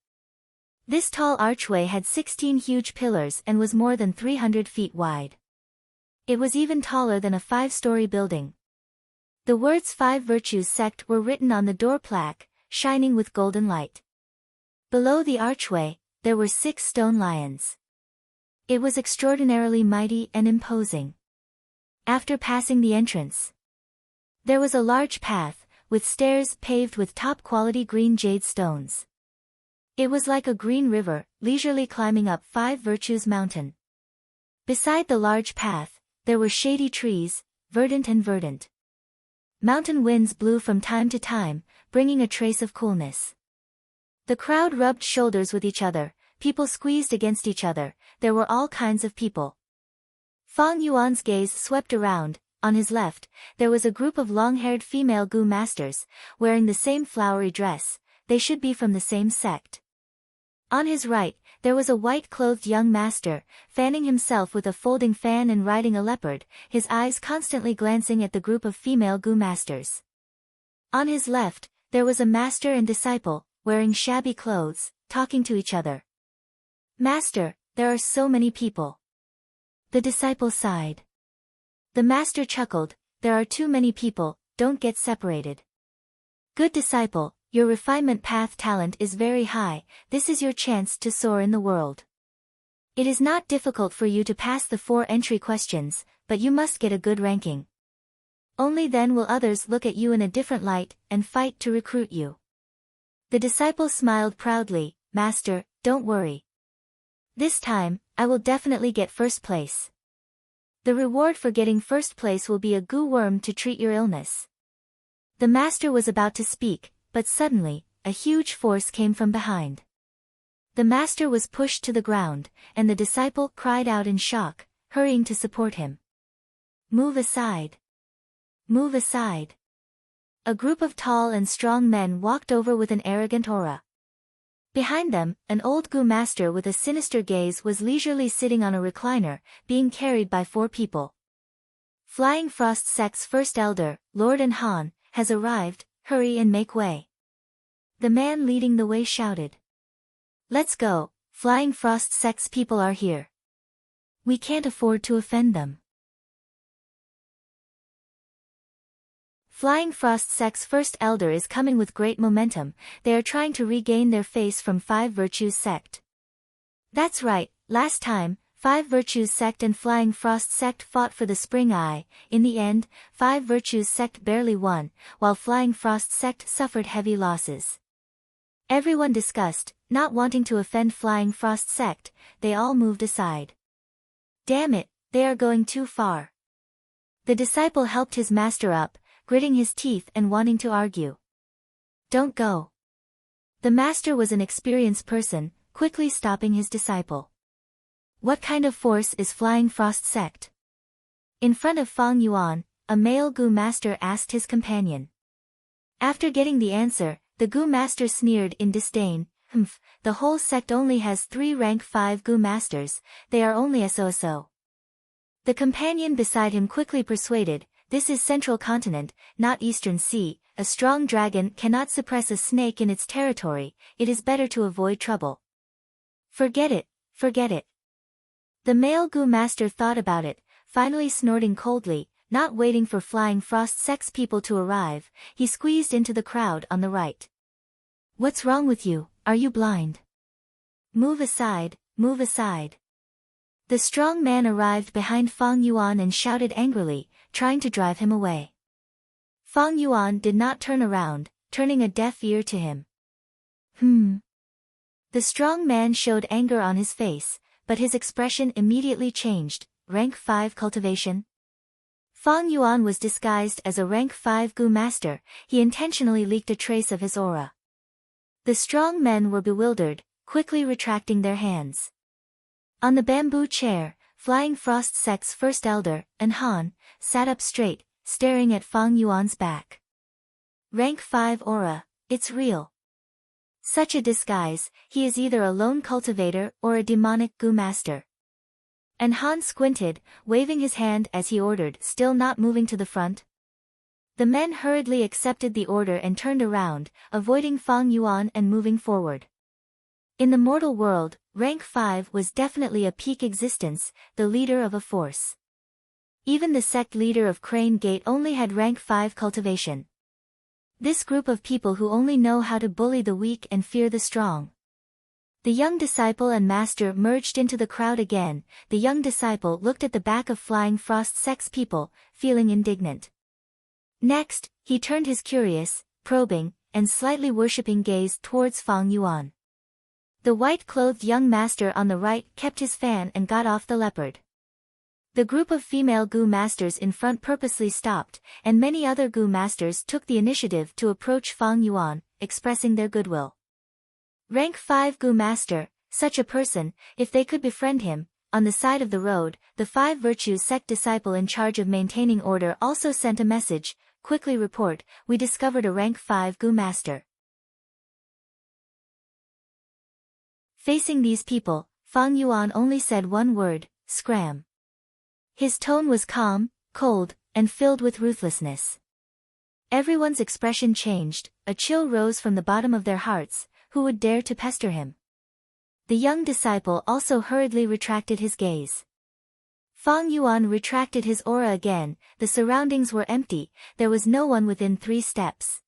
This tall archway had 16 huge pillars and was more than 300 feet wide. It was even taller than a 5-story building. The words Five Virtues sect were written on the door plaque, shining with golden light. Below the archway, there were 6 stone lions. It was extraordinarily mighty and imposing. After passing the entrance, there was a large path, with stairs paved with top-quality green jade stones. It was like a green river, leisurely climbing up Five Virtues Mountain. Beside the large path, there were shady trees, verdant and verdant. Mountain winds blew from time to time, bringing a trace of coolness. The crowd rubbed shoulders with each other, people squeezed against each other, there were all kinds of people. Fang Yuan's gaze swept around. On his left, there was a group of long-haired female Gu masters, wearing the same flowery dress, they should be from the same sect. On his right, there was a white-clothed young master, fanning himself with a folding fan and riding a leopard, his eyes constantly glancing at the group of female Gu masters. On his left, there was a master and disciple, wearing shabby clothes, talking to each other. "Master, there are so many people." The disciple sighed. The master chuckled, "There are too many people, don't get separated." "Good disciple, your refinement path talent is very high, this is your chance to soar in the world. It is not difficult for you to pass the 4 entry questions, but you must get a good ranking. Only then will others look at you in a different light, and fight to recruit you." The disciple smiled proudly, "Master, don't worry. This time, I will definitely get first place. The reward for getting first place will be a Gu worm to treat your illness." The master was about to speak, but suddenly, a huge force came from behind. The master was pushed to the ground, and the disciple cried out in shock, hurrying to support him. "Move aside. Move aside." A group of tall and strong men walked over with an arrogant aura. Behind them, an old Gu master with a sinister gaze was leisurely sitting on a recliner, being carried by 4 people. "Flying Frost Sect's first elder, Lord and Han, has arrived, hurry and make way." The man leading the way shouted. "Let's go, Flying Frost Sect's people are here. We can't afford to offend them." Flying Frost Sect's first elder is coming with great momentum, they are trying to regain their face from Five Virtues sect. That's right, last time, Five Virtues sect and Flying Frost sect fought for the Spring Eye, in the end, Five Virtues sect barely won, while Flying Frost sect suffered heavy losses. Everyone discussed, not wanting to offend Flying Frost sect, they all moved aside. "Damn it, they are going too far." The disciple helped his master up, gritting his teeth and wanting to argue. "Don't go." The master was an experienced person, quickly stopping his disciple. "What kind of force is Flying Frost sect?" In front of Fang Yuan, a male Gu master asked his companion. After getting the answer, the Gu master sneered in disdain, "Humph, the whole sect only has 3 rank 5 Gu masters, they are only so. The companion beside him quickly persuaded, "This is Central Continent, not Eastern Sea, a strong dragon cannot suppress a snake in its territory, it is better to avoid trouble." Forget it, forget it." The male Gu master thought about it, finally snorting coldly, not waiting for Flying Frost sect's people to arrive, he squeezed into the crowd on the right. "What's wrong with you, are you blind? Move aside, move aside." The strong man arrived behind Fang Yuan and shouted angrily, trying to drive him away. Fang Yuan did not turn around, turning a deaf ear to him. The strong man showed anger on his face, but his expression immediately changed. Rank 5 cultivation? Fang Yuan was disguised as a rank 5 Gu master, he intentionally leaked a trace of his aura. The strong men were bewildered, quickly retracting their hands. On the bamboo chair, Flying Frost sect's first elder, and Han, sat up straight, staring at Fang Yuan's back. "Rank 5 aura, it's real." Such a disguise, he is either a lone cultivator or a demonic Gu master. And Han squinted, waving his hand as he ordered, still not moving to the front. The men hurriedly accepted the order and turned around, avoiding Fang Yuan and moving forward. In the mortal world, rank 5 was definitely a peak existence, the leader of a force. Even the sect leader of Crane Gate only had rank 5 cultivation. This group of people who only know how to bully the weak and fear the strong. The young disciple and master merged into the crowd again. The young disciple looked at the back of Flying Frost Sect's people, feeling indignant. Next, he turned his curious, probing, and slightly worshipping gaze towards Fang Yuan. The white-clothed young master on the right kept his fan and got off the leopard. The group of female Gu masters in front purposely stopped, and many other Gu masters took the initiative to approach Fang Yuan, expressing their goodwill. Rank 5 Gu master, such a person, if they could befriend him. On the side of the road, the 5 Virtues sect disciple in charge of maintaining order also sent a message, quickly report, we discovered a rank 5 Gu master. Facing these people, Fang Yuan only said one word, scram. His tone was calm, cold, and filled with ruthlessness. Everyone's expression changed, a chill rose from the bottom of their hearts. Who would dare to pester him? The young disciple also hurriedly retracted his gaze. Fang Yuan retracted his aura again, the surroundings were empty, there was no one within 3 steps.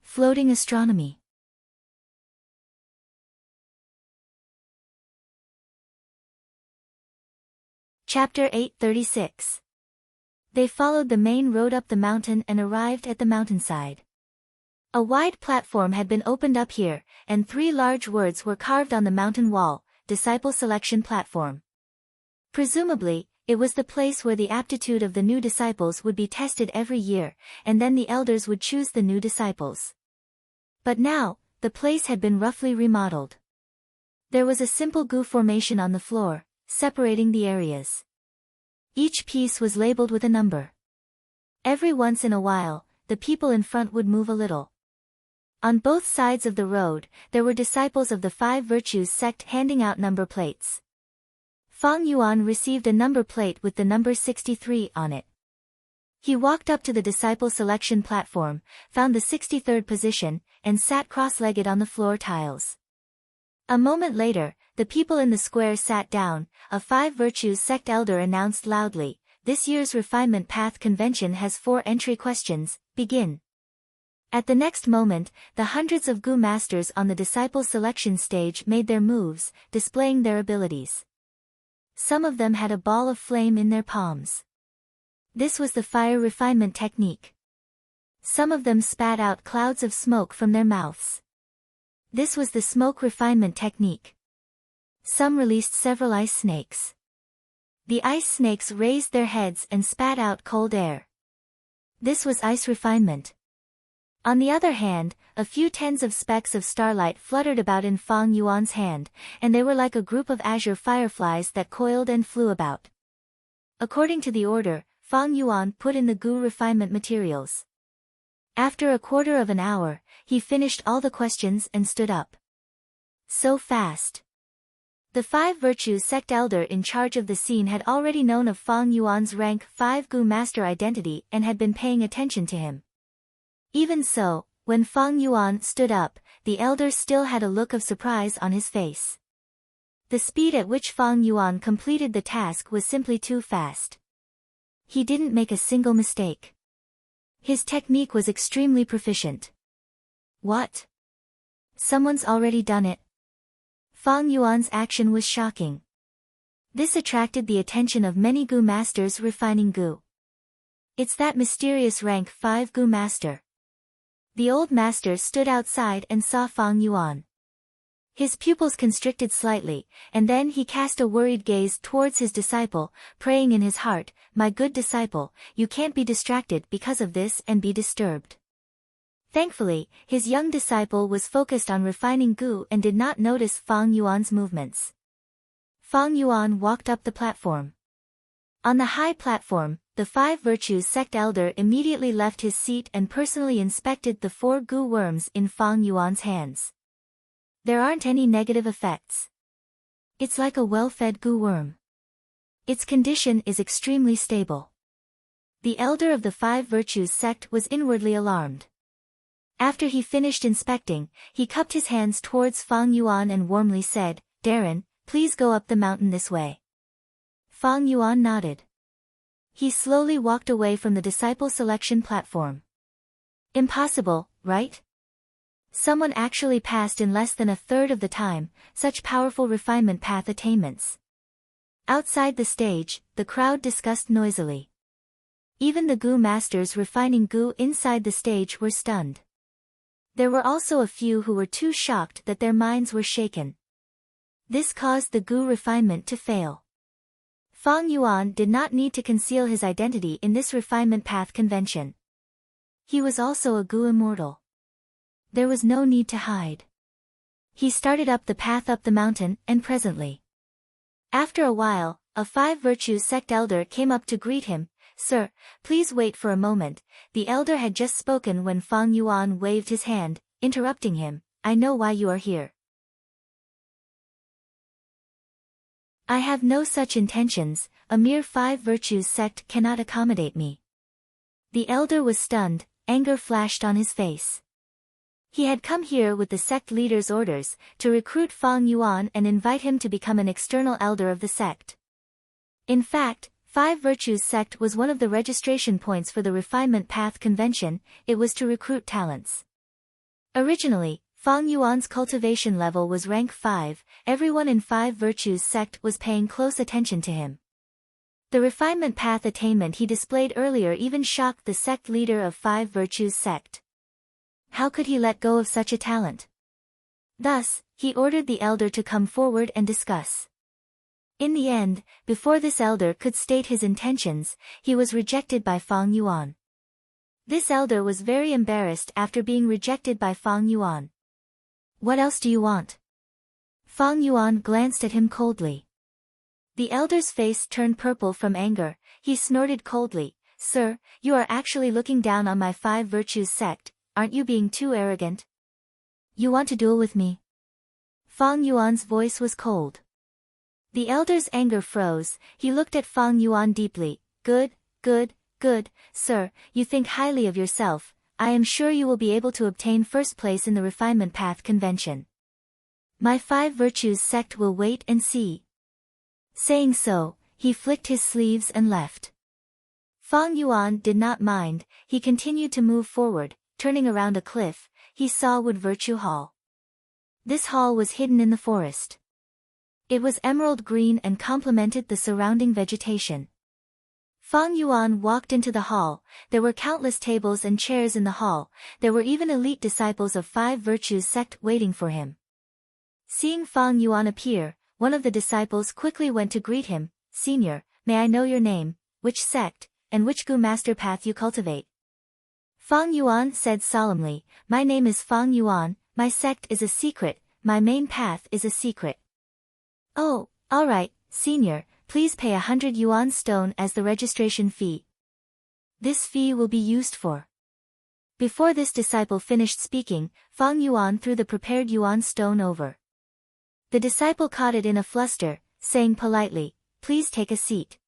Floating astronomy. Chapter 836. They followed the main road up the mountain and arrived at the mountainside. A wide platform had been opened up here, and 3 large words were carved on the mountain wall, Disciple Selection Platform. Presumably, it was the place where the aptitude of the new disciples would be tested every year, and then the elders would choose the new disciples. But now, the place had been roughly remodeled. There was a simple Gu formation on the floor, separating the areas. Each piece was labeled with a number. Every once in a while, the people in front would move a little. On both sides of the road, there were disciples of the 5 Virtues sect handing out number plates. Fang Yuan received a number plate with the number 63 on it. He walked up to the disciple selection platform, found the 63rd position, and sat cross-legged on the floor tiles. A moment later, the people in the square sat down. A 5 Virtues sect elder announced loudly, "This year's Refinement Path Convention has 4 entry questions, begin." At the next moment, the hundreds of Gu masters on the disciple selection stage made their moves, displaying their abilities. Some of them had a ball of flame in their palms. This was the fire refinement technique. Some of them spat out clouds of smoke from their mouths. This was the smoke refinement technique. Some released several ice snakes. The ice snakes raised their heads and spat out cold air. This was ice refinement. On the other hand, a few tens of specks of starlight fluttered about in Fang Yuan's hand, and they were like a group of azure fireflies that coiled and flew about. According to the order, Fang Yuan put in the Gu refinement materials. After a quarter of an hour, he finished all the questions and stood up. So fast. The 5 Virtues sect elder in charge of the scene had already known of Fang Yuan's rank 5 Gu master identity and had been paying attention to him. Even so, when Fang Yuan stood up, the elder still had a look of surprise on his face. The speed at which Fang Yuan completed the task was simply too fast. He didn't make a single mistake. His technique was extremely proficient. What? Someone's already done it? Fang Yuan's action was shocking. This attracted the attention of many Gu masters refining Gu. It's that mysterious rank 5 Gu master. The old master stood outside and saw Fang Yuan. His pupils constricted slightly, and then he cast a worried gaze towards his disciple, praying in his heart, "My good disciple, you can't be distracted because of this and be disturbed." Thankfully, his young disciple was focused on refining Gu and did not notice Fang Yuan's movements. Fang Yuan walked up the platform. On the high platform, the 5 Virtues sect elder immediately left his seat and personally inspected the 4 Gu worms in Fang Yuan's hands. There aren't any negative effects. It's like a well-fed goo worm. Its condition is extremely stable. The elder of the Five Virtues sect was inwardly alarmed. After he finished inspecting, he cupped his hands towards Fang Yuan and warmly said, "Darren, please go up the mountain this way." Fang Yuan nodded. He slowly walked away from the disciple selection platform. Impossible, right? Someone actually passed in less than a third of the time, such powerful refinement path attainments. Outside the stage, the crowd discussed noisily. Even the goo masters refining goo inside the stage were stunned. There were also a few who were too shocked that their minds were shaken. This caused the goo refinement to fail. Fang Yuan did not need to conceal his identity in this refinement path convention. He was also a goo immortal. There was no need to hide. He started up the path up the mountain, and presently. After a while, a Five Virtues sect elder came up to greet him. "Sir, please wait for a moment." The elder had just spoken when Fang Yuan waved his hand, interrupting him. "I know why you are here. I have no such intentions, a mere Five Virtues sect cannot accommodate me." The elder was stunned, anger flashed on his face. He had come here with the sect leader's orders, to recruit Fang Yuan and invite him to become an external elder of the sect. In fact, Five Virtues sect was one of the registration points for the Refinement Path Convention. It was to recruit talents. Originally, Fang Yuan's cultivation level was rank 5, everyone in Five Virtues sect was paying close attention to him. The Refinement Path attainment he displayed earlier even shocked the sect leader of Five Virtues sect. How could he let go of such a talent? Thus, he ordered the elder to come forward and discuss. In the end, before this elder could state his intentions, he was rejected by Fang Yuan. This elder was very embarrassed after being rejected by Fang Yuan. "What else do you want?" Fang Yuan glanced at him coldly. The elder's face turned purple from anger. He snorted coldly, "Sir, you are actually looking down on my Five Virtues sect, aren't you being too arrogant? You want to duel with me?" Fang Yuan's voice was cold. The elder's anger froze. He looked at Fang Yuan deeply. Good, sir, you think highly of yourself. I am sure you will be able to obtain first place in the Refinement Path Convention. My Five Virtues sect will wait and see." Saying so, he flicked his sleeves and left. Fang Yuan did not mind. He continued to move forward. Turning around a cliff, he saw Wood Virtue Hall. This hall was hidden in the forest. It was emerald green and complemented the surrounding vegetation. Fang Yuan walked into the hall. There were countless tables and chairs in the hall. There were even elite disciples of Five Virtues sect waiting for him. Seeing Fang Yuan appear, one of the disciples quickly went to greet him. "Senior, may I know your name, which sect, and which Gu Master path you cultivate?" Fang Yuan said solemnly, "My name is Fang Yuan, my sect is a secret, my main path is a secret." "Oh, alright, senior, please pay 100 yuan stone as the registration fee. This fee will be used for." Before this disciple finished speaking, Fang Yuan threw the prepared yuan stone over. The disciple caught it in a fluster, saying politely, "Please take a seat."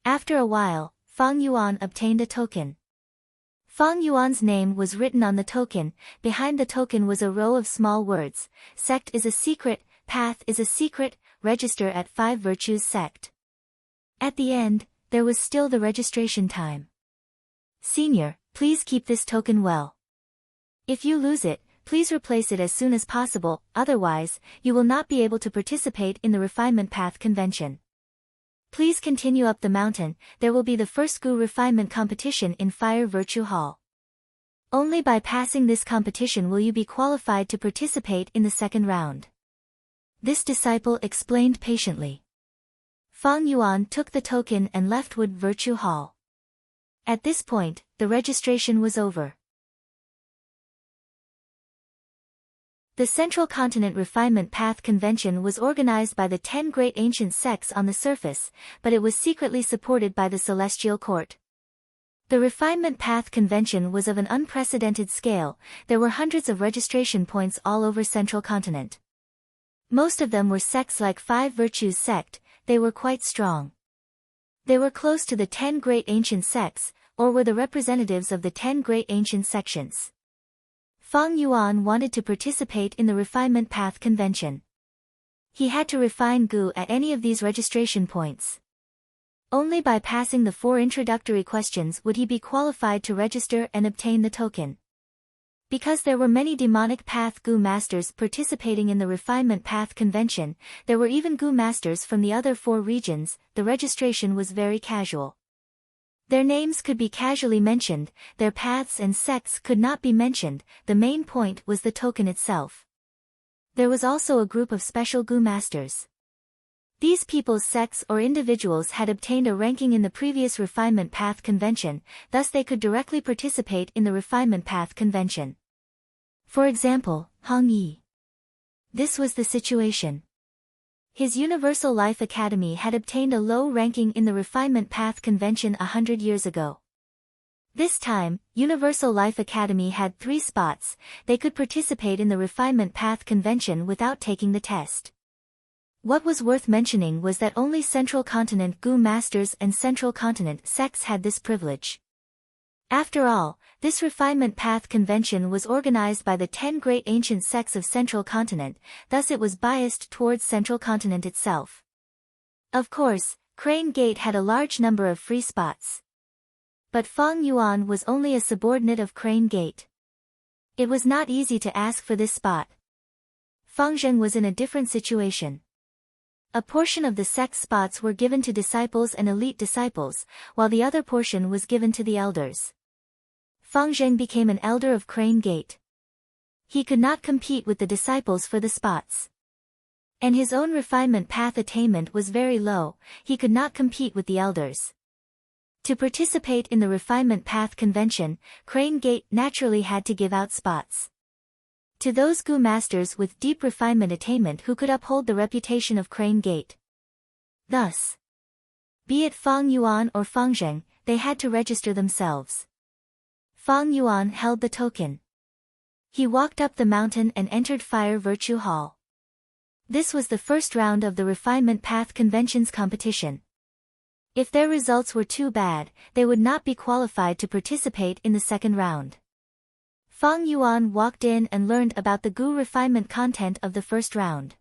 After a while, Fang Yuan obtained a token. Fang Yuan's name was written on the token. Behind the token was a row of small words. "Sect is a secret, path is a secret, register at Five Virtues sect." At the end, there was still the registration time. "Senior, please keep this token well. If you lose it, please replace it as soon as possible, otherwise, you will not be able to participate in the Refinement Path Convention. Please continue up the mountain. There will be the first Gu refinement competition in Fire Virtue Hall. Only by passing this competition will you be qualified to participate in the second round." This disciple explained patiently. Fang Yuan took the token and left Wood Virtue Hall. At this point, the registration was over. The Central Continent Refinement Path Convention was organized by the 10 great ancient sects on the surface, but it was secretly supported by the Celestial Court. The refinement path convention was of an unprecedented scale. There were hundreds of registration points all over Central Continent. Most of them were sects like Five Virtues sect. They were quite strong. They were close to the 10 great ancient sects, or were the representatives of the 10 great ancient sections. Feng Yuan wanted to participate in the refinement path convention. He had to refine Gu at any of these registration points. Only by passing the 4 introductory questions would he be qualified to register and obtain the token. Because there were many demonic path Gu masters participating in the refinement path convention, there were even Gu masters from the other 4 regions. The registration was very casual. Their names could be casually mentioned, their paths and sects could not be mentioned. The main point was the token itself. There was also a group of special Gu masters. These people's sects or individuals had obtained a ranking in the previous refinement path convention, thus they could directly participate in the refinement path convention. For example, Hong Yi. This was the situation. His Universal Life Academy had obtained a low ranking in the refinement path convention 100 years ago. This time, Universal Life Academy had 3 spots. They could participate in the refinement path convention without taking the test. What was worth mentioning was that only Central Continent Gu masters and Central Continent sects had this privilege. After all, this refinement path convention was organized by the 10 great ancient sects of Central Continent, thus it was biased towards Central Continent itself. Of course, Crane Gate had a large number of free spots. But Feng Yuan was only a subordinate of Crane Gate. It was not easy to ask for this spot. Feng Zheng was in a different situation. A portion of the sect spots were given to disciples and elite disciples, while the other portion was given to the elders. Feng Zheng became an elder of Crane Gate. He could not compete with the disciples for the spots. And his own refinement path attainment was very low, he could not compete with the elders. To participate in the refinement path convention, Crane Gate naturally had to give out spots to those Gu masters with deep refinement attainment who could uphold the reputation of Crane Gate. Thus, be it Feng Yuan or Feng Zheng, they had to register themselves. Feng Yuan held the token. He walked up the mountain and entered Fire Virtue Hall. This was the first round of the refinement path convention's competition. If their results were too bad, they would not be qualified to participate in the second round. Feng Yuan walked in and learned about the Gu refinement content of the first round.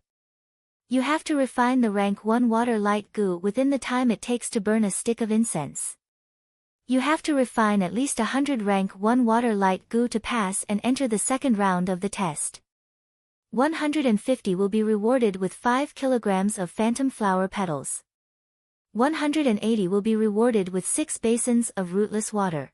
You have to refine the rank 1 water light Gu within the time it takes to burn a stick of incense. You have to refine at least 100 rank 1 water light Gu to pass and enter the second round of the test. 150 will be rewarded with 5 kilograms of phantom flower petals. 180 will be rewarded with 6 basins of rootless water.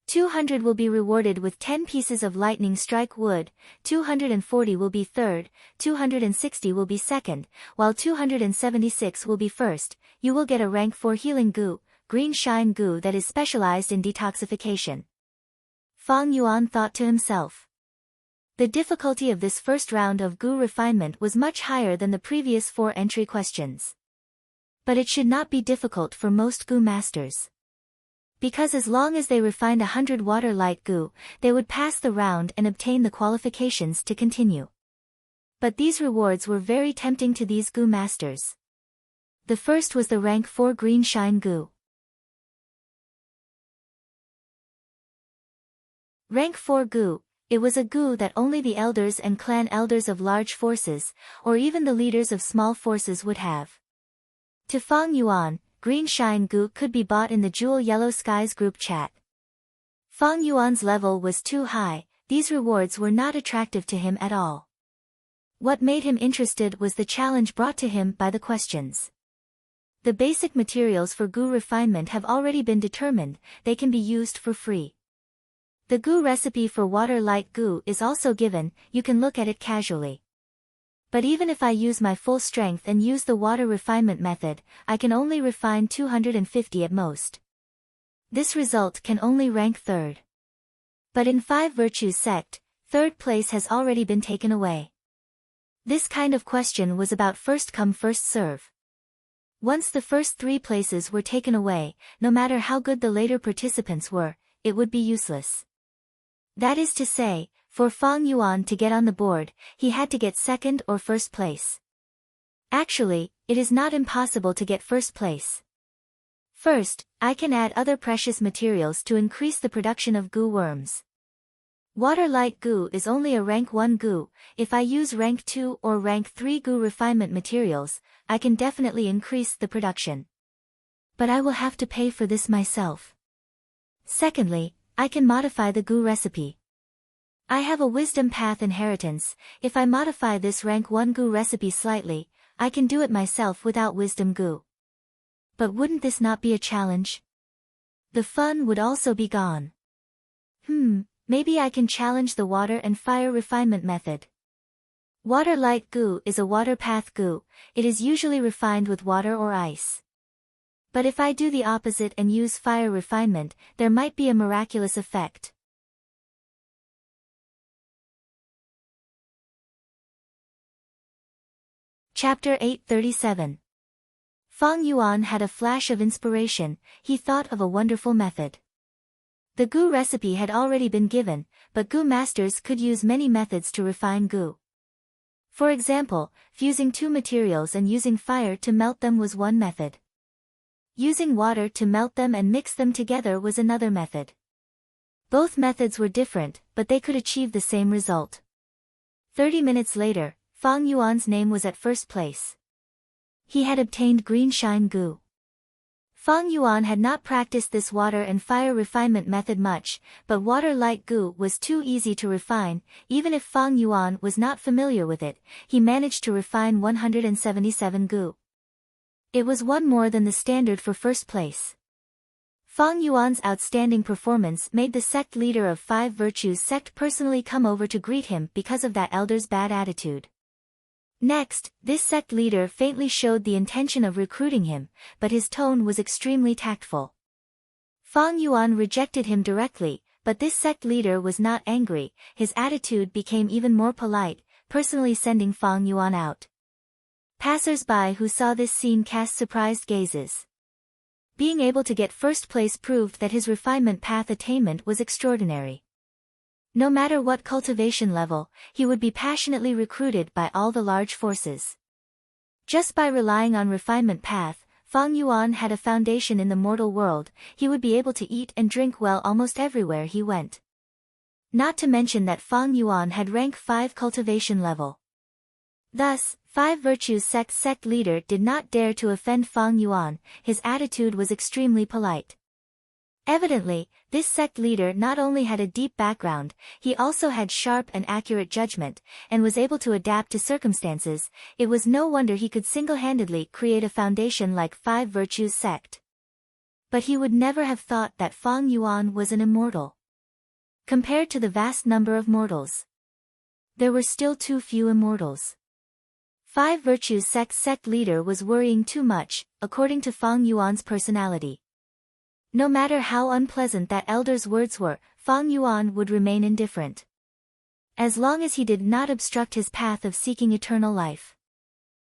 200 will be rewarded with 10 pieces of lightning strike wood, 240 will be third, 260 will be second, while 276 will be first. You will get a rank 4 healing Gu, green shine Gu that is specialized in detoxification. Feng Yuan thought to himself. The difficulty of this first round of Gu refinement was much higher than the previous 4 entry questions. But it should not be difficult for most Gu masters. Because as long as they refined 100 water light Gu, they would pass the round and obtain the qualifications to continue. But these rewards were very tempting to these Gu masters. The first was the rank 4 green shine Gu. Rank 4 Gu, it was a Gu that only the elders and clan elders of large forces, or even the leaders of small forces would have. To Feng Yuan, green shine Gu could be bought in the Jewel Yellow Skies group chat. Feng Yuan's level was too high, these rewards were not attractive to him at all. What made him interested was the challenge brought to him by the questions. The basic materials for Gu refinement have already been determined, they can be used for free. The Gu recipe for water light Gu is also given, you can look at it casually. But even if I use my full strength and use the water refinement method, I can only refine 250 at most. This result can only rank third. But in Five Virtues sect, third place has already been taken away. This kind of question was about first come first serve. Once the first 3 places were taken away, no matter how good the later participants were, it would be useless. That is to say, for Fang Yuan to get on the board, he had to get second or first place. Actually, it is not impossible to get first place. First, I can add other precious materials to increase the production of goo worms. Water light goo is only a rank 1 goo. If I use rank 2 or rank 3 goo refinement materials, I can definitely increase the production. But I will have to pay for this myself. Secondly, I can modify the goo recipe. I have a wisdom path inheritance. If I modify this rank 1 goo recipe slightly, I can do it myself without wisdom goo. But wouldn't this not be a challenge? The fun would also be gone. Maybe I can challenge the water and fire refinement method. Water light goo is a water path goo. It is usually refined with water or ice. But if I do the opposite and use fire refinement, there might be a miraculous effect. Chapter 837. Fang Yuan had a flash of inspiration. He thought of a wonderful method. The goo recipe had already been given, but goo masters could use many methods to refine goo. For example, fusing 2 materials and using fire to melt them was one method. Using water to melt them and mix them together was another method. Both methods were different, but they could achieve the same result. 30 minutes later, Fang Yuan's name was at first place. He had obtained green shine goo. Fang Yuan had not practiced this water and fire refinement method much, but water light goo was too easy to refine. Even if Fang Yuan was not familiar with it, he managed to refine 177 goo. It was one more than the standard for first place. Fang Yuan's outstanding performance made the sect leader of 5 Virtues sect personally come over to greet him because of that elder's bad attitude. Next, this sect leader faintly showed the intention of recruiting him, but his tone was extremely tactful. Fang Yuan rejected him directly, but this sect leader was not angry. His attitude became even more polite, personally sending Fang Yuan out. Passers-by who saw this scene cast surprised gazes. Being able to get first place proved that his refinement path attainment was extraordinary. No matter what cultivation level, he would be passionately recruited by all the large forces. Just by relying on refinement path, Fang Yuan had a foundation in the mortal world. He would be able to eat and drink well almost everywhere he went. Not to mention that Fang Yuan had rank 5 cultivation level. Thus, 5 Virtues sect leader did not dare to offend Fang Yuan. His attitude was extremely polite. Evidently, this sect leader not only had a deep background, he also had sharp and accurate judgment, and was able to adapt to circumstances. It was no wonder he could single-handedly create a foundation like 5 Virtues sect. But he would never have thought that Fang Yuan was an immortal. Compared to the vast number of mortals, there were still too few immortals. 5 Virtues sect leader was worrying too much, according to Fang Yuan's personality. No matter how unpleasant that elder's words were, Fang Yuan would remain indifferent. As long as he did not obstruct his path of seeking eternal life.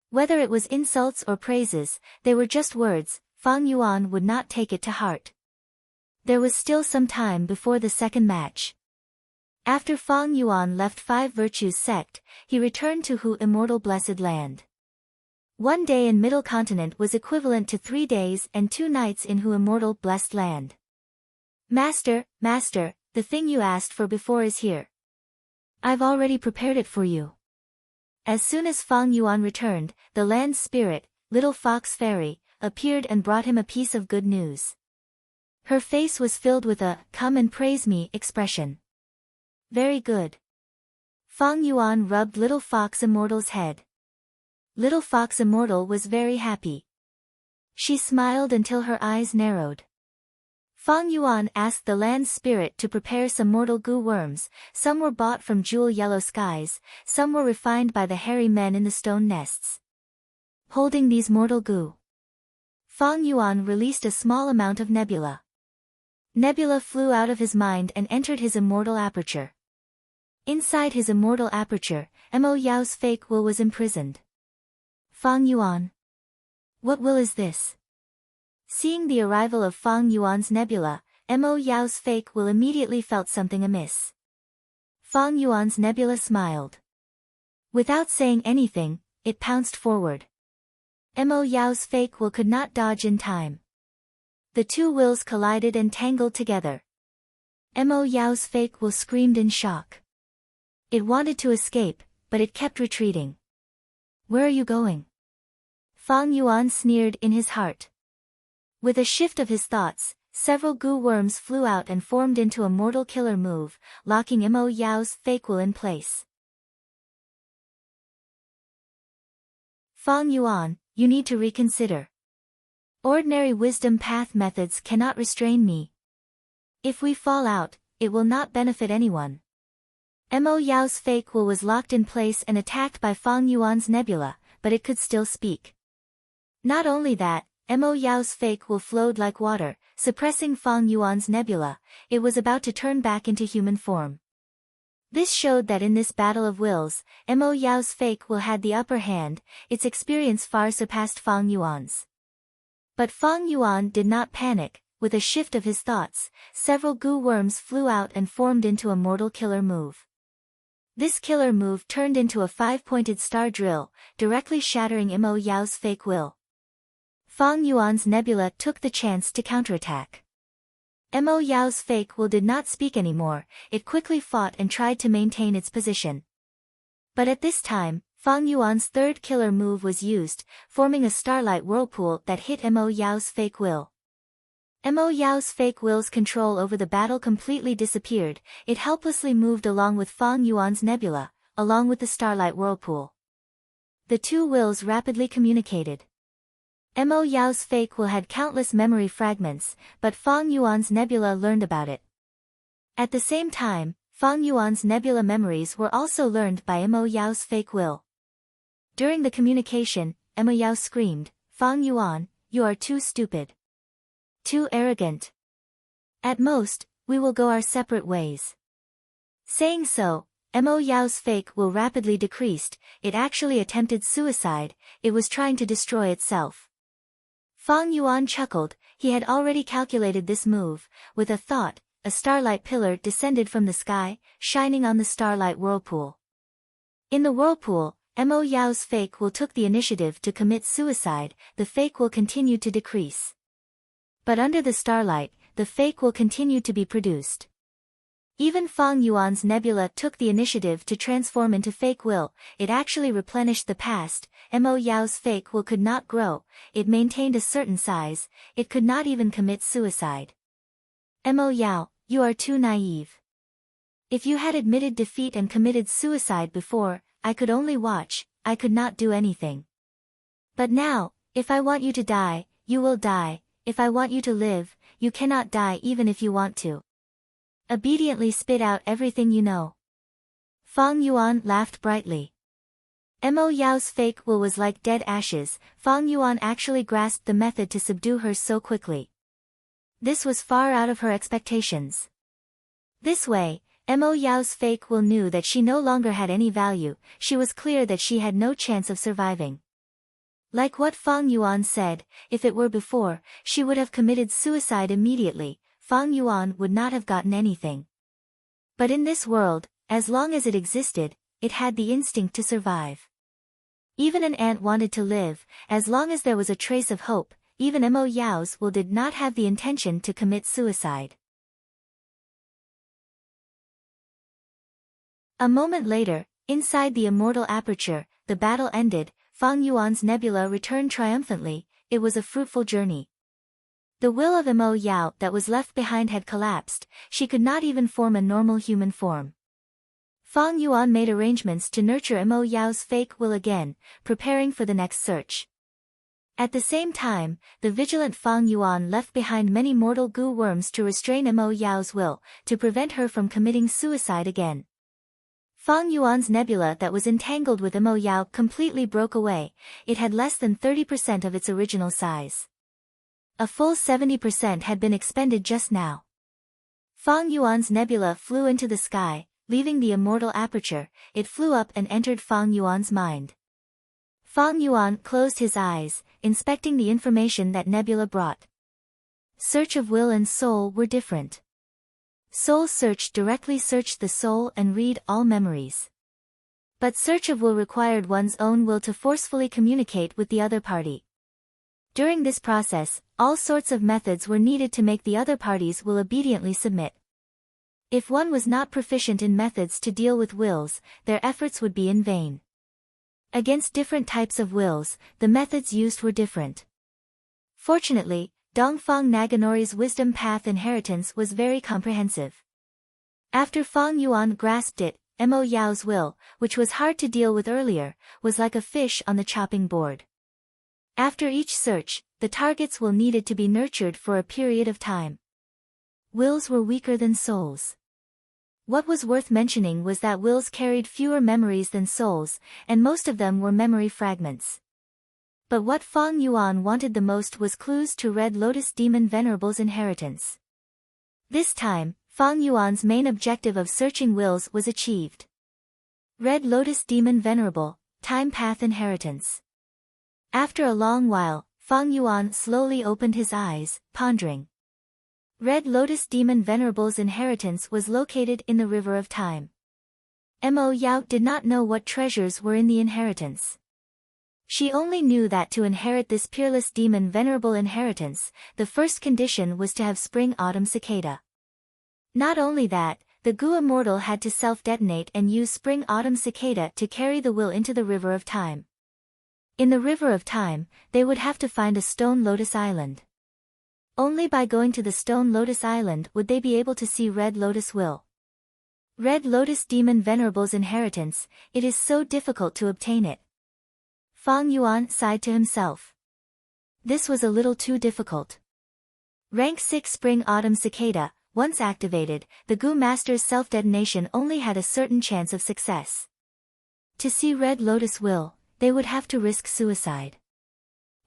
Whether it was insults or praises, they were just words. Fang Yuan would not take it to heart. There was still some time before the second match. After Fang Yuan left 5 Virtues sect, he returned to Hu Immortal Blessed Land. 1 day in Middle Continent was equivalent to 3 days and 2 nights in Hu Immortal Blessed Land. Master, the thing you asked for before is here. I've already prepared it for you. As soon as Fang Yuan returned, the land spirit, Little Fox Fairy, appeared and brought him a piece of good news. Her face was filled with a, "Come and praise me" expression. Very good. Fang Yuan rubbed Little Fox Immortal's head. Little Fox Immortal was very happy. She smiled until her eyes narrowed. Fang Yuan asked the land spirit to prepare some mortal goo worms. Some were bought from jewel yellow skies, some were refined by the hairy men in the stone nests. Holding these mortal goo, Fang Yuan released a small amount of nebula. Nebula flew out of his mind and entered his immortal aperture. Inside his immortal aperture, Mo Yao's fake will was imprisoned. Fang Yuan. What will is this? Seeing the arrival of Fang Yuan's nebula, Mo Yao's fake will immediately felt something amiss. Fang Yuan's nebula smiled. Without saying anything, it pounced forward. Mo Yao's fake will could not dodge in time. The two wills collided and tangled together. Mo Yao's fake will screamed in shock. It wanted to escape, but it kept retreating. Where are you going? Fang Yuan sneered in his heart. With a shift of his thoughts, several goo worms flew out and formed into a mortal killer move, locking Mo Yao's fake will in place. Fang Yuan, you need to reconsider. Ordinary wisdom path methods cannot restrain me. If we fall out, it will not benefit anyone. Mo Yao's fake will was locked in place and attacked by Fang Yuan's nebula, but it could still speak. Not only that, Mo Yao's fake will flowed like water, suppressing Fang Yuan's nebula. It was about to turn back into human form. This showed that in this battle of wills, Mo Yao's fake will had the upper hand. Its experience far surpassed Fang Yuan's. But Fang Yuan did not panic. With a shift of his thoughts, several goo worms flew out and formed into a mortal killer move. This killer move turned into a 5-pointed star drill, directly shattering Mo Yao's fake will. Fang Yuan's nebula took the chance to counterattack. Mo Yao's fake will did not speak anymore, it quickly fought and tried to maintain its position. But at this time, Fang Yuan's third killer move was used, forming a starlight whirlpool that hit Mo Yao's fake will. Mo Yao's fake will's control over the battle completely disappeared, it helplessly moved along with Fang Yuan's nebula, along with the starlight whirlpool. The two wills rapidly communicated. Mo Yao's fake will had countless memory fragments, but Fang Yuan's nebula learned about it. At the same time, Fang Yuan's nebula memories were also learned by Mo Yao's fake will. During the communication, Mo Yao screamed, "Fang Yuan, you are too stupid. Too arrogant. At most, we will go our separate ways." Saying so, Mo Yao's fake will rapidly decreased, it actually attempted suicide, it was trying to destroy itself. Fang Yuan chuckled, he had already calculated this move. With a thought, a starlight pillar descended from the sky, shining on the starlight whirlpool. In the whirlpool, Mo Yao's fake will took the initiative to commit suicide, the fake will continue to decrease. But under the starlight, the fake will continue to be produced. Even Fang Yuan's nebula took the initiative to transform into fake will, it actually replenished the past. Mo Yao's fake will could not grow, it maintained a certain size, it could not even commit suicide. Mo Yao, you are too naive. If you had admitted defeat and committed suicide before, I could only watch, I could not do anything. But now, if I want you to die, you will die, if I want you to live, you cannot die even if you want to. Obediently spit out everything you know. Fang Yuan laughed brightly. Mo Yao's fake will was like dead ashes, Fang Yuan actually grasped the method to subdue her so quickly. This was far out of her expectations. This way, Mo Yao's fake will knew that she no longer had any value, she was clear that she had no chance of surviving. Like what Fang Yuan said, if it were before, she would have committed suicide immediately, Fang Yuan would not have gotten anything. But in this world, as long as it existed, it had the instinct to survive. Even an ant wanted to live, as long as there was a trace of hope, even Mo Yao's will did not have the intention to commit suicide. A moment later, inside the immortal aperture, the battle ended, Fang Yuan's nebula returned triumphantly, it was a fruitful journey. The will of Mo Yao that was left behind had collapsed, she could not even form a normal human form. Fang Yuan made arrangements to nurture Mo Yao's fake will again, preparing for the next search. At the same time, the vigilant Fang Yuan left behind many mortal goo worms to restrain Mo Yao's will, to prevent her from committing suicide again. Fang Yuan's nebula that was entangled with Mo Yao completely broke away, it had less than 30% of its original size. A full 70% had been expended just now. Fang Yuan's nebula flew into the sky, leaving the immortal aperture, it flew up and entered Fang Yuan's mind. Fang Yuan closed his eyes, inspecting the information that Nebula brought. Search of will and soul were different. Soul search directly searched the soul and read all memories. But search of will required one's own will to forcefully communicate with the other party. During this process, all sorts of methods were needed to make the other parties will obediently submit. If one was not proficient in methods to deal with wills, their efforts would be in vain. Against different types of wills, the methods used were different. Fortunately, Dongfang Naganori's wisdom path inheritance was very comprehensive. After Fang Yuan grasped it, Mo Yao's will, which was hard to deal with earlier, was like a fish on the chopping board. After each search, the target's will needed to be nurtured for a period of time. Wills were weaker than souls. What was worth mentioning was that wills carried fewer memories than souls, and most of them were memory fragments. But what Fang Yuan wanted the most was clues to Red Lotus Demon Venerable's inheritance. This time, Fang Yuan's main objective of searching wills was achieved. Red Lotus Demon Venerable, Time Path Inheritance. After a long while, Fang Yuan slowly opened his eyes, pondering. Red Lotus Demon Venerable's inheritance was located in the River of Time. Mo Yao did not know what treasures were in the inheritance. She only knew that to inherit this peerless demon venerable inheritance, the first condition was to have Spring-Autumn Cicada. Not only that, the Gu Immortal had to self-detonate and use Spring-Autumn Cicada to carry the will into the River of Time. In the River of Time, they would have to find a Stone Lotus Island. Only by going to the Stone Lotus Island would they be able to see Red Lotus Will. Red Lotus Demon Venerable's inheritance, it is so difficult to obtain it. Fang Yuan sighed to himself. This was a little too difficult. Rank 6 Spring-Autumn Cicada, once activated, the Gu Master's self-detonation only had a certain chance of success. To see Red Lotus Will, they would have to risk suicide.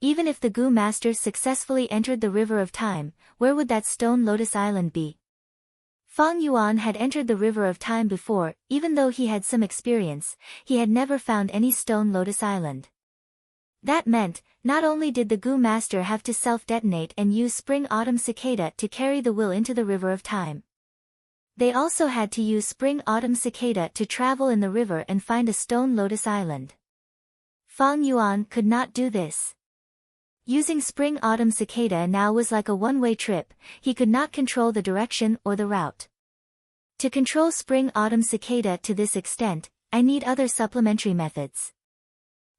Even if the Gu Master successfully entered the River of Time, where would that Stone Lotus Island be? Fang Yuan had entered the River of Time before, even though he had some experience, he had never found any Stone Lotus Island. That meant, not only did the Gu Master have to self-detonate and use Spring-Autumn Cicada to carry the will into the River of Time. They also had to use Spring-Autumn Cicada to travel in the river and find a Stone Lotus Island. Fang Yuan could not do this. Using Spring-Autumn Cicada now was like a one-way trip, he could not control the direction or the route. To control Spring-Autumn Cicada to this extent, I need other supplementary methods.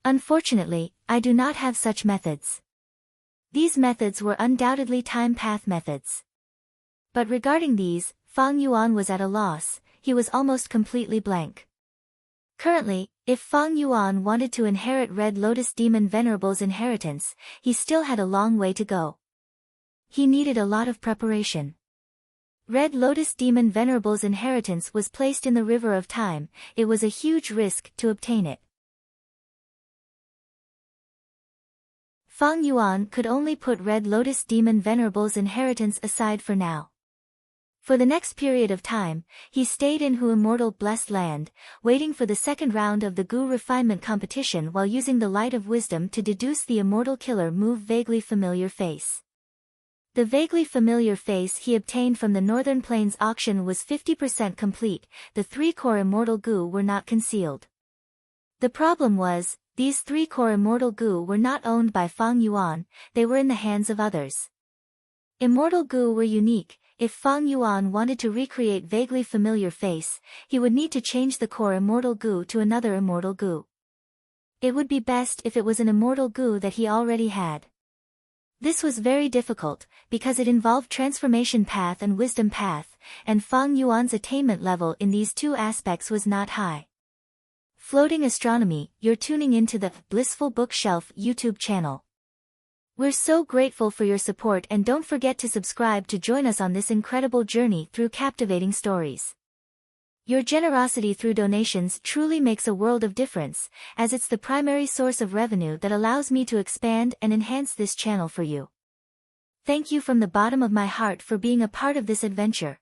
Unfortunately, I do not have such methods. These methods were undoubtedly time path methods. But regarding these, Fang Yuan was at a loss, he was almost completely blank. Currently, if Fang Yuan wanted to inherit Red Lotus Demon Venerable's inheritance, he still had a long way to go. He needed a lot of preparation. Red Lotus Demon Venerable's inheritance was placed in the River of Time, it was a huge risk to obtain it. Fang Yuan could only put Red Lotus Demon Venerable's inheritance aside for now. For the next period of time, he stayed in Hu Immortal Blessed Land, waiting for the second round of the Gu Refinement competition while using the Light of Wisdom to deduce the Immortal Killer move Vaguely Familiar Face. The Vaguely Familiar Face he obtained from the Northern Plains auction was 50% complete, the 3-core Immortal Gu were not concealed. The problem was, these 3-core Immortal Gu were not owned by Fang Yuan, they were in the hands of others. Immortal Gu were unique. If Fang Yuan wanted to recreate Vaguely Familiar Face, he would need to change the core Immortal Gu to another Immortal Gu. It would be best if it was an Immortal Gu that he already had. This was very difficult, because it involved Transformation Path and Wisdom Path, and Fang Yuan's attainment level in these two aspects was not high. Floating Astronomy, you're tuning into the Blissful Bookshelf YouTube channel. We're so grateful for your support and don't forget to subscribe to join us on this incredible journey through captivating stories. Your generosity through donations truly makes a world of difference, as it's the primary source of revenue that allows me to expand and enhance this channel for you. Thank you from the bottom of my heart for being a part of this adventure.